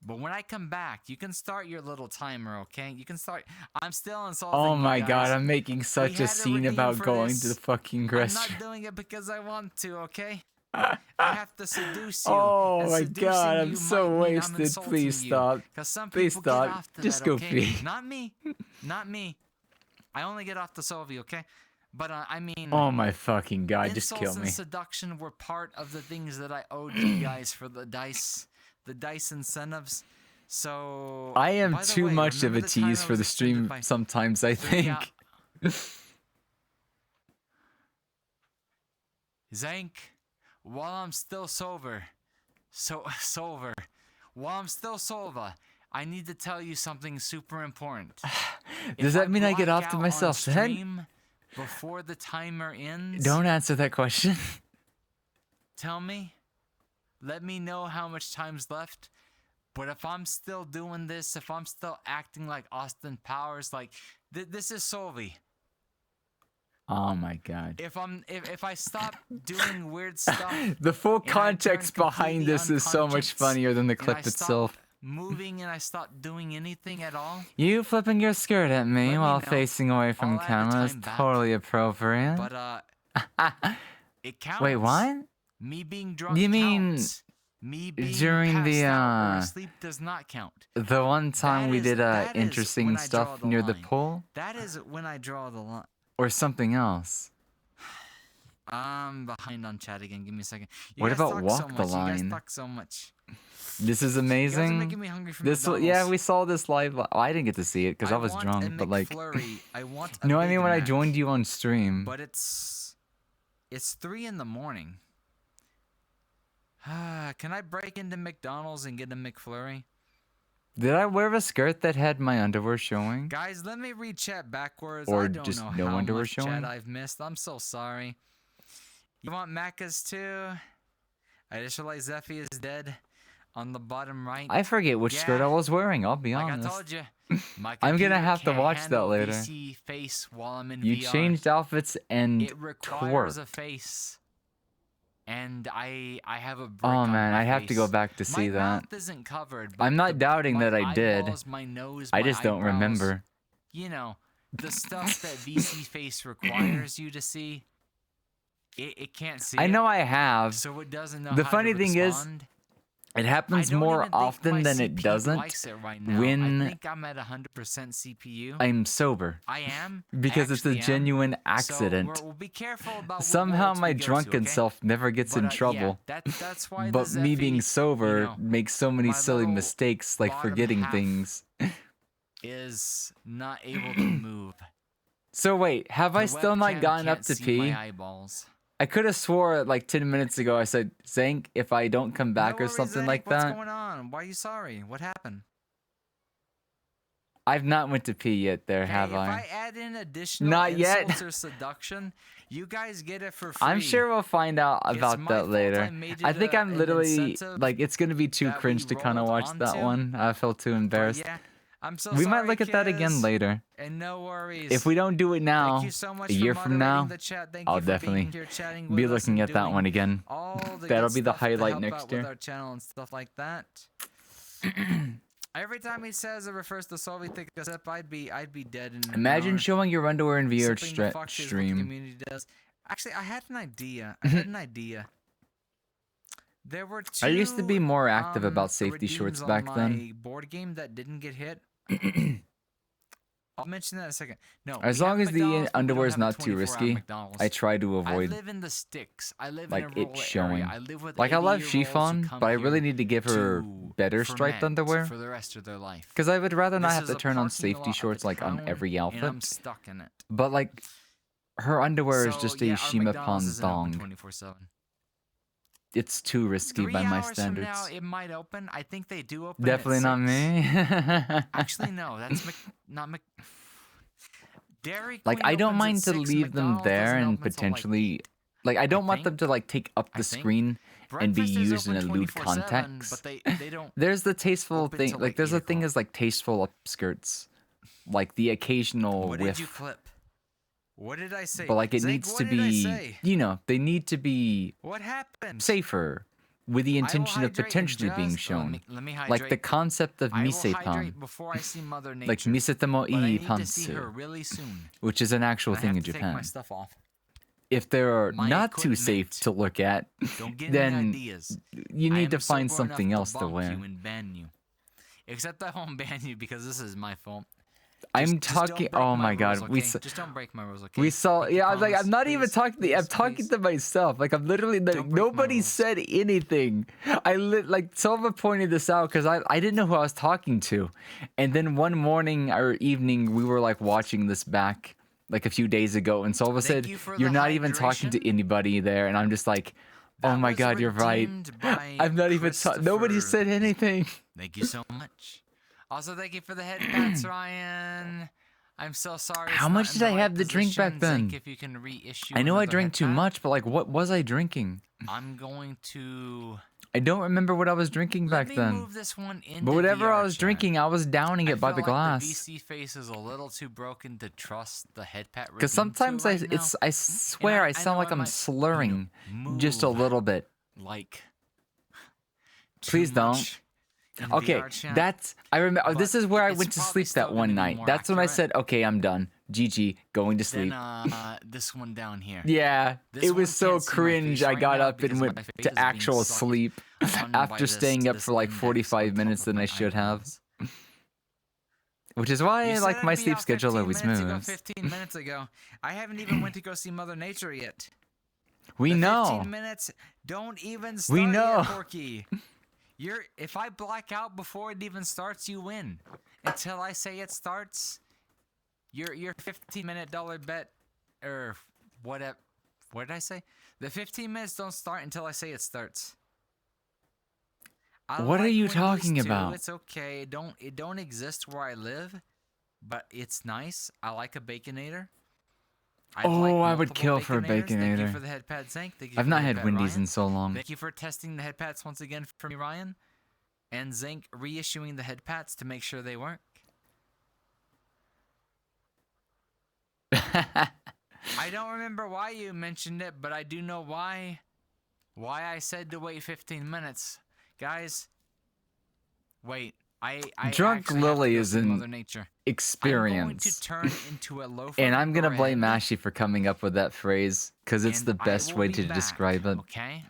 But when I come back, you can start your little timer, okay? You can start. I'm still insulting Oh you my guys. god, I'm making We such had a to scene redeem about for going this. to the fucking I'm restroom. not doing it because I want to, okay? I have to seduce you. Oh and my seducing god, I'm you so might mean I'm wasted. insulting Please you. stop. 'Cause some Please people stop. Get off to Just that, go okay? pee. Not me. Not me. I only get off the Solvi, okay? But I mean. Oh my fucking god, just insults kill me. and seduction were part of the things that I owed you guys for the dice incentives. So I am by the too way, much of remember a the time tease I for was the extended stream by sometimes, I 3 think. Zank, while I'm still sober, while I'm still sober, I need to tell you something super important. Does that mean I get off to myself then? Stream before the timer ends? Don't answer that question. Tell me. Let me know how much time's left. But if I'm still doing this, if I'm still acting like Austin Powers, like this is Solvi. Oh my god. If I stop doing weird stuff, The full and I context turn behind completely this is so much unconscious, funnier than the and clip I stop itself. moving and I stop doing anything at all. You flipping your skirt at me Let me while know. facing away from I'll add the camera is time back. totally appropriate. But it counts. Wait, what? Me being drunk You mean counts. Me being during passed the out or asleep does not count. the one time we did that is interesting when I draw stuff the near the line. pool That is when I draw the line. or something else? I'm behind on chat again. Give me a second. You What guys about talk Walk so the much. You guys Line? talk so much. This is You guys are amazing. making me hungry for This yeah, McDonald's. we saw this live. I didn't get to see it because I was want drunk. a But like, McFlurry. I want a no, I Big mean when I Mac, joined you on stream. But it's 3 in the morning. Can I break into McDonald's and get a McFlurry? Did I wear a skirt that had my underwear showing? Guys, let me read chat backwards. Or I don't just know no how underwear much showing? chat I've missed. I'm so sorry. You want Macca's too? I just realized Zeffy is dead on the bottom right. I forget which skirt I was wearing. I'll be like honest. I told you. My I'm gonna computer have to can't watch that handle later. VC face while I'm in You VR. changed outfits and It requires twerked. a face. And I have a brick Oh on man, my I have to go face. back to see my that. mouth isn't covered, but I'm not doubting my that I did. eyeballs, my nose, I my just don't eyebrows, remember. You know, the stuff that VC face requires you to see. It can't see. I know it, I have. so it doesn't know The how funny to thing is, respond. it happens I don't more even think my often than it CPU doesn't likes it right now. when I think I'm at 100% CPU. I'm sober. I am Because it's a actually am. genuine accident. So we'll be careful about what Somehow words my we go to, drunken okay? self never gets But, in yeah, trouble. that's why But the me Zeffy, being sober you know, makes so many my silly little mistakes, like bottom forgetting half things. is not able to move. So wait, have I The still not webcam gotten up can't to see pee? my eyeballs. I could have swore like 10 minutes ago I said, Zank, if I don't come back No or worries, something Zach. like What's that. going on? Why are you sorry? What happened? I've not went to pee yet there, have Hey, if I? I add in additional Not yet. insults or seduction, you guys get it for free. I'm sure we'll find out It's about my that fault later. I made I it think I'm an literally incentive like it's gonna be too that we cringe to kind of rolled watch that onto. one. I feel too embarrassed. Yeah, I'm so We sorry, might look at that again Kiz. later. And no worries. If we don't do it now, Thank you so much a for year from moderating now, the chat. Thank I'll you for being definitely here chatting be with us looking and at that doing one again. all the That'll good be the stuff to highlight help next out year. with our channel and stuff like that. Every time he says it refers to Solvi Thick a sip, I'd be dead in an Imagine hour. showing your underwear in VR Sipping the fuck is what the stream. community does. Actually, I had an idea. I had an idea. There were two. I used to be more active about safety redeems shorts on back my then. board game that didn't get hit. I'll mention that in a second. No, As we long have as the McDonald's, but we underwear don't is have a not too 24-hour risky, McDonald's. I try to I avoid live in the sticks. I live like in a rural it showing. area. I live with Like I love 80-year-olds who chiffon, come but I really here need to give her to better striped ferment underwear. for the rest of their life. Because I would rather not This have is to a turn on parking safety lot of shorts a like on town, every and I'm outfit. stuck in it. But like her underwear is So, just a yeah, our Shima McDonald's isn't open Pondong. 24/7. It's too risky 3 by my hours standards. from now, it might open. I think they do open. Definitely at not 6. me. Actually, no. That's not Mc. Dairy Like Queen I don't opens mind at to 6, leave them McDonald's there doesn't and open till, like, potentially 8. like I don't want them think. to like take up I the think. screen and be Breakfast is used in a open lewd 24/7, context. but they don't. There's the tasteful open thing, till, like like, there's 8 a thing o'clock. is like tasteful upskirts, like the occasional What whiff. did you clip? What did I say? But like it Zach, needs what to did I be, say? you know, they need to be What happened? safer with the I will intention of hydrate in potentially being just- shown. let me Like the hydrate. concept of I will misepam, hydrate before I see Mother Nature. like misetamo but I I need to see her pantsu, really soon. which is an actual And I thing have in to take my Japan. stuff off. If they're My not too safe equipment. to look at, Don't get then any ideas. you I need am to find sober enough something else to bonk wear. You and ban you. Except I won't ban you because this is my fault. I'm Just don't talking. break Oh my my god, rules, we okay? saw, Just don't break my rules, okay? we saw. Pinky Yeah, I was like, promise, I'm not even please, talking. I'm please, talking please. to myself. Like I'm literally. Don't break my Nobody rules. said anything. Like Silva pointed this out because I didn't know who I was talking to, and then one morning or evening we were like watching this back like a few days ago, and Silva Thank said you for you're the not even talking to hydration. anybody there, and I'm just like, oh That my was god, you're right. redeemed by I'm not even. Nobody Christopher. said anything. Thank you so much. Also, thank you for the head pats, Ryan. I'm so sorry. it's How not much in did I the right have to drink back position. Zach, then? if you can reissue I know I another drank head too pat, much, but like, what was I drinking? I'm going to. I don't remember what I was drinking Let back me then. move this one into But whatever I VR was chat. drinking, I was downing I it by feel the like glass. The VC face is a little too broken to trust the head pat. Because redeem to sometimes right now. I swear I I sound know like I I'm might, slurring just a move little bit. like. too Please don't. much in Okay, VR chat. that's I remember. This but is where I it's went to probably sleep that still one gonna be night. more That's when I accurate said, "Okay, I'm done. GG, going to sleep." Then this one down here. Yeah, This it one was so can't see my cringe. face I right got now up because and my went face is to being actual sucked sleep on by after this- staying up this for like index 45 on top minutes of than my I should have. eyebrows. Which is why You I like said my I'd be sleep out schedule 15 always minutes ago, moves. 15 minutes ago. I haven't even went to go see Mother Nature yet. We The know. 15 minutes don't even start We know. yet, Porky. If I black out before it even starts, you win. Until I say it starts, your 15-minute dollar bet, or whatever. What did I say? The 15 minutes don't start until I say it starts. I What are like you Wendy's talking too. about? It's okay. It don't exist where I live, but it's nice. I like a Baconator. I'd Oh, like I would multiple kill for a Thank you Baconator. for the head pad, Zank. Thank you I've for not the had head pad, Wendy's Ryan. in so long. Thank you for testing the head pads once again for me, Ryan. And Zank reissuing the head pads to make sure they work. I don't remember why you mentioned it, but I do know why I said to wait 15 minutes. Guys, wait. I Drunk actually have to Lily go is see an Mother Nature. I'm going to experience. turn into a loaf And of I'm gonna blame bread, Ashy for coming up with that phrase because it's and the I best will way be to back, describe it. Okay?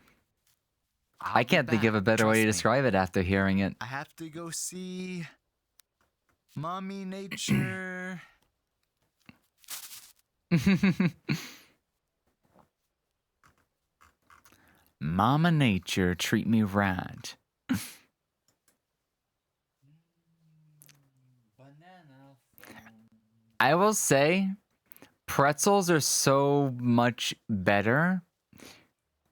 I can't think of a better way to describe it after hearing it. I have to go see Mommy Nature. Mama Nature, treat me right. I will say, pretzels are so much better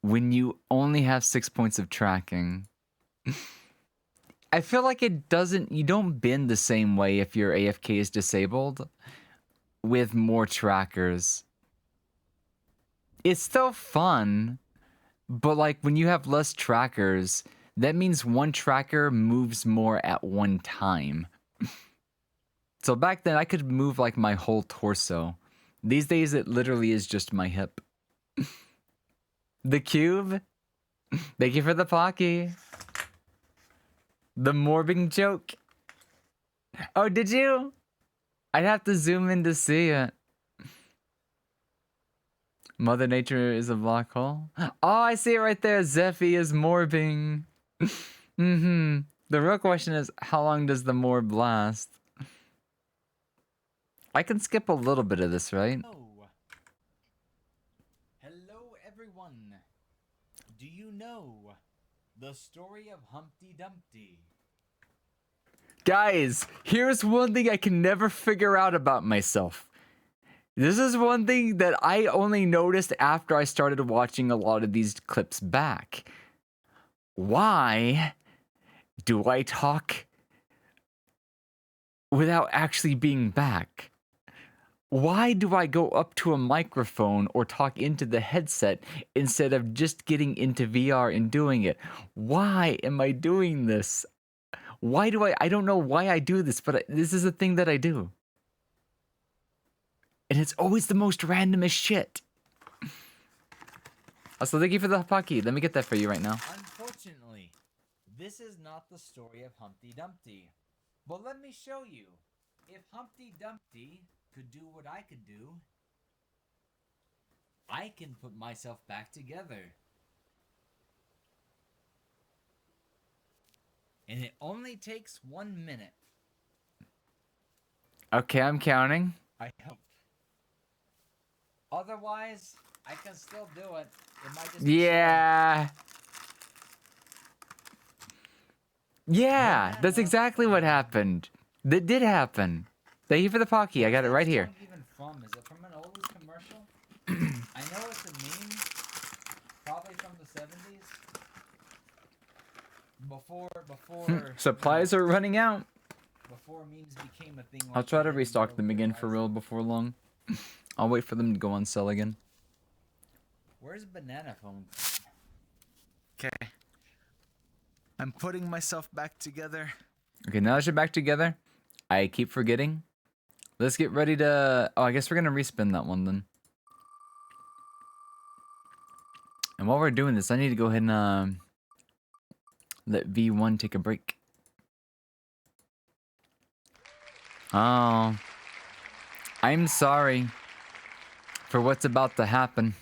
when you only have 6 points of tracking. I feel like you don't bin the same way if your AFK is disabled with more trackers. It's still fun, but like when you have less trackers, that means one tracker moves more at one time. So back then I could move like my whole torso. These days it literally is just my hip. The cube. Thank you for the Pocky. The morbing joke. Oh, did you? I'd have to zoom in to see it. Mother Nature is a black hole. Oh, I see it right there. Zephy is morbing. The real question is, how long does the morb last? I can skip a little bit of this, right? Hello, everyone. Do you know the story of Humpty Dumpty? Guys, here's one thing I can never figure out about myself. This is one thing that I only noticed after I started watching a lot of these clips back. Why do I talk without actually being back? Why do I go up to a microphone or talk into the headset instead of just getting into VR and doing it? Why am I doing this? Why do I don't know why I do this, but this is a thing that I do. And it's always the most randomest shit. Also, thank you for the Pocky. Let me get that for you right now. Unfortunately, this is not the story of Humpty Dumpty. But let me show you. If Humpty Dumpty could do what I could do, I can put myself back together. And it only takes 1 minute. Okay, I'm counting. I hope. Otherwise, I can still do it. It might just be Yeah. Yeah, that's exactly what happened. That did happen. Thank you for the Pocky. I got it right here. Where's this song even from? Is it from an oldies commercial? I know it's a meme. Probably from the 70s. Before Supplies are running out. before memes became a thing. I'll like try they to did in restock them World again War for II. real before long. I'll wait for them to go on sale again. Where's Banana Phone? Okay. I'm putting myself back together. Okay, now that you're back together, I keep forgetting. Let's get ready to... Oh, I guess we're going to respin that one then. And while we're doing this, I need to go ahead and let V1 take a break. Oh. I'm sorry for what's about to happen.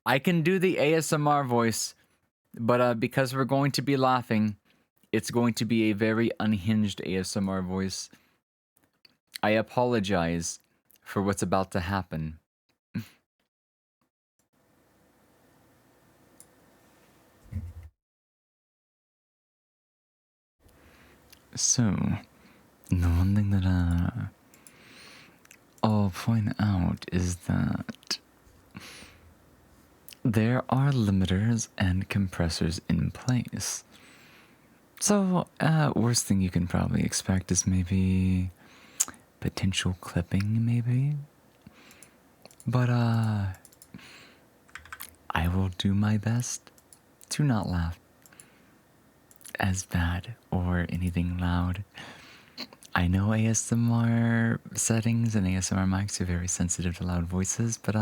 I can do the ASMR voice, but because we're going to be laughing, it's going to be a very unhinged ASMR voice. I apologize for what's about to happen. So, the one thing that I'll point out is that there are limiters and compressors in place. So, worst thing you can probably expect is maybe potential clipping, maybe. But, I will do my best to not laugh as bad or anything loud. I know ASMR settings and ASMR mics are very sensitive to loud voices, but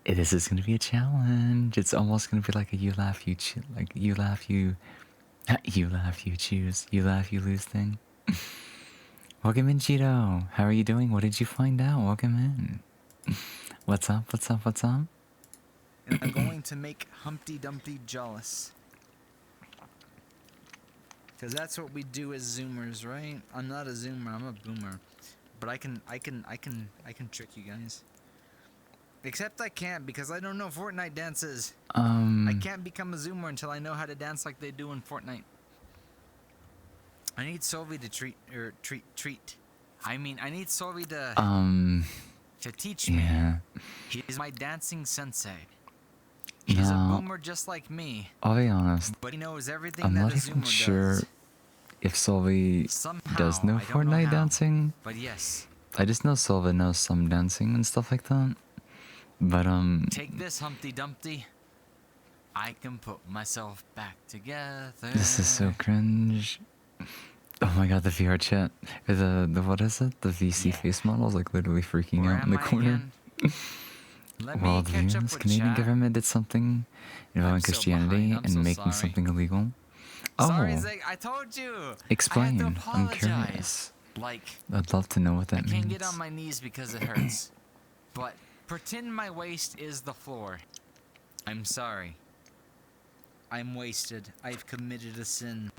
this is gonna be a challenge. It's almost gonna be like a you laugh, you like you laugh, you laugh, you choose, you laugh, you lose thing. Welcome in, Cheeto. How are you doing? What did you find out? Welcome in. What's up? What's up? What's up? And I'm going to make Humpty Dumpty jealous. Because that's what we do as Zoomers, right? I'm not a Zoomer, I'm a Boomer. But I can trick you guys. Except I can't because I don't know Fortnite dances. I can't become a Zoomer until I know how to dance like they do in Fortnite. I need Solvi to treat. I mean, I need Solvi to teach me. He's my dancing sensei. He's a boomer just like me. I'll be honest. But he knows everything I'm that not a even Zoomer sure does. if Solvi does know I don't know Fortnite how, dancing. But yes. I just know Solvi knows some dancing and stuff like that. But Take this, Humpty Dumpty. I can put myself back together. this is so cringe. Oh my god, the VR chat. Or the what is it? The VC face model is like literally freaking Where out in the am I corner. again? Let me World catch up views, with Canadian chat. government did something involving I'm so Christianity behind, I'm and so making sorry. something illegal. Sorry, Oh, Zach, I told you. explain. I have to I'm apologize. curious. Like, I'd love to know what that I means. can't get on my knees because it hurts. But pretend my waist is the floor. I'm sorry. I'm wasted. I've committed a sin.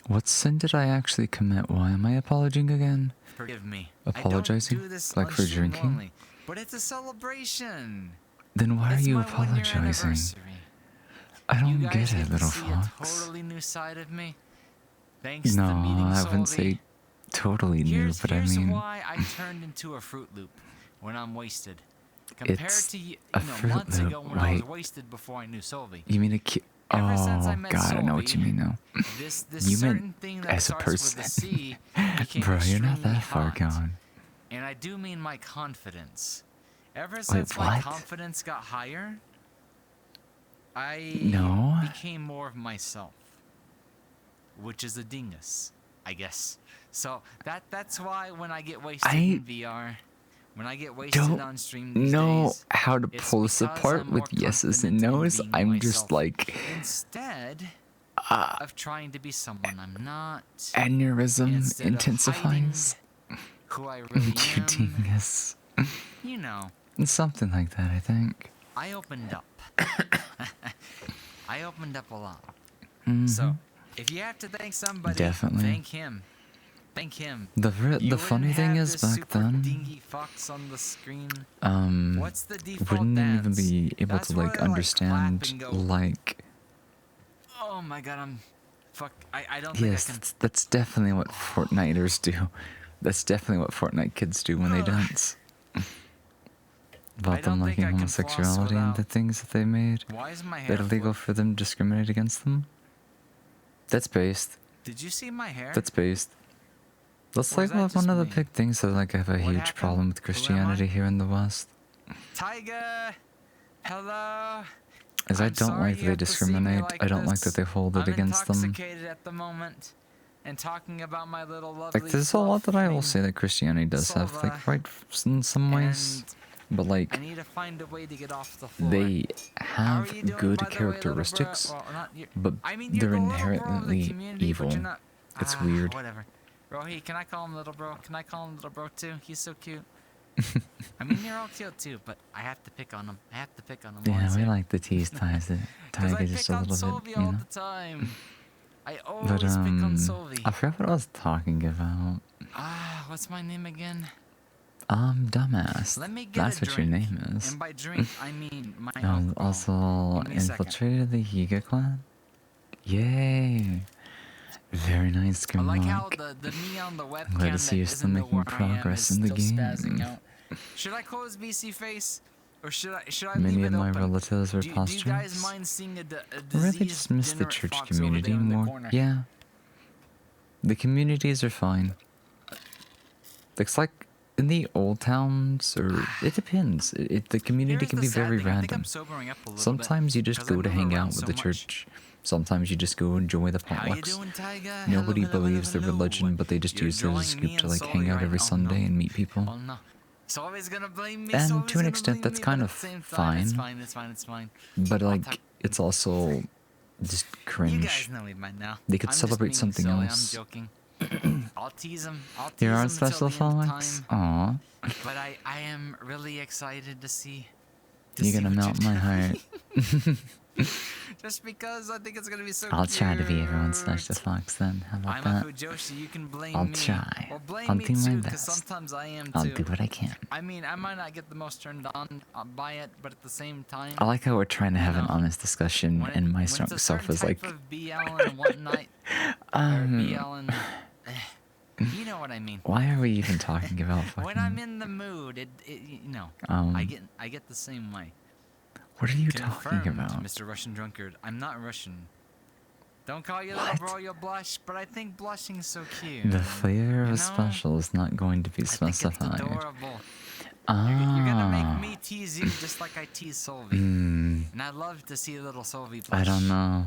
What sin did I actually commit? Why am I apologizing again? Forgive me. Apologizing? I don't do this Like on for stream drinking? normally, but it's a celebration. Then why It's are you my 1-year apologizing? anniversary. I You don't guys get it, to little see fox. a totally new side of me. Thanks No, to meeting I wouldn't Solvi. say totally new, Here's, but I here's mean, why I turned into a Fruit Loop when I'm wasted. Compared it's to a you know, Fruit months Loop. ago when I was Wait. wasted before I knew Solvi. you mean a kid? Ever since I Oh met god, I know what you Solvi, mean now. This You meant certain thing that as a starts with person. a C became Bro, you're not extremely that far hot. gone. And I do mean my confidence. Ever Wait, since my what? confidence got higher, I No. became more of myself, which is a dingus, I guess. So that's why when I get wasted in VR, when I get wasted Don't on stream these know days, how to it's pull this because apart I'm with more yeses and confident in nos. being I'm just myself like instead of trying to be someone I'm not. aneurysm Instead of intensifies. Who I really You am, dingus. you know. Something like that, I think. I opened up. I opened up a lot. Mhm. So, if you have to thank somebody, Definitely. thank him. Thank him. The You funny wouldn't thing have is this back super then, dingy fox on the screen. What's the default wouldn't even dance? be able That's to where like they, understand clap and go, like oh my god, I don't think yes, I can. that's definitely what Fortniters do. That's definitely what Fortnite kids do when they dance. About them don't think liking I can floss homosexuality and the without- things that they made. Why is my hair That illegal flipped? for them to discriminate against them. That's based. Did you see my hair? That's based. That's Or is like that one just of the me? big things that like I have a What huge happened? problem with Who am I? Christianity here in the West. Tiger, hello. Is I I'm don't sorry like you they have to see me discriminate. like I don't like this. that they hold it I'm against them. intoxicated at the moment, and talking about my little lovely. Like there's a lot that I will fluff say that Christianity does have like Silva, right in some ways, but like I need to find a way to get off the floor. they How have are you doing, good by the way, little bro? characteristics, Well, not you- but I mean, you're they're the little bro of the inherently community, evil. But you're not, It's weird. Whatever. Rohi, can I call him little bro? Can I call him little bro too? He's so cute. I mean, you're all cute too, but I have to pick on him. I have to pick on him. Yeah, once, we like the tease ties it. Because I Tiger pick just a on little Solvi bit, you all know. the time. I always But pick on Solvi. I forgot what I was talking about. What's my name again? Dumbass. Let me get That's a what your drink. name is. And by drink, I mean my alcohol. Also Give me a second. infiltrated the Yiga clan. Yay! Very nice, I like how Grimlock. the me on the webcam glad to see that you're still isn't making where I am progress is in the still spazzing game. out. Should I close VC face? Or should I Many leave of it my open? relatives were Do you guys posthumous. mind seeing a Or rather diseased just miss the degenerate church fox over community there in the more. corner? Yeah. The communities are fine. Looks like in the old towns, or it depends. The community Here's can the be sad very thing, I think I'm random. sobering up a little bit, Sometimes you just 'cause I go to move hang around out with so the much. church. Sometimes you just go enjoy the How you potlucks. doing, Tiger? Nobody Hello, hello, believes the hello. religion, but they just You're use it as a drawing scoop me to and like Sully hang out right every now. Oh, Sunday no. and meet people. Oh no. Sully's gonna blame me. And Sully's to an gonna extent, blame that's me, kind but of at the same time, fine. It's fine. It's fine. It's fine. But I'll like, talk- it's also just cringe. You guys know me by now. They could I'm just celebrate being something silly, else. I'm joking. I'll tease him. I'll tease Here are him until special the end of fox. time. Aw, But I am really excited to see. you're gonna what melt my heart. Just because I think it's gonna be so I'll try to be everyone's cute. special fox then. How about I'm that? a Fujoshi, you can blame I'll me. try. Or blame I'll me do my too, 'cause best. sometimes I am I'll too. do what I can. I mean, I might not get the most turned on by it, but at the same time, I like how we're trying to have an know, honest discussion, when, and my when strong it's a self certain is like, type of BL and whatnot, or BL and, you know what I mean. why are we even talking about When I'm fucking? in the mood, you know, Um, I get the same way. What are you Confirmed, talking about? Mr. Russian Drunkard. I'm not Russian. Don't call your little bro, you'll blush, but I think blushing's so cute. The flavor of You a know? special is not going to be I think it's specified. adorable. Ah. You're gonna make me tease you just like I tease Solvi. And I love to see little Solvi blush. I don't know.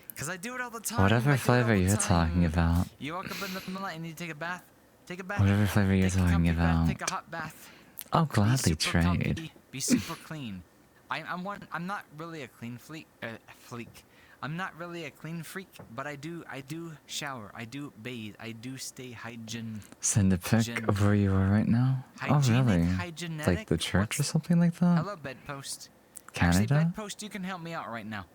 Because I do it all the time. I Whatever do it all flavor the you're time. talking about. You woke up in the middle of the night and you take a bath. Take a bath. Whatever flavor you're Take a talking comfy bath, about. Take a hot bath. I'll Be gladly super comfy, trade. Be super clean. I'm not really a clean fleek. I'm not really a clean freak, but I do shower. I do bathe. I do stay hygiene. Send a pic of where you are right now? Oh, Hygienic, really? hygienetic? Like the church or What's- something like that? Hello, bedpost. Actually, Canada? bedpost, you can help me out right now.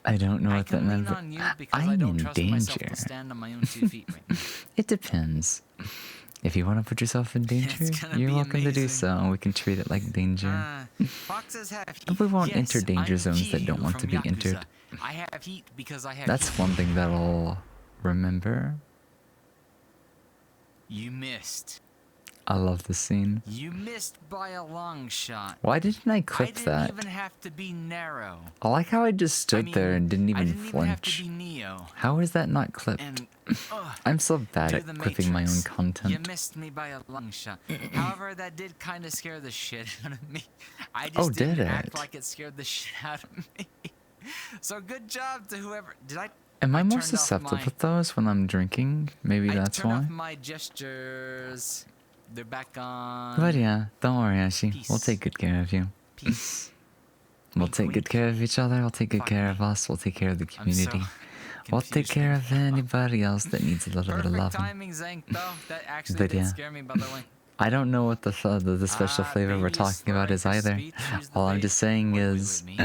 I don't know I what that can lean meant. on you because I I'm don't in trust myself danger. to stand on my own 2 feet right now. It depends. If you want to put yourself in danger, gonna you're be welcome to do amazing. so, and we can treat it like danger. Foxes have heat. But we won't Yes, enter danger I'm zones that don't Kiryu want to from be Yakuza. entered. I have heat because I have That's heat. one thing that I'll remember. You missed. I love this scene. You missed by a long shot. Why didn't I I clip didn't that? even have to be narrow. I like how I just stood there and didn't I even didn't even have to flinch. be Neo. How is that not clipped? And I'm so bad do at the clipping my own Matrix. You content. missed me by a long shot. However, that did kind of scare the shit out of me. I just Oh, didn't did act it? like it scared the shit out of me. So good job to whoever. Did I? Am I more turned off susceptible my- to those when I'm drinking? Maybe I that's turned why. off my gestures. They're back on. But yeah, don't worry, Ashi. We'll Peace. take good care of you. Peace. We'll Wink, take good wink. care of each other. We'll take good Fuck care me. of us. We'll take care of the I'm so community. We'll take confused care right of now. anybody else that needs a little bit of Perfect loving. timing, Zank, though. That actually But did yeah. scare me, by the way. I don't know what the special flavor we're baby, talking about slur is your either. speech, use the All I'm bait. just saying Wait, is, me?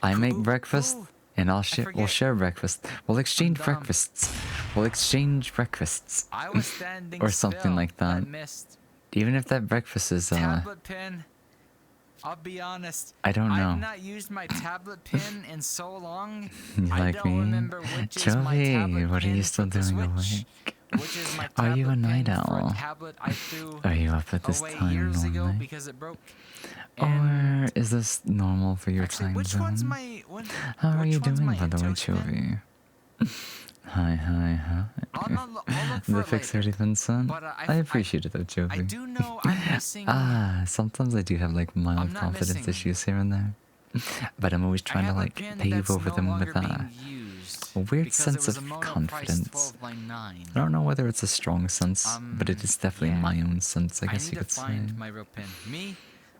I make Ooh, breakfast, ooh, and we'll forget. share breakfast. We'll exchange dumb. breakfasts. We'll exchange breakfasts. I was standing Or something still. like that. Missed. Even if that breakfast is, Tablet pin. I'll be honest. I don't know. I've not used my tablet pin in so long. You I like don't me? remember which is my Joey, tablet what are you pin still for the doing Switch, awake? which is my Are you a tablet night pin for a owl? tablet I threw Are you up at this away time years ago normally? because it broke. Or And is this normal for your actually, time which zone? one's my one? How are which you one's doing, my by the way, Intel spin? Chovy? Hi. I'll look for The it fix later. already been sent? But, I appreciate it though, I Chovy. do know I'm missing. Sometimes I do have like mild I'm not confidence missing. issues here and there. But I'm always I trying to have a like pin pave that's over no them longer with a being used weird because it sense was of a mono price confidence. 12.9. I don't know whether it's a strong sense, but it is definitely yeah. my own sense, I I guess need you to could say. find my real pin. Me?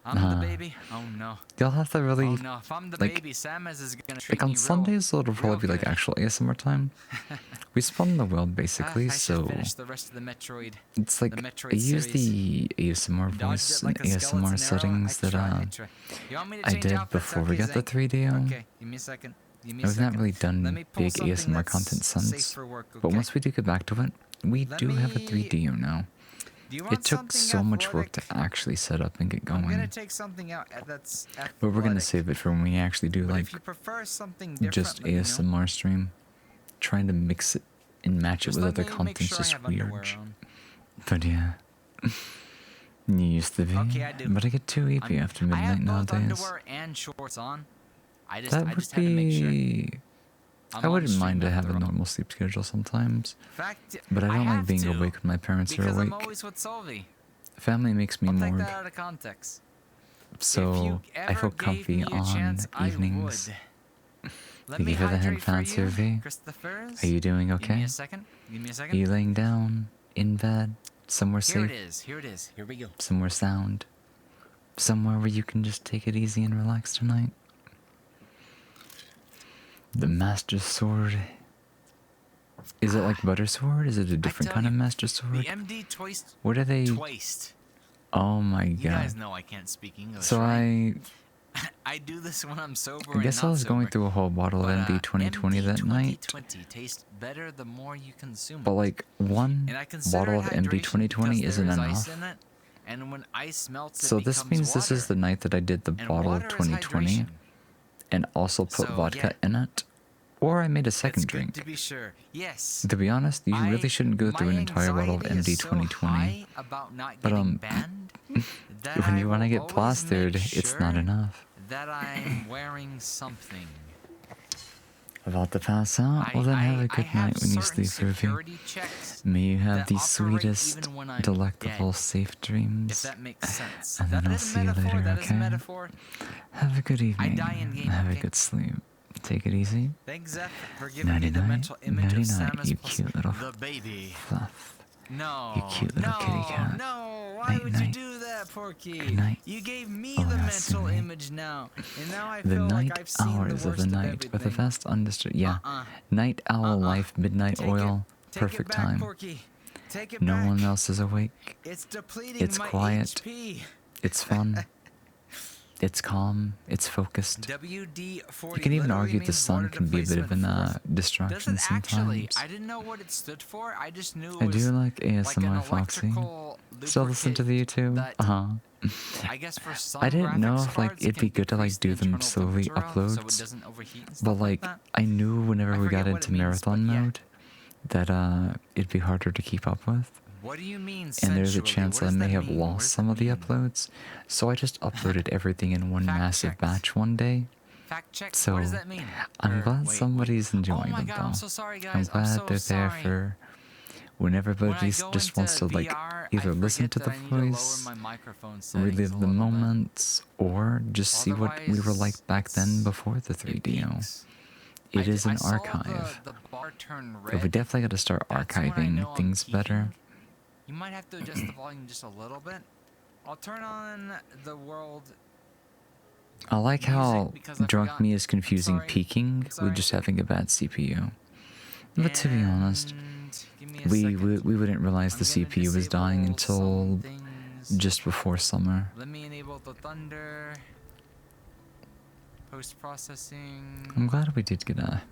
I'm the baby? Oh no. You'll have to really, Oh no. If I'm the like- baby, Samus is gonna treat like on me Sundays, it'll probably real be like good. actual ASMR time. We spawn the world basically, I should so finish the rest of the Metroid. it's like the Metroid I use series. the ASMR Dodged voice it and like a skeleton ASMR arrow. settings I that try. You want me to I change did outfits? before we Okay, got the Zank. 3DO. Okay, give me a second. Give me a I've second. not really Let done me pull big something ASMR that's content safe since, for work, but okay? once we do get back to it, we Let do have a me- 3DO now. Do you want It took something so much work to athletic? actually set up and get I'm gonna going, take something out that's but we're gonna athletic. save it for when we actually do But like if you prefer something different, just let me know. ASMR stream. trying to mix it and match Just it with let other me make content's sure I just have weird. underwear on. But yeah. You used to be. Okay, I do. But I get too weepy after I midnight have both nowadays. underwear and shorts on. I That would just had to make sure. be. I'm I on wouldn't mind to stream have after a all. normal sleep schedule sometimes. Fact, But I don't like have being to, awake when my parents are because awake. I'm always with Solvi. Family makes me I'll take more. that out of context. So I ever feel gave comfy me a on chance, I evenings. would. Let Thank me you for the hydrate for headphones, you, Survey. Christophers. Are you doing Give me okay? a second. Give me a Are second. you laying down in bed, somewhere Here safe, it is. Here it is. Here we go. somewhere sound, somewhere where you can just take it easy and relax tonight? The Master Sword. Is it like Butter Sword? Is it a different tell kind of you, Master The Sword? MD twice. What are they? Twiced. Oh my You god. guys know I can't speak English. So right? I do this when I'm sober. I guess and I not was going sober. through a whole bottle of But, MD 2020 MD that night. 2020 tastes better the more you consume But it. like one And I consider bottle it of MD hydration 2020 because isn't there is enough. ice in it, and when ice melts, it So this becomes means this is water. the night that I did the And bottle of water is 2020 hydration. and also put So, vodka yeah. in it. Or I made a It's second good drink. to be sure. Yes. To be honest, you really shouldn't go through my an entire bottle of anxiety MD is so 2020. high about not But getting banned that when I you want to will get always plastered, make it's not sure enough. that I'm wearing something. About to pass out? Well then have a good night when you sleep, Ruby. Security checks May you have that the operate sweetest, even when I'm delectable, dead, safe if dreams. that makes sense. And then That I'll is a see you metaphor. later, That is a okay? metaphor. Have a good evening. die in game, Have a okay? good sleep. Take it easy. Thanks, Zeph, for giving me the Nighty-night. mental image of Nighty-night, Samus you plus cute little the baby. fluff. No, You cute little no, kitty cat. no! Why would you Night-night. do that, Porky? Good night. You gave me Oh, the that's mental me. image now, and now I The feel night like I've seen hours the of worst the of night with a everything. vast understood. Yeah. Uh-uh. Night owl life, midnight Take oil. Take Perfect it back, time. Porky. Take it No back. one else is awake. It's depleting It's my quiet. HP. It's fun. It's calm. It's focused. WD-40 You can even literally argue the means sun water can be a bit of displacement an force. distraction Does it actually? sometimes. I didn't know what it stood for. I just knew it I was do like like an ASMR Foxy. electrical Still listen to the YouTube? that- Uh-huh. I guess for some I didn't know graphics if like cards, it'd it be can good to like decrease do the them internal slowly temperature of, so it uploads. doesn't overheat and stuff But like that. I knew whenever I we got forget what into it means, marathon but yeah. mode that it'd be harder to keep up with. What do you mean And there's a sensually? chance What that I does may that have mean? What lost does some that of the mean? uploads. So I just uploaded everything in one Fact massive checked. batch one day. Fact check. So what does that mean? I'm Or, glad wait, somebody's wait. enjoying Oh my them God, though. I'm so sorry, guys. I'm glad so they're there sorry. for when everybody When I just go wants to into like VR, either I listen forget to the that I need to lower voice, my microphone settings relive a the little bit. moments, or just see what we were like Otherwise, back then it's- before the it 3DO. peaks. It is I an saw archive. The bar turn But we red. definitely got to start That's when I archiving know I'm things better. peaking. You might have to adjust the volume just a little bit. I'll turn on the world. I like how because I drunk forgot. me is confusing Sorry. peaking Sorry. with just having a bad CPU. But to be honest, And give me a we second. wouldn't realize the I'm gonna CPU was dying disable until some things. just before summer. Let me enable the thunder. Post processing. I'm glad we did get a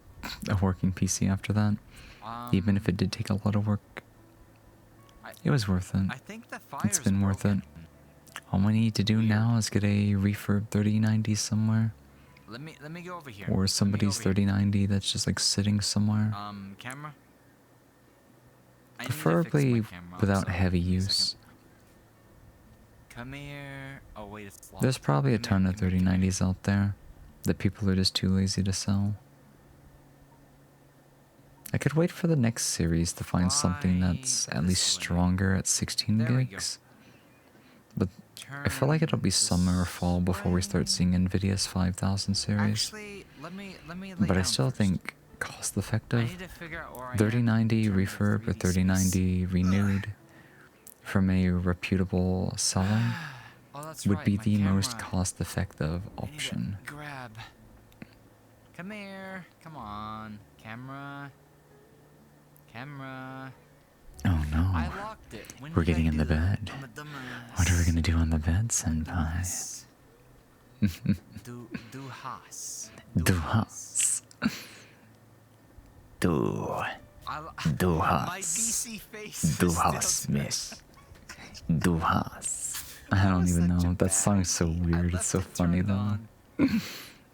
working PC after that, even if it did take a lot of work. It was worth it. I think the It's fire's been worth it. All we need to do now is get a refurb 3090 somewhere, Let me go over here. or somebody's 3090 that's just like sitting somewhere. Camera. I need to fix my Preferably camera, I'm without sorry. heavy Give me a use. second. Come here. Oh wait, it's locked. There's probably a Come here, ton of 3090s out there that people are just too lazy to sell. I could wait for the next series to find something that's at least stronger at 16 There we go. gigs. But I feel like it'll be summer or fall before we start seeing Nvidia's 5000 series. Actually, let me lay But I down still first. think cost I effective. need to figure out where I am. 3090 in terms of refurb or 3D space. 3090 renewed from a reputable seller Oh, that's would right, be my the most camera. cost effective I need to option. grab. Come here. Come on. Camera. Camera. Oh I no. locked it. When We're did I getting in the do that? bed. I'm a dumbass. What are we gonna do on the bed, senpai? Dumbass. Do has. Du hast. Du. Du My hast. BC face. Du is still hast turned. mich. Du hast. I don't even know. That song's so weird. It's so funny though.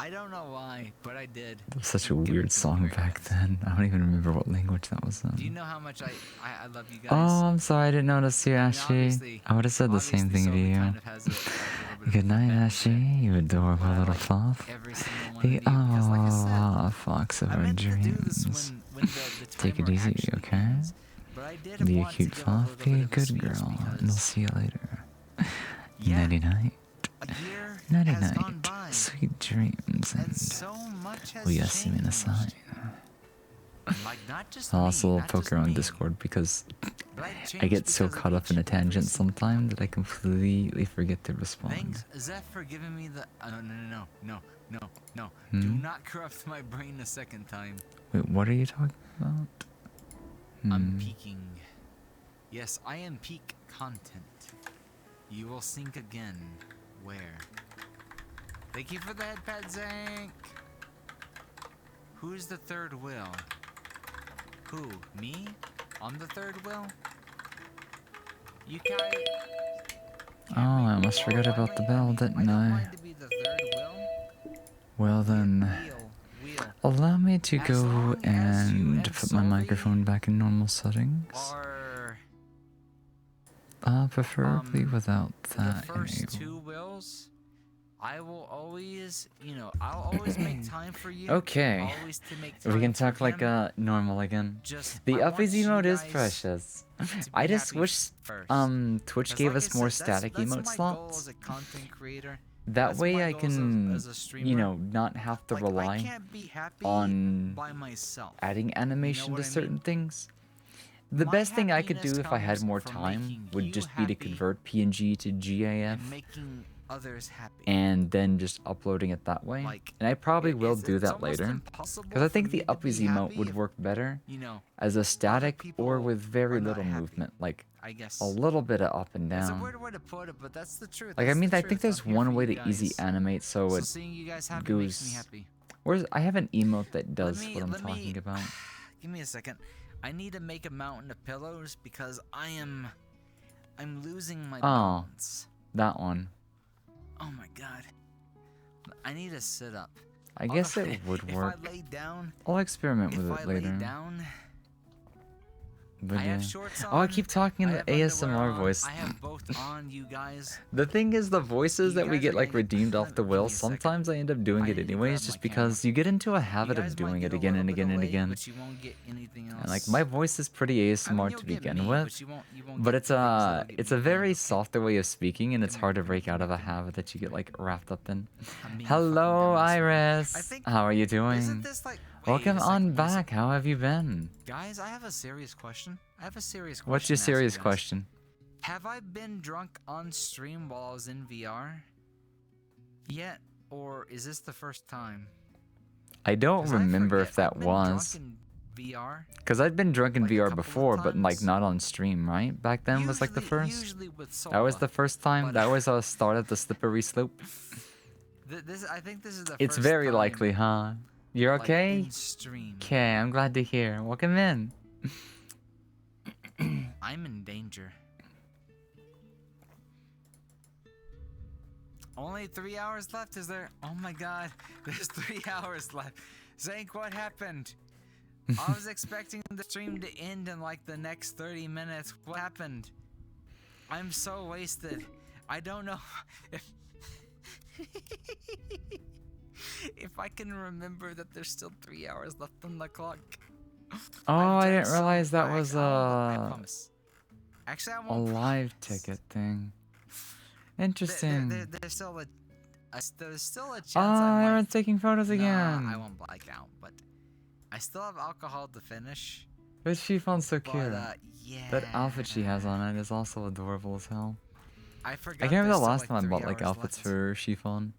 I don't know why, but I did. That was such a Give it weird to me, song Weird back Guys. then. I don't even remember what language that was Do you in. know how much I love you guys? Oh, I'm sorry, I didn't notice you, I mean, Ashley. obviously- I would have said the same obviously thing to Sophie you. kind of has a little bit Good of night, advantage there. Ashley. You adorable But I little like fluff. every single one of The you because, like I said, fox of I our meant to do this dreams. when the Take it timer easy, actually okay? ends, but I did Be a want to cute give a fluff, little be bit a of a good speech girl, and I'll because see you later. Yeah. Nighty night. a year Nighty has gone night. by Sweet dreams, and and so much has will you see me in a sign? changed. Like not just I'll me, also not poke just around me, Discord because but I changed get so because of caught up each in a and every tangent single sometimes that I completely forget to respond. Thanks, Zeph, for giving me the. No. Do Hmm? not corrupt my brain a second time. Wait, what are you talking about? I'm peaking. Yes, I am peak content. You will sink again. Where? Thank you for the headpad, Zank. Who's the third wheel? Who? Me? I'm the third wheel? You guys. Oh, I almost forgot about the bell, didn't I? To be the third wheel. Well then, Wheel. allow me to As go long as you and and put my Solvi microphone back in normal settings. Are Preferably without the that first enabled. two wheels, I will always, I'll always make time for you. Okay. Always to make We time can for talk like him. normal again. Just The I want uppies you emote is guys precious. to I be just happy wish first. Twitch 'Cause gave like us I more said, that's static my emote goal as slots. a content creator. That That's way my I goal can, as a streamer. not have to Like, rely I can't be happy on by myself. adding animation what to I certain mean? things. The My best thing I could do happiness if I had comes more from time making would you just be to happy convert PNG to GIF and making others happy. and then just uploading it that way. Like, And I probably will do it's that almost later. impossible Because I for think the me to be uppies emote happy would if, work better you know, as a static or people with very are not little happy. movement. Like I guess. a little bit of up and It's a down. weird way to put it, but that's the truth. Like, I That's mean, the I think truth. there's I'm here one for way you to easy guys. animate so it seeing you guys happy makes me goes. happy. Where's I have an emote that does me- what I'm let me- talking about. Give me a second. I need to make a mountain of pillows because I'm losing my Oh. balance. That one. Oh my god. I need to sit up. I guess it would If work. I lay down, I'll experiment if with I it lay later. down, But I yeah. have shorts on. Oh, I keep talking in I the have underwear ASMR on, voice. I have both on, you guys. The thing is, the voices You that we guys get are like gonna get- redeemed let off me- the give will, me a second. sometimes I end up doing I it need to anyways, grab just my camera. because you get into a You habit guys of doing might it get a again little and bit again and delayed, again. But you won't get anything else. And like my voice is pretty ASMR you'll to get begin me, with, but you won't but get it's the things that'll get it's me a going, very okay? softer way of speaking, and it's Come hard to here, break come out of here, a come here. habit that you get like wrapped up in. I'm being Hello, fucking demonstrated. I Iris. think- How are you Isn't doing? this like? Welcome wait a second, on wait a back. second. How have you been? Guys, I have a serious question. What's your to ask you serious guys. question? Have I been drunk on stream while I was in VR yet, or is this the first time? I don't 'Cause I remember forget, if that I've been was. drunk in VR. Because I'd been drunk in like, a VR couple of before, but like times. not on stream, right? Back then was like the first. Usually with That was Sola, the first time. but- That was a start of the slippery slope. I think this is the It's first very time, likely, huh? You're like, okay? in stream. Okay, I'm glad to hear. Welcome in. I'm in danger. Only 3 hours left, is there? Oh my god, there's 3 hours left. Zank, what happened? I was expecting the stream to end in like the next 30 minutes. What happened? I'm so wasted. I don't know if if I can remember that there's still 3 hours left on the clock. Oh, I've I done didn't so realize that back. was I a promise. Actually, I a won't. live promise. ticket thing. There- Interesting. there's still there's still a chance Oh, I might. Aaron's taking photos Nah, again. I won't black out, but I still have alcohol to finish. But she found so But cute. yeah. That outfit she has on it is also adorable as hell. I forgot. I can't remember there's the still, last like, time I 3 bought like hours outfits left. for chiffon.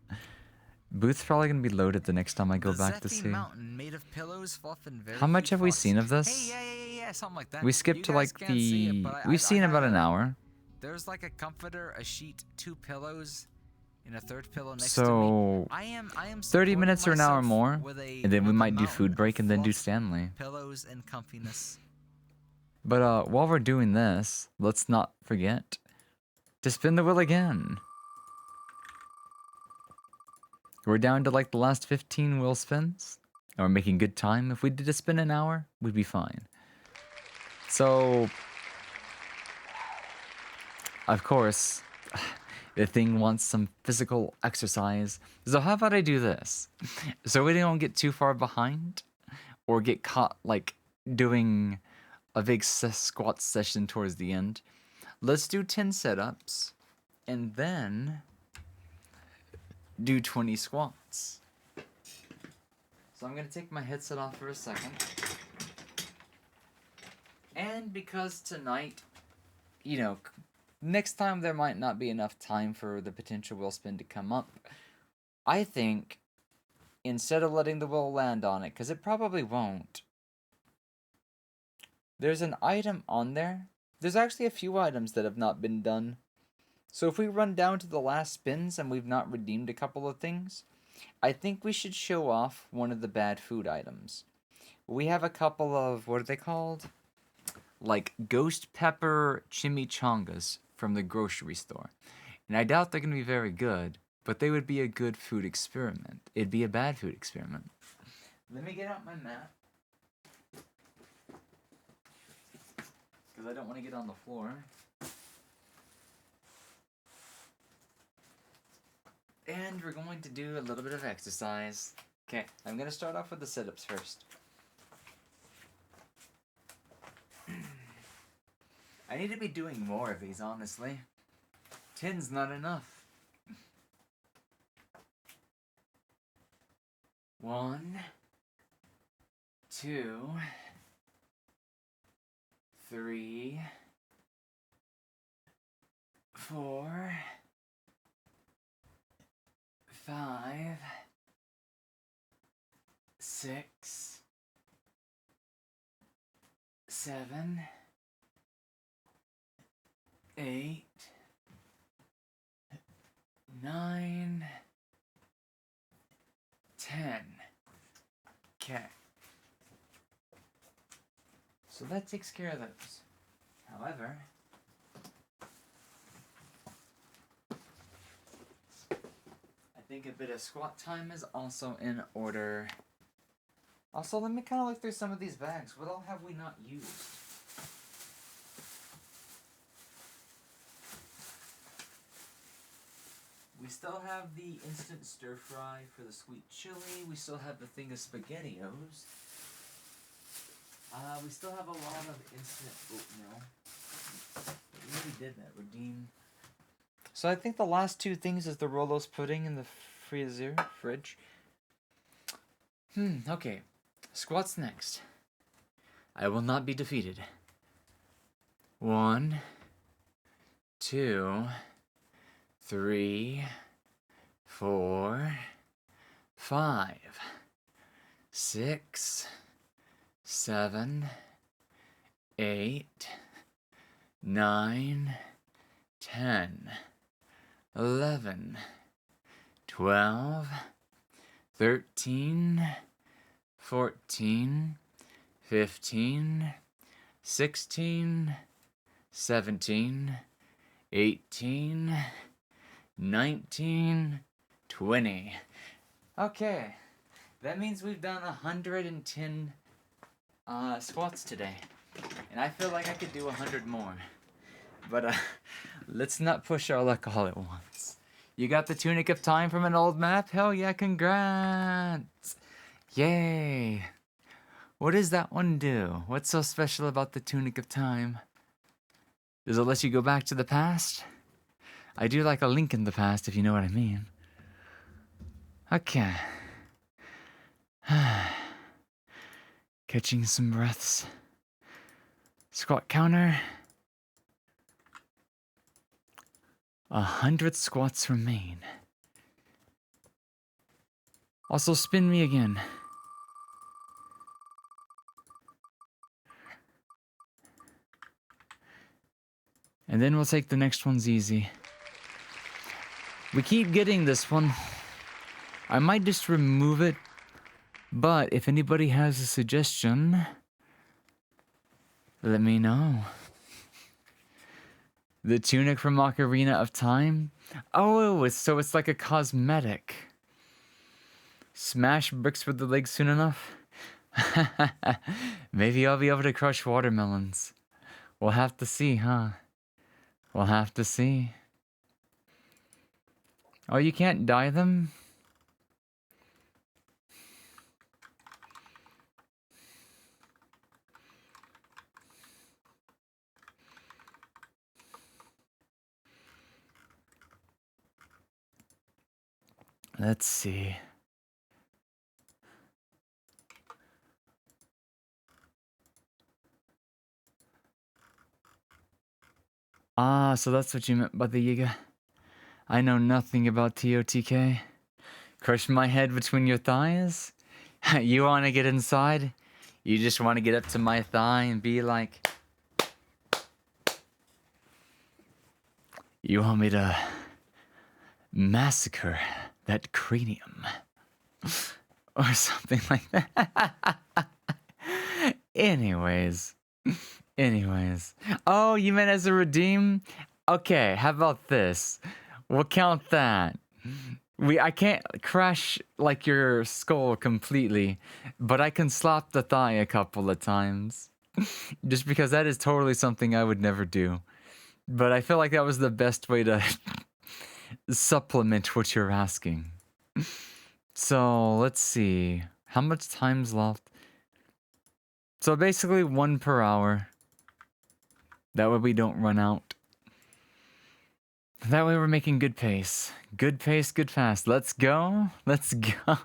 Booth's probably gonna be loaded the next time I go The back to Zeffy see. Mountain made of pillows, fluff, and very How much few have we fucks. seen of Hey, this? yeah, something like that. We You skipped to guys like can't see it, the. but We've seen have about an a- hour. There's like a comforter, a sheet, 2 pillows, and a third pillow next to me. So I am 30 supporting minutes or an hour myself more, with a- and then we with a might do mountain food of break and then do fluff, Stanley. pillows and comfiness. But while we're doing this, let's not forget to spin the wheel again. We're down to like the last 15 wheel spins. And we're making good time. If we did a spin an hour, we'd be fine. So, of course, the thing wants some physical exercise. So how about I do this? So we don't get too far behind or get caught like doing a big squat session towards the end. Let's do 10 setups and then do 20 squats. So I'm gonna take my headset off for a second. And because tonight, you know, next time there might not be enough time for the potential wheel spin to come up, I think instead of letting the wheel land on it, because it probably won't, there's an item on there. There's actually a few items that have not been done. So if we run down to the last spins and we've not redeemed a couple of things, I think we should show off one of the bad food items. We have a couple of, what are they called? Like ghost pepper chimichangas from the grocery store. And I doubt they're going to be very good, but they would be a good food experiment. It'd be a bad food experiment. Let me get out my map. Because I don't want to get on the floor. And we're going to do a little bit of exercise. Okay, I'm going to start off with the sit-ups first. I need to be doing more of these, honestly. 10's not enough. 1, 2, 3, 4, 5, 6, 7, 8, 9, 10. Okay. So that takes care of those. However, I think a bit of squat time is also in order. Also, let me kind of look through some of these bags. What all have we not used? We still have the instant stir fry for the sweet chili. We still have the thing of SpaghettiOs. We still have a lot of instant oatmeal. We already did that. Redeem. So I think the last two things is the Rolo's pudding in the fridge. Okay. Squats next. I will not be defeated. 1, 2, 3, 4, 5, 6, 7, 8, 9, 10, 11, 12, 13, 14, 15, 16, 17, 18, 19, 20. Okay, that means we've done 110 squats today. And I feel like I could do 100 more. But let's not push our luck all at once. You got the Tunic of Time from an old map? Hell yeah, congrats! Yay! What does that one do? What's so special about the Tunic of Time? Does it let you go back to the past? I do like a link in the past, if you know what I mean. Okay. Catching some breaths. Squat counter. 100 squats remain. Also, spin me again. And then we'll take the next ones easy. We keep getting this one. I might just remove it, but if anybody has a suggestion, let me know. The Tunic from Ocarina of Time? Oh, it's like a cosmetic. Smash bricks with the legs soon enough? Maybe I'll be able to crush watermelons. We'll have to see, huh? We'll have to see. Oh, you can't dye them? Let's see. Ah, so that's what you meant by the Yiga. I know nothing about TOTK. Crush my head between your thighs? You want to get inside? You just want to get up to my thigh and be like... You want me to massacre that cranium? Or something like that. Anyways. Oh, you meant as a redeem? Okay, how about this? We'll count that. I can't crash like your skull completely, but I can slap the thigh a couple of times. Just because that is totally something I would never do. But I feel like that was the best way to supplement what you're asking. So, let's see. How much time's left? So basically 1 per hour. That way we don't run out. That way we're making good pace. Good pace, good fast. Let's go. Let's go.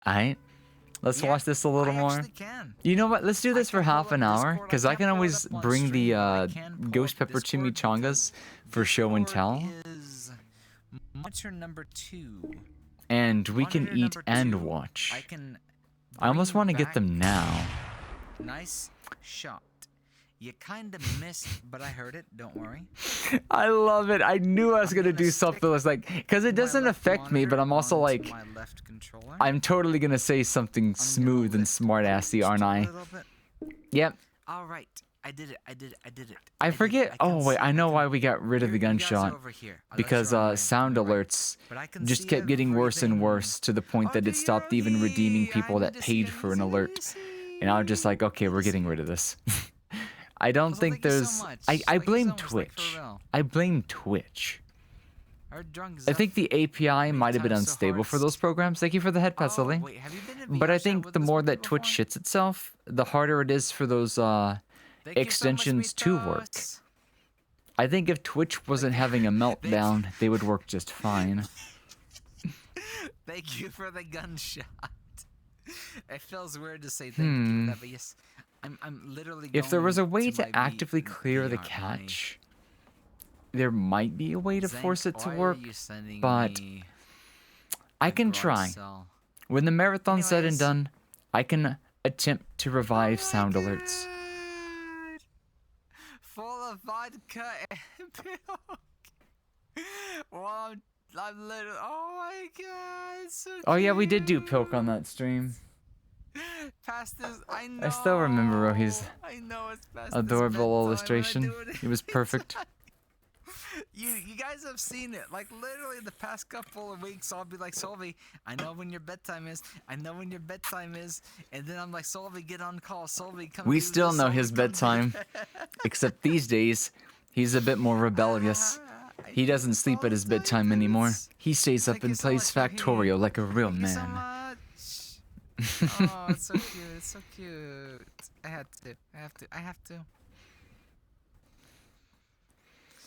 Alright. Let's watch this a little more. You know what? Let's do this for half an hour. Because I can always bring the ghost pepper chimichangas for show and tell. Monitor number 2. And we can eat and watch. I almost want to get them now. Nice shot. You kind of missed, but I heard it. Don't worry. I love it. I knew I was going to do something that's like... Because it doesn't affect me, but I'm also like... I'm totally going to say something smooth and smart-assy, aren't I? Yep. All right. I did it. I forget... Oh, wait. I know why we got rid of the gunshot. Because sound alerts just kept getting worse and worse to the point that it stopped even redeeming people that paid for an alert. And I was just like, okay, we're getting rid of this. I don't think there's... I blame Twitch. I blame Twitch. I think the API might have been unstable for those programs. Thank you for the head pat, Sully. But I think the more that Twitch shits itself, the harder it is for those extensions to work. I think if Twitch wasn't having a meltdown, they would work just fine. Thank you for the gunshot. It feels weird to say thank you for that, but yes, I'm literally. If there was a way to actively clear the cache, there might be a way to force it to work, but I can try. When the marathon's said and done, I can attempt to revive sound alerts. Full of vodka and milk. Well, I'm literally. Oh my god! So oh yeah, we did do Pilk on that stream. Past this, I know. I still remember Rohi's I know it's past adorable illustration. It was perfect. You guys have seen it. Like literally the past couple of weeks, I'll be like, Solvi, I know when your bedtime is. I know when your bedtime is. And then I'm like, Solvi, get on call. Solvi, come. We still know his bedtime, except these days he's a bit more rebellious. He doesn't sleep at his bedtime anymore. He stays up and plays Factorio like a real man. Oh, it's so cute. It's so cute. I have to.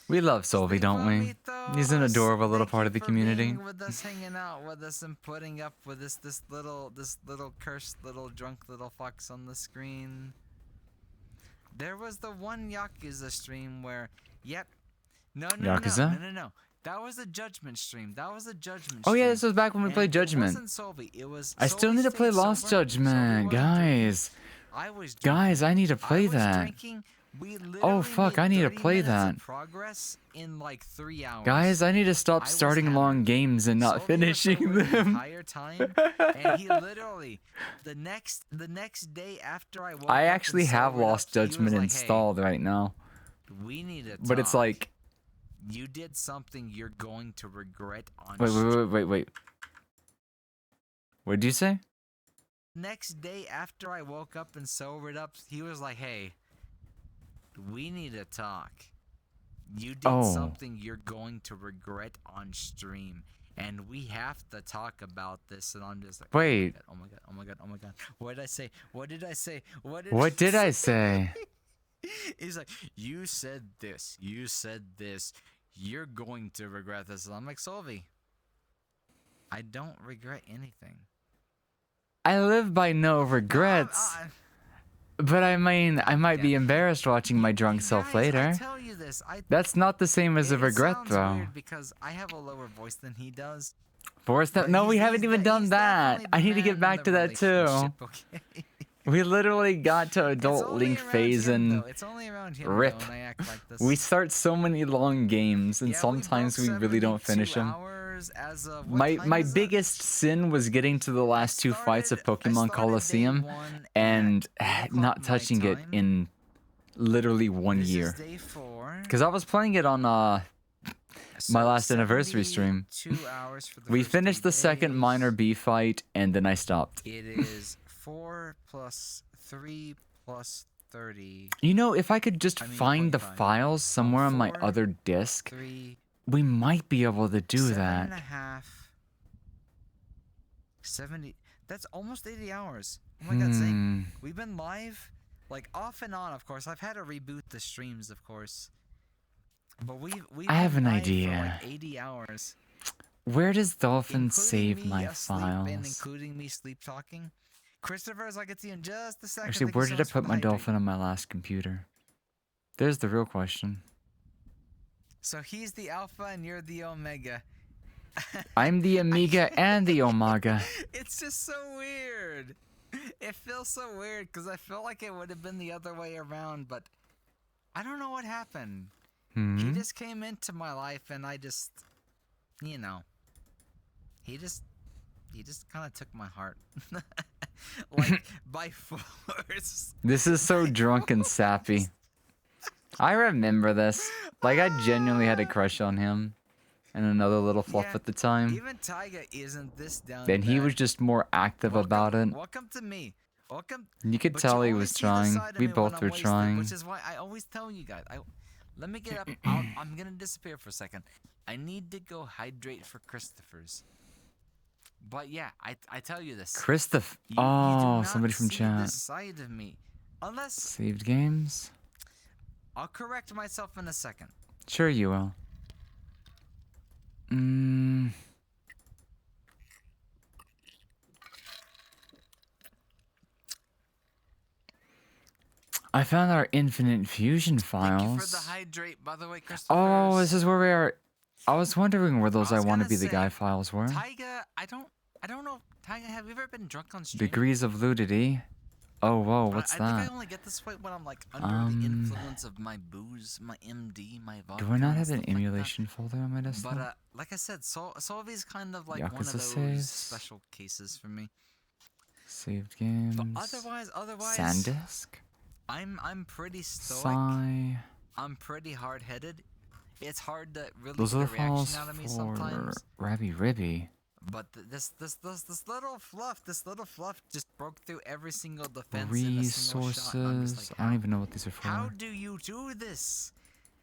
We love Solvi, don't we? He's an adorable little part of the community. With us, hanging out with us, and putting up with this little cursed little drunk little fox on the screen. There was the one Yakuza stream where, yep. No. That was a Judgment stream. Oh yeah, this was back when we played Judgment. I still need to play Lost Judgment, guys. Guys, I need to play that. Oh fuck, I need to play that. Guys, I need to stop starting long games and not finishing them. And he literally, the next day after I woke up, I actually have Lost Judgment installed right now. We need to talk. But it's like... You did something you're going to regret on Wait. What'd you say? Next day after I woke up and sobered up, he was like, "Hey, we need to talk. You did Oh. something you're going to regret on stream, and we have to talk about this." And I'm just like, Wait. "Oh my god! Oh my god! Oh my god! What did I say? What did I say? What did I say? He's like, "You said this. You said this. You're going to regret this." And I'm like, "Solvi, I don't regret anything." I live by no regrets. But I mean, I might be embarrassed watching my drunk self Guys, I later. tell you this. That's not the same as a It regret, sounds though. weird because I have a lower voice than he does. Forrest, no, we haven't even done that. I need to get back to that too. Okay? We literally got to adult only link around phase him, and though. It's only around him, rip. though, and I act like this. We start so many long games and Yeah, sometimes we broke really don't finish 72 them. hours as of, what time My is it? biggest sin was getting to the last two fights of Pokemon Colosseum and not touching it in literally 1 year. Day 4. Because I was playing it on my last anniversary stream. 2 hours for the We first finished 3 the second days. minor B fight and then I stopped. It is 4 plus 3 plus 30. You know, if I could just I mean, find the 25. files somewhere on my 4, other disc, 3, we might be able to do 7.5. that. 70. That's almost 80 hours. Oh my god, Zane. Hmm. We've been live, like off and on, of course. I've had to reboot the streams, of course. But we've I have been an live for idea. like 80 hours. Where does Dolphin Including save me my asleep and files? including me sleep talking. Christopher's, I'll get to you in just a second. Actually, Thank you where so did I much for put the my hydrate. Dolphin on my last computer? There's the real question. So he's the alpha and you're the omega. I'm the Amiga and the Omega. It's just so weird. It feels so weird because I feel like it would have been the other way around, but I don't know what happened. He Hmm? just came into my life and I just, you know, he just kind of took my heart. Like, by force. This is so drunk and sappy. I remember this. Like, I genuinely had a crush on him. And another little fluff Yeah, at the time. Even Taiga isn't this down Then he bad. was just more active about it. Welcome to me. Welcome. You could But tell he only was see the trying. side of We me when both I'm were wasted, trying. Which is why I always tell you guys. Let me get up. I'm gonna disappear for a second. I need to go hydrate for Christopher's. But yeah, I tell you this. Christoph. You do Oh, not somebody from see chat. This side of me, unless Saved games? I'll correct myself in a second. Sure you will. Mm. I found our Infinite Fusion Thank you for the files. hydrate, by the way, Christopher. Oh, this is where we are. I was wondering where those I I was Want to gonna Be the say, Guy files were. Taiga, I don't know. Taiga, have you ever been drunk on stream? Degrees of Ludity. Oh, whoa, what's I that? think I only get this way when I'm like under the influence of my booze, my MD, my vodka. Do I not and have stuff an like that. emulation folder on my desktop? But like I said, Solvi's kind of like one of Yakuza those saves. special cases for me. Saved games. But otherwise, SanDisk. I'm pretty stoic. Sigh. I'm pretty hard-headed. It's hard to really Those get are a the reaction files out of me for sometimes. Rabby Ribby. But this little fluff just broke through every single defense in a single shot. And I'm just Resources. like, I don't even know what these are for. how do you do this?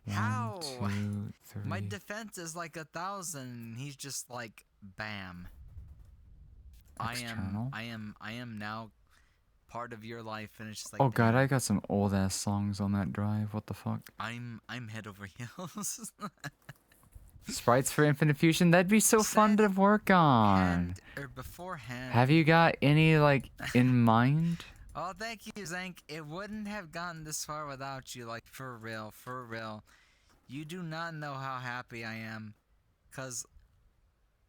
One, How? two, three. My defense is like 1,000. He's just like, bam. External. I am now part of your life, and it's just like, Oh god, damn, I got some old ass songs on that drive. What the fuck? I'm head over heels. Sprites for Infinite Fusion? That'd be so fun to work on. Beforehand. Have you got any like in mind? Oh, thank you, Zank. It wouldn't have gotten this far without you. Like, for real, for real. You do not know how happy I am. Because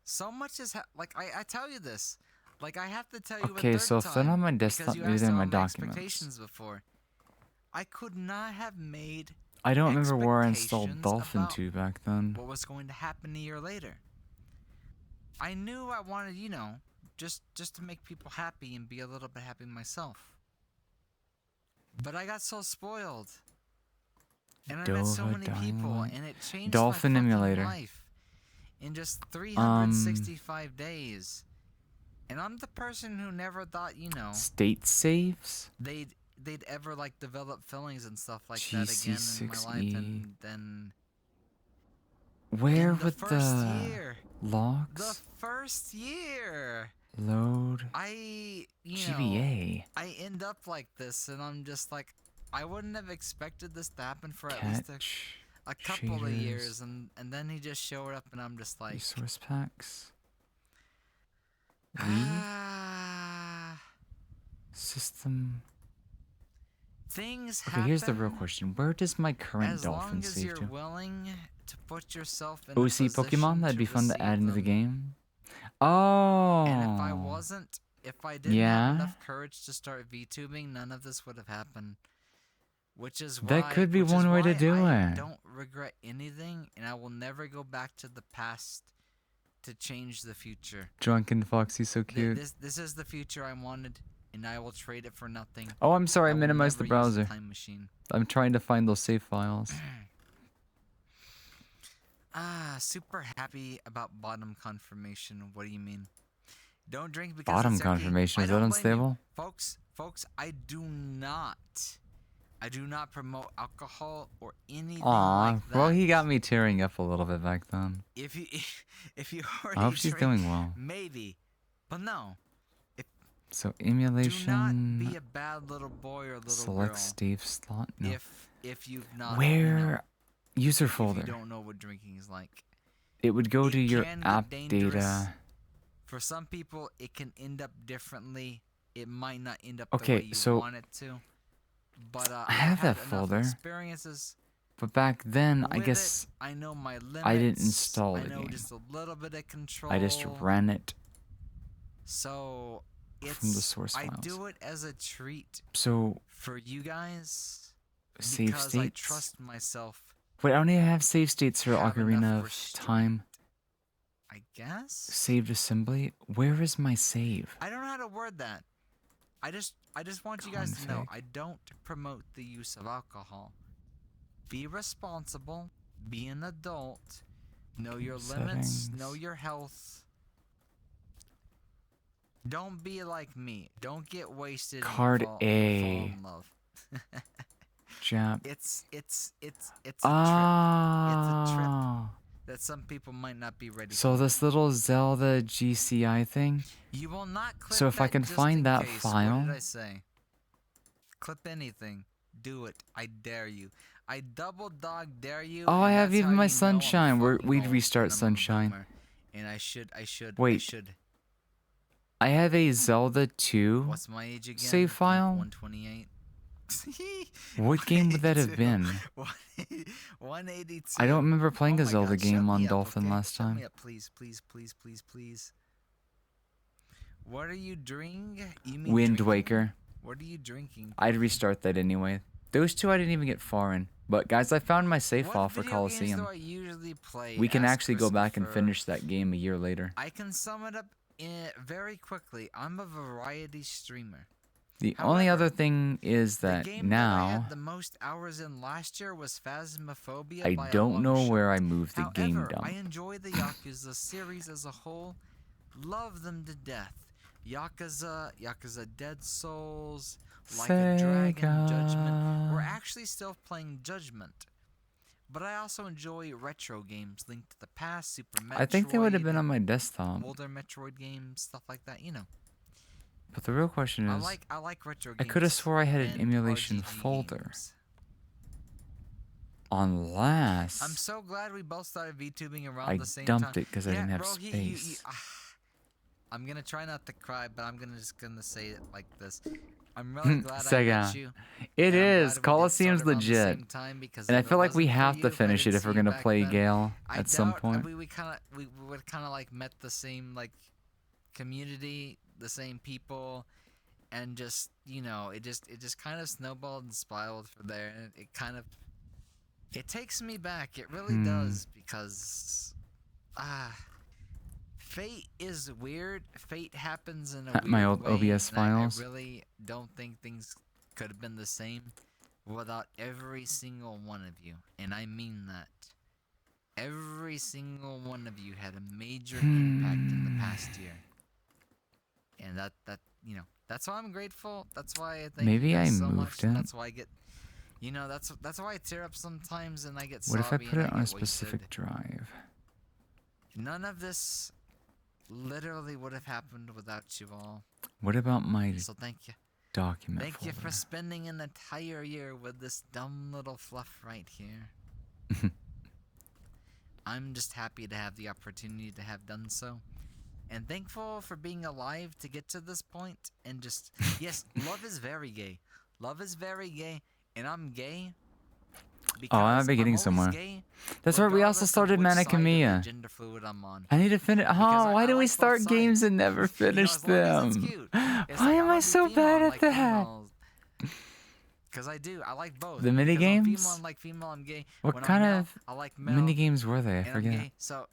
so much is... like, I tell you this. Like, I have to tell you Okay, a third so if they're time on my because desktop, you maybe asked they're in my all documents. expectations before. I could not have made I don't remember where I installed expectations Dolphin about 2 back then. what was going to happen a year later. I knew I wanted, you know, just to make people happy and be a little bit happy myself. But I got so spoiled. And I met so Dova many people, Dynamite. and it changed Dolphin my fucking emulator. life in just 365 days. And I'm the person who never thought, you know, State saves? they'd ever like develop feelings and stuff like that again in my life, GC6E. and then Where in the would first the year, the logs first year, load? I you GBA. know I end up like this, and I'm just like, I wouldn't have expected this to happen for at least Catch. a couple of shaders, years, and then he just showed up, and I'm just like, Resource packs. Weed? ah, System. things Okay, happen. here's the real question. Where does my current As dolphin long as save you're to? willing to put yourself in a OC position Pokemon? That'd to be fun to add receive into the them. game. Oh. And if I didn't Yeah. have enough courage to start VTubing, none of this would have happened. Which is why That could be which is one way to why do I it. don't regret anything, and I will never go back to the past to change the future. Drunken Foxy's so cute. This is the future I wanted, and I will trade it for nothing. Oh, I'm sorry, I will minimized the never use a browser. time machine. I'm trying to find those save files. Super happy about bottom confirmation. What do you mean? Don't drink because Bottom it's yucky. confirmation, I is that don't blame you. unstable? Folks, I do not promote alcohol or anything Aw, like that. well, he got me tearing up a little bit back then. If you I already hope she's drink, doing well. maybe, but no. So Do not emulation. be a bad little boy or little Select girl. Steve slot. No. If you've not Where user if folder? you don't know what drinking is like. It would go It to your can get app dangerous. data. For some people, it can end up differently. It might not end up the Okay, way you so want it to. But I have I've that had enough folder. experiences But back then, I with guess it. I know my limits. I didn't install I the know game. just a little bit of control. I just ran it. So it's From the source I files. do it as a treat So for you guys save because I states. trust myself. Wait, I only have save states for Have Ocarina enough of Time. I guess. Saved assembly. Where is my save? I don't know how to word that. I just want you guys to know Config. I don't promote the use of alcohol. Be responsible, be an adult, know your limits, know Settings. your health. Don't be like me. Don't get wasted Card and fall A. in love. Jap. It's a trip. Ah. It's a trip that some people might not be ready So for. this little Zelda GCI thing. You will not clip So if I that can just find in that case. file- What did I say? Clip anything. Do it. I dare you. I double dog dare you. Oh, I and have that's even how my you know I'm Sunshine. fucking We'd old restart and I'm a Sunshine. boomer. And I should. Wait. I have a Zelda 2 What's my age again? save file. 128. What game would that have been? 182. I don't remember playing Oh a my Zelda God, shut game on me up, Dolphin okay? last Shut time. me up, please. What are you drinking? You mean Wind drinking? Waker. What are you drinking? I'd restart that anyway. Those two I didn't even get far in. But guys, I found my save What file for video games Coliseum. do I usually play We can as actually go back and Christopher? finish that game a year later. I can sum it up very quickly. I'm a variety streamer. The only However, other thing is The that game that I now had the most hours in last year was Phasmophobia. I by a don't long know shot. where I moved the However, game dump. I enjoy the Yakuza series as a whole. Love them to death. Yakuza, Dead Souls, Like a Dragon, Judgment. We're Sega. actually still playing Judgment. But I also enjoy retro games, Link to the Past, Super Metroid. I think they would have been on my desktop. older Metroid games, stuff like that. You know, But the real question I is, like retro I games. could have swore I had an and emulation RPG folder. games. Unless I'm so glad we both started VTubing around I the same dumped time. it 'cause I didn't have space. I'm gonna try not to cry, but I'm just gonna say it like this. I'm really glad I Sega. met you. It and I'm glad is. we did Coliseum's start around the legit. same time, because And I if it feel like we wasn't for have you, to if I finish it didn't if we're see you gonna back play then, Gale I at some doubt point. we would kind of like met the same like community, the same people, and just it just kind of snowballed and spiraled from there, and it takes me back. It really does, because fate is weird. Fate happens in a weird My old way, OBS and files. I really don't think things could have been the same without every single one of you, and I mean that. Every single one of you had a major impact in the past year. And that that's why I'm grateful. That's why I thank Maybe you I guys so much. moved And it. that's why I get, that's why I tear up sometimes and I get What if I sobby put and it on a get specific wasted. drive? None of this literally would have happened without you all. What about my So thank you. document Thank you folder? for spending an entire year with this dumb little fluff right here. I'm just happy to have the opportunity to have done so. And thankful for being alive to get to this point. And just, yes, love is very gay. Love is very gay. And I'm gay. Oh, I'm because beginning always somewhere. gay, That's right, we also regardless of started which Manic side of the Mia. gender fluid I'm on. I need to finish. Because Oh, why I do we like both start games sides. and never finish as long as it's them? cute. It's Why like, am I wanna be so female, bad I at like that? females. Because I do. I like both. The mini Because I'm games? female, I'm like female, I'm gay. What When kind I'm male, of I like male, mini games were they? I and I'm forget. gay. So,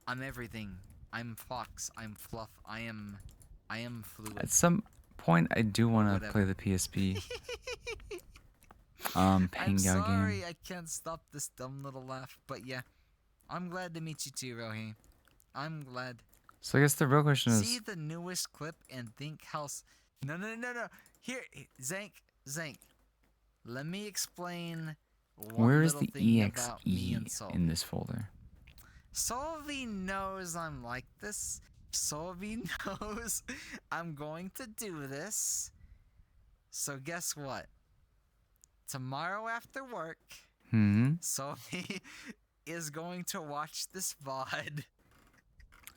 I'm everything. I'm fox. I'm fluff. I am fluid. At some point, I do want to Whatever. play the PSP. I'm Pango sorry game. I can't stop this dumb little laugh. But yeah, I'm glad to meet you too, Rohi. I'm glad. So I guess the real question See is, the newest clip and think how... No. Here, Zank. Let me explain one where is little the thing about me and EXE Solvi. in this folder? Solvi knows I'm like this. Solvi knows I'm going to do this. So guess what? Tomorrow after work, Solvi is going to watch this VOD.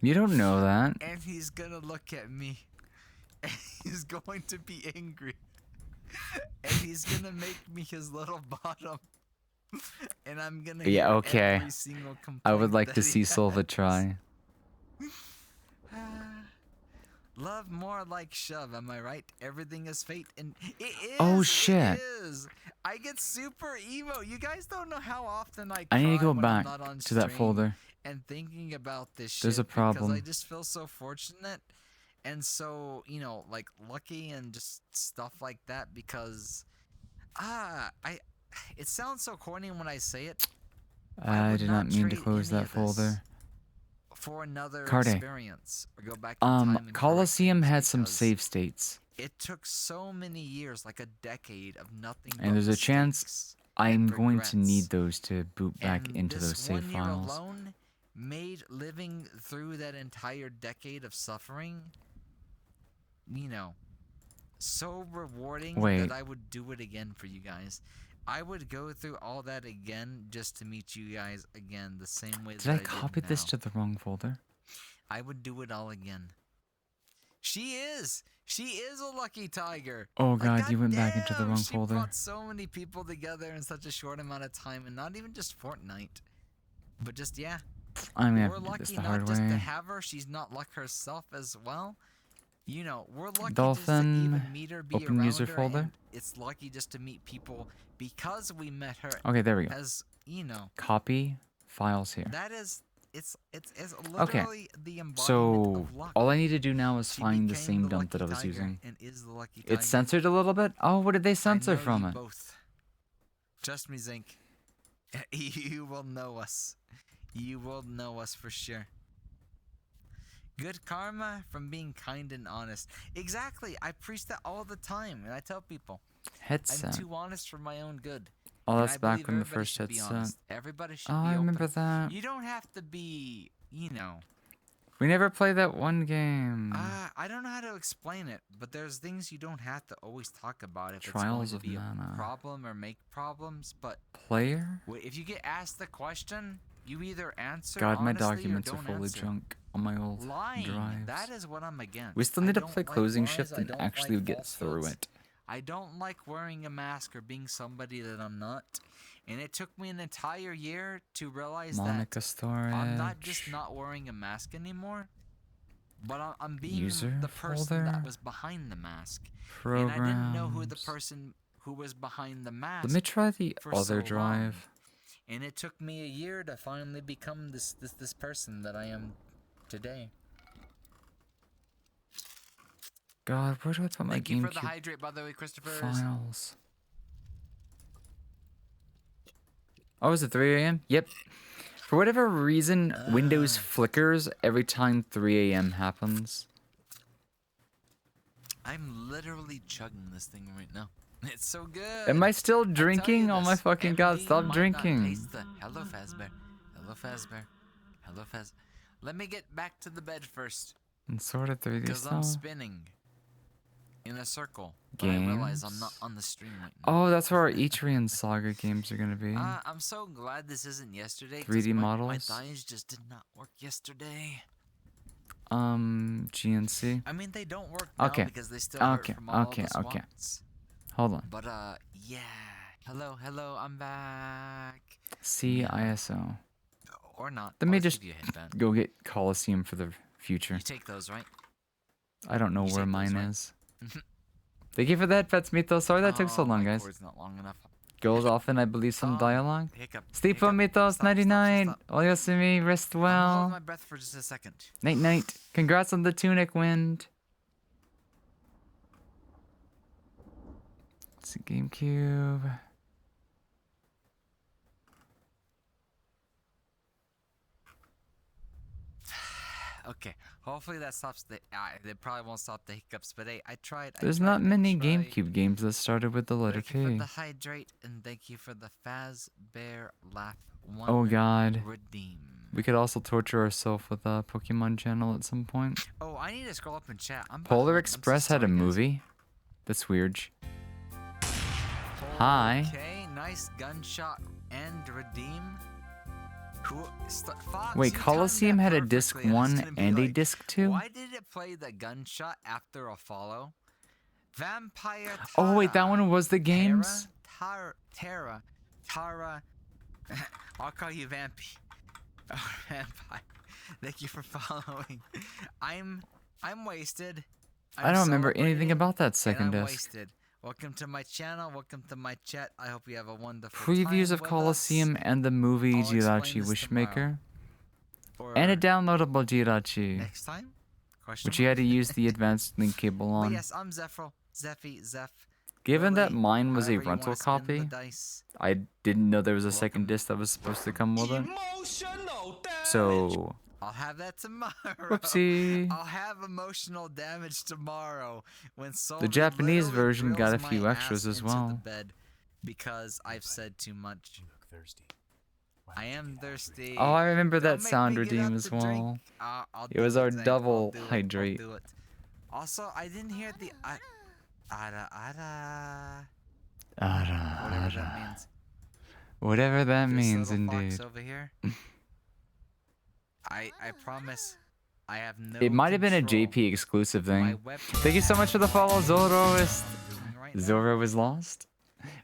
You don't know that. And he's gonna look at me. And he's going to be angry. And he's gonna make me his little bottom. And I'm gonna Yeah, hear okay. every single complaint I would like that to he see Silva has. try. Love more like shove, am I right? Everything is fate, and it is. Oh, shit. It is. I get super emo. You guys don't know how often I. I need to cry go when I'm back not on to that stream folder. And thinking about this shit. There's a Because I problem. just feel so fortunate, and so like lucky, and just stuff like that. Because, it sounds so corny when I say it. I would did not mean to trade close any that of this folder. For another Carde. experience, or go back in time and correct Colosseum things had some because save states, it took so many years, like a decade of nothing. and but there's a chance mistakes I'm and going to need regrets. those to boot back And into this those save 1 year files. alone made living through that entire decade of suffering, so rewarding Wait. that I would do it again for you guys. I would go through all that again just to meet you guys again the same way Did that I did copy this now. to the wrong folder? I would do it all again. She is a lucky tiger. Oh Like, god, you went back into the goddamn, wrong she folder. brought so many people together in such a short amount of time, and not even just Fortnite, but just I'm gonna have we're to do lucky this the not hard just to way. have her. She's not luck herself as well. We're lucky just to Dolphin, even meet her, be open around user her, folder. and it's lucky just to meet people because we met her. Okay, there we go. As Copy files here. that is. It's literally the embodiment So of luck. all I need to do now is She find the became same the dump that I lucky was tiger using. and is the lucky It's tiger. censored a little bit. Oh, what did they I censor know from you it? both. Trust me, Zink. You will know us. You will know us for sure. Good karma from being kind and honest. Exactly. I preach that all the time, and I tell people I'm Headset. too honest for my own good. Oh, And that's I back believe when the everybody first should be headset. honest. Everybody should Oh, be I open. remember that. You don't have to be, We never played that one game. I don't know how to explain it, but there's things you don't have to always talk about if Trials it's of going to be Mana. a problem or make problems. But Player? if you get asked the question, you either answer God, my honestly or documents are don't full of answer. junk on my old Lying, drives. that is what I'm against. We still I need to don't play like closing lies, shift I and don't actually like get through falsehoods. it. I don't like wearing a mask or being somebody that I'm not. And it took me an entire year to realize Monica that storage. I'm not just not wearing a mask anymore, but I'm being User the person folder? that was behind the mask. Programs. And I didn't know who the person who was behind the mask. Let me try the for other so long. drive. And it took me a year to finally become this person that I am today. God, where do I put my Thank you for the GameCube hydrate, by the way, Christopher. files? Oh, is it 3 a.m.? Yep. For whatever reason, Windows flickers every time 3 a.m. happens. I'm literally chugging this thing right now. It's so good. Am I still I tell you drinking? Oh my this, fucking god, MD stop might not drinking. taste the- Hello, Fazbear. Hello, Fazbear. Hello, Faz. Let me get back to the bed first, And sort of 3D because I'm stuff. spinning in a circle. But I realize I'm not Games? on the stream right now. Oh, that's where our Etrian Saga games are gonna be. I'm so glad this isn't yesterday. 'cause 3D my models? thighs just did not work yesterday. GNC. I mean, they don't work now Okay. because they still hurt Okay, from all okay, the okay. swats. Hold on. But yeah. Hello, I'm back. C ISO. Or not. Let I'll me just just give you a headband. go get Coliseum for the future. You take those, right? I don't know you where take those, mine right? is. Thank you for that, Pets Mythos. Sorry that took so Oh, long, my guys. cord's not long enough. Goes off and I believe some dialogue. Hiccup. Sleep on hiccup. Mythos Stop, 99. stop. Oyasumi, rest I'm holding well. my breath for just a second. Night night. Congrats on the tunic wind. It's a GameCube. Okay. Hopefully that stops the. They probably won't stop the hiccups, but hey, I tried. There's I not tried, I many tried. GameCube games that started with the letter Thank you for P. the hydrate and thank you for the Faz Bear Laugh one. Oh god. Redeem. We could also torture ourselves with a Pokemon channel at some point. Oh, I need to scroll up and chat. I'm Polar behind. I'm so Express had a sorry, guys. movie. That's weird. Hi. Okay, nice gunshot and redeem. Cool. Fox, Wait, you timed Coliseum that had a disc perfectly. I was 1 gonna be and a like, disc 2? Why did it play the gunshot after a follow? Vampire. Oh wait, that Tara. one was the games? Tara. I'll call you Vampy. Oh, Vampire. Thank you for following. I'm wasted. I don't remember anything celebrating, about that and second I'm disc. wasted. Welcome to my channel. Welcome to my chat. I hope you have a wonderful Previews time of with Coliseum us. and the movie I'll explain Jirachi this Wishmaker. tomorrow. And a Or downloadable Jirachi, next time? Question which you mark? had to use the advanced link cable But on. yes, I'm Zeph. Given that Lily, mine was a however you rental wanna spin the copy, dice. I didn't know there was a second disc that was supposed to come with it. So, I'll have that tomorrow. whoopsie. I'll have emotional damage tomorrow when Soul The Japanese literally version got a drills few my extras ass as into the well. bed because I've said too much. I am thirsty. Oh, I remember Don't that make sound me get redeem up as to drink. well. I'll It do was our Zane. I'll double do it. I'll hydrate. do it. Also, I didn't hear the ada. Whatever that means. Whatever that This means, little indeed. fox over here. I promise. I have no. It might have been a control. JP exclusive My thing. webcam Thank you so much for the follow, Zoro. right now. Zoro is lost.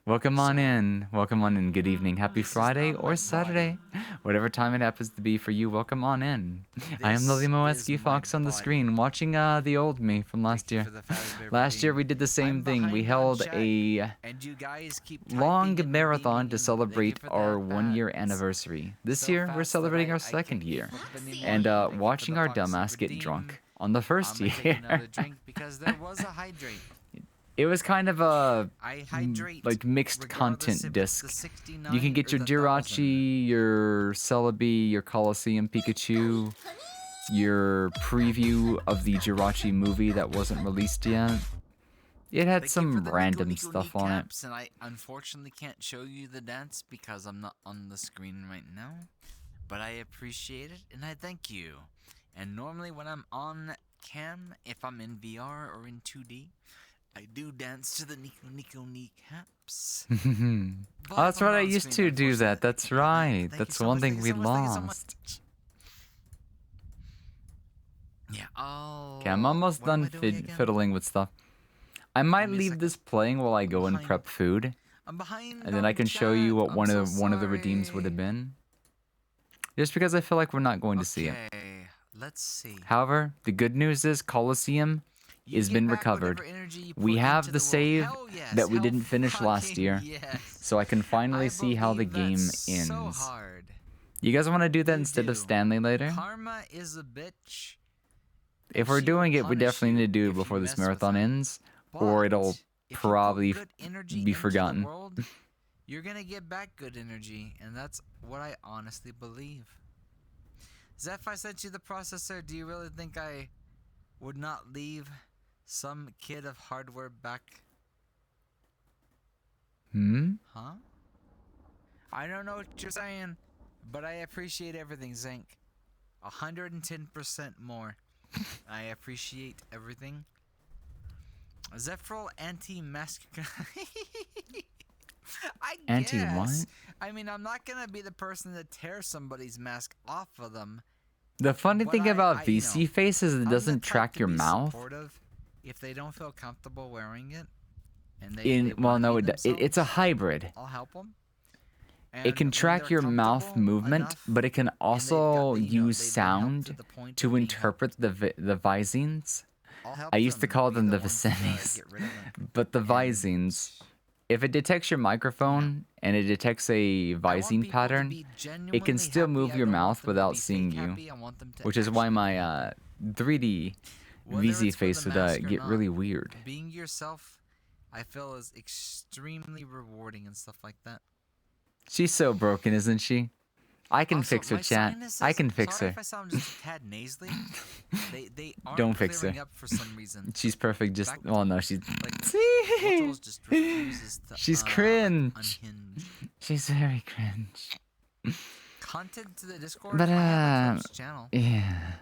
Welcome on in. Welcome on in. Good evening. Happy This is Friday not or my Saturday. Whatever time it happens to be for you, welcome on in. I am This Lily is Moeski my Fox on the body. screen, watching the old me from last year. for the Fazbear Last year redeem. we did the same I'm thing. We behind on held chat, a and you guys keep long typing and marathon redeeming, to and celebrate thank you for our that, 1 year Fats. anniversary. This So year we're fast that celebrating our I second can't year. flip anymore. And Thank you for watching the our Foxy dumbass get redeem. drunk on the first I'm gonna take year. another drink because there was a hydrate. It was kind of a I hydrate like mixed regardless content if it's the disc. 69 You can get or your the 1000. Jirachi, your Celebi, your Coliseum Pikachu, your preview of the Jirachi movie that wasn't released yet. It had Thank you for some the random Nico stuff on it. kneecaps, and I unfortunately can't show you the dance because I'm not on the screen right now. But I appreciate it and I thank you. And normally when I'm on cam, if I'm in VR or in 2D, I do dance to the Nico kneecaps. Oh, But that's if I'm right. not I on used screen, to do that. unfortunately- That's right. Thank you That's so one much, thing thank we you so much, thank you so lost. much. Yeah. Oh. Okay, I'm almost what am done I doing again? fiddling with stuff. I might Give me a leave second. this playing while I go and behind. prep food, I'm behind. and then I on can show you chat. what I'm one so of the redeems would have sorry. been. Just because I feel like we're not going to see it. Okay, let's see. However, the good news is Coliseum You has get been back recovered. whatever energy you We put have into the world. save Hell yes, that we hell didn't finish last fucking year, Yes. so I can finally I see how the believe game that's ends. So hard. You guys want to do that You instead of do. Stanley later? Karma is a bitch. If we're she will doing it, we punish definitely you need to do if it you before this mess with marathon her. ends, or it'll But if you put probably good energy be into the forgotten. world, you're gonna get back good energy, and that's what I honestly believe. Zeph, I sent you the processor. Do you really think I would not leave Some kid of hardware back. Huh? I don't know what you're saying, but I appreciate everything, Zank. 110% more. I appreciate everything. Zephyril anti-mask. I Anti guess. what? I mean, I'm not gonna be the person to tear somebody's mask off of them. The funny But thing about you VC know, face is it I'm the doesn't type track to your be mouth. supportive if they don't feel comfortable wearing it, and Well, no, wanna be it's a themselves, hybrid. I'll help them. It can track your mouth movement, but it can also use sound to interpret the Visines. I used to call them the Vicinys, but the Visines. If it detects your microphone and it detects a Visine pattern, it can still move your mouth without seeing you, which is why my 3D VZ face would get really weird. Being yourself, I feel, is extremely rewarding and stuff like that. She's so broken, isn't she? I can Also, fix her, my chat. sinuses, I can fix sorry her. if I sound just a tad nasally. They aren't Don't fix her. clearing up for some reason. She's perfect. Just Back- well, no, she's Motos just refuses to, she's cringe. unhinge. She's very cringe. Content to the Discord. But I have a Twitch channel. yeah.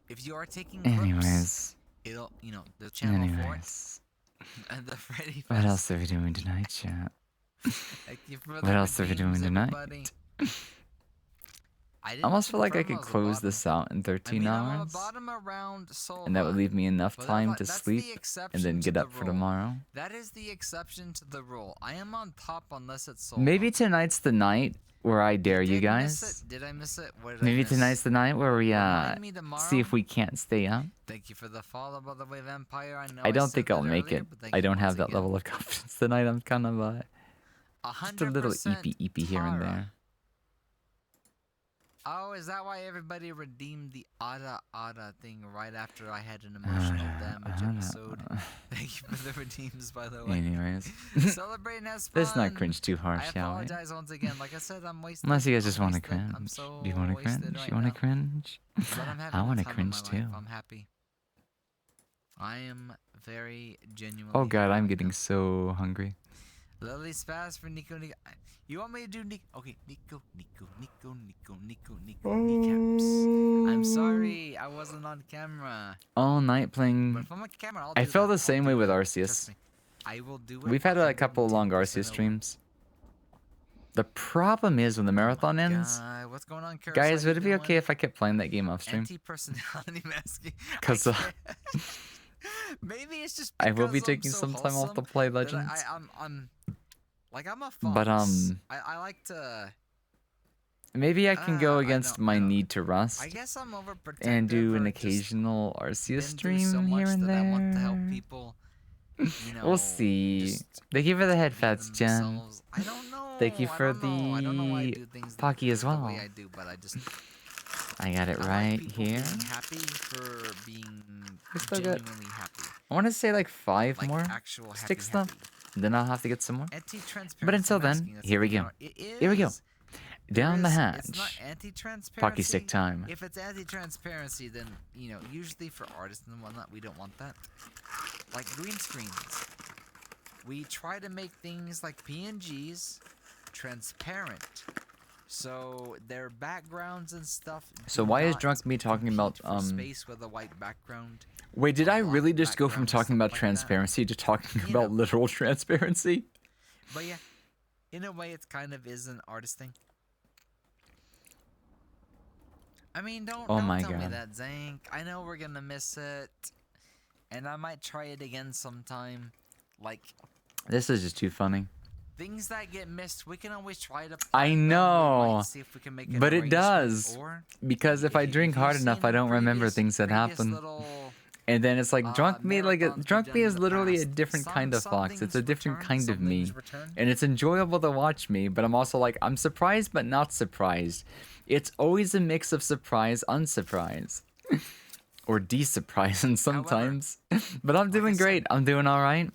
If you are taking clips, Anyways, it'll the channel for it. anyways, And the Freddy what Fest. else are we doing tonight, chat? Thank you for What the else are we doing redeems, tonight? everybody. I I didn't almost feel like I confirm could on the close bottom. this out in 13 I'm on the hours, bottom around Solva, and that would leave me enough but time that's to the sleep and exception then to get the up for rule. tomorrow. That is the exception to the rule. I am on top unless it's Solva. Maybe tonight's the night where I dare you Did I miss guys. it? Did I miss it? What did I Maybe miss? tonight's the night where we Remind me see tomorrow. if we can't stay up. Thank you for the follow, by the way, Vampire. I know I don't said think that I'll make earlier, it. but thank I you don't once have that again. level of confidence tonight. I'm kind of just a little 100% eepy here and Tara. there. Oh, is that why everybody redeemed the Ada Ada thing right after I had an emotional damage episode? Thank you for the redeems, by the way. Anyways, Celebrate and have let's not fun. cringe too I hard, shall we? apologize once again. Like I said, I'm wasted. Unless you guys I'm just want to wasted. cringe. I'm so Do you want to wasted cringe? right You want to now. cringe? But I'm having I want want to to cringe too. I'm happy. I am very genuinely. Oh god, happy I'm right getting now. so hungry. Lily Spaz for Nico. You want me to do Nico? Okay, Nico, kneecaps. I'm sorry, I wasn't on camera. All night But playing. if I'm on camera, I'll I do felt that. the same I'll way do with that. Arceus. Trust me. I will do it. We've had a couple of long 110% Arceus over. streams. The problem is when the marathon ends. What's going on, Curse? Guys, How would you it be doing? okay if I kept playing that game off stream? Anti-personality masking. I 'Cause, can't- maybe it's just. I will be because I'm taking so some time off to wholesome play that Legends. I'm like I'm a fox. But, I like to. Maybe I can go I against don't- my I don't- need to rust I guess I'm overprotective. and do an or just occasional been Arceus through stream so much here and that I want to help there. people. You know, We'll see. just Thank you for the head be fats, Jen. themselves. I don't know. Thank you I for don't know. I don't know why I the do things Pocky as the well. way I do, but I just I got it I like right people here. Being happy for being We still got- genuinely happy. I want to say like 5 Like more actual happy, stick stuff. happy. Then I'll have to get some more. Anti-transparency But until then, masking, that's here we what go. it is. Here we go. Down the It's not hatch. anti-transparency. Pocky stick time. If it's anti-transparency, then usually for artists and whatnot, we don't want that. Like green screens, we try to make things like PNGs transparent, so their backgrounds and stuff. So do why is not Drunk Me talking about compete for space with a white background? Wait, did I black really just go from background, talking about stuff like that. transparency to talking You about know. literal transparency? But yeah, in a way, it kind of is an artist thing. I mean, don't Oh my tell me God. that, Zank. I know we're gonna miss it, and I might try it again sometime. Like This is just too funny. things that get missed, we can always try to. I plan them. We know, might see if we can make an but it arrangement, does. Or Because if I you- drink you've hard enough, I seen don't remember previous- things that previous happen. little, And then it's like drunk me, like marathons we've drunk done me in is the literally a past. different kind of Some fox. It's a things different return, kind some of me, things return. and it's enjoyable to watch me. But I'm also like I'm surprised, but not surprised. It's always a mix of surprise, unsurprise, or de-surprise, and sometimes. But I'm doing I said, great. I'm doing all right.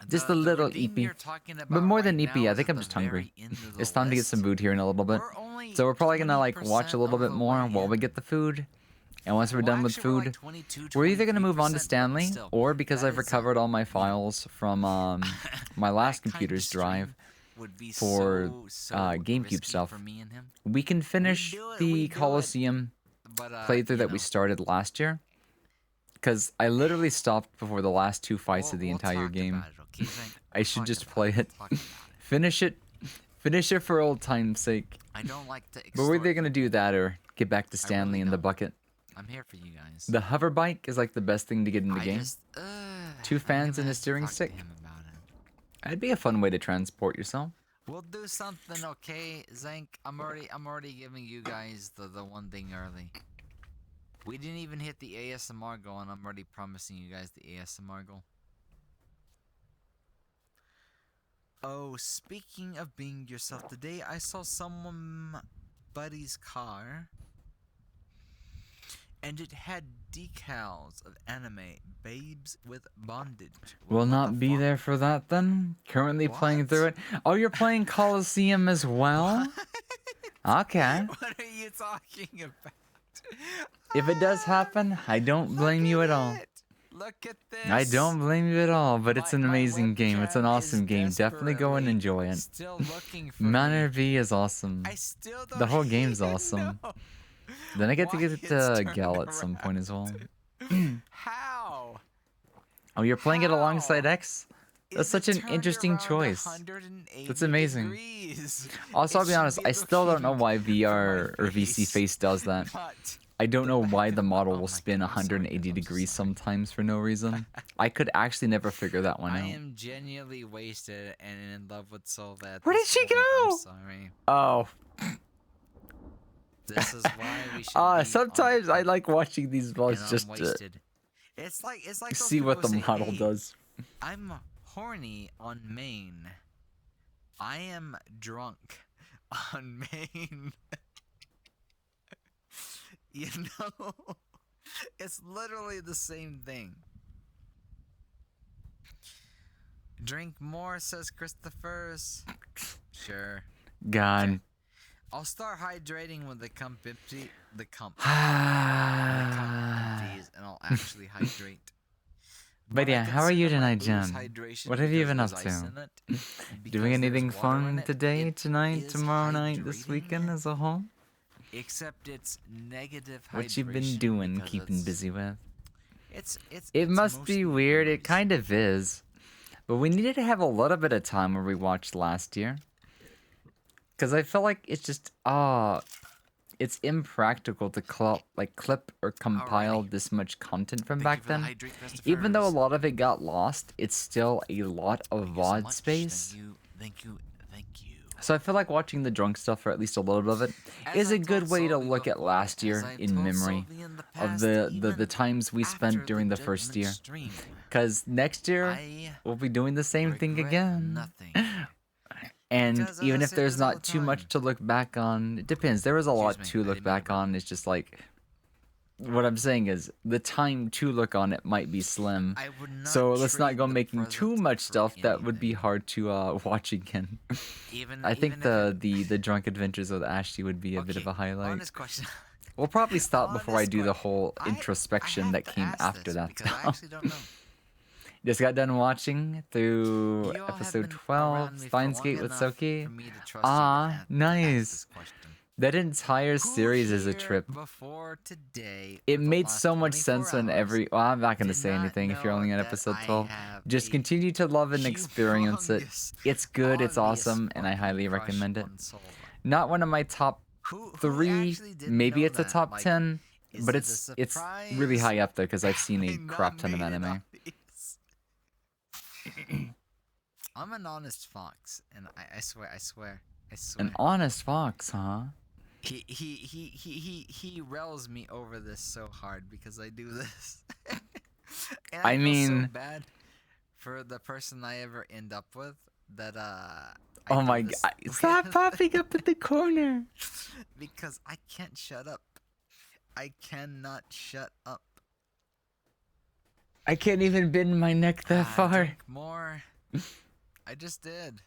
Just a the little redeem eepy. you're talking But about more right than now eepy, I is think at I'm the just hungry. very end of the It's time to get list. some food here in a little bit. We're only So we're probably gonna like watch a 20% little bit of the more way while we in. get the food. And once we're Well, done with actually, we're food, like 22, we're either gonna move on to 23%, but Stanley, still, or because that I've is, recovered all my files from my last that kind of computer's drive stream would be for so GameCube risky stuff, for me and him. we can finish do it, the we'd do it. Coliseum But playthrough you that we know, started last year. Because I literally stopped before the last 2 fights of the we'll entire talk game. about it, okay, Zink? I We'll should talk just about play it. it. We'll talk about it. Finish it for old time's sake. I don't like to. But we're either extort gonna do that or get back to Stanley really in the don't. bucket. I'm here for you guys. The hover bike is like the best thing to get in the I game. just, 2 I'm fans gonna and a have to steering talk to stick. him about it. That'd be a fun way to transport yourself. We'll do something, okay, Zank? I'm already giving you guys the one thing early. We didn't even hit the ASMR goal, and I'm already promising you guys the ASMR goal. Oh, speaking of being yourself, today I saw somebody's car, and it had decals of anime babes with bondage. We'll What the not be fuck? there for that then. Currently playing What? through it. Oh, you're playing Coliseum as well? Okay. What are you talking about? If it does happen, I don't blame you at all. Look at this. I don't blame you at all, but it's an My amazing game. It's an webcam awesome is game. Definitely go and desperately enjoy it. Still looking for Manor me. V is awesome. I still don't The whole game's even awesome. know Then I get to why get it's to turned Gal at some point as well. How? Oh, you're playing it alongside How? X? That's Is such it an turned interesting around choice. 180 That's amazing. degrees? Also, It I'll be should honest, be I still don't know looking why for VR my or VC Face does that. not I don't know back why of the my- model oh will my spin God, I'm sorry, 180 guys, I'm so degrees sorry. sometimes for no reason. I could actually never figure that one I out. am genuinely wasted and in love with Solva. at Where did this she point. I'm go? sorry. Oh, This is why we should. be on sometimes I top, like watching these and vlogs I'm just to wasted. It's like those see what the people who say, model "Hey, does. I'm horny on main. I am drunk on main." You know, it's literally the same thing. Drink more, says Christopher's. Sure. God. I'll start hydrating when the cup empty. The cup empties, and I'll actually hydrate. But I yeah, how are you consider my tonight, booze Jen? hydration What have you because been up there's ice to? in it, Doing because there's anything water in fun it. today, It tonight, is tomorrow night, this hydrating, weekend as a whole? Except it's negative hydration. What you've been doing, because keeping it's- busy with? It must be mostly weird. It booze. kind of is. But we needed to have a little bit of time where we watched last year. Because I feel like it's just, it's impractical to clip or compile Alrighty. this much content from Thank back you for the then. hydrate, Even though a Christophers. lot of it got lost, it's still a lot of Thank you so VOD much. space. Thank you. So I feel like watching the drunk stuff, or at least a little bit of it, As is I a good told way to Sylvie look at before, last as year I've in told memory Sylvie in the of past, the even times we spent after during the first Judgment year. stream, Because next year, I we'll be doing the same thing regret again. Nothing. And Because, as even I if say there's this all not the too much time. to look back on, it depends. There is a lot Excuse to me, I look didn't mean to back burp. on. It's just like, what I'm saying is, the time to look on it might be slim. I would not So let's not trade go the making too present much for stuff that would be anything. hard to watch again. Even, I think even if the drunk adventures with Ashley would be a bit of a highlight. Honest question. We'll probably stop before I honest do the que- whole I introspection have that to came ask after this that. because I actually don't know. Just got done watching through You all have episode been 12, around me for Steins long Gate with enough Soki. for me to trust you to Ah, ask nice. this question. That entire Who series is a here trip. Before today, It or the made last so much 24 sense when hours, well, I'm not going to did say not anything if you're know only on that episode I 12. have Just a continue to love and experience it. humongous, It's good, it's obvious awesome, and I fucking highly crush recommend it. on Solva. Not one of my top Who 3, actually didn't maybe know it's a that? top Like, 10, is but it a it's really surprise? high up there because I've seen I a not crap ton of made it anime. obvious. I'm an honest fox, and I swear. An honest fox, huh? He rails me over this so hard because I do this. And I feel mean- so bad for the person I ever end up with that I Oh do my this god. Stop with popping up at the corner. because I can't shut up. I cannot shut up. I can't even bend my neck that far. Drink more. I just did.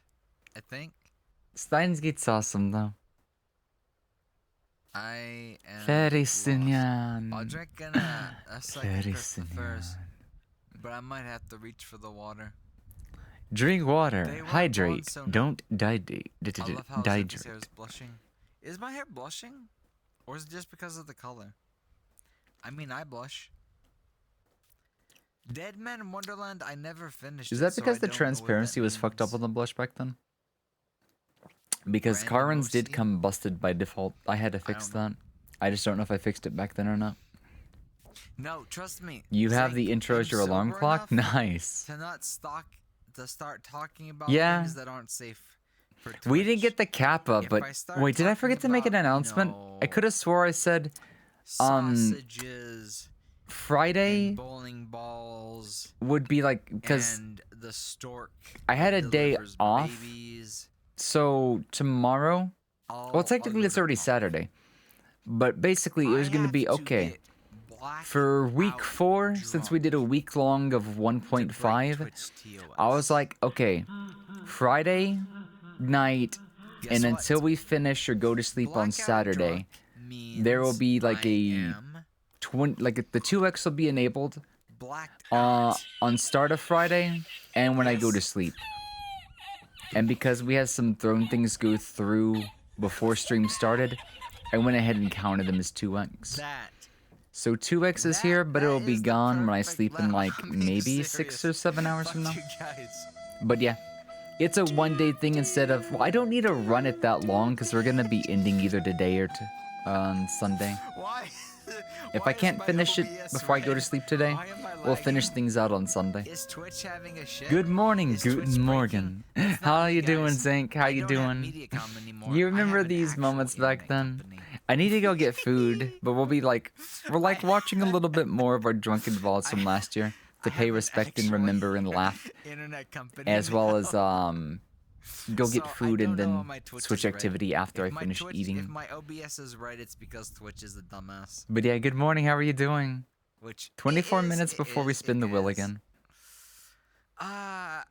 I think. Steins Gate's awesome though. I am Very lost. I'll Sinyan. drink in a second, Very Christopher's, but I might have to reach for the water. Drink water. They weren't Hydrate. born so Don't I love how Zuki's dehydrate. hair is blushing. Is my hair blushing? Or is it just because of the color? I mean, I blush. Dead Man in Wonderland, I never finished. Is it, that so because I the don't know what transparency that was fucked up means. on the blush back then? Because Random Karen's did OC? come busted by default. I had to fix don't know. that. I just don't know if I fixed it back then or not. No, trust me. You have the Zink, intro as I'm your alarm sober clock? enough Nice. To not start talking about Yeah. things that aren't safe for Twitch. We didn't get the kappa, If but I start wait, did I talking forget to make an about, announcement? I could have swore I said sausages, Friday and bowling balls, would be like because and the stork. I had a that day delivers off. babies, So tomorrow, all well, technically it's other already off. Saturday, but basically it was I going to have be okay. get blacked For week out 4, since we did a drunk week long of to break 1.5, Twitch TOS. I was like, okay, Friday night, Guess and what? until we finish or go to sleep on Blackout Saturday, drunk there will means be like I a am like the 2x will be enabled blacked out. on start of Friday and when I go Yes. to sleep. And because we had some thrown things go through before stream started, I went ahead and counted them as 2x. That So 2x is here, but that it'll be is the gone when I perfect sleep in level. like I'm being maybe serious. 6 or 7 hours Fuck from now. you guys. But yeah, it's a one-day thing instead of. Well, I don't need to run it that long because we're gonna be ending either today or on Sunday. Why? If Why I is can't my finish it OBS before I go to red? sleep today, Why am I we'll lagging? finish things out on Sunday. Is Twitch having a shit? Good morning, Is Twitch Guten breaking? Morgen. It's How not are me, you doing, guys. Zink? How I you don't have doing? Mediacom anymore. You I remember have an these actual moments back internet then? company. I need to go get food, but we're watching a little bit more of our drunken VODs from last year to I pay have an respect and actual remember and laugh, internet company. as well as go So, get I food don't and know then why my Twitch switch is red. activity after If I my finish Twitch- eating. If my OBS is right, it's because Twitch is the dumbass. But yeah, good morning. How are you doing? Which 24 it is, minutes it before we is, spin it the wheel is. again. Yeah.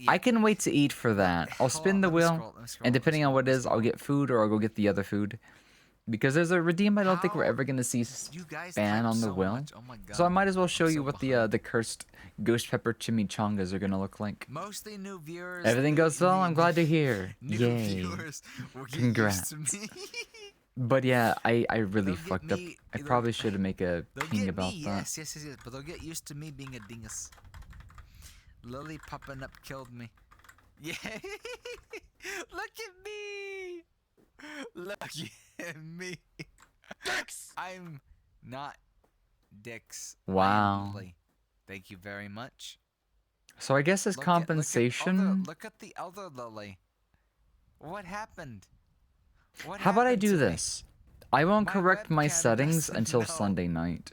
I can wait to eat for that. I'll Hold spin on, the let me wheel, scroll, let me scroll, and let me depending on scroll, what it let me is, I'll scroll. get food or I'll go get the other food. Because there's a redeem I don't think we're How- ever gonna see You guys span type on the so wheel. much. Oh my God. So I might as well show I'm you so what behind. the cursed ghost pepper chimichangas are gonna look like. Mostly new viewers. Everything new- goes well. new- I'm glad to hear. New Yay. viewers will get Congrats. used to me. But yeah, I really They'll get fucked up. me- I they'll- probably should have make a They'll ping get about me, that. yes, but they'll get used to me being a dingus. Lily popping up killed me. Yeah. Look at me. Look at me. Dix. I'm not Dix. I am Wow. Lily. Thank you very much. So I guess as Look at- compensation, Look at the other Lily. What happened? What how about I happened do to me? this? I won't My correct my webcam settings doesn't until know. Sunday night.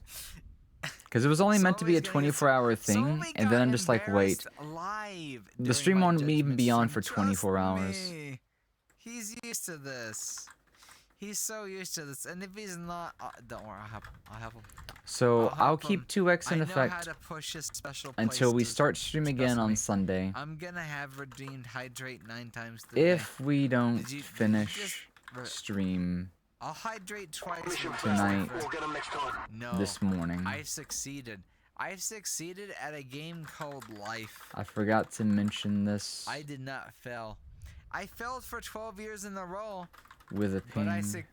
Because it was only meant to be a Somebody's gonna get 24-hour thing, Somebody and then got I'm just like, wait, embarrassed live the during stream my won't even judgment be on stream. for 24 Trust hours. me. He's used to this. He's so used to this, and if he's not, don't worry, I'll help him. So I'll I'll help keep him. 2x in I know how effect to push his special until we places. start stream again Trust on me. Sunday. I'm gonna have redeemed hydrate 9 times today. If we don't Did you finish just stream I'll hydrate twice tonight, No, this morning, I've succeeded. I've succeeded at a game called Life. I forgot to mention this I did not fail. I failed for 12 years in a row, with a but ping.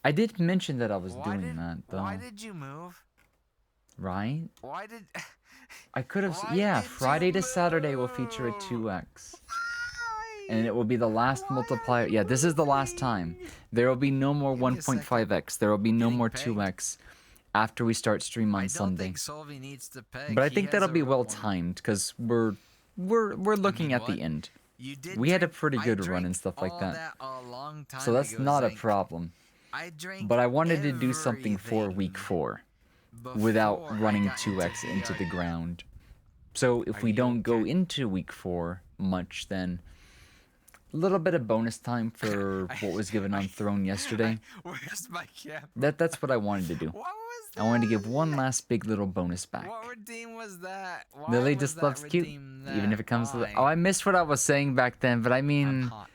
I did mention that I was why doing did, that though, Why did you move? right? Why did... I could have. Why Yeah, did you Friday to Saturday will feature a 2x. And it will be the last multiplier. Yeah, this is the last time. There will be no more Give me a second. 1.5x. There will be no Getting more pegged. 2x after we start stream I on don't Sunday. think Solvi needs to peg. But I He think has that'll a be real well one. timed because we're looking at what? the end. You did We had a drink- pretty I good run drank and stuff like all that. a long time So that's ago, not a Zank. problem. I drank But I wanted to do something for week everything 4 without before I running got into 2x into the VR. ground. So if Are we you don't go okay? into week 4 much, then a little bit of bonus time for what was given on Throne yesterday. Where's my camera? That's what I wanted to do. What was that? I wanted to give one last big little bonus back. What redeem was that? Why Lily was just that loves cute, redeem even that? if it comes to the. Why? Oh, I missed what I was saying back then, but I I'm mean, hot.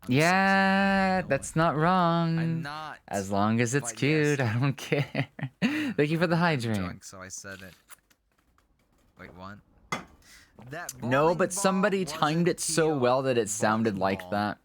Yeah, no that's way. not wrong. I'm not. As long as it's But cute, yes. I don't care. Thank you for the I'm hydrate. drunk, so I said it. Wait, what? That No, bowling but ball somebody was timed a it so TO well that it sounded bowling like ball. that.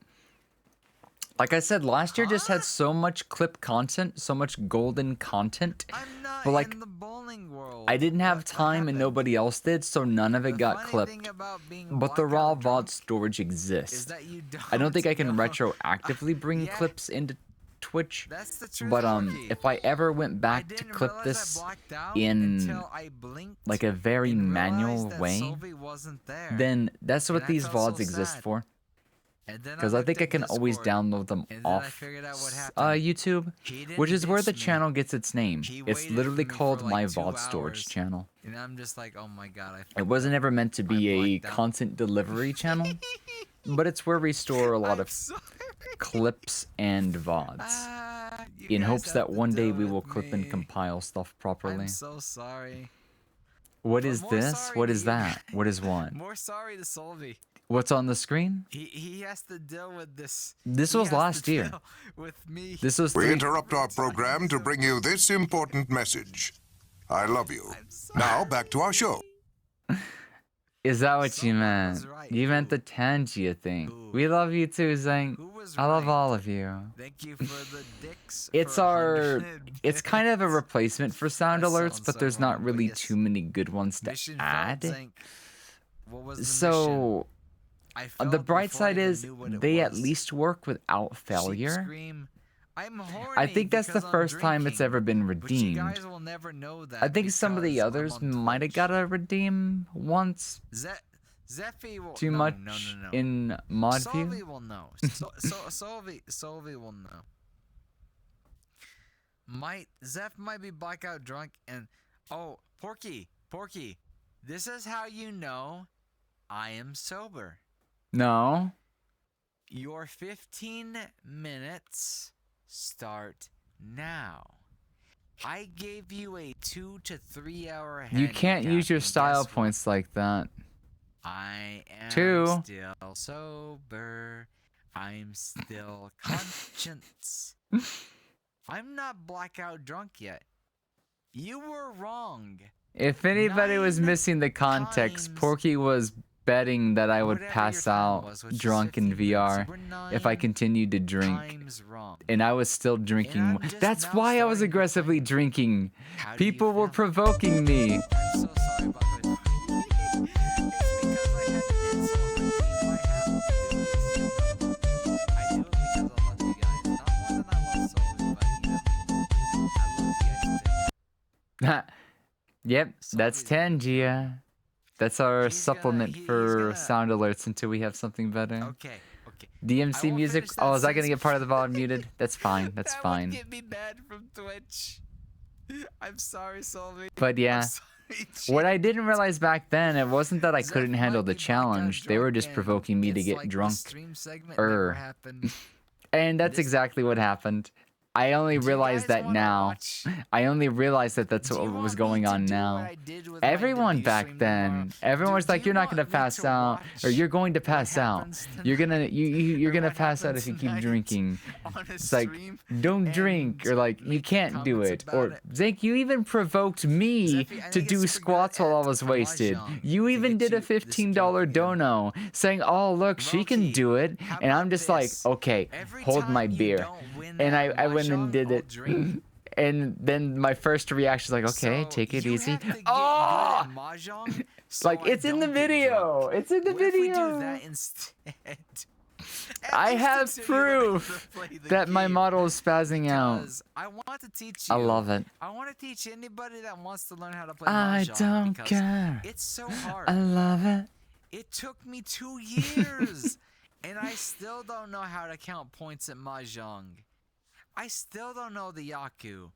Like I said, last year just Huh? had so much clip content, so much golden content. I'm not But, like, in the bowling world. I didn't have What time and happened? nobody else did, so none of it The got funny clipped. thing about being But the raw blackout VOD drunk storage is exists. that you I don't think I can know- retroactively bring Yeah. clips into Twitch. That's the truth. But Corky. if I ever went I back to didn't clip realize this I blacked out in until I blinked like a very and manual realized that way, Sylvie wasn't there. then that's what And I these felt VODs so exist sad. for. And then Because I looked think I at can always Discord, download them and then I off figured out what happened. YouTube, He didn't which is where ditch the me. channel gets its name. He It's waited literally for me for called like my 2 VOD storage hours. channel. And I'm just like, oh my god, I It wasn't ever meant to be a blacked out. content delivery channel, but it's where we store a lot I'm of sorry. clips and VODs. You In guys hopes have that to one day deal we will with clip and me. compile stuff properly. I'm so sorry. What But is more this? sorry What to is you that? guys. What is what? More sorry to Solvy. What's on the screen? He has to deal with this. This He was has to last year. deal With me. This was We 3 interrupt our program to bring you this important message. I love you. I'm sorry. Now back to our show. Is that what you Someone meant? was right. You meant Who? the Tangia thing. Who? We love you too, Zang. Who was I love right? all of you. Thank you for the dicks. It's for our 100 it's kind of a bits. replacement for sound That alerts, sounds but so there's not wrong, but really yes. too many good ones to Mission add. failed, Zank. What was the mission? So I the failed bright before I side even is knew what it they at was. least work without Sheep failure. scream, I'm horny I think that's the because I'm first time it's drinking." ever been But you redeemed. guys will never know that I think some of the because I'm others on might have Twitch. got a redeem once Zeffy will too no, much no, no, no. in mod Solvy view. will know. Solvy will know. Zeph might be blackout drunk and oh, Porky, this is how you know I am sober. No. Your 15 minutes start now. I gave you a 2 to 3 hour You can't use your style points like that. I am 2. still sober. I'm still conscious. I'm not blackout drunk yet. You were wrong. If anybody was 9 missing the context, times Porky was betting that I would whatever your pass time out was, which is drunk in 15 minutes. VR You were if I 9 continued to drink. times wrong. And I was still drinking. I'm more. just That's now why I was starting to aggressively find- drinking. How do you People were feel? provoking me. I'm so sorry about it. It's because I had to insult my team. I have to do this, you know. I do it because I love you guys. Not more than I love Solvy, but you know. I love you guys too. Yep, that's Tangia. That's our He's gonna- supplement he's for gonna- sound alerts until we have something better. Okay. DMC won't music. finish that Oh, is that gonna sentence. get part of the VOD muted? That's fine. That's That fine. would get me banned from Twitch. I'm sorry, Solvy. But yeah. I'm sorry, What Chief. I didn't realize back then, it wasn't that I Zeph couldn't handle might the be blackout challenge. They were drunk just and provoking me to it's get like the drunk. stream segment never happened. And that's This- exactly what happened. I only Do you realized guys that wanna now. watch- I only realized that that's Do you what was want me going to on do now. what I did with my Everyone debut back stream then, tomorrow? everyone was Do like, you "You're not want gonna me pass to out, or watch you're going to what pass out. happens You're gonna you're or gonna what pass out if happens you keep tonight drinking." on a It's like, stream don't and drink, or like, you making can't do comments it. about Or it. Zank, you even provoked me Zeffy, I to think do it's super squats good while I at was wasted. Mahjong You to even get did a you this $15 drunk dono, saying, "Oh look, she can Loki, do it," how and I'm about just this? like, "Okay, Every hold my time you beer." don't win And that I went and Mahjong, did I'll it. drink. And then my first reaction is like, "Okay, So take it you easy." have to get Oh! good at Mahjong so Like, I it's in the don't get video. drunk. It's in the What if we do video. that instead? At I least have until you're ready proof to play the that my game. model is spazzing out. Because I want to teach you. I love it. I want to teach anybody that wants to learn how to play I Mahjong don't because care. It's so hard. I love it. It took me 2 years, and I still don't know how to count points at Mahjong. I still don't know the Yaku.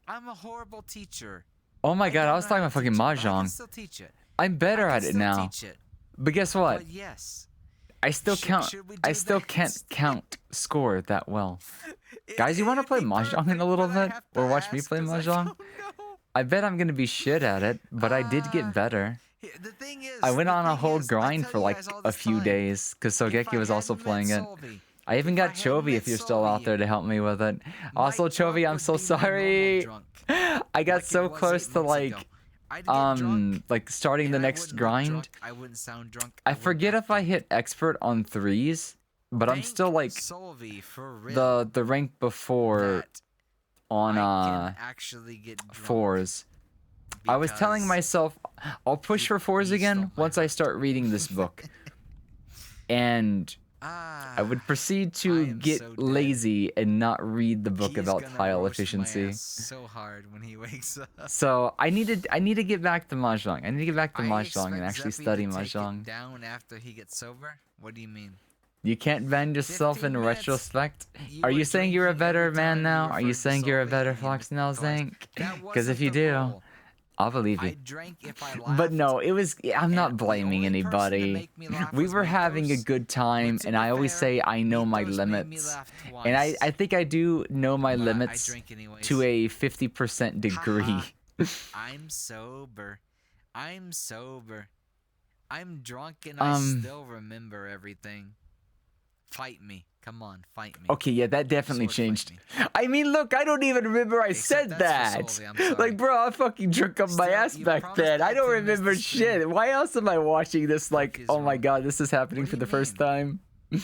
I'm a horrible teacher. Oh my god, I don't was know talking how about to fucking teach it, but I can Mahjong. still teach it. I'm better I at can it still now. teach it. But guess what? But yes. I still Should- count. should we I do still that can't instead? count score that well. It- Guys, you want to it'd play be Mahjong in perfect, a little but I bit? have to Or watch me ask play 'cause I Mahjong? don't know. I bet I'm gonna be shit at it, but I did get better. The thing is, I went the on a thing whole is, I grind tell for you like guys all a this few time, days because if Sogeki I was also hadn't met playing it. Solvy, I even got I hadn't Chovy met if you're still out Sylvie, there to help me with it. my Also, drunk Chovy, I'm would so be my normal sorry. drunk, I got like it so was close 8 to months ago. I'd get drunk, like starting and the I next wouldn't look grind. drunk, I wouldn't sound drunk. I wouldn't forget act if I drunk. hit expert on 3s, but I'm Thank still like Solvi for real. the rank before that on I can actually get drunk 4s. I was telling because myself I'll push for 4s he again stole my once I start reading this book. And I would proceed I to am get so dead. lazy and not read the book He's about gonna tile roast my efficiency. ass so hard when he wakes up. So I need to get back to mahjong. I need to get back to I mahjong and expect actually Zeppy study to take it mahjong. down after he gets sober. What do you mean? You can't bend yourself 15 in minutes, retrospect. you Are were you saying you're a drinking better every man time you now? Are you referred to saying you're a Solvi better and you Fox made now, cars. Zank? That Because if wasn't you the do, rule. I'll believe you. I drank if I laughed. But no, it was. I'm and not the blaming only person to anybody. make me laugh We was were having a Mythos, good time, but to and be I always fair, say I know my Mythos made me limits. laugh And twice. I think I do know my But I limits drink anyways. to a 50% degree. I'm sober. I'm sober. I'm drunk and Um, I still remember everything. Fight me. Come on, fight me. Okay, yeah, that definitely Sword fight changed. me. I mean, look, I don't even remember I Except said that's for that. Solvi, I'm sorry. Like, bro, I fucking drunk up my Still, ass you back promised then. I not don't to miss remember the stream. shit. Why else am I watching this? Like, is oh my wrong? god, this is happening What for do the you first mean? time.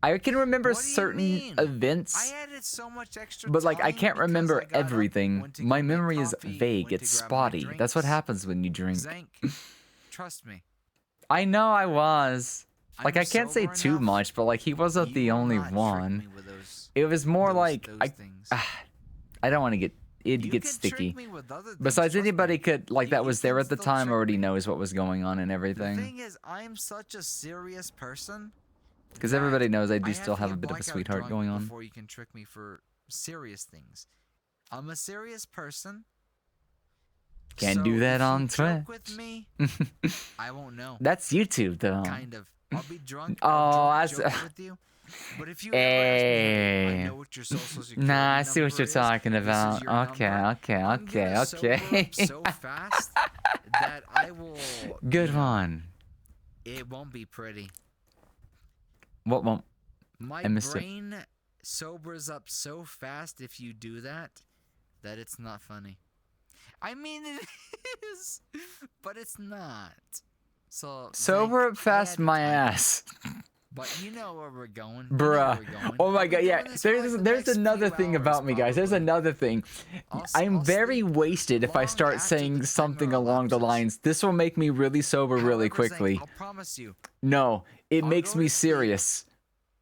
I can remember What do you certain mean? events. I added so much extra But like I time can't because remember I got up, everything. went to My go make memory is coffee, vague. went to It's grab my spotty. That's what drinks. happens when you drink. Zank, trust me. I know I was. Like I'm I can't say sober too enough. much, but like he wasn't You the will only not trick one. me with those- It was more those- like those things. I don't want to get it You gets can sticky. trick me with other things, Besides, trust anybody me. could like that You was there can at the still time trick already me. knows what was going on and The everything. thing is, I'm such a serious person. Because that everybody knows I do have still to have a get bit of a blackout sweetheart drunk going on. before you can trick me for serious things. I'm a serious person. Can't so do that if you on joke Twitch. with me, I won't know. That's YouTube though. Kind of. I'll be drunk. Oh, I'll that's- joke with you. But if you ever ask me, hey, I Hey. know what your social security Nah, I see what number you're is, talking this is about. your Okay, number, okay, I'm okay, gonna sober okay. up so fast that I will. Good you know, one. It won't be pretty. What won't? My I missed it. brain sobers up so fast if you do that it's not funny. I mean it is, but it's not. So Sober Zank, up I fast had my time. ass. But you know where we're going. You know where Bruh. we're going. Oh my I'll be god, yeah. doing this for, like, the There's next another few thing hours, about me, guys. There's probably. another thing. I'm I'll very sleep wasted if I long start after saying the something timer along the elapses. lines. This will make me really sober really However, Zank, quickly. I'll promise you, No, it I'll makes go me to sleep. serious.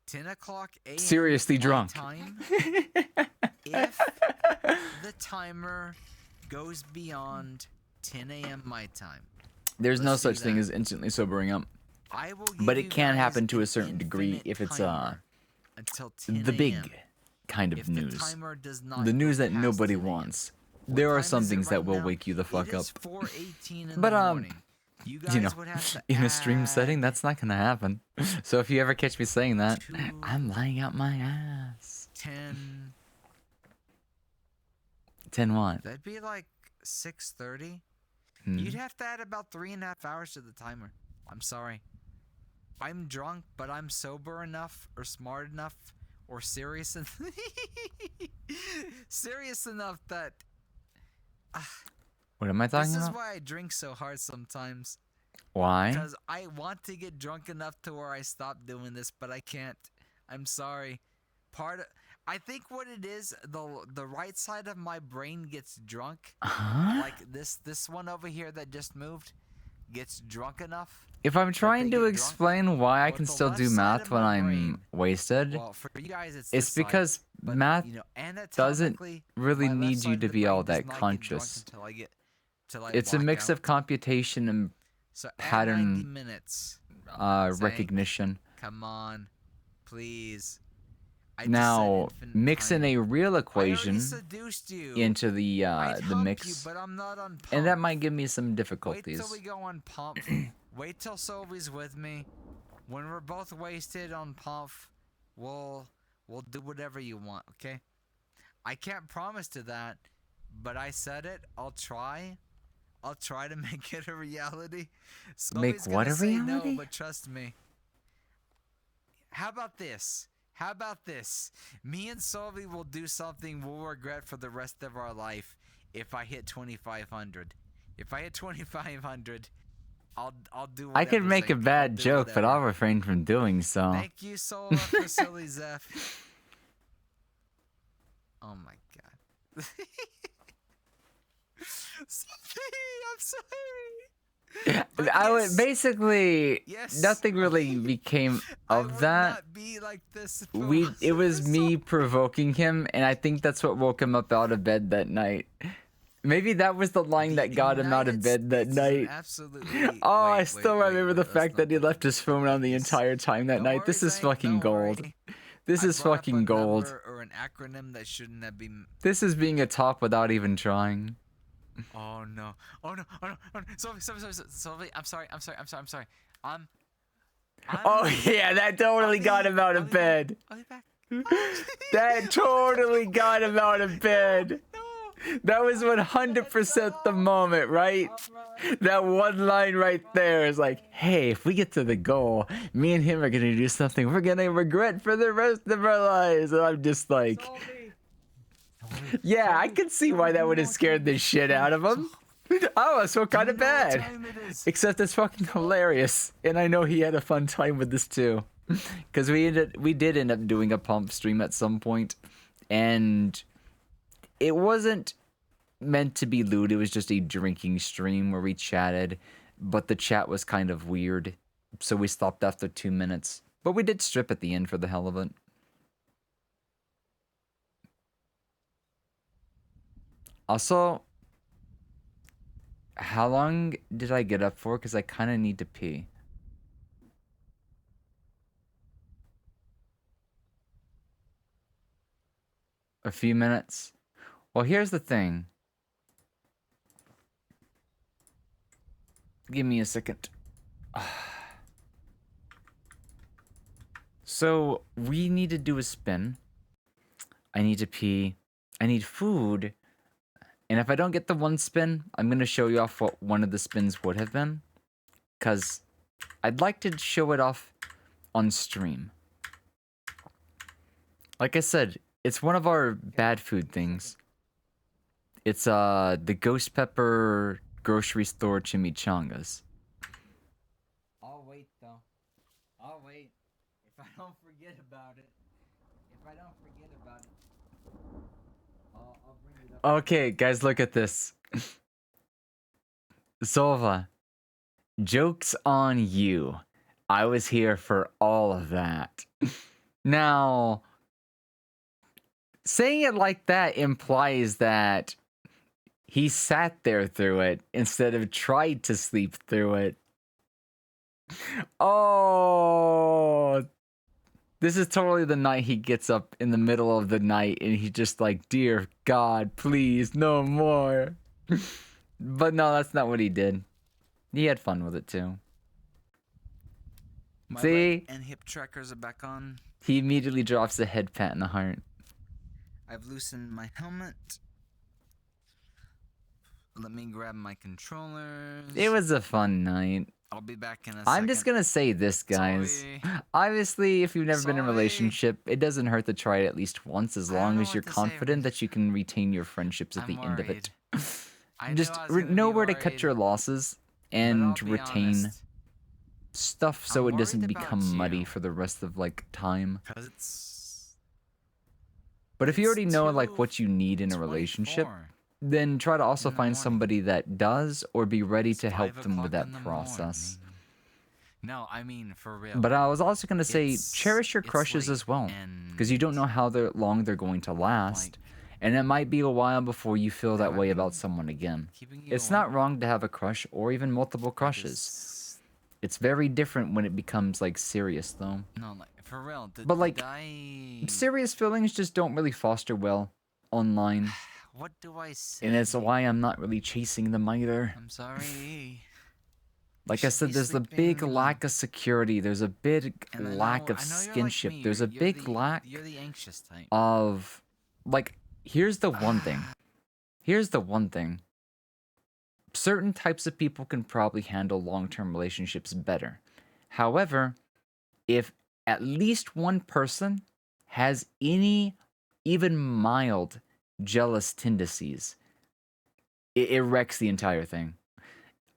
10 o'clock a.m. Seriously my drunk. Time, if the timer goes beyond 10 a.m. my time, There's no Let's do such thing that. as instantly sobering up. I will give But you it can guys happen to a an certain degree infinite if it's timer until 10 the big a.m. kind of If the news. timer does not The news go that past nobody 10 a.m. wants. What There time are is some it things right that will now? wake you the fuck It up. is 4:18 in But the morning. You guys You know, would have to in a stream setting, add that's not gonna happen. So if you ever catch me saying that, 2, I'm lying out my ass. 10. 10 what? That'd be like 6:30. Hmm. You'd have to add about 3.5 hours to the timer. I'm sorry. I'm drunk, but I'm sober enough, or smart enough, or serious serious enough that What am I talking this is about? why I drink so hard sometimes. Why? Because I want to get drunk enough to where I stop doing this, but I can't. I'm sorry. I think what it is, the right side of my brain gets drunk. Huh? Like this one over here that just moved gets drunk enough. If I'm trying they to get drunk, explain why I but can the still left do side math of when my I'm brain- wasted, Well, for you guys, it's it's this side, because but, math you know, doesn't anatomically, really my left need side you of to the be all brain does that not get drunk conscious. until I It's a black mix out. of computation and So at 90 pattern minutes. Zank, recognition. Come on, please. I just said Now, infinite mix in time. a real I already equation seduced you. into the I'd hump mix, you, but I'm not on and that pump. might give me some Wait difficulties. till we go on pump. Wait till Sylvie's with me. When we're both wasted on pump, we'll do whatever you want, okay? I can't promise to that, but I said it. I'll try. I'll try to make it a reality. Sylvie's what gonna a say reality? No, but trust me. How about this? How about this? Me and Solvi will do something we'll regret for the rest of our life if I hit 2,500. If I hit 2,500, I'll do whatever. I could make a bad joke, but I'll refrain from doing so. Thank you, Sola, for silly Zeph. Oh my god. I'm sorry. I would basically Yes. nothing really became of that. Not be like this. It was me provoking him, and I think that's what woke him up out of bed that night. Maybe that was the line that got him out of bed that night. Absolutely. Oh, I still remember the fact that he left his phone on the entire time that night. This is fucking gold. This is fucking gold. Or an acronym that shouldn't have been. This is being a top without even trying. Oh no! Oh no! Oh no! Oh no! Sylvie, I'm sorry. Oh yeah, that totally got him out of bed. I'll be back. That totally got him out of bed. That was 100% the moment, right? That one line right there is like, hey, if we get to the goal, me and him are gonna do something we're gonna regret for the rest of our lives. And I'm just like, yeah, I can see why that would have scared the shit out of him. I was so kind of bad. Except it's fucking hilarious. And I know he had a fun time with this too. Because we did end up doing a pump stream at some point, and it wasn't meant to be lewd. It was just a drinking stream where we chatted, but the chat was kind of weird, so we stopped after 2 minutes. But we did strip at the end for the hell of it. Also, how long did I get up for? Because I kind of need to pee. A few minutes. Well, here's the thing. Give me a second. So, we need to do a spin. I need to pee. I need food. And if I don't get the one spin, I'm going to show you off what one of the spins would have been. Because I'd like to show it off on stream. Like I said, it's one of our bad food things. It's the Ghost Pepper grocery store chimichangas. I'll wait though. I'll wait. If I don't forget about it. I'll bring it up. Okay, guys, look at this. Zova, joke's on you. I was here for all of that. Now, saying it like that implies that he sat there through it instead of tried to sleep through it. Oh, this is totally the night he gets up in the middle of the night and he's just like, dear God, please, no more. But no, that's not what he did. He had fun with it too. My See? leg and hip trackers are back on. He immediately drops a head pat in the heart. I've loosened my helmet. Let me grab my controllers. It was a fun night. I'll be back in a second. I'm just gonna say this, guys. Sorry. Obviously, if you've never been in a Sorry. relationship, it doesn't hurt to try it at least once, as I don't long know as you're what to say. confident that you can retain your friendships at I'm the end of it. I Just knew I was gonna know be where to cut worried, your losses but and I'll be retain honest. stuff so I'm it doesn't worried about become muddy you. for the rest of like time. 'Cause it's But if you it's already know like what you need in a 24 relationship, then try to also in the find morning. somebody that does, or be ready to help 5 them with o'clock that in the process. morning. No, I mean for real. But I was also gonna say, It's- cherish your it's crushes late as well, and because you don't know how long they're going to last, and it might be a while before you feel that way about someone again. keeping you It's not wrong to have a crush or even multiple crushes. It's very different when it becomes like serious, though. No, like for real. But, like, did I... Serious feelings just don't really foster well online, What do I say? and it's why I'm not really chasing them either. I'm sorry. Like I should said, be there's a big sleeping. lack of security. There's a big And I lack know- of I know you're like skinship. me, There's a you're big the- lack You're the anxious type. of, like, here's the one thing. Here's the one thing. Certain types of people can probably handle long-term relationships better. However, if at least one person has any even mild jealous tendencies, it wrecks the entire thing.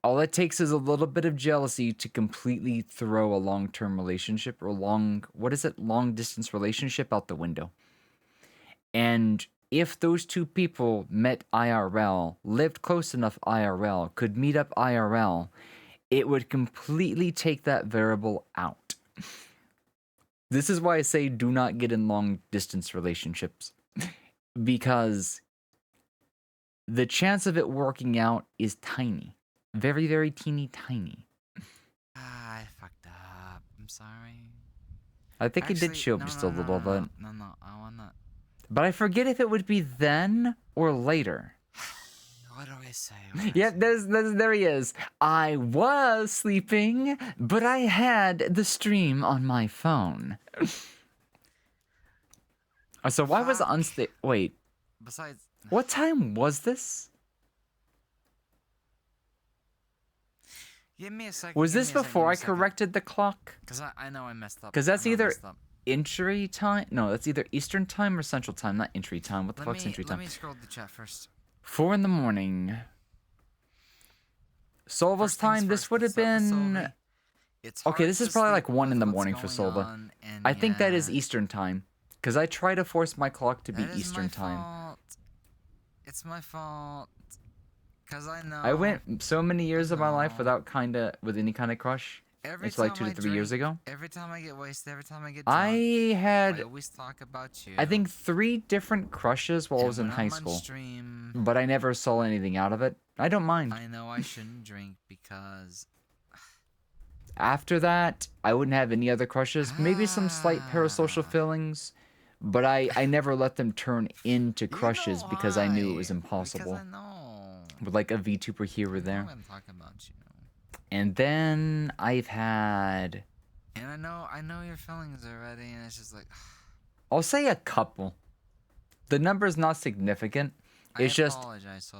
All it takes is a little bit of jealousy to completely throw a long-term relationship or long-distance relationship out the window. And if those two people met IRL, lived close enough IRL, could meet up IRL, it would completely take that variable out. This is why I say do not get in long-distance relationships. Because the chance of it working out is tiny. Very, very teeny tiny. I fucked up. I'm sorry. I think it did show up just a little bit. No, I wanna... But I forget if it would be then or later. What do I say? Yeah, there he is. I was sleeping, but I had the stream on my phone. So why was unstable? Wait. Besides... What time was this? Give me a second. Was this before I corrected the clock? Because I know I messed up. Because that's either entry time. No, that's either Eastern time or Central time, not entry time. What the fuck's entry time? Let me scroll the chat first. 4 in the morning. Solva's time. This would have been. Okay, this is probably like 1 in the morning for Solva. I think that is Eastern time. Because I try to force my clock to be Eastern time. It's my fault. Because I know. I went so many years of my life with any kind of crush. It's like 2 to 3 years ago. Every time I get wasted, every time I get drunk, I always talk about you. I think 3 different crushes while I was in high school. But I never saw anything out of it. I don't mind. I know I shouldn't drink because... After that, I wouldn't have any other crushes. Maybe some slight parasocial feelings. But I never let them turn into crushes because I knew it was impossible. Because I know. With like a VTuber here or there. I'm talking about you. And then I've had... And I know your feelings already, and it's just like... I'll say a couple. The number's not significant. It's just,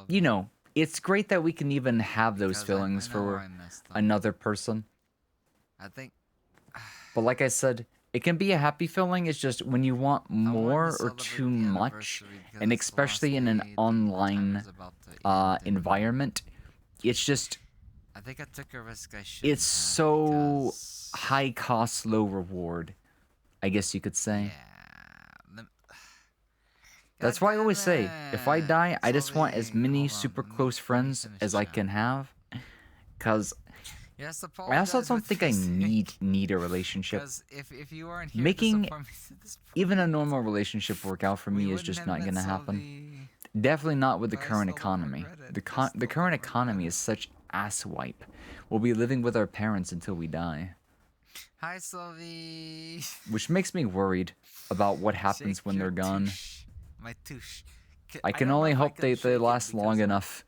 you know, it's great that we can even have those feelings for another person. I think... But like I said, it can be a happy feeling. It's just when you want more or too much, and especially in an online environment, it's just... I think I took a risk I shouldn't. It's so high cost, low reward, I guess you could say. Yeah. That's why I always say, if I die, I just want as many super close friends as I can have. Because I also don't think I need a relationship. If you aren't here Making even a normal relationship work out for me is just not going to happen. Definitely not with the current economy. The current economy is such asswipe. We'll be living with our parents until we die. Hi, Sylvie. Which makes me worried about what happens when they're gone. My touche. I can only hope they last long enough.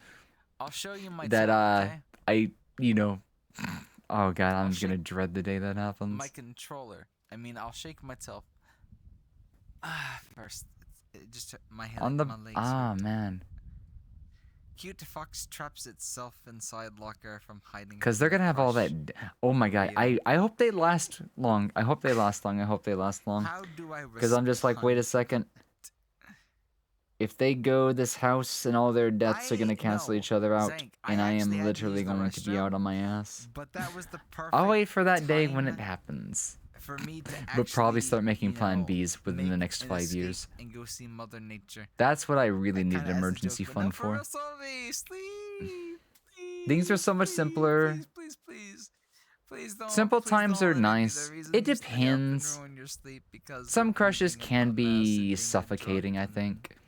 I'll show you my that okay? Oh god, I'm gonna dread the day that happens. My controller. I mean, I'll shake my tail. First, just my hand on the my legs. Man. Cute fox traps itself inside locker from hiding. Because they're gonna have all that. Oh my god, I hope they last long. I hope they last long. How do I? Because I'm just like, wait a second. If they go this house and all their deaths are gonna cancel each other out, Zank, and I am literally going to be out on my ass. But that was the perfect I'll wait for that day when it happens. For me to but probably start making plan Bs within the next 5 years. And go see Mother Nature. That's what I really need an emergency fund for. Things are so much simpler. Please don't. Simple times are nice. It depends. Some crushes can be suffocating, I think.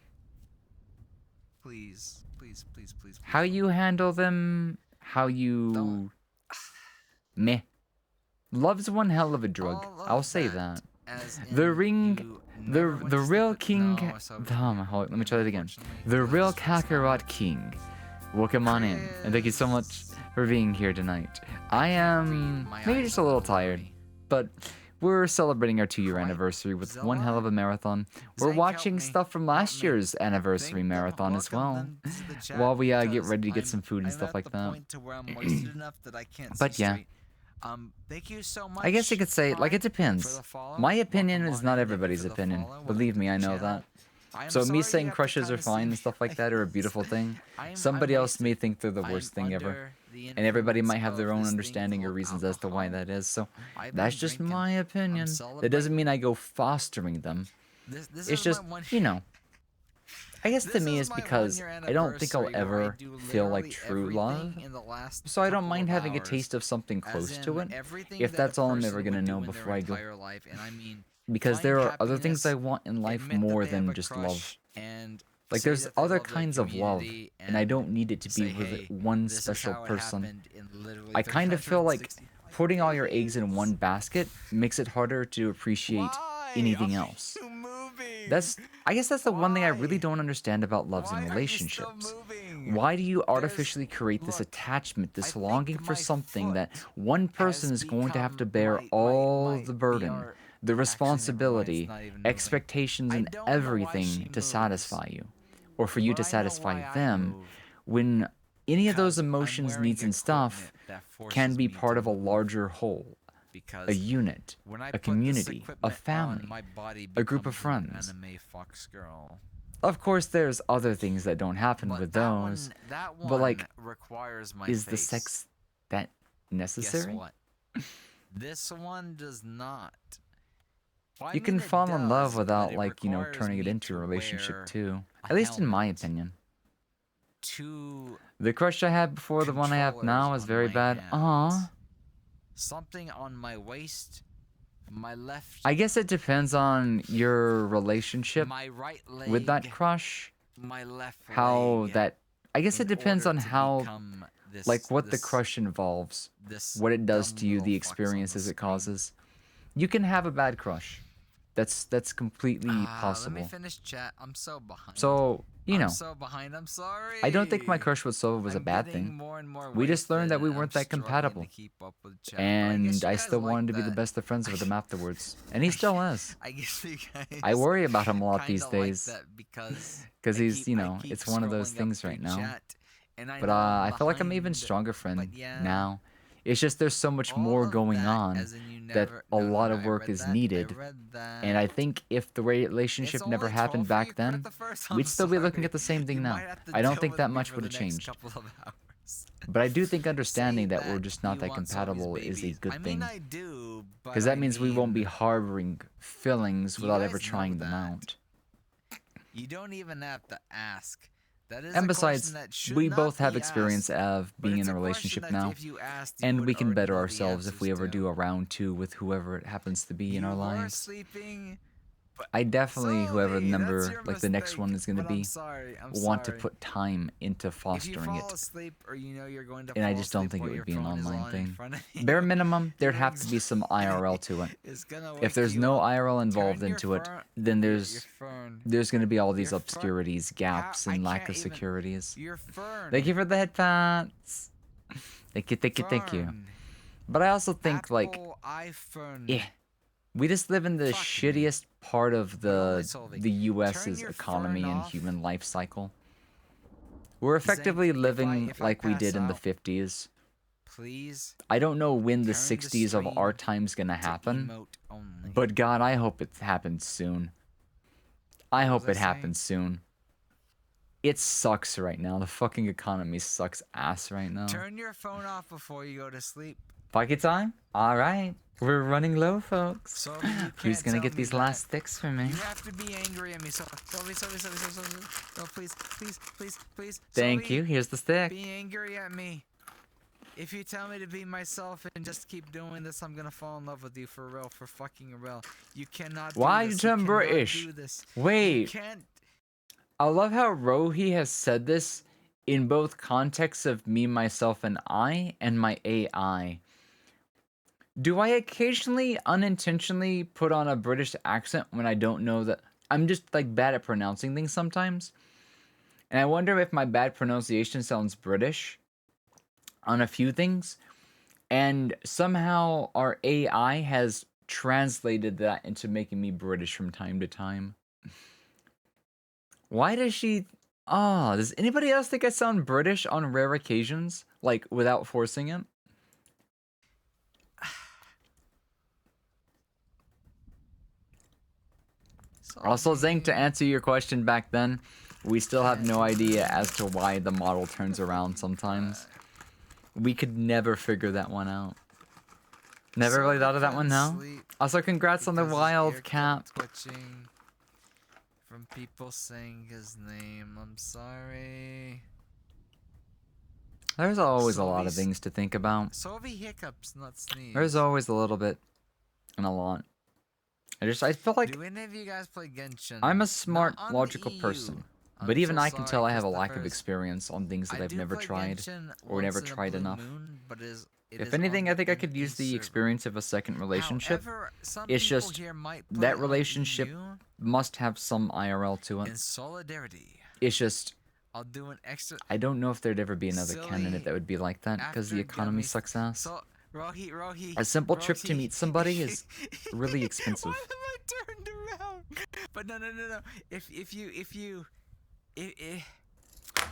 Please. How you handle them, how you... Meh. Love's one hell of a drug. I'll say that. The real king... let me try that again. The real Kakarot king. Welcome on in. And thank you so much for being here tonight. I am maybe just a little tired, but we're celebrating our 2-year anniversary with one hell of a marathon. We're watching stuff from last year's anniversary marathon as well, while we get ready to get some food and stuff like that. But yeah, Thank you so much. I guess you could say, like, it Prime, depends. for the follow. My opinion Welcome is on not in, thank you everybody's for the opinion. follow. Welcome Believe to me, the I know channel. that. I am So me sorry you saying have to crushes are kinda see fine me and stuff like that are a beautiful thing. I'm Somebody else may wasted. think they're the worst I'm thing ever. under the And everybody influence might have their of own this thing understanding or called reasons as to why alcohol. that is. So I've that's been just drinking. my I'm opinion. That celebrating. doesn't mean I go fostering them. This It's is just, my one. you know, I guess to This me is it's my because 1 year I don't think I'll anniversary where I ever do feel like literally true love. everything in the last So I don't couple mind of having a hours, taste of something as close to in it, everything if that that's a all I'm person ever going to would do know in their before I go. entire life. And I mean, Because find there are other things I happiness, want in life admit that more they have than a just crush, love. and Like say there's that they other love their kinds of love, community, and I don't need it to say, be with hey, one this is special how it person. happened in literally I kind of feel like 360 putting all your eggs in one basket makes it harder to appreciate anything else. I guess that's the one thing I really don't understand about loves and relationships. Why do you artificially create this attachment, this longing for something that one person is going to have to bear all the burden, the responsibility, expectations, and everything to satisfy you, or for you to satisfy them, when any of those emotions, needs, and stuff can be part of a larger whole, a unit, when I a put this community, a equipment family, on, my body a group of becomes an friends. anime fox girl. Of course, there's other things that don't happen with those, That one but like, requires my is the face. sex that Guess necessary? what? This one does not. You can fall in love without, like, you know, turning it into a relationship too. At least in my opinion. The crush I had before the one I have now is very bad. Aww. Something on my waist, my left. I guess it depends on your relationship My right leg, with that crush. my left How leg, that. I guess it in depends order on to how, become this- like, what the this- crush involves, this what it does dumb to you, little the fox on the experiences it screen. causes. You can have a bad crush. That's completely Let me possible. finish chat. I'm so behind. So, you know, I'm so behind. I'm sorry. I don't think my crush with Sova was a I'm bad getting thing. more and more We just learned that we wasted, weren't I'm that struggling compatible. to keep up with chat, but I And guess you I guys still like wanted to be the that. best of friends with him afterwards. And he still is. I guess you guys. I worry about him a lot these kinda like days. that because Because I he's, keep- you I know, keep it's one of those scrolling up things through right now. chat, and I But know I'm I feel like I'm even behind, stronger friend but yeah, now. It's just there's so much all more of going that, on as in you that never- a no, lot no, of I work read is that, I needed. read that. And I think if the relationship It's never only happened 12 for you, back quit then, the first, we'd I'm still be looking sorry. at the same thing You now. might have to I don't deal think with that me much for would have the next changed. couple of hours. But I do think understanding Say that we're just not you that want Sophie's compatible is a babies. good I mean, thing. I do, but Because that I means we won't be mean, harboring feelings you without ever guys know trying them that. out. You don't even have to ask. That is And a besides, question that should we not both have be experience asked, of but being it's in a question relationship that now, if you asked, you and would we can already better know the ourselves if we answers ever to. do a round two with whoever it happens to be in our You were lives. sleeping. I definitely, whoever the Sophie, that's number, your like the next mistake, one is going to but I'm be, sorry, I'm want to sorry. put time into If you fostering fall it. asleep or you know you're going to And I fall just don't asleep think it while would your be an phone is online on in thing. front of you, Bare minimum, there'd your have to be some IRL to it. is gonna If wake there's you no up. IRL involved Turn your into it, phone- then your there's phone. going to be all these Your phone- obscurities, gaps, I and lack can't of even- securities. Your fern. Thank you for the headphones. Thank you, thank you, thank you. Fern. But I also think, like, Apple iPhone. yeah, we just live in the Fuck me. shittiest part of only the solving. the Turn U.S.'s your economy phone and off. human life cycle. We're effectively Zank, living if I like we pass did in the out, 50s. Please. I don't know when the Turn the 60s of our stream time's gonna to happen, emote only. but God, I hope it happens soon. I hope was it I saying? happens soon. It sucks right now. The fucking economy sucks ass right now. Turn your phone off before you go to sleep. Pocket time? All right. We're running low, folks. So you Who's can't gonna tell get me these that. last sticks for me? You have to be angry at me. So, Sophie, no, please. Thank Sophie, you. Here's the stick. Be angry at me. If you tell me to be myself and just keep doing this, I'm gonna fall in love with you for real, for fucking real. You cannot. Why do this. you You turn cannot British? do this. Wait. You can't. I love how Rohi has said this in both contexts of me, myself, and I, and my AI. Do I occasionally unintentionally put on a British accent when I don't know that I'm just like bad at pronouncing things sometimes? And I wonder if my bad pronunciation sounds British on a few things. And somehow our AI has translated that into making me British from time to time. Why does she... Oh, does anybody else think I sound British on rare occasions? Like, without forcing it? Also, Zank, to answer your question back then, we still have no idea as to why the model turns around sometimes. We could never figure that one out. Never really thought of that one, no? Also, congrats on the wild cap. Twitching from people saying his name. I'm sorry. There's always a lot of things to think about. Sovi hiccups, not sneeze. There's always a little bit and a lot. I feel like Do any of you guys play Genshin? I'm a smart, Not on the logical EU. person. I'm But even so I can sorry, tell I have a lack of Christophers. experience on things that I I've do never play tried Genshin or once never in a tried blue enough. moon, but it If is anything, on I think I the could use the server. experience of a second relationship. However, some It's people just here might play that on relationship EU. must have some IRL to In it. solidarity, It's just I'll do an extra. I don't know if there'd ever be another Silly candidate that would be like that because the after economy gummies- sucks ass. So, Rohi. A simple trip to Rohi. meet somebody is really expensive. Why am I turned around? But no. If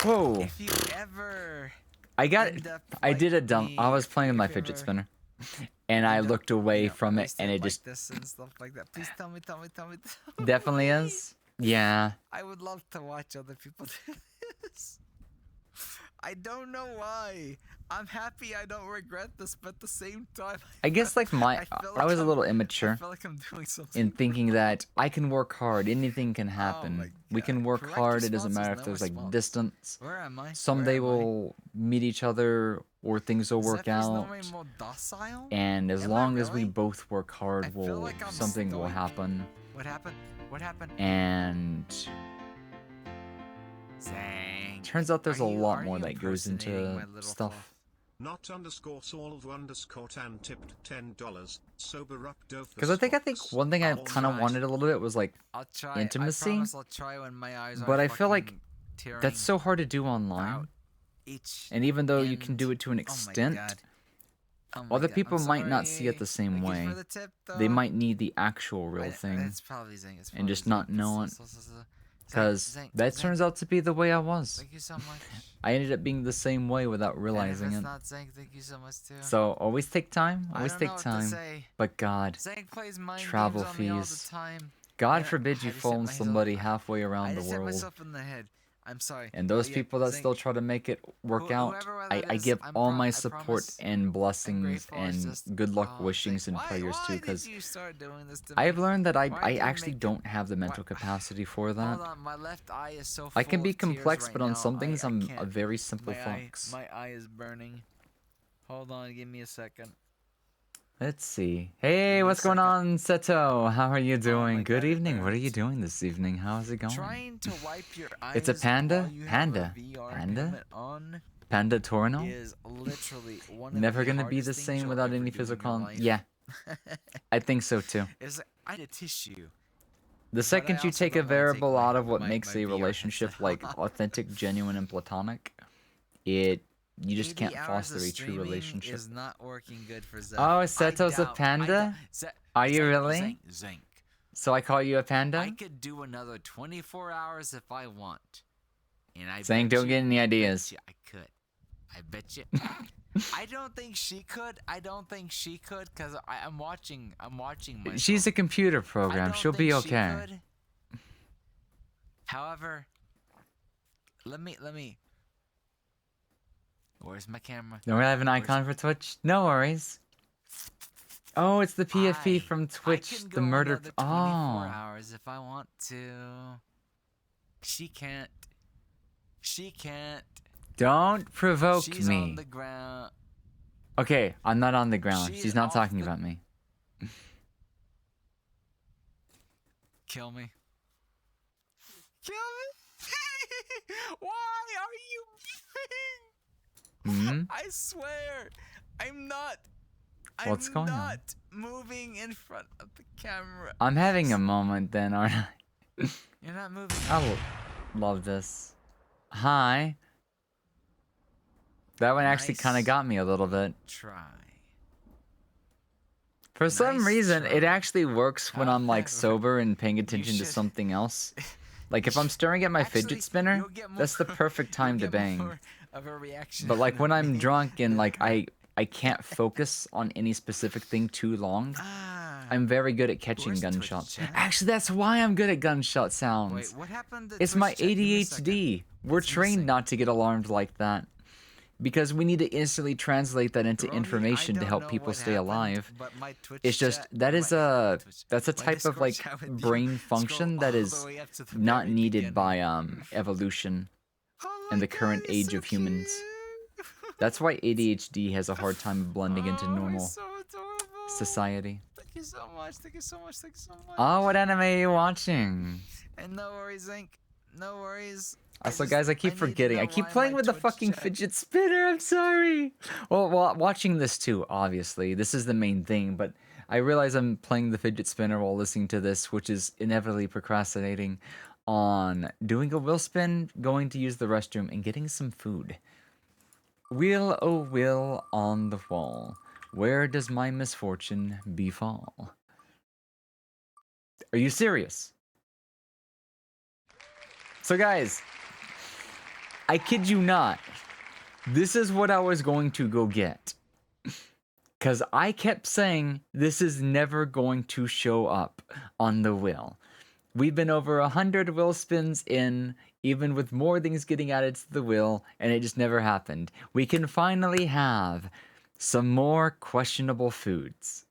Whoa! if you ever I got end up I did a like dump. me, I was playing with my if you fidget ever spinner, and I end up, looked away you know, from it, wasted and it like just this and stuff like that. Please tell me. definitely is. Yeah. I would love to watch other people do this. I don't know why. I'm happy I don't regret this, but at the same time, I guess like my I feel I was a I'm- little I immature feel like I'm doing something. in thinking that I can work hard, anything can happen. my We can work Correct hard. It doesn't response is matter if no there's like response. distance. Where am I? Someday Where am I? we'll meet each other, or things will work Zephyr's out. no way more docile? And as Am I long as we really? both work hard, I feel like I'm something will stoic. happen. What happened? What happened? And Zang. turns out there's a lot are more you that goes impersonating into my little stuff. Not underscore solve underscore tan tipped $10. Sober up dofus. Because I think Fox. one thing I All kind of right. wanted a little bit was like I'll try. intimacy. I promise I'll try when my eyes But are I feel like fucking tearing that's so hard to do out online. each And even though you can end. do it to an Oh my extent, God. Oh my other God, people I'm might not see it the sorry. same Thank you way. for the tip, They though. might need the actual real thing. It's probably Zang. It's and just probably not Zang. know it. Zang, Because Zang, that Zang. turns out to be the way I was. Thank you so much. I ended up being the same way without realizing and if it. it's not Zang, thank you so much too. So always take time. I Always don't take know what to time. say. But God, Zang plays mind travel games on me all the fees. time. God Yeah, forbid I you just hit phone myself- somebody halfway I around the just hit world. myself in the head. I'm sorry. And those Yeah, people that Zang, still try to make it work out, whoever I that is, give I'm all pro- my I support promise and I'm blessings grateful. It's and just- good luck oh, wishings Zang, and why- prayers why too, did because you start doing this to I've me? learned that Why I do you actually make it- don't have the mental capacity for that. Hold on, my left eye is so I can full be of tears complex, right but on now, some things I I'm a can't. very simple my fox. My eye is burning. Hold on, give me a second. Let's see. Hey, what's going on, Seto? How are you doing? my Good God, it evening. What are you hurts. doing this evening? How's it going? Trying to wipe your eyes. It's a panda? while you have a Panda? VR Panda? helmet on Panda Torno? is literally one of Never the gonna be the hardest things same you'll without ever any do in physical. your life. Yeah, I think so too. It's like I need a tissue. The second you also take a don't wanna take variable my- out of what my- makes my a VR relationship headset like off. authentic, genuine, and platonic, you just 80 can't hours foster of a true streaming relationship. Is not working good for Zeph. Oh, I Seto's a doubt- panda? Are you really? Zank. So I call you a panda? I could do another 24 hours if I want. And I Saying bet don't get any I bet ideas. you I could. I bet you. I don't think she could. I don't think she could because I'm watching. I'm watching myself. She's a computer I program. don't She'll be think she okay. could. However, let me. Where's my camera? Don't we have an Where's- icon for Twitch? No worries. Oh, it's the PFP from I Twitch. can The go murder. another 24 Oh. hours if I want to. She can't. She can't. Don't provoke She's me. on the ground. Okay, I'm not on the ground. She's She's not off talking the- about me. Kill me. Kill me. Why are you Hmm? I swear, I'm not. What's I'm going on? not moving in front of the camera. I'm having a moment then, aren't I? You're not moving. I love this. Hi. That one actually kind of Nice got me a little bit. Try. For some Nice reason, it try. actually works when I'm like However, sober and paying attention to should- something else. Like if I'm staring at my Actually, fidget spinner, you'll get that's the more- perfect time to you'll get bang. more of a reaction But like when than I'm me. drunk and like I can't focus on any specific thing too long, I'm very good at catching Where's Twitch gunshots. chat? Actually, that's why I'm good at gunshot sounds. Wait, what happened to It's Twitch my chat? Give me a second. ADHD. We're It's trained missing. not to get alarmed like that. Because we need to instantly translate that into Romy, information I to don't help know people what stay happened, alive. but my Twitch It's just chat- that my- is Twitch- that's a my type of Discord like chat with brain you. function Scroll that all is the way up to the not very needed beginning. by evolution Oh and my the current God, he's age so of humans. cute. That's why ADHD has a hard time blending into Oh, normal he's so adorable. society. Thank you so much. Thank you so much. Thank you so much. Oh, what anime are you watching? And no worries, Ink. No worries. Also, guys, I keep forgetting. I keep playing with the fucking chat. fidget spinner. I'm sorry. Well, watching this too, obviously. This is the main thing, but I realize I'm playing the fidget spinner while listening to this, which is inevitably procrastinating on doing a wheel spin, going to use the restroom, and getting some food. Wheel, oh wheel on the wall, where does my misfortune befall? Are you serious? So, guys, I kid you not. This is what I was going to go get. Because I kept saying this is never going to show up on the wheel. We've been over 100 wheel spins in, even with more things getting added to the wheel, and it just never happened. We can finally have some more questionable foods.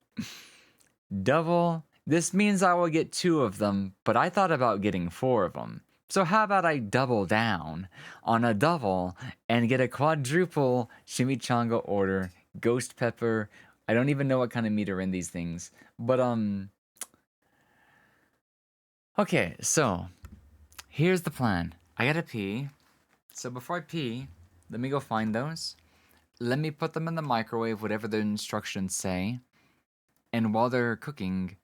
Double. This means I will get 2 of them, but I thought about getting 4 of them. So how about I double down on a double and get a quadruple chimichanga order, ghost pepper. I don't even know what kind of meat are in these things, but okay, so here's the plan. I gotta pee. So before I pee, let me go find those. Let me put them in the microwave, whatever the instructions say. And while they're cooking,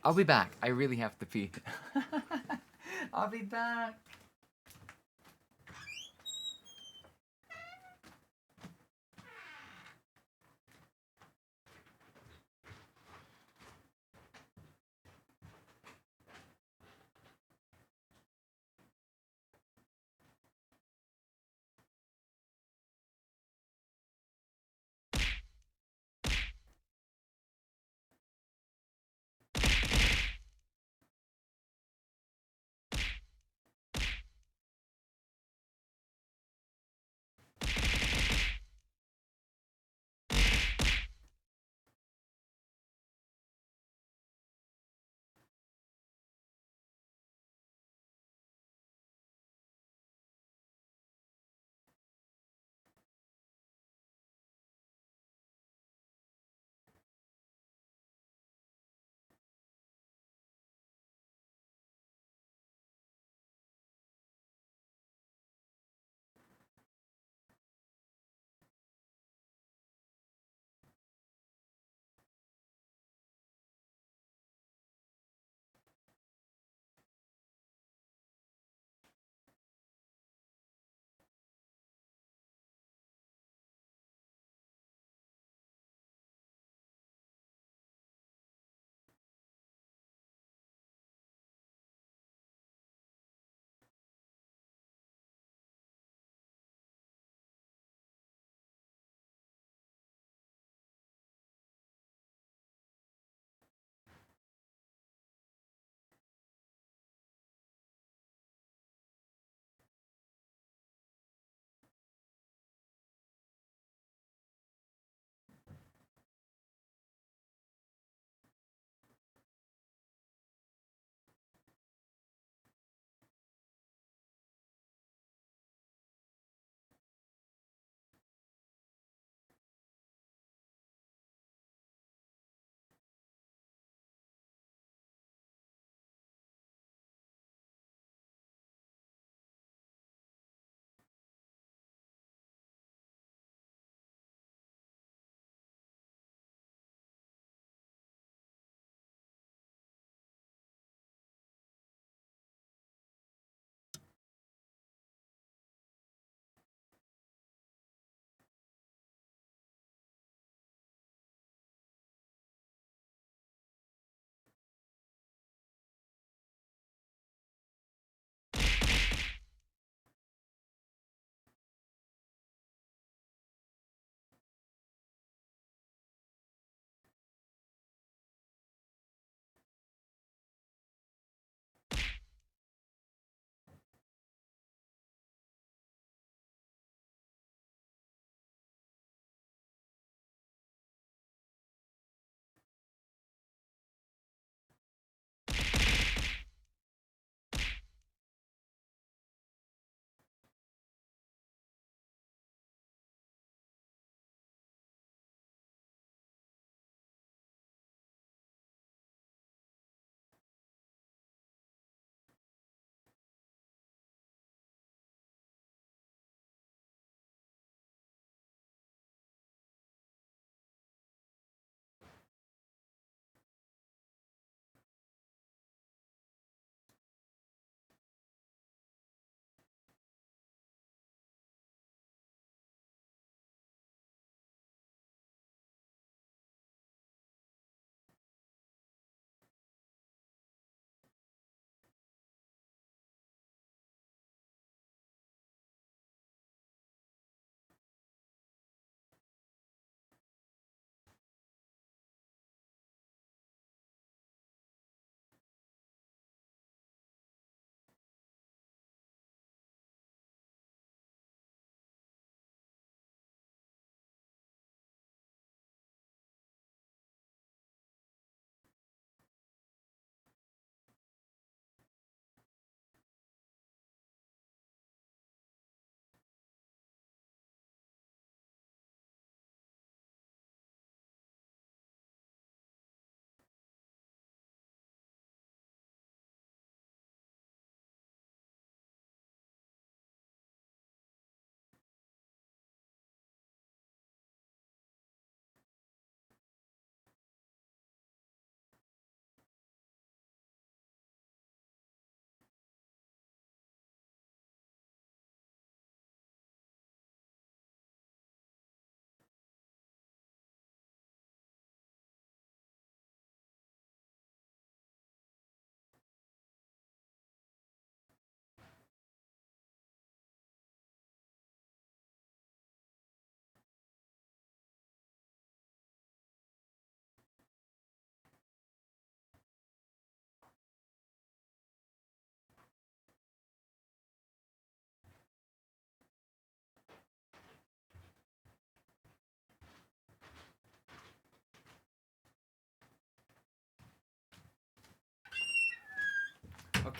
I'll be back. I really have to pee. I'll be back.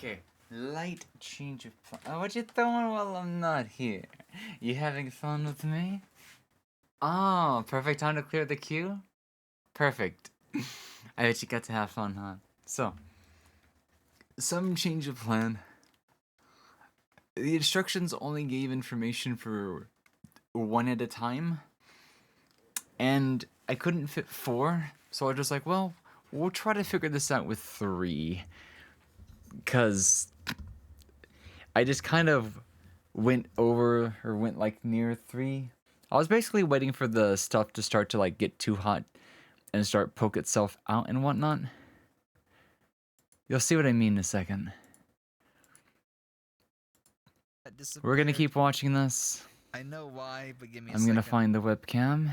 Okay, light change of plan. Oh, what you throwing while I'm not here? You having fun with me? Oh, perfect time to clear the queue? Perfect. I bet you got to have fun, huh? So, some change of plan. The instructions only gave information for one at a time, and I couldn't fit 4, so I was just like, well, we'll try to figure this out with 3. Because I just kind of went like near 3. I was basically waiting for the stuff to start to like get too hot and start poke itself out and whatnot. You'll see what I mean in a second. We're gonna keep watching this. I know why, but give me a I'm gonna find the webcam.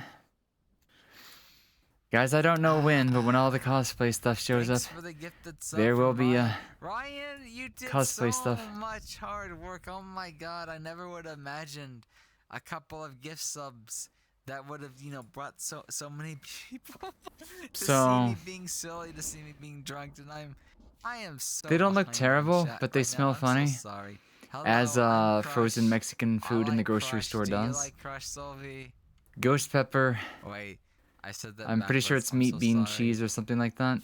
Guys, I don't know when, but when all the cosplay stuff shows up, For the gifted sub there from will be Ryan. Ryan, you did cosplay so stuff. much hard work. Oh my god, I never would have imagined a couple of gift subs that would have, brought so many people to see me being silly, to see me being drunk, and I am so. They don't look behind on terrible, chat but they right now. smell I'm funny. So sorry. Hello, As I'm frozen Crush. Mexican food I in the like grocery Crush. store Do does. You like Crush, Sylvie? Ghost pepper. Wait, I said that. I'm pretty sure backwards. it's I'm meat, so bean, sorry. cheese, or something like that.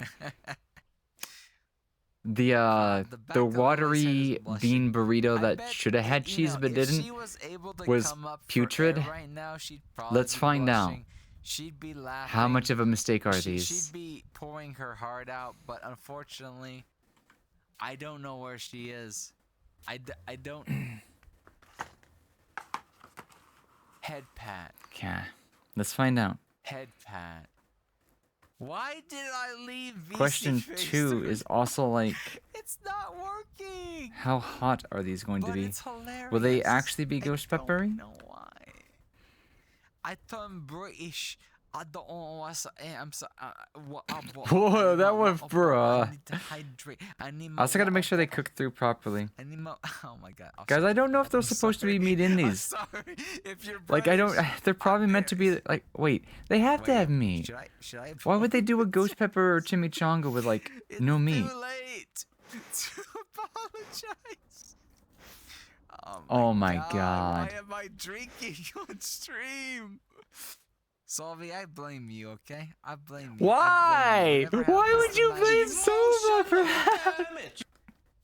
The back the of Lily's head watery is blushing. bean burrito I that bet should have had cheese but if didn't she was able to was come up for putrid. air right now, she'd probably Let's be find out. blushing. She'd be laughing. How much of a mistake are She'd these? be pouring her heart out, but unfortunately, I don't know where she is. I don't. Head pat. Okay, let's find out. Head pat. Why did I leave VC Question Face 2 to- is also like, It's not working. how hot are these going to But be? it's hilarious. Will they actually be ghost I don't peppery? know why. I turn British. I don't know what's. I'm so. Whoa, that was I bruh. need to hydrate. I need I also gotta make sure they cook through properly. I need more. Oh my god. Guys, I don't know if they're supposed to be meat I'm indies. sorry. If you're Like, I don't. British, They're probably meant to be like. Wait, they have to Wait, have meat. Should I? Why would they do a ghost pepper or chimichanga with like no meat? Too late to apologize. Oh my god. Why am I drinking on stream? Solvi, I blame you, okay? I blame you. Why? Why would you blame Sova for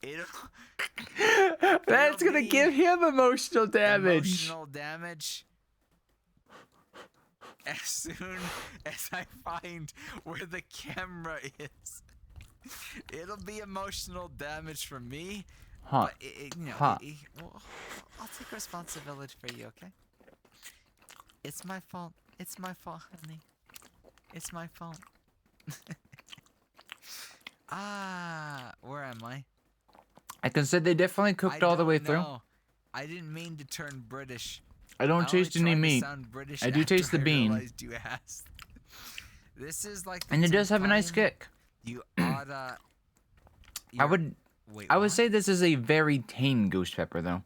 It'll That's gonna give him emotional damage. emotional damage. As soon as I find where the camera is, it'll be emotional damage for me. Huh. But Huh. well, I'll take responsibility for you, okay? It's my fault. It's my fault, honey. It's my fault. Where am I? I can say they definitely cooked all the way through. know. I didn't mean to turn British. I don't only taste any tried to meat. sound British I do after taste the I bean. realized you asked. This is like. the And it does have a 10th nice time kick. You oughta. I would Wait, I would what? say this is a very tame ghost pepper though.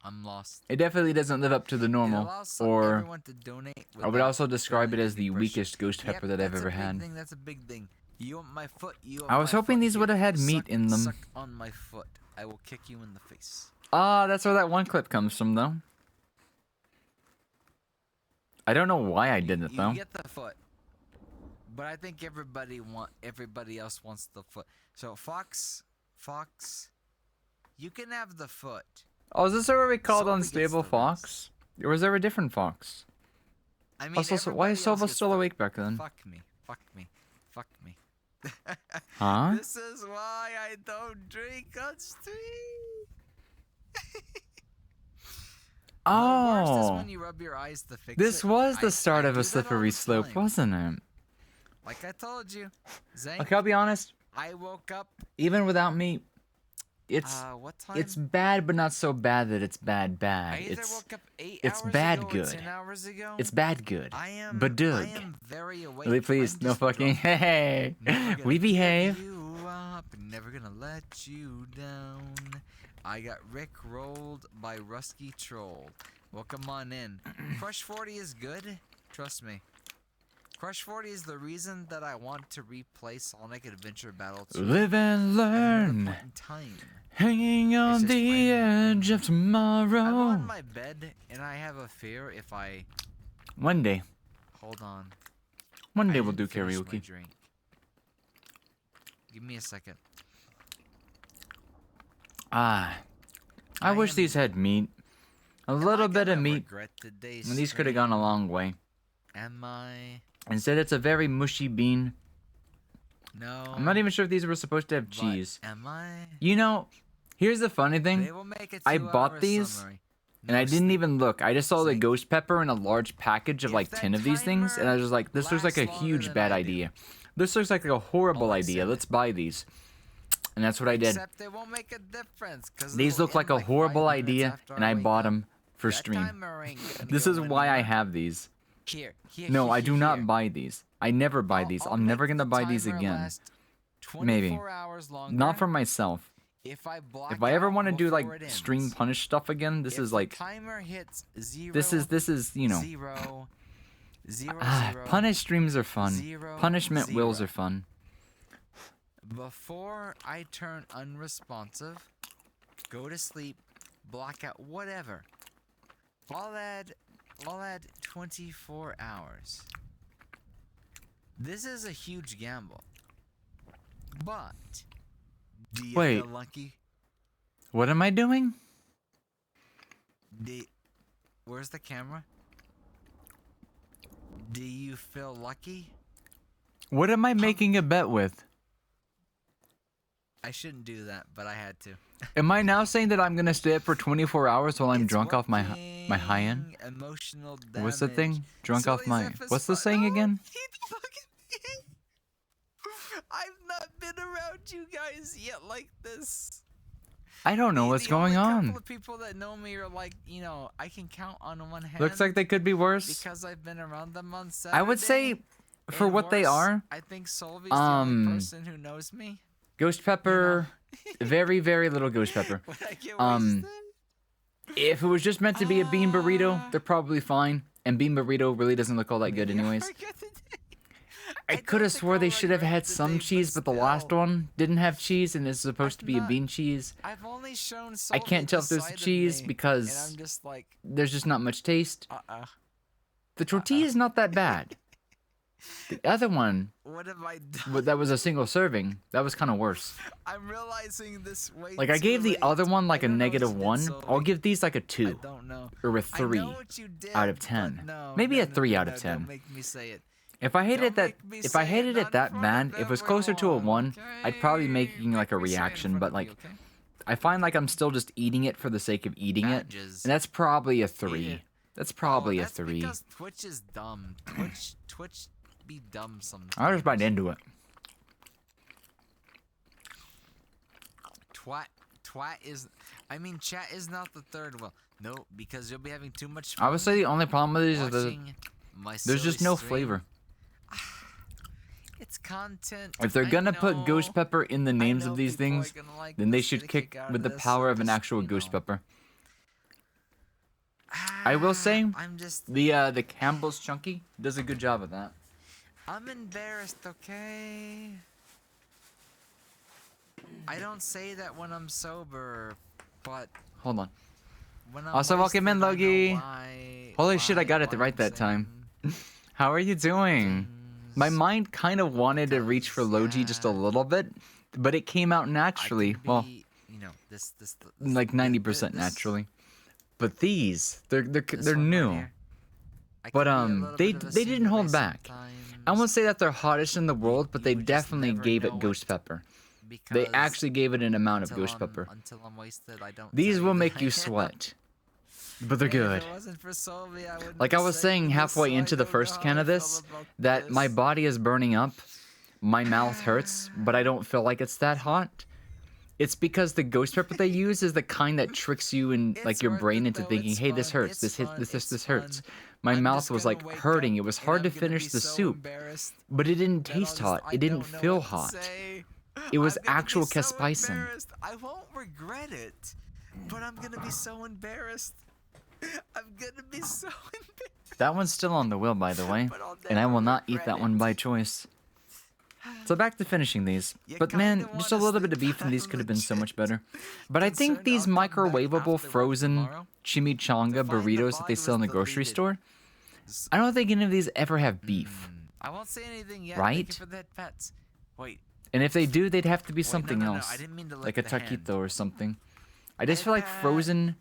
I'm lost. It definitely doesn't live up to the It normal. allows Or everyone to donate I would without also describe it feeling as the any pressure. weakest ghost Yep, pepper that I've that's a ever big had. Thing, that's a big thing. You want my foot? You want I was my hoping foot? these Here, would have had meat suck- in them. Suck on my foot. I will kick you in the face. Ah, that's where that one clip comes from though. I don't know why I did it You though. get the foot, but I think everybody else wants the foot. So Fox, you can have the foot. Oh, is this already called Sylvie gets Unstable the Fox? Or was there a different Fox? I mean, Also, so why is everybody else Silva gets still the- awake back then? Fuck me, fuck me, fuck me. Huh? This is why I don't drink on stream. The worst is Oh, when you rub your eyes to fix this it. was the I start of do a that all slippery the slope, time. wasn't it? Like I told you, Zank, Okay, I'll be honest. I woke up. Even without me, it's What time? it's bad, but not so bad that it's bad. I Bad. either It's woke up 8 it's hours bad ago or good. 10 hours ago. it's bad good. I am. But I Doug, am very awake. really please, I'm no just fucking drunk. hey. Never gonna We give behave. You up, never gonna let you down. I got Rick rolled by Rusky Troll. Welcome on in. Crush 40 is good. Trust me. Crush 40 is the reason that I want to replay Sonic Adventure Battle 2. Live and at another learn. point in time. Hanging on just the random. edge of I'm tomorrow. on my bed and I have a fear if I One day. hold on. One I day we'll do didn't finish my karaoke. drink. Give me a second. Ah. I wish am- these had meat. A Am little I bit of gonna meat. regret today's And these could have gone a stream? long way. Am I? Instead, it's a very mushy bean. No. I'm not even sure if these were supposed to have but cheese. Am I? You know, here's the funny They thing. will make a I 2-hour bought these, summary. and I No didn't sleep. even look. I just saw the Sleep. ghost pepper in a large package of If like that 10 of these things, and I was just like, this looks like a lasts longer huge than bad I do. idea. This looks like a horrible Oh, I idea. said Let's buy these. And that's what I did. Except they won't make a difference. 'Cause These it'll look like end a 5 horrible minutes idea, after and I wake bought up. them for That stream. timer ain't gonna This go is why I anywhere. have these. Here, No, I do here. not buy these. I never buy I'll- these. I'll I'm never make gonna the buy these timer again. last Maybe. 24 hours longer. Not for myself. If I block If I ever out want to do before like it stream ends. punish stuff again, this If is the like timer hits 0, this is you know. 0, 0, Ah, 0, punish streams are fun. 0, Punishment wills 0. are fun. Before I turn unresponsive, go to sleep, block out whatever. I'll add 24 hours. This is a huge gamble. But do you Wait. feel lucky? What am I doing? Where's the camera? Do you feel lucky? What am I making a bet with? I shouldn't do that, but I had to. Am I now saying that I'm gonna stay up for 24 hours while I'm It's drunk off my high end? working emotional What's the damage. thing? Drunk So off these my. episodes- What's the saying No, again? he fucking- I've not been around you guys yet like this. I don't know what's The going only on. couple of people that know me are like, I can count on one hand. Looks like they could be worse. because I've been around them on Saturday. I would say, for and what they worse, are, I think Solvy's the only um, person who knows me. Ghost Pepper, very very little Ghost Pepper. When I get Um, wasted. If it was just meant to be a bean burrito, they're probably fine. And bean burrito really doesn't look all that good, anyways. I could have swore they should have had some cheese, but the last one didn't have cheese, and it's supposed to be a bean cheese. I've only shown I can't tell if there's cheese because and I'm just like, there's just not much taste. The tortilla is not that bad. The other one, what have I done? that was a single serving, that was kind of worse. I'm realizing this way. Like, I gave the other one like a -1. I'll give these like a 2. I don't know. Or a I 3 know what you did, out of but 10. no, Maybe no, a no, 3 no, out of no, 10. Don't make me say it. If I hated Don't that, make me if I say hated it, it not that in front bad, of if it was closer to a 1, I'd probably okay? making like a Make me say it in reaction. front But of like, you, okay? I find like I'm still just eating it for the sake of eating it, Badges. and that's probably a 3. Yeah. That's probably that's a 3. Because Twitch is dumb. Twitch be dumb sometimes. I was right into it. Twat is. I mean, chat is not the third wheel. No, because you'll be having too much I fun. would say the only problem with these is that watching my there's just silly no stream. flavor. It's content. If they're I gonna put ghost know. pepper in the names know of these people are things, gonna like then they this, should get a kick kick out with the this, power so of an just, actual you ghost know. pepper. I will say I'm just. the Campbell's Chunky does a good job of that. I'm embarrassed, okay? I don't say that when I'm sober, but Hold on. when I'm Also, welcome in, wasted, I know Logie. why- Holy shit, I got it why right I'm that time. saying How are you doing? My things. mind kind of wanted to reach for Logi just a little bit, but it came out I naturally. can Well, be, this like 90% this- naturally. But these, they're this they're one right new. here. I But, can be a little they- bit of a they didn't single hold way back. sometimes I won't say that they're hottest in the world, but they You just definitely never gave know it ghost it pepper. They because actually gave it an amount of until ghost pepper. Until I'm wasted, I don't. These tell will that make I you am. sweat, but they're If good. it wasn't for Solvi, I wouldn't Like I be was saying saying this, halfway so I into the don't know first how can I of feel this, about that my this. body is burning up, my mouth hurts, but I don't feel like it's that hot. It's because the ghost pepper they use is the kind that tricks you and like It's your worth brain it, into though. thinking, It's hey, this fun. hurts, It's this hits, fun. this It's hurts. fun. My I'm mouth just was gonna like wake hurting. up It was and hard I'm to gonna finish be the so soup, embarrassed but it didn't that I'll taste just- hot. I It didn't don't know feel what to hot. say. It was I'm gonna be actual so capsaicin. embarrassed. I won't regret it, but I'm gonna be so embarrassed. I'm gonna be so embarrassed. That one's still on the wheel, by the way, But I'll and I never will not eat regret that it. one by choice. So back to finishing these. You But man, kinda just a wanna little bit sleep of beef and these on could have the been so jet. much better. But I think Concerned these I'll come back microwavable after work frozen tomorrow chimichanga to find the burritos that they VOD sell in the was grocery deleted. store, I don't think any of these ever have beef. I won't say anything yet. Right? Thank you for that, pets. Wait. And if they do, they'd have to be Wait, no, something no, no, else. I didn't mean to Like lick a the hand. taquito or something. I just feel like iPad. frozen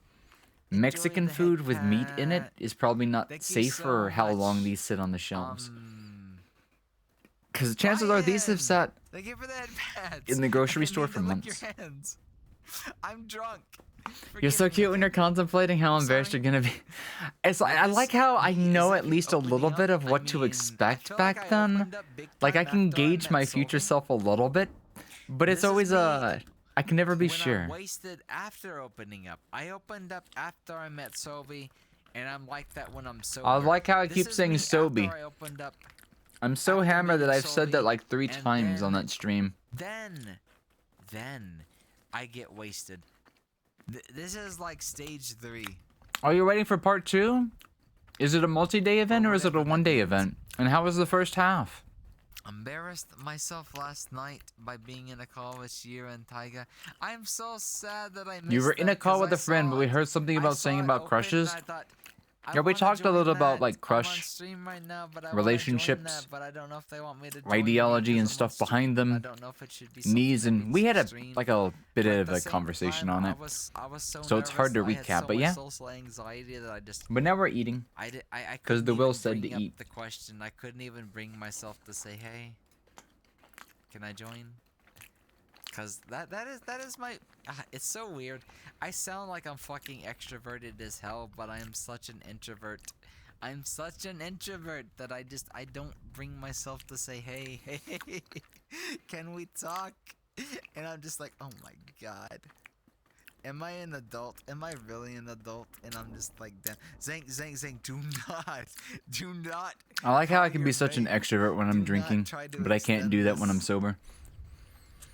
Mexican the head food with meat in it pat. is probably not Thank you safe so for how long much. these sit on the shelves. Because chances are these have sat Thank you for that, pets. in the grocery I store didn't for mean to lick months. Your hands. I'm drunk. You're so Forgive cute me. when you're contemplating how embarrassed sorry. you're gonna be. It's like, I like how I know at least a little bit of what to expect back then. Like I can gauge my future self a little bit, but it's This is always me I can never be when sure. I'm wasted after opening up. I opened up after I met Sobi, and I'm like that when I'm sober. I like how I This keep is saying me Sobi. after I opened up. I'm so after hammered that meeting I've said that Sobi, like 3 and times on then- that stream. Then I get wasted. This is like stage 3. Are you waiting for part 2? Is it a multi-day event or is it a one-day event? And how was the first half? Embarrassed myself last night by being in a call with Shira and Taiga. I'm so sad that I missed You were in a that call 'cause with I a friend, saw but we it. heard something I about saw saying it about open, crushes. and I thought, I Yeah, we wanna talked a join little about that. like I'm on crush stream right now, but I wanna join relationships, that, but I don't know if they want me to join ideology because and I'm on stuff behind stream. I them, don't know if it should be something needs, that and needs we to had be a streamed. like a bit But at of the a same conversation time, on it. I was so So it's hard to nervous. I had recap, so but much yeah. social anxiety that I just But now we're eating. I 'Cause couldn't the will even said to bring up eat. the question. I couldn't even bring myself to say, "Hey, can I join?" Cause that is my. It's so weird. I sound like I'm fucking extroverted as hell, but I am such an introvert. I'm such an introvert that I don't bring myself to say, "Hey, hey, can we talk?" And I'm just like, "Oh my god." Am I an adult? Am I really an adult? And I'm just like, damn. Zang, do not. I like how I call can your be such an vape. extrovert when I'm Do not drinking, try to but I can't extend do that when this. I'm sober.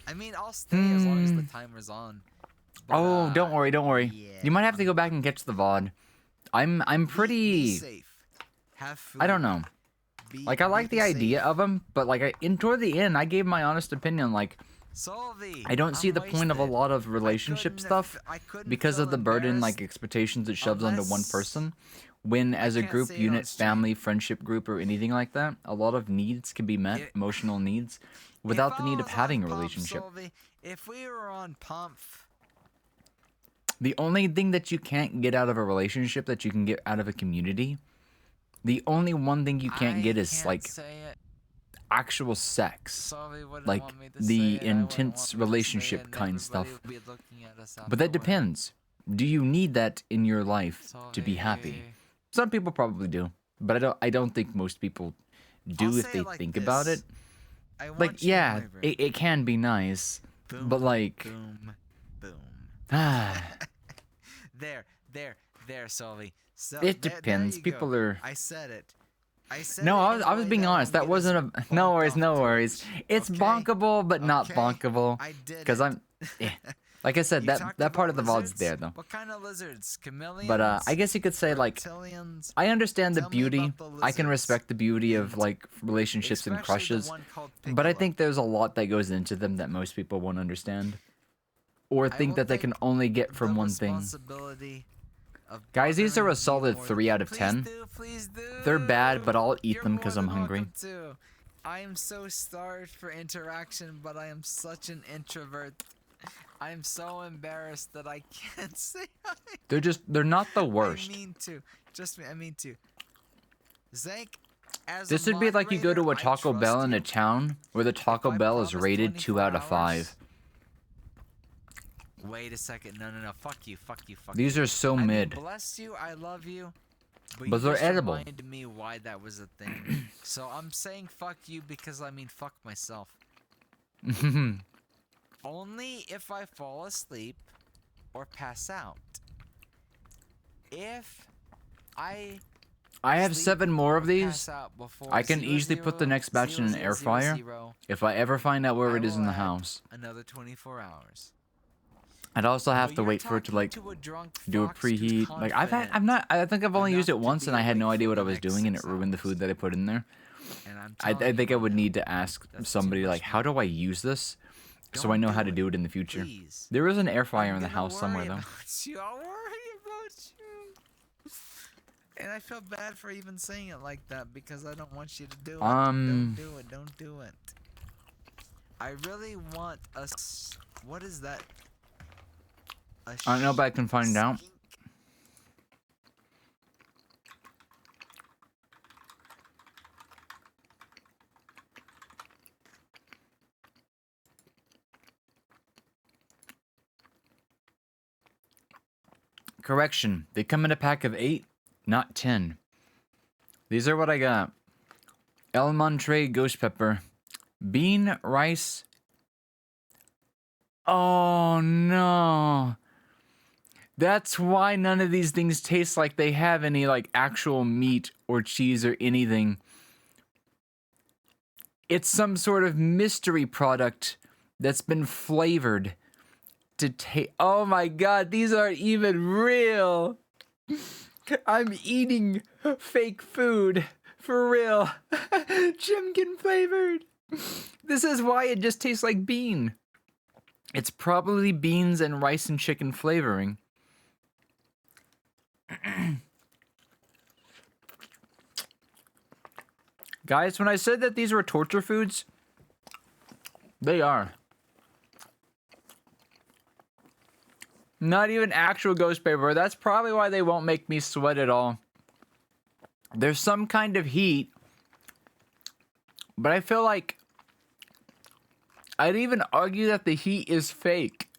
I mean, I'll stay as long as the timer's on. But, Oh, don't worry. yeah, You might have to go back and catch the VOD. I'm Be pretty. safe. Have food. I don't know. Like I like the idea of them, but like toward the end, I gave my honest opinion. Like Solvi, I don't see I'm the point of a wasted. lot of relationship stuff I couldn't because feel of the burden, like embarrassed expectations it shoves onto one unless- person. When as a can't group, say it on unit, stream. family, friendship group, or anything like that, a lot of needs can be met, It- emotional needs, without If the I need of was having a on Pump, relationship. Solvi, if we were on Pump, The only thing that you can't get out of a relationship that you can get out of a community, the only one thing you can't I get is can't like say it. actual sex, Solvi wouldn't like want me to the say it, I wouldn't want intense me to say it, relationship and kind everybody stuff. would be looking at us But that afterward. depends. Do you need that in your life to be happy? Solvi. Some people probably do, but I don't think most people do I'll if say they it like think about this. it. I want Like you in yeah, my room. it can be nice, Boom, but like boom, boom. ah, There, Solvi. So, it there depends. you go. People are. I said it. I said No, it I in was a I was way being that honest. won't That get us wasn't a no bumped worries, off no Twitch. worries. It's Okay? bonkable, but not Okay, bonkable. I did Because it. I'm, like I said, You that talked that part of about the VOD's lizards? there though. What kind of lizards? Chameleons? But I guess you could say like reptilians? I understand the Tell me beauty. about the I can lizards. respect the beauty of like relationships and Especially the crushes. one called But I Piccolo. think there's a lot that goes into them that most people won't understand, or I think will that they can take only get from the one thing. responsibility of Guys, these are bothering a you solid more 3 than- out of 10. Please do. They're bad, but I'll eat You're them more because I'm than hungry. welcome to. I am so starved for interaction, but I am such an introvert. I'm so embarrassed that I can't say hi. They're not the worst. I mean to. Just me. I mean to. Zank, as This a would be like you go to a moderator, I Taco Bell trust in a you. town where the Taco I Bell is promise rated 2 out of 24 5. Wait a second. No. Fuck you. These are so I mean, mid. bless you. I love you. But you they're just edible. reminded me why that was a thing. So I'm saying fuck you because I mean fuck myself. Only if I fall asleep or pass out. If I I have sleep 7 more of or these. pass out before I can 0, easily put the 0, next batch in an 0, air 0, fryer 0, if I ever find out where I it is in will the add house. Another 24 hours. I'd also have But to you're wait for it to talking like to a drunk do a fox who's preheat. Like I've not. I think I've only enough used it to once, and be I had no awake idea for what I the was next doing, and it 6 ruined the food that I put in there. And I'm I telling think you I right would now, need to ask that's too somebody much like, how money. do I use this, so I Don't know how do to it. do it in the future. Please. There is an air fryer I'm in the gonna house somewhere worry though. about you. I'll worry about you. And I feel bad for even saying it like that because I don't want you to do it. Don't do it. Don't do it. I really want us. What is that? I don't know, but I can find out. skink? Correction, they come in a pack of 8, not 10. These are what I got. El Montre ghost pepper, bean, rice. Oh no. That's why none of these things taste like they have any like actual meat or cheese or anything. It's some sort of mystery product that's been flavored to taste. Oh my god, these aren't even real. I'm eating fake food for real. Chimkin flavored. This is why it just tastes like bean. It's probably beans and rice and chicken flavoring. Guys, when I said that these were torture foods, they are. Not even actual ghost paper. That's probably why they won't make me sweat at all. There's some kind of heat, but I feel like I'd even argue that the heat is fake.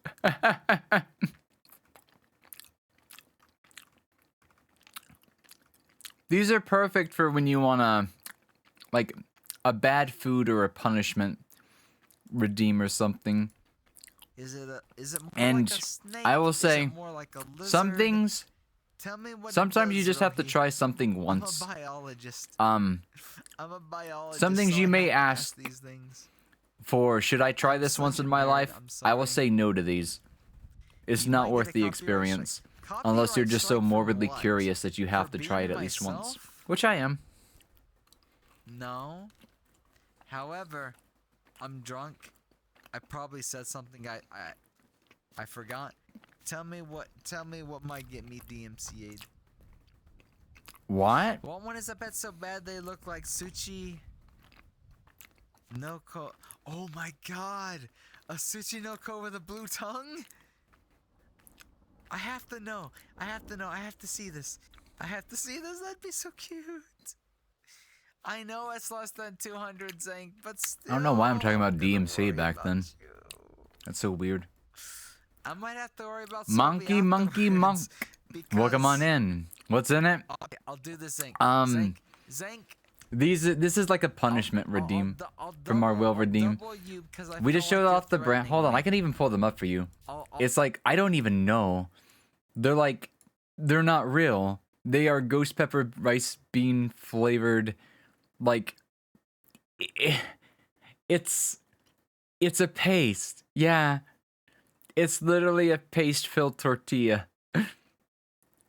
These are perfect for when you want like a bad food or a punishment redeem or something. Is it more And like a snake? I will Is say, it more like a some lizard? things, Tell me what it sometimes you does, just have to Rohi. try something once. I'm a biologist. Um, I'm a biologist. some things so you I may have to ask these things. for, should I try this such once a in my nerd, life? I'm I will sorry. say no to these. It's You not might get worth a the copyright experience. strike. Unless you're Copyright just so strike for morbidly what? curious that you have For to try it being at least once. myself? Which I am. No. However, I'm drunk. I probably said something I forgot. Tell me what might get me DMCA'd. What? What one is a bet so bad they look like Suchi Noko? Oh my god! A Suchi Noko with a blue tongue? I have to know. I have to know. I have to see this. I have to see this. That'd be so cute. I know it's less than 200 Zank, but still. I don't know why I'm talking about I'm gonna worry DMC back about then. you. That's so weird. I might have to worry about Monkey, Sylvie monkey, monk. afterwards, Welcome on because- in. What's in it? Okay, I'll do this, Zank. Zank. This is like a punishment redeem from our will redeem. We just showed off the brand. Hold on, I can even pull them up for you. It's like I don't even know. They're not real. They are ghost pepper rice bean flavored. Like it's a paste. Yeah. It's literally a paste filled tortilla.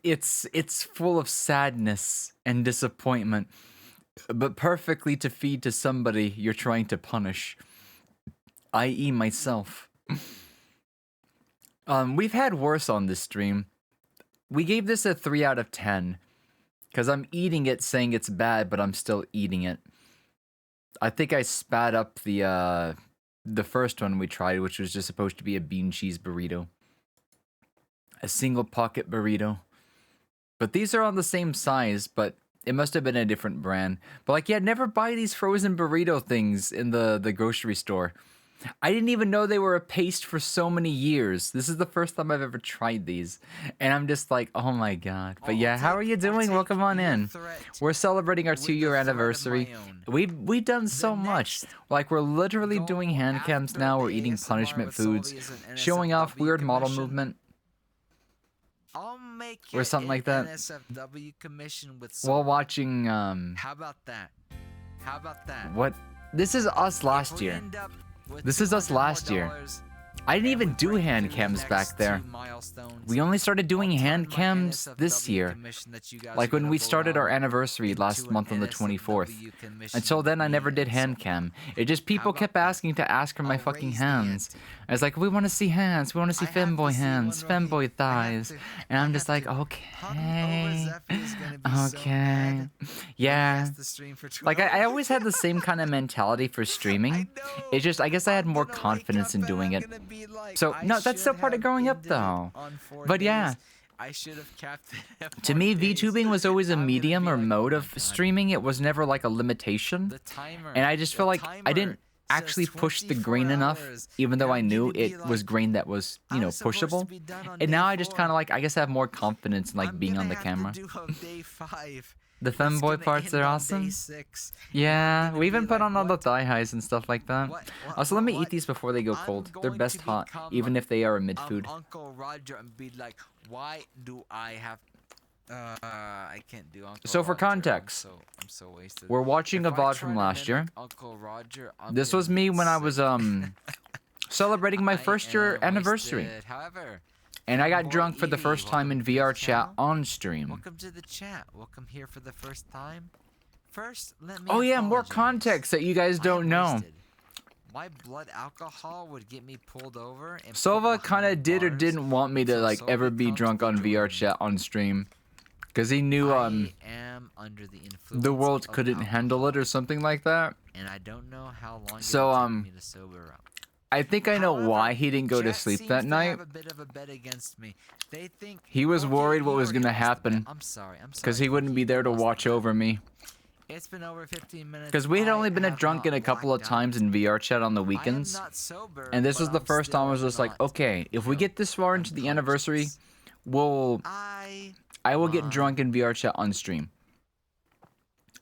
It's full of sadness and disappointment, but perfectly to feed to somebody you're trying to punish, i.e. myself. We've had worse on this stream. We gave this a 3 out of 10 because I'm eating it saying it's bad, but I'm still eating it. I think I spat up the first one we tried, which was just supposed to be a bean cheese burrito. A single pocket burrito. But these are on the same size, but it must have been a different brand. But like, yeah, never buy these frozen burrito things in the grocery store. I didn't even know they were a paste for so many years. This is the first time I've ever tried these. And I'm just like, oh my god. But yeah, how are you doing? Welcome on in. We're celebrating our 2-year anniversary. We've done so much. Like, we're literally doing hand cams now. We're eating punishment foods. Showing off weird model movement. I'll make Or something like that. NSFW commission with While watching, How about that? How about that? what? This is us last If we year. end up with This is us $200 last year. more, I didn't even do hand cams back there. We only started doing hand cams this year. Like when we started our anniversary last month on the 24th. Until then, I never did hand cam. It just people kept asking to ask for my fucking hands. I was like, we want to see hands. We want to see femboy hands, femboy thighs. And I'm just like, okay. Okay. Yeah. Like, I always had the same kind of mentality for streaming. It's just, I guess I had more confidence in doing it. So, no, that's still part of growing up, though. But yeah. To me, VTubing was always a medium or mode of streaming. It was never like a limitation. And I just feel like I didn't actually push the grain enough, even though I knew it was grain that was, you know, pushable. And now I just kind of like, I guess I have more confidence in like being on the camera. The femboy parts are awesome. Yeah, we even put on all the thigh highs and stuff like that. Also, let me eat these before they go cold. They're best hot, even if they are a mid-food. Uncle Roger and be like, why do I have... I can't do Uncle So for Roger. context, I'm so wasted. we're watching a If I VOD try from to last year. mimic Uncle Roger, I'm This gonna was me be when I sick. was celebrating my first year am anniversary. wasted. However, And I got Boy drunk for the Evie, first time in welcome to the VR chat channel. on stream. welcome to the chat. Welcome here for the first time. First, let me Oh yeah, more apologize. context that you guys I don't am know. wasted. My blood alcohol would get me pulled over. And Sova put kind of behind did or bars didn't want me to until like ever Sova be comes drunk to on VR join. chat on stream. Because he knew I am under the influence the world of couldn't handle it or something like that. and I don't know how long So, it will take me to sober up. I think I know However, why he didn't go to Chat sleep seems that to night. have a bit of a bet against me. They think He was okay, worried what you was already gonna lost the happen. bet. I'm sorry. Because he wouldn't be there to watch over me. It's been over 15 minutes. Because we had I only been have drunk in not a couple of blacked out. times in VR chat on the I am weekends. not sober, And this but was the I'm first time I was still just like, not, okay, if we you know, get this far into the anniversary, I will get drunk in VR chat on stream.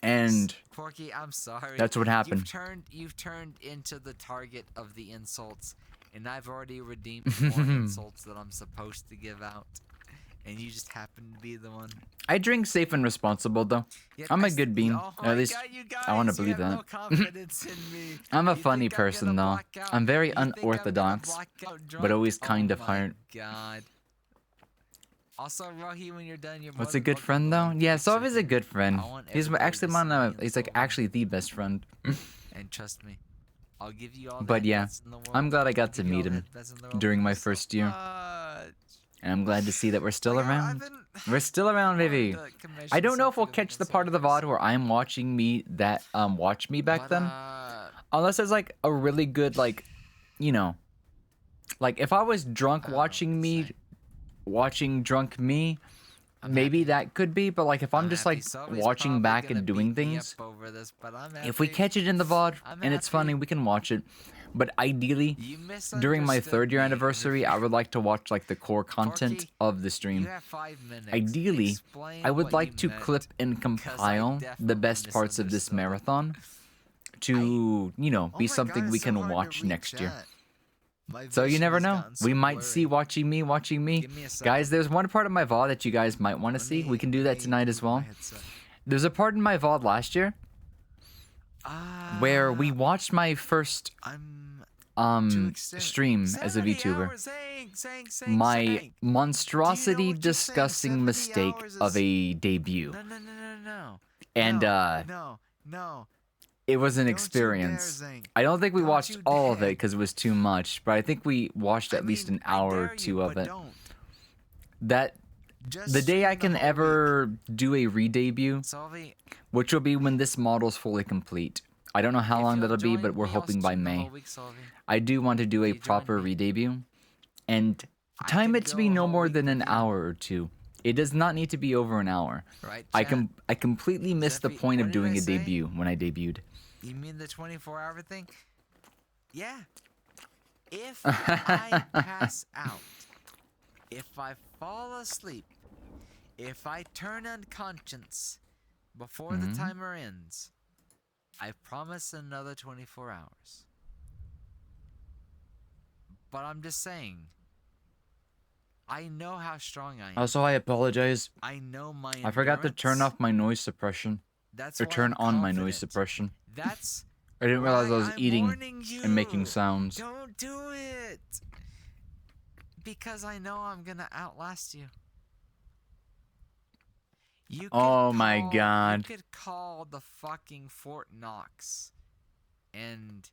And Porky, I'm sorry. that's what happened. You've turned into the target of the insults, and I've already redeemed more insults that I'm supposed to give out, and you just happen to be the one. I drink safe and responsible though. Yet I'm I a good bean. oh Or my at least God, you I want to guys, you believe have that. no confidence in me. I'm a You funny think I'm person gonna though. black out? I'm very You think I'm gonna unorthodox, black out but drunk? always kind Oh of my heart. God. Also, Rohi, when you're done, you're What's a good friend though? Yeah, Sov is a good friend. He's actually he's like actually the best friend. And trust me, I'll give you all. But the yeah, headbets in the world. I'm glad I got I'll to give you all meet the him headbets in the world. during my Thank you first so year. much. And I'm glad to see that we're still around. haven't- We're still around, baby. the commission I don't know if we'll something catch the part of the VOD where I'm watching me that watch me back then. Unless there's like a really good like, you know, like if I was drunk watching me, watching drunk me, maybe that could be. But like if I'm just like watching back and doing things, over this, but I'm if we happy. catch it in the VOD I'm and it's funny, we can watch it. But ideally, You during my misunderstood 3rd year me. anniversary, I would like to watch like the core content Porky, of the stream. You have 5 minutes. Ideally, Explain I would what like you to meant, clip and 'cause I compile the definitely best parts of this misunderstood. marathon to, you know, Oh be my something God, we it's can so hard to watch read next year. chat. My So you vision never has know. gotten so We might blurry. see watching me. Give me a Guys, second. there's one part of my VOD that you guys might want to see. We can do that tonight as well. There's a part in my VOD last year where we watched my first stream as a VTuber. My monstrosity disgusting mistake of a debut. No. And No. it was an experience. I don't think we watched all of it because it was too much, but I think we watched at least an hour or two of it. That the day I can ever do a re-debut, Solvi, which will be when this model's fully complete. I don't know how long that'll be, but we're hoping by May. I do want to do a proper re-debut, and time it to be no more than an hour or two. It does not need to be over an hour. Right, I chat? I completely missed the Zephy, point of what did doing I a say? debut when I debuted. You mean the 24-hour thing? Yeah. If I pass out, if I fall asleep, if I turn unconscious before the timer ends, I promise another 24 hours. But I'm just saying, I know how strong I am. Also, I apologize. I know my I forgot to turn endurance. off my noise suppression. That's Or why turn I'm on my noise confident. suppression. That's I didn't realize I why was I'm eating warning and making you. sounds. Don't do it. Because I know I'm gonna outlast you. You could Oh my call- God. You could call the fucking Fort Knox, and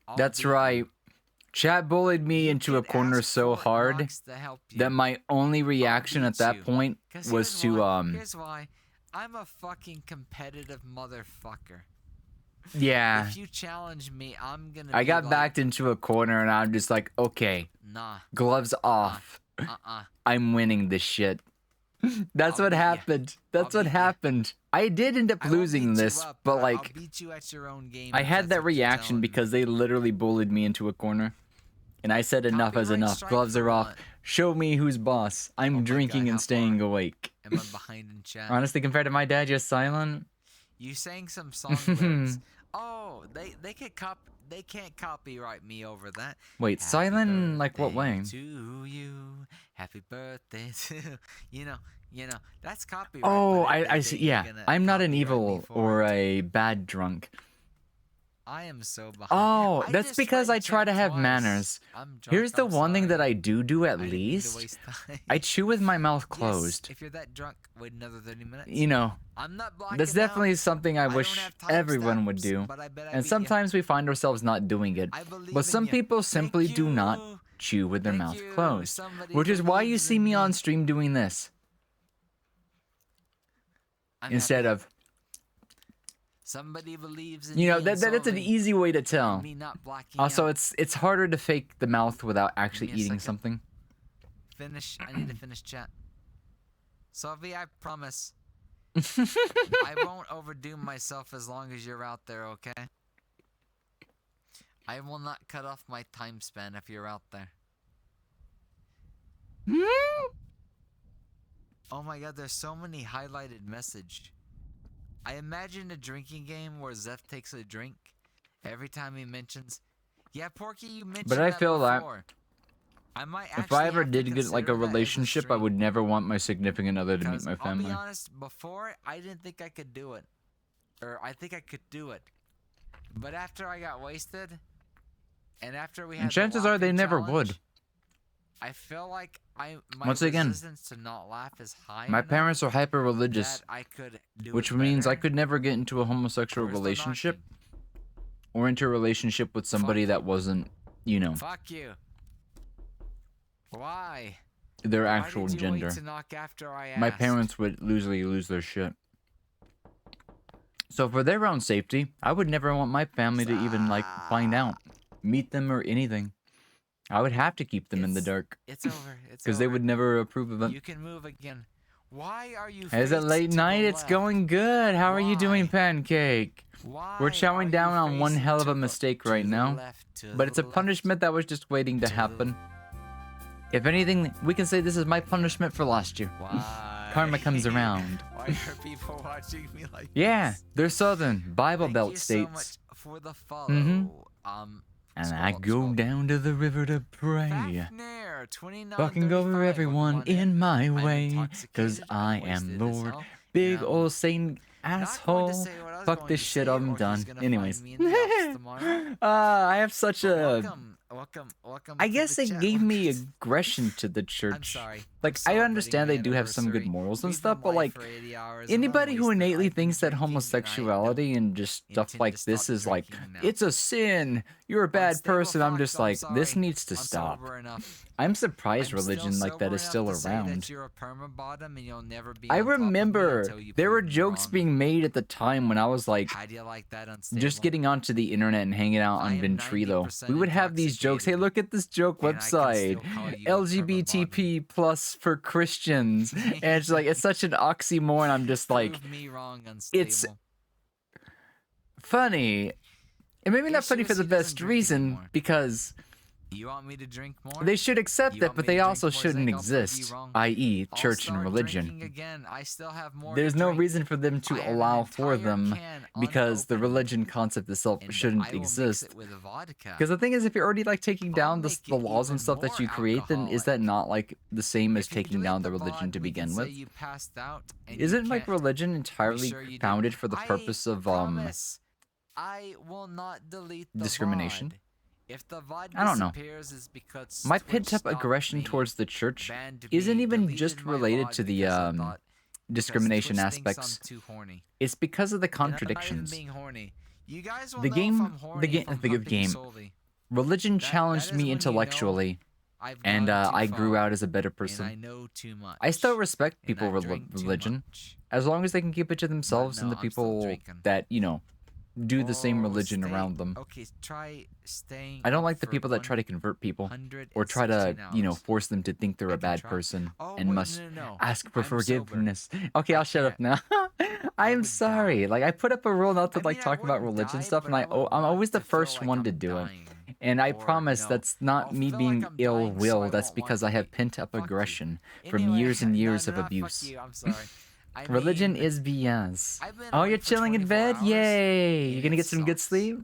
I'll That's beat you. right. Chat bullied me You into a could corner ask so Fort hard Knox to help you. that my only reaction at beat that you. point 'Cause was here's to why- Here's why. I'm a fucking competitive motherfucker. yeah. If you challenge me, I'm gonna. I be got like, backed into a corner and I'm just like, okay, Nah. gloves off. I'm winning this shit. That's I'll what beat ya. happened. That's I'll what beat ya. happened. I did end up I won't losing beat you this, up, but I'll like beat you at your own game. I if had that's that what you're reaction telling me. because they literally bullied me into a corner. And I said enough is Copyright enough. strike Gloves for are off. what? Show me who's boss. I'm Oh my drinking God, and how staying far awake. Am I behind in chat? Honestly, compared to my dad, you're silent. You sang some song lyrics. Oh, they can't copyright me over that. Wait, Happy silent? Like what birthday way? To you, happy birthday to you know that's copyright. Oh, but I see. Yeah, gonna I'm not an copyright me evil for or it. a bad drunk. I am so behind. Oh, I that's just because read I try to chat have twice. manners. I'm drunk, Here's the I'm one thing that sorry. I do at I didn't mean to least. waste time. I chew with my mouth Yes, closed. if you're that drunk, wait another 30 minutes. You know, I'm not blocking that's definitely something I don't wish have everyone would timestamps, do. but I bet I And beat ya. sometimes we find ourselves not doing it. I believe But in some ya. people simply Thank do not you. chew with their Thank mouth you. closed. Somebody Which is why you believes see in me me. on stream doing this I'm instead happy. of, Somebody believes in you know, me, that's an sorry. easy way to tell. Me not blacking Also, out. it's harder to fake the mouth without actually me a eating second. something. Finish. I need to finish chat. Sophie, I promise. I won't overdo myself as long as you're out there, okay? I will not cut off my time span if you're out there. Oh my god, there's so many highlighted message. I imagine a drinking game where Zeph takes a drink every time he mentions. Yeah, Porky, you mentioned But I that feel that before. I might if actually I ever have to did get like consider a that as relationship, I stream. would never want my significant other to meet Because my I'll family. be honest, before I didn't think I could do it. Or I think I could do it. But after I got wasted, and after we had And the chances are they laughing never would. challenge, I feel like my Once again, resistance to not laugh is high My enough parents are hyper religious, that I could do which it means I better. could never get into a homosexual Where's the relationship or into a relationship with somebody that wasn't, you know, Fuck you. Why? their Why actual did you gender. wait to knock after I My asked? parents would usually lose their shit. So for their own safety, I would never want my family to even like find out, meet them or anything. I would have to keep them in the dark It's over. It's because they over. would never approve of it. You can move again. Why are you? Is it faced late to night? the It's left? going good. How are you doing, Pancake? Why We're are chowing you down on one facing hell of to a the- mistake to right the now. left, to But it's a the left? punishment that was just waiting to happen. If anything, we can say this is my punishment for last year. Why? Karma comes around. Why are people watching me like Yeah, this? they're Southern. Bible Thank Belt you so states. much for the follow. Mhm. And scroll I up, go scroll up. down to the river to pray. Fafnir, 29, Fucking over 35, everyone welcome on in my I'm way. intoxicated, Cause I'm I wasted am as Lord. hell, Big and I'm old Satan not going to asshole. say what I was Fuck going this to shit, say, I'm or he's done. gonna Anyways. find me in the house tomorrow. I have such But a. welcome. I to guess the it chat. gave me aggression to the church. I'm sorry. Like, I'm I celebrating understand my they do have some good anniversary. morals and We've stuff, been but live like, for 80 hours and I'm anybody who wasted. innately I've been thinks that drinking, and I homosexuality and just stuff intend like to this stop is like, drinking now. it's a sin, you're a bad Unstable person, I'm Fox, just I'm like, this sorry. needs to I'm stop. sober enough. I'm surprised I'm still religion like that sober is enough still to say that around. you're a permabottom and you'll never be I on top of me remember until you there were prove me jokes wrong. being made at the time when I was like, How do you like that unstable? just getting onto the internet and hanging out I on am Ventrilo. 90% We would have these jokes. Hey, intoxicated, look at this joke and I can website. still call you a LGBTP plus for Christians. And it's like, it's such an oxymoron. I'm just like, Prove me wrong, unstable. it's funny. And maybe not Issue funny for is the he doesn't best drink reason anymore. because You want me to drink more? they should accept You it, want but me to they drink also more shouldn't zinc? I'll prove you exist, wrong. i.e., I'll church and start religion. drinking again. I still have more There's to no drink. reason for them I to have an allow for entire them can because the unopened, religion concept itself and shouldn't I will mix exist. it with vodka. Because the thing is, if you're already like taking down make the it laws and even stuff that more you create, then is that alcoholic. not like the same as If you taking delete down the the religion VOD, to we can begin say with? you passed out and you Isn't like can't religion entirely sure you did. founded for the I purpose of promise I will not delete the discrimination? VOD. If the VOD I don't know. disappears, it's because My Twitch pent up stopped aggression me, towards the church banned isn't me, even deleted just my related VOD to the because I thought- because discrimination Twitch thinks aspects. I'm too horny. It's because of the And I'm not even contradictions. being horny. You guys will The know game- if I'm horny if I'm the humping game. Solvi. Religion That challenged is me when you know intellectually, I've and gone too I grew far, out as a better and I person. know too much. I still respect and people I drink too religion, much. as long as they can keep it to themselves and no, the I'm still people drinking. that, you know, do the same Oh, religion stay- around them. Okay, try staying. I don't up like the for people that try to convert people or try 116 to, you know, hours. force them to think they're I a can bad try. person Oh, and wait, must no. ask for I'm sober. forgiveness. Okay, I I'll shut up now. I am would sorry. die. Like I put up a rule not to I like mean, I talk about wouldn't religion die, stuff, but and I would I'm always want the to feel first like one I'm to do it. dying. And I Or, promise no, that's not I'll me feel being like I'm ill dying, so will. I That's won't want because to I have eat. pent up Fuck you. aggression from Anyway, years and years no, of no, abuse. Fuck you. I'm sorry. I Religion mean, is BS. I've been Oh, awake you're for chilling in 24 bed? hours, Yay! and You're gonna it get some good sucks. sleep?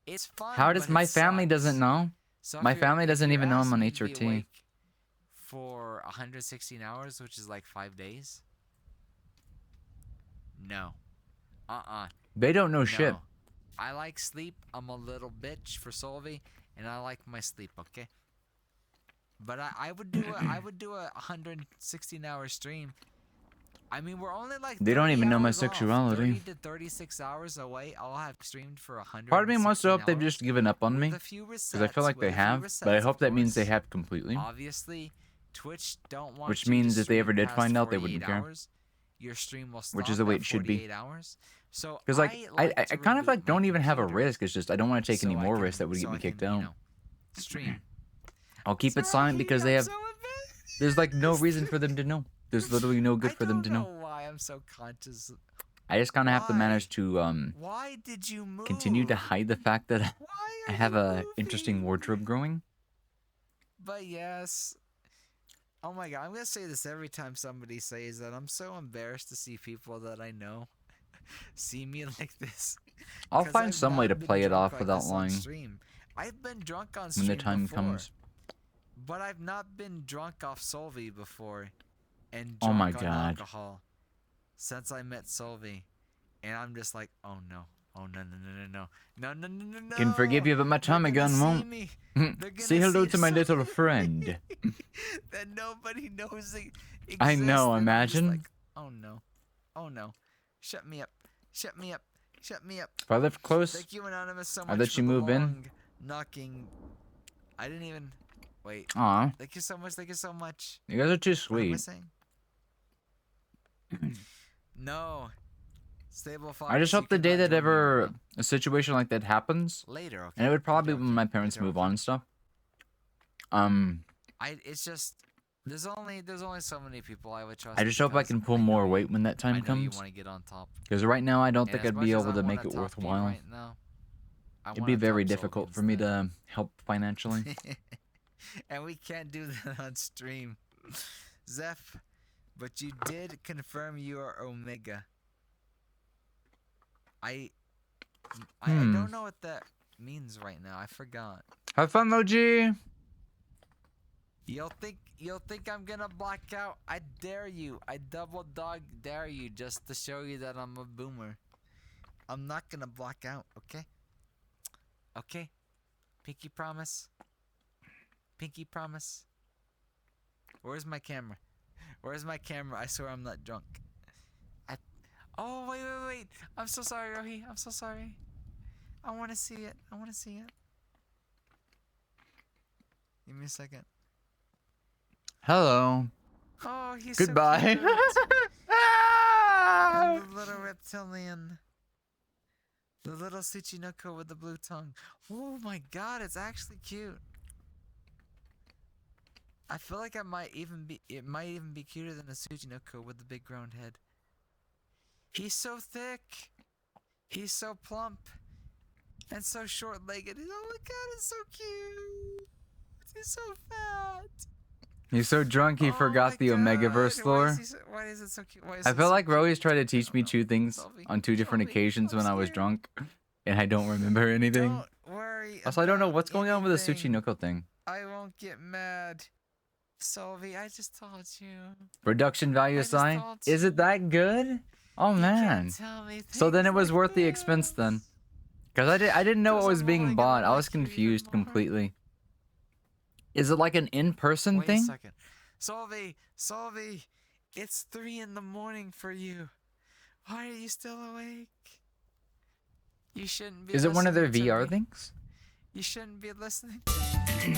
It's fun. How does but my it family doesn't sucks. know? So My if you're- family if doesn't you're even know I'm on asking me to be HRT. awake for 116 hours, which is like 5 days. No. They don't know shit. No. I like sleep. I'm a little bitch for Solvi, and I like my sleep. Okay. But I would do a 116-hour stream. I mean, we're only like They don't 30 even know my hours off. sexuality. 30 to 36 hours away. I'll have streamed for 100. Part of me wants to hope they've just given up on me, With a few because I feel resets, like they with a few have, but I resets, hope of that means they course. have completely. Obviously, Twitch don't want Which you to means if they ever stream did past find out, they 48 wouldn't care. hours. Your stream will stop Which is the way at it should be. 48 hours. So Because like I to kind of reboot like my don't even have a computer risk. It's just I don't want to take so any I more can- risks that would so get me I kicked can, out. Stream. I'll keep it silent because they have. There's like no reason for them to know. There's literally no good for them to I know. don't know why I'm so conscious. I just kind of have to Why? manage to Why did you move? continue to hide the fact that Why I are have you a interesting moving? wardrobe growing. But yes. Oh my god, I'm gonna say this every time somebody says that. I'm so embarrassed to see people that I know see me like this. I'll 'Cause find I've some way not to been play it drunk off like without this on lying stream. I've been drunk on when stream the time before, comes. but I've not been drunk off Solvi before, and Oh my drunk on God. alcohol since I met Solvi, and I'm just like, oh no, oh no, no. Can forgive you, but my Tommy They're gonna gun see won't. me. They're Say gonna hello see to my little something friend. that nobody knows exists. I know, and I'm just imagine. like, oh no, oh no, shut me up, shut me up, shut me up. If I live close, Thank you, Anonymous, so I'll much let for you the move in. long knocking. I didn't even wait. Aw, Thank you so much. Thank you so much. you guys are too What am I sweet. saying? No. Stable Fox. I just you hope the cannot day that join me right ever now. a situation like that happens, Later, okay. and it would probably Later, be when okay. my parents Later, move okay. on and stuff. It's just there's only so many people I would trust. I just hope I because can pull know more you- weight when that I time know comes. you want to get on top. Because right now I don't And think as I'd much be as able I to wanna make it top you worthwhile. right now, I It'd be wanna very top difficult Solvi for me instead. to help financially. And we can't do that on stream. Zeph, but you did confirm you are Omega. I don't know what that means right now. I forgot. Have fun, Logi. You'll think I'm gonna black out. I dare you. I double dog dare you just to show you that I'm a boomer. I'm not gonna black out, okay? Okay? Pinky promise? Pinky promise? Where's my camera? Where's my camera? I swear I'm not drunk. Oh, wait. I'm so sorry, Rohi. I'm so sorry. I want to see it. Give me a second. Hello. Oh, he's Goodbye. so cute. And the little reptilian. The little Tsuchinoko with the blue tongue. Oh my god, it's actually cute. I feel like it might even be cuter than a Tsuchinoko with the big round head. He's so thick. He's so plump. And so short-legged. Oh my god, it's so cute. He's so fat. He's so drunk he forgot the Omegaverse lore. Why is it so cute? I feel like Roy's tried to teach me two things Solvi, on two different Solvi, occasions I'm when I was scared. drunk, and I don't remember anything. Don't worry. Also, I don't know about what's going on with the anything. Tsuchinoko thing. I won't get mad. Solvi, I just told you. Production value I just aside, told is it that good? Oh You man. can't tell me So then things it was like worth the expense this. then. Because I didn't know what was Doesn't being wanna bought. go I was like you confused anymore. completely. Is it like an in-person Wait a thing? second. Solvi, it's 3 in the morning for you. Why are you still awake? You shouldn't be Is it one of their listening to VR me. things? You shouldn't be listening to me.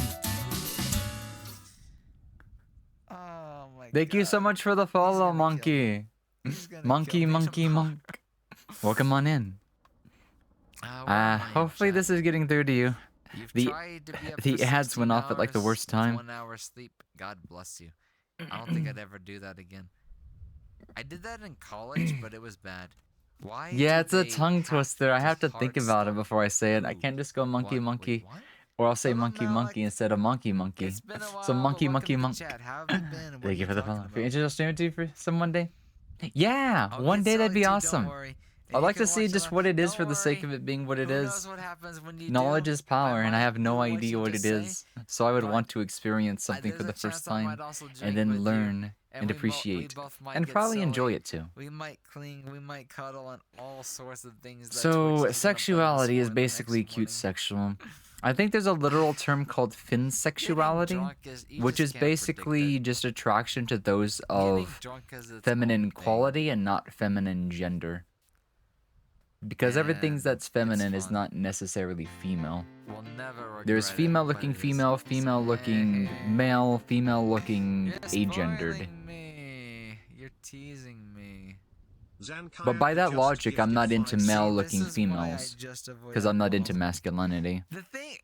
Oh my god. Thank you so much for the follow, gonna kill monkey. He's gonna Monkey, kill me monkey, tomorrow. monk. Welcome on in. Where am I in Hopefully chat? this is getting through to you. You've the- tried to be up the for ads 16 went off at, like, the hours worst with time. 1 hour sleep. God bless you. I don't think I'd ever do that again. I did that in college, but it was bad. Why? Yeah, do it's a they tongue have twister. I have to hard think about it stop? before I say it. I Ooh, can't just go monkey, what? Wait, monkey. what? Or I'll say Hello, monkey, Malik. monkey instead of monkey, monkey. It's been a while, So but monkey, welcome monkey, to the monk. chat. How have you been? What are Thank you for the talking follow. If about? you're interested in stream for some one day. Yeah, I'll one get day that'd Sully be too, don't awesome. worry. I'd You like can to see watch just it what it is Don't for the sake worry. of it being what it Who is. knows what happens when you Knowledge do? is power, and I might have no do what idea you what just it say, is. So I would but want to experience something there's for a the first chance I might time, also drink and then with you, learn and we appreciate, both might and get probably enjoy silly. it too. We might cling, we might cuddle, and all sorts of things. That So Twitch is gonna put us sexuality for is in the next basically cute morning. sexual. I think there's a literal term called finsexuality, drunk is- you which just is can't predict basically just attraction to those Getting of drunk is its feminine own thing. quality and not feminine gender. Because everything And that's feminine is fun. not necessarily female. We'll never There's regret it, female but looking it is. female, female looking male, female looking You're agendered. spoiling me. You're teasing me. But by that just logic, I'm gifted not into 5 male See, looking this is why I females. just avoid Because I'm not into alcohol. masculinity. The thing.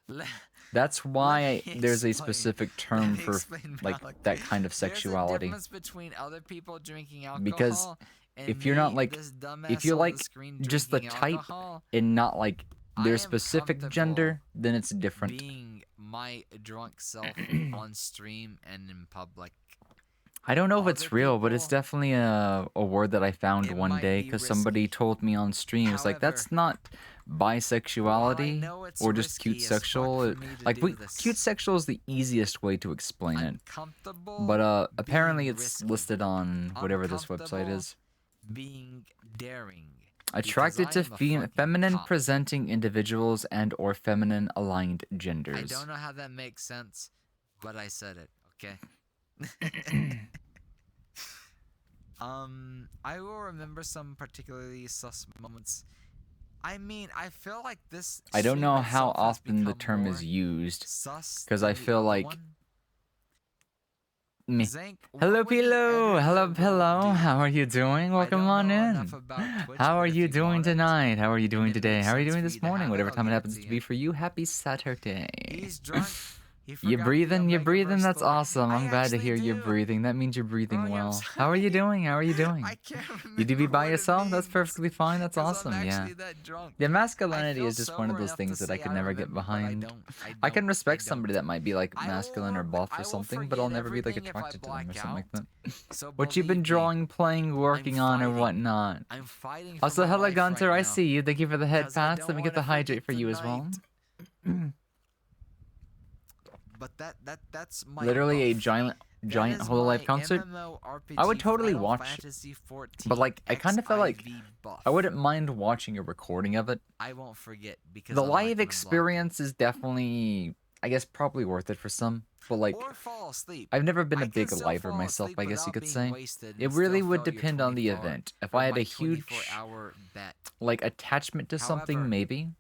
Le- That's why me there's a explain. specific Let term me for explain, like Malik. that kind of There's a sexuality. difference between other people drinking alcohol Because and if you're not me, like, this if dumbass you're on like the screen just the drinking type alcohol, and not like I their am specific comfortable gender, then it's different. being my drunk self on stream and in public. I don't know if Other it's real, but it's people, definitely a word that I found it one might day be because somebody risky. told me on stream. It's like, that's However, not while I bisexuality know it's or just cute risky as fuck sexual. for me to Like, do cute this, sexual is the easiest way to explain it. uncomfortable But apparently being it's risky, listed on whatever this website uncomfortable is. being daring. Attracted because to I am a fucking feminine cop. presenting individuals and or feminine aligned I genders. don't know how that makes sense, but I said it. Okay. I will remember some particularly sus moments. I mean, I feel like this. I don't stream know how itself has often the become term more is used sus because than I the feel other like one. me. Zank, Hello, what would the Pilo. Hello, editor Pillow. do? How are you doing? I Welcome don't on know in. enough about Twitch, How but are if you you doing want it, tonight? How are you doing and it today? makes How are you sense doing for this you to morning? have it, Whatever I'll time it give it happens to to be you. for you. Happy Saturday. He's drunk. He You forgot the breathing? You breathing? Omegaverse That's story. awesome. I I'm glad to actually hear you're do. breathing. That means you're breathing Growing up, well. How are you doing? How are you doing? I can't remember You do be by what it yourself? That's means, perfectly fine. That's 'cause awesome. I'm Yeah. actually that drunk. Yeah, I masculinity feel is just one of sober those enough things to that I say could I never get remember, but I behind. don't. I can I respect somebody don't. that might be like I masculine or will, buff I or will something, but I'll forget never be like everything if I attracted to them or black something like out. that. So What you've been believe me, drawing, playing, working on, or fighting. whatnot. I'm fighting for Also, my hello life Gunter, right I now, see you. Thank you for the head 'cause I pats. Let don't me get the wanna hydrate forget for you as well. tonight. But that's my Literally a buff. giant That is Hololive my concert. MMORPG I would totally Final watch, Fantasy 14 but like I kind of feel like XIV buff. I wouldn't mind watching a recording of it. I won't forget because The I'm not live gonna experience is definitely, I guess, probably worth it for some. But like, block. Or fall asleep. I've never been I a can big still liver fall myself, asleep I guess you without could being say. wasted It and really still would fill your depend on the 24 event. If or I had my a huge 24-hour bet. like attachment to something, However, maybe.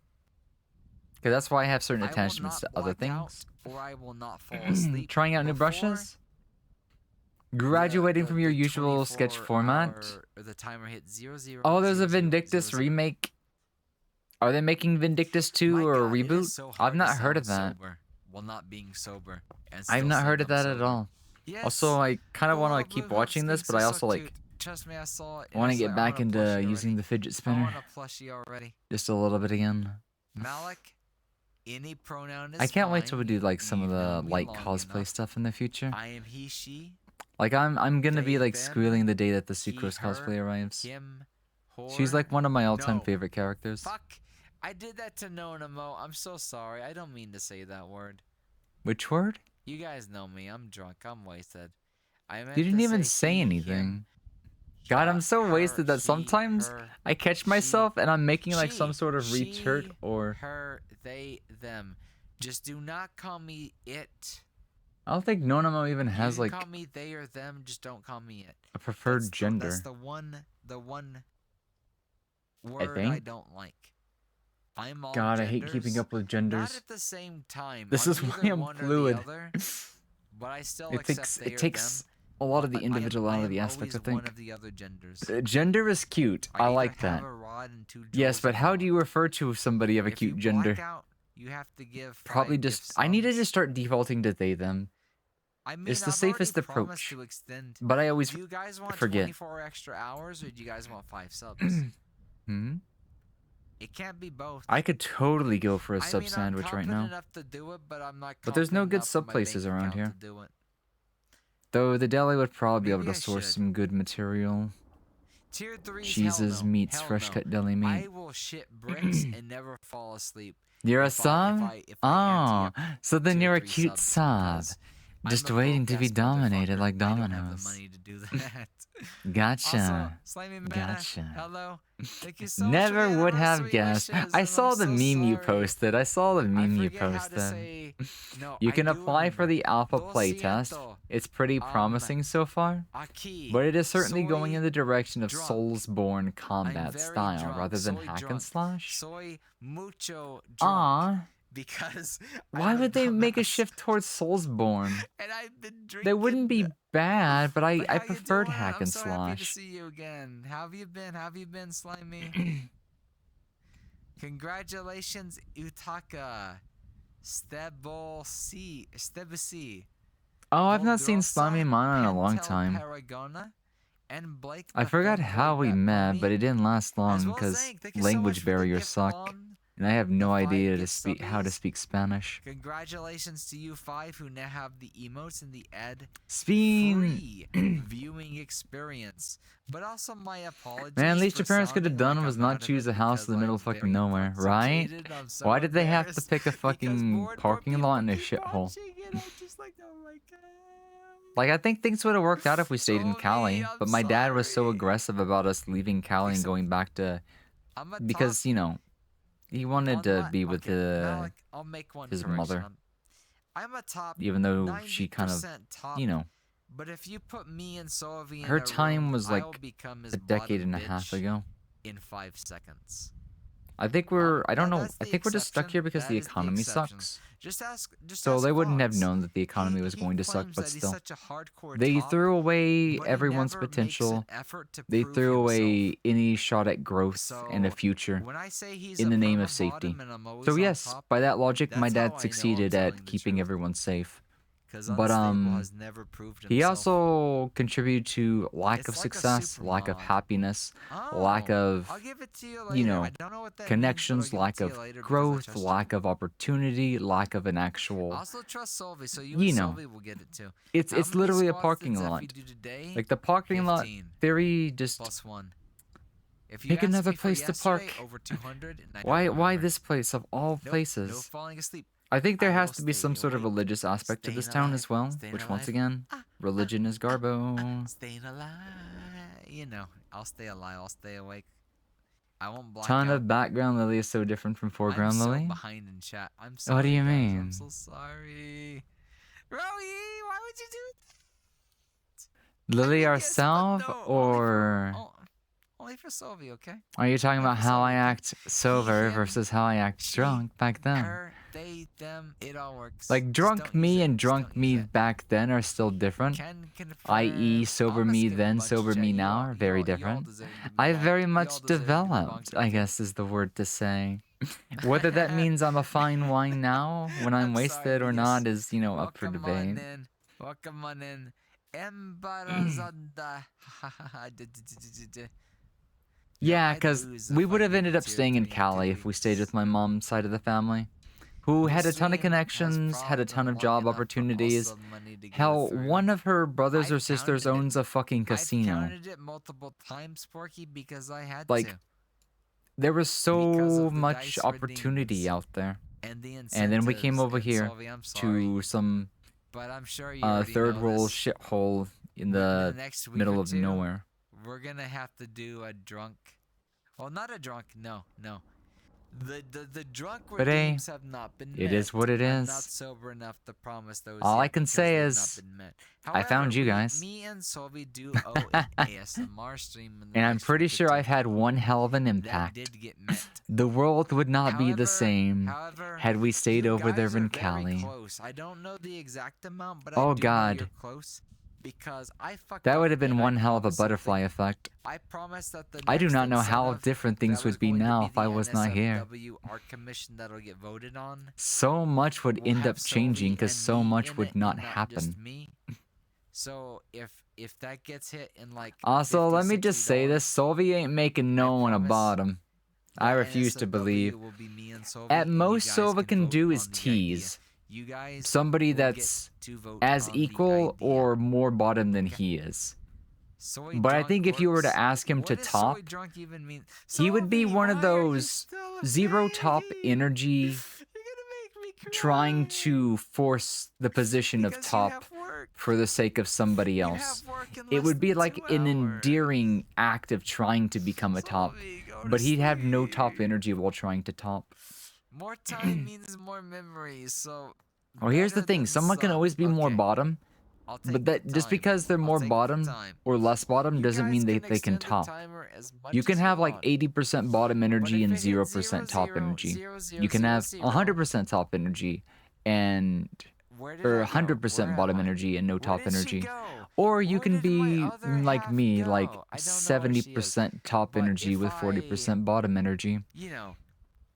Because that's why I have certain I will attachments to not other black out, things. or I will not fall asleep. Trying out new before brushes. Graduating the- from your the usual sketch 24 format. hour- or the timer hit 00. Oh, there's a Vindictus remake. Are they making Vindictus 2 or a reboot? I've not heard of that. While not being sober. And I've still not saying heard of I'm that at sober. all. Yes. Also, I kind of want Oh, to keep Blue watching this, Hopskeeks but I is also so like cute. Trust me, I saw it. want to and get I back want a into plushie using already. the fidget I spinner want a plushie already. just a little bit again. Malik, any pronoun is I can't wait fine. till we do like some of You know the me light long cosplay enough. stuff in the future. I am he, she, Like I'm gonna be they, like them, squealing the day that the he, Sucrose her, cosplay arrives. him, She's her. like one of my all-time No. favorite characters. Fuck. I did that to Nonamo. I'm so sorry. I don't mean to say that word. Which word? You guys know me. I'm drunk. I'm wasted. I meant You didn't to even say say he, anything. him, God, I'm so wasted that he, sometimes her, I catch she, myself and I'm making like she, some sort of she, retort or her, they, them. Just do not call me it. I don't think Nonamo even has You like can call me they or them. Just don't call me it. a preferred That's gender. the one I word I think. don't like. I'm all God, I hate genders, keeping up with Not genders. at the same time. This I'm is why either I'm one or the fluid. other, but I still It accept takes they it or takes them. a lot of But the I am individuality aspect, I always one think. of the other genders. Gender is cute. I either like have that. a rod and two Yes, jewels but in how one. do you refer to somebody of a If you cute gender? black out, you have to give Probably 5 just gift I need to subs. just start defaulting to they them. I mean, It's the I've already safest promised approach. to extend. But I always Do you guys want forget. 24 extra hours, or do you guys want 5 subs? Hmm? It can't be both. I could totally go for a I sub mean, sandwich I'm right confident now. enough to do it, but I'm not. But there's no confident good enough sub in my places bank around account here. to do it. Though the deli would probably be able Maybe to I source should. some good material. Tier 3's Cheeses, hell no. meats, Hell fresh no. cut deli meat. I will shit bricks and never fall asleep. You're a if I sub? ante Oh, up so then tier you're a 3 cute subs sub. because Just I'm a waiting to be broke-ass dominated motherfucker. like I don't have the dominoes. money to do that. Gotcha. Also, Slimy Mana, Gotcha. hello. Thank you so much for Never the would have anniversary guessed. wishes, I and saw I'm the so meme you sorry. posted. I saw the I meme you forget how to posted. say. No, You I can do apply for remember. the alpha Lo playtest. siento. It's pretty promising so far, Aquí. but it is certainly going Soy in the direction of drunk. Soulsborne I'm combat very style drunk. rather than Soy hack and drunk. slash. Soy mucho drunk. Ah, Because why I'm a would they make a dumbass, shift towards Soulsborne? and I've been drinking. They wouldn't be bad, but I How you preferred doing? hack I'm and so happy to slash. see you again. How have you been? How have you been, Slimy? Congratulations, Utaka. Stebisi. Oh, I've not seen Voldrosa, Slimy Mana in a long Pentel time. Paragona, and Blake I the forgot Fanboy how we Bat met, Pony, but it didn't last long as well as because Zank. Thank you so much language for the barriers gift suck, on and I have no the 5 idea to gift speak how to subbies. speak Spanish. Congratulations to you 5 who now have the emotes and the Spin. free viewing experience. But also my apologies. Man, least for your parents could have sounding done like was I'm not out of choose it a house because in the middle I'm of fucking very nowhere, right? intoxicated. I'm so Why did they have to embarrassed pick a because fucking more and more parking people lot in a keep shithole? watching it. I'm just like, oh my god. Like, I think things would have worked out if we stayed in Cali, I'm but my dad was so sorry. aggressive about us leaving Cali and going back to, I'm a because, top you know, he wanted to one be with Malik, I'll make one his correction. mother, I'm a top even though she kind of, 90% top. you know, But if you put me and Sovi in her a time room, was I'll like become his a decade bottom and a half bitch ago. in 5 seconds. I think we're, I don't know, That's I the think we're just stuck exception. here because That the is the economy exception. sucks. Just So ask they wouldn't have Fox. known that the economy was He going to suck, claims but that he's still. such a hardcore They top, threw away but he everyone's never makes potential. an effort to They prove threw himself. away any shot at growth and a So, future when I say he's in a the name of perma safety. bottom and I'm always So on yes, top, by that logic, my that's how I know dad I'm succeeded telling at the keeping truth. everyone safe. 'Cause But Unstable has never proved he himself. also contributed to lack It's of like a success, lack of supermod. happiness, lack Oh, of, I'll give it to you you later. know, I don't know what that connections, means, but I'll lack give it of to you later because I growth, trust you. lack of opportunity, lack of an I actual. also trust Solvi, so you You and know, Solvi will get it too. It's How many literally a squats parking did Zeffy lot. do today? Like the parking lot 15 theory just plus 1. If you pick asked another me for place to yesterday, park. over 200, and I don't Why remember. this place of all Nope, places? no falling asleep. I think there I has will to be some stay sort of awake, religious aspect to this staying town alive, as well, staying which once alive. again, religion is garbo. Staying alive. You know, I'll stay alive. I'll stay awake. I won't black Ton out. of background Lily is so different from I'm foreground so Lily. behind in chat. I'm sorry. What do you guys. mean? I'm so sorry. Rowie, why would you do that? Lily Yes, but ourselves, no, or only for Sylvie, okay? are you talking about how I Sylvie. act sober him, versus how I act she, drunk back then? Her, they, them, it all works. Like Just drunk don't me use it. and Just drunk don't me use it. back then are still different. Can confirm. I.e., sober I'll me skip a then, bunch of sober chat. me You now all- are you very all- you all different. deserve to be I've wrong. very You all much deserve to be wrong developed, too. I guess is the word to say. Whether that means I'm a fine wine now when I'm I'm wasted sorry, or yes. not is, you know, up for Welcome on debate. in. Welcome on in. Embarazada. Yeah, I'd because lose if we I would have did ended up tier staying in 3 in 2 Cali if we stayed with my mom's side of the family, who had a ton of This stream has connections, had a probably ton been of long job enough for opportunities. also money to go Hell, through. one of her brothers or I've sisters counted it. owns a fucking I've casino. counted it multiple times, Porky, because I had Like, to. there was Because so of the much dice opportunity redeems out there. and the And then we came incentives, over and here Sylvie, I'm sorry, to some but I'm sure you already third know world this. shithole in Within the next week middle or of two, nowhere. we're gonna have to do a drunk. Well, not a drunk. No. The drunk But hey, redeems have not been met. it is what it I'm is. not sober enough to promise those. All I yet can because say they've is, not been met. I found However, you guys. Me and Solvi do owe an ASMR stream. In the And I'm next pretty week or sure two. I've had one hell of an That impact. did get met. The world would not be the However- same however, had we stayed you over there guys in are very Cali. Close. I don't know the exact amount, but Oh, I do God. know you're close because I fucked That up would have been and I one hell of a promised something. butterfly effect. I promised that the I do next not know how incentive different that things was would be going to now if I the was not here. NSFW art commission that'll get voted on. So much would will end have up changing Sylvie because and so me much in would it not and just happen. me. So if that gets hit in like Also, let me $50, just say this, Solvi ain't making no one a promise bottom. I that refuse to NSFW believe. will be me and Sylvie, At and you most, guys Silva can vote do on is the idea. tease. You guys Somebody will get that's to vote as on the equal idea. or more bottom than he is. Soy But I drunk think if you were to works? ask him What to does top, soy drunk even mean? he would be Sylvie, one of why are you those still a zero top baby? energy You're gonna make me trying cry. to force the position of Because you top have work. for the sake of somebody You else. have work in It less would be than like 2 an hours. endearing act of trying to become a top, Sylvie, go to but he'd have no top sleep. energy while trying to top. More time means more memories. So. Well, here's the better thing, than someone can some. always be more Okay, bottom, I'll take but the that just time. because they're I'll more take the bottom time. or less bottom You doesn't guys mean they can extend the top. timer as much You can as have like want. 80% bottom But energy if and it hits 0% top 0, energy. 0, 0, You can 0, have 0, 100% top energy and where did or I go? 100% Where bottom am I? energy and no Where top did she energy. go? Or you Where can did my be other like half me, go? like I don't know where she is. 70% top But energy if with 40% bottom energy. You know,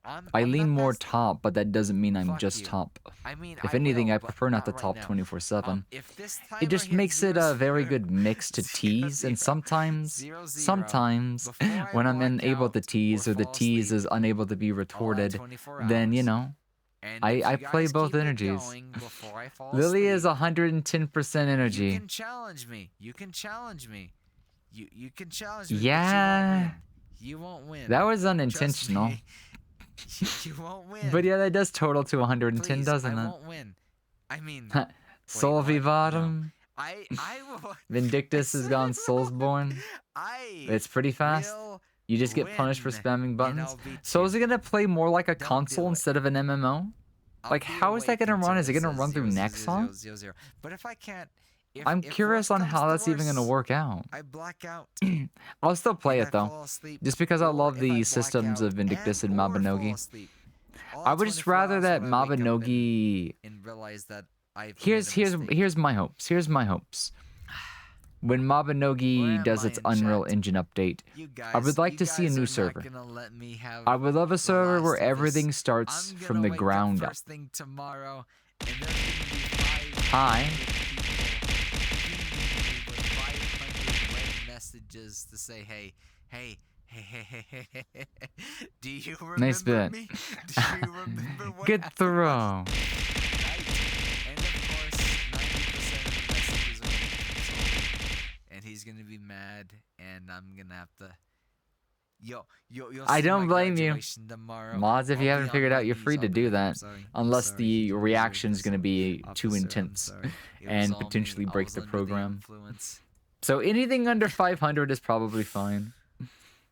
I I'm lean the more best. top, but that doesn't mean I'm Fuck just you. top. I mean, If I anything, will, I but prefer not to right top now. 24/7. If this It just timer makes hits it a 0, very 0, good mix to 0, tease, and 0, sometimes, 0, 0, sometimes, before I when I'm black unable out to tease or the fall tease asleep, is unable to be I'll add retorted, 24 then, you hours. know, And I if you play guys both keep it energies. going before I fall Lily is asleep, 110% you energy. can challenge me. You can challenge me. You can challenge me. Yeah. But you won't win. That was Trust unintentional. me. You won't win. But yeah, that does total to 110, Please, doesn't I it? won't win. I mean, Solvi what? bottom. I will. Vindictus has gone Soulsborne. It's pretty fast. will You just get punished for win, spamming and buttons. I'll beat So you. is it gonna play more like a Don't console do it. instead of an MMO? I'll Like, be how is that awake gonna run? until Is it gonna says run through 0, 0, Nexon? 0, 0, 0. But if I can't, I'm if curious worse on comes how to that's even gonna worse, work out. I black out. I'll still play and it I though, fall asleep, just because I or love if I the black systems out of Vindictus and or fall Mabinogi. asleep. All I would just 24 rather hours that when I wake up Mabinogi. and realize that I've Here's made a mistake. here's my hopes. Here's my hopes. When Where Mabinogi am does I its in Unreal chat? Engine update, You I would guys- like you to see a guys new are server. not gonna let me have I would love a The server where Last of Us. everything starts I'm from gonna the wake ground up up. first thing tomorrow, and there's gonna be 500 Hi. people with 500 red messages to say, hey, do you remember Nice bit. me? Do you remember what Good happened throw. last night? And of course, 90% of the messages are gonna be from Soul, and he's gonna be mad, and I'm gonna have to. You'll I see don't my blame you. graduation tomorrow. Mods, if I'll you be haven't on figured my out, you're knees. free I'll to be do like, that. I'm sorry. Unless I'm sorry. the You deserve reaction is this. going to be too Officer, I'm intense sorry. It was and all me. potentially I break was the under program. influence. So anything under 500 is probably fine.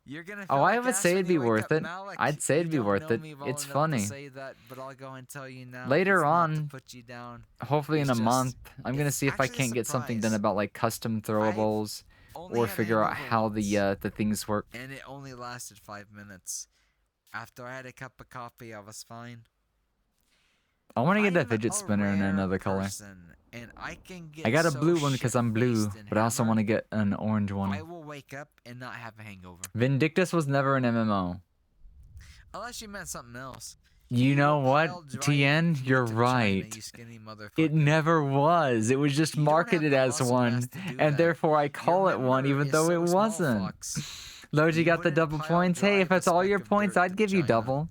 You're gonna Oh, feel I like would ass say when it'd be you wake worth up, it. Malik. I'd say it'd be You don't worth know it. me well It's enough funny. To say that, but I'll go and tell you now. Later it's not to on, put you down. hopefully in It's a just- month, I'm going to it's see if I actually a can't get something done surprise. about like custom throwables Only or had a figure out hangover how once, the things work. and it only lasted 5 minutes. After I had a cup of coffee, I was fine. I want to get that I'm fidget a spinner in rare another color. person, and I can get I got a so blue one because I'm blue, shit-faced and but I also hammered, want to get an orange I one. will wake up and not have a hangover. Vindictus was never an MMO. Unless you meant something else. You know what, Pile drive TN? me You're to China, right. you skinny motherfucker. It never was. It was just You don't have marketed the as muscle one, mass to do and that. therefore I Your call it one, member even is though so it small, wasn't. fucks. Logi You got the wouldn't double pile points. Hey, if drive a it's all speck your of points, dirt I'd to give you China. double.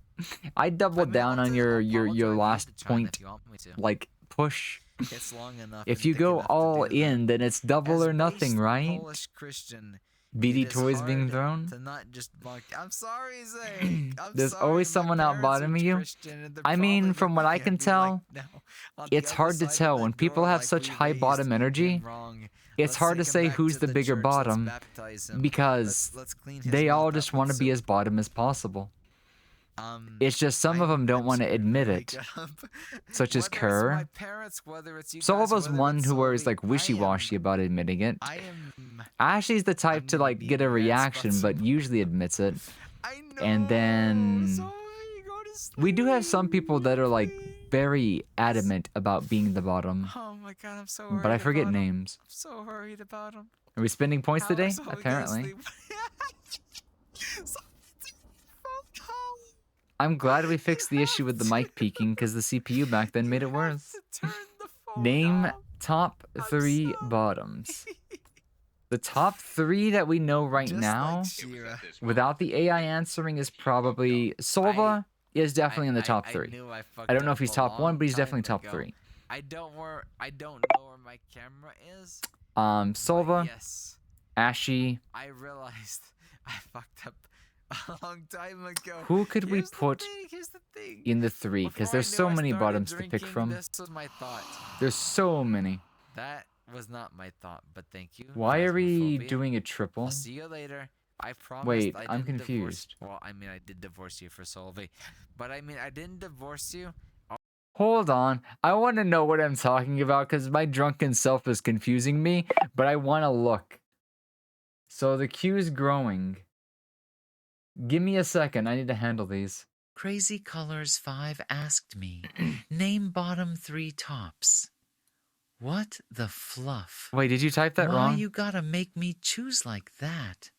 I'd double I mean, down I'll on do- your I'll your drive your you last to China point, if you want me to. like push. It's long enough. If and you thick go enough to all do that. in, then it's double As or nothing, based right? Polish Christian, BD it is toys being hard thrown. to not just bark. I'm sorry, Zay. I'm There's sorry, always my someone out parents are bottoming you. Christian, and they're I mean, probably from what I looking can at me tell, like, no. On the it's other hard to side of tell that when people door, have like, such we high raised bottom you, energy. wrong. it's Let's hard to take him say back who's to the the bigger church, let's bottom baptize him. because Let's clean his they all mouth just up want to with be soap. as bottom as possible. Um, It's just some of them don't I'm want to scared to admit wake it, up. such as Whether it's Kerr. my parents, whether it's you guys, Solova's whether one it's who is Solvi, like wishy-washy about admitting it. I am. Ashley's the type to like get a reaction, but usually admits it. I know. And then Solvi, go to sleep. we do have some people that are like very adamant about being the bottom, Oh my god, I'm so worried. but I forget about him. names. I'm so worried about him. Are we spending points How am today? Solvi gonna Apparently. sleep? I'm glad we fixed the issue with the mic peaking because the CPU back then made it worse. Name top 3 bottoms. The top 3 that we know right now, without the AI answering, is probably Solva is definitely in the top 3. I don't know if he's top 1, but he's definitely top 3. I don't know where my camera is. Solva, Yes, Ashy. I realized I fucked up a long time ago. Who could we put Here's the thing. in the 3? Because there's so many bottoms to pick from. This was my thought. There's so many. That was not my thought, but thank you. Why are we Phasmophobia. doing a triple? I'll see you later. I promise. Wait, I I'm didn't divorce- confused. Well, I mean, I did divorce you for Solvi, but I mean, I didn't divorce you. Hold on. I want to know what I'm talking about because my drunken self is confusing me, but I want to look. So the queue's growing. Give me a second. I need to handle these. Crazy Colors 5 asked me, name bottom 3 tops. What the fluff? Wait, did you type that Why wrong? you gotta make me choose like that?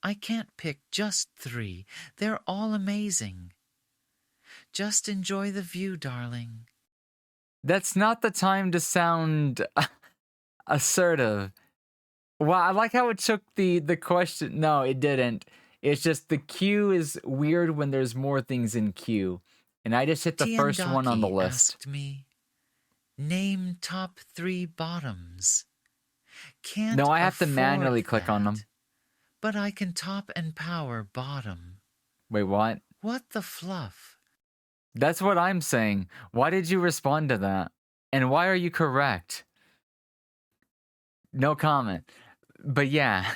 I can't pick just 3. They're all amazing. Just enjoy the view, darling. That's not the time to sound assertive. Wow, I like how it took the question. No, it didn't. It's just the queue is weird when there's more things in queue. And I just hit the first one on the Tiandaki list. asked me, name top 3 bottoms. Can't No, I have to afford manually click on them. that, But I can top and power bottom. Wait, what? What the fluff? That's what I'm saying. Why did you respond to that? And why are you correct? No comment. But yeah.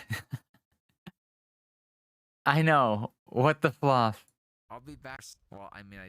I know. What the fluff? I'll be back. Well, I mean, I did.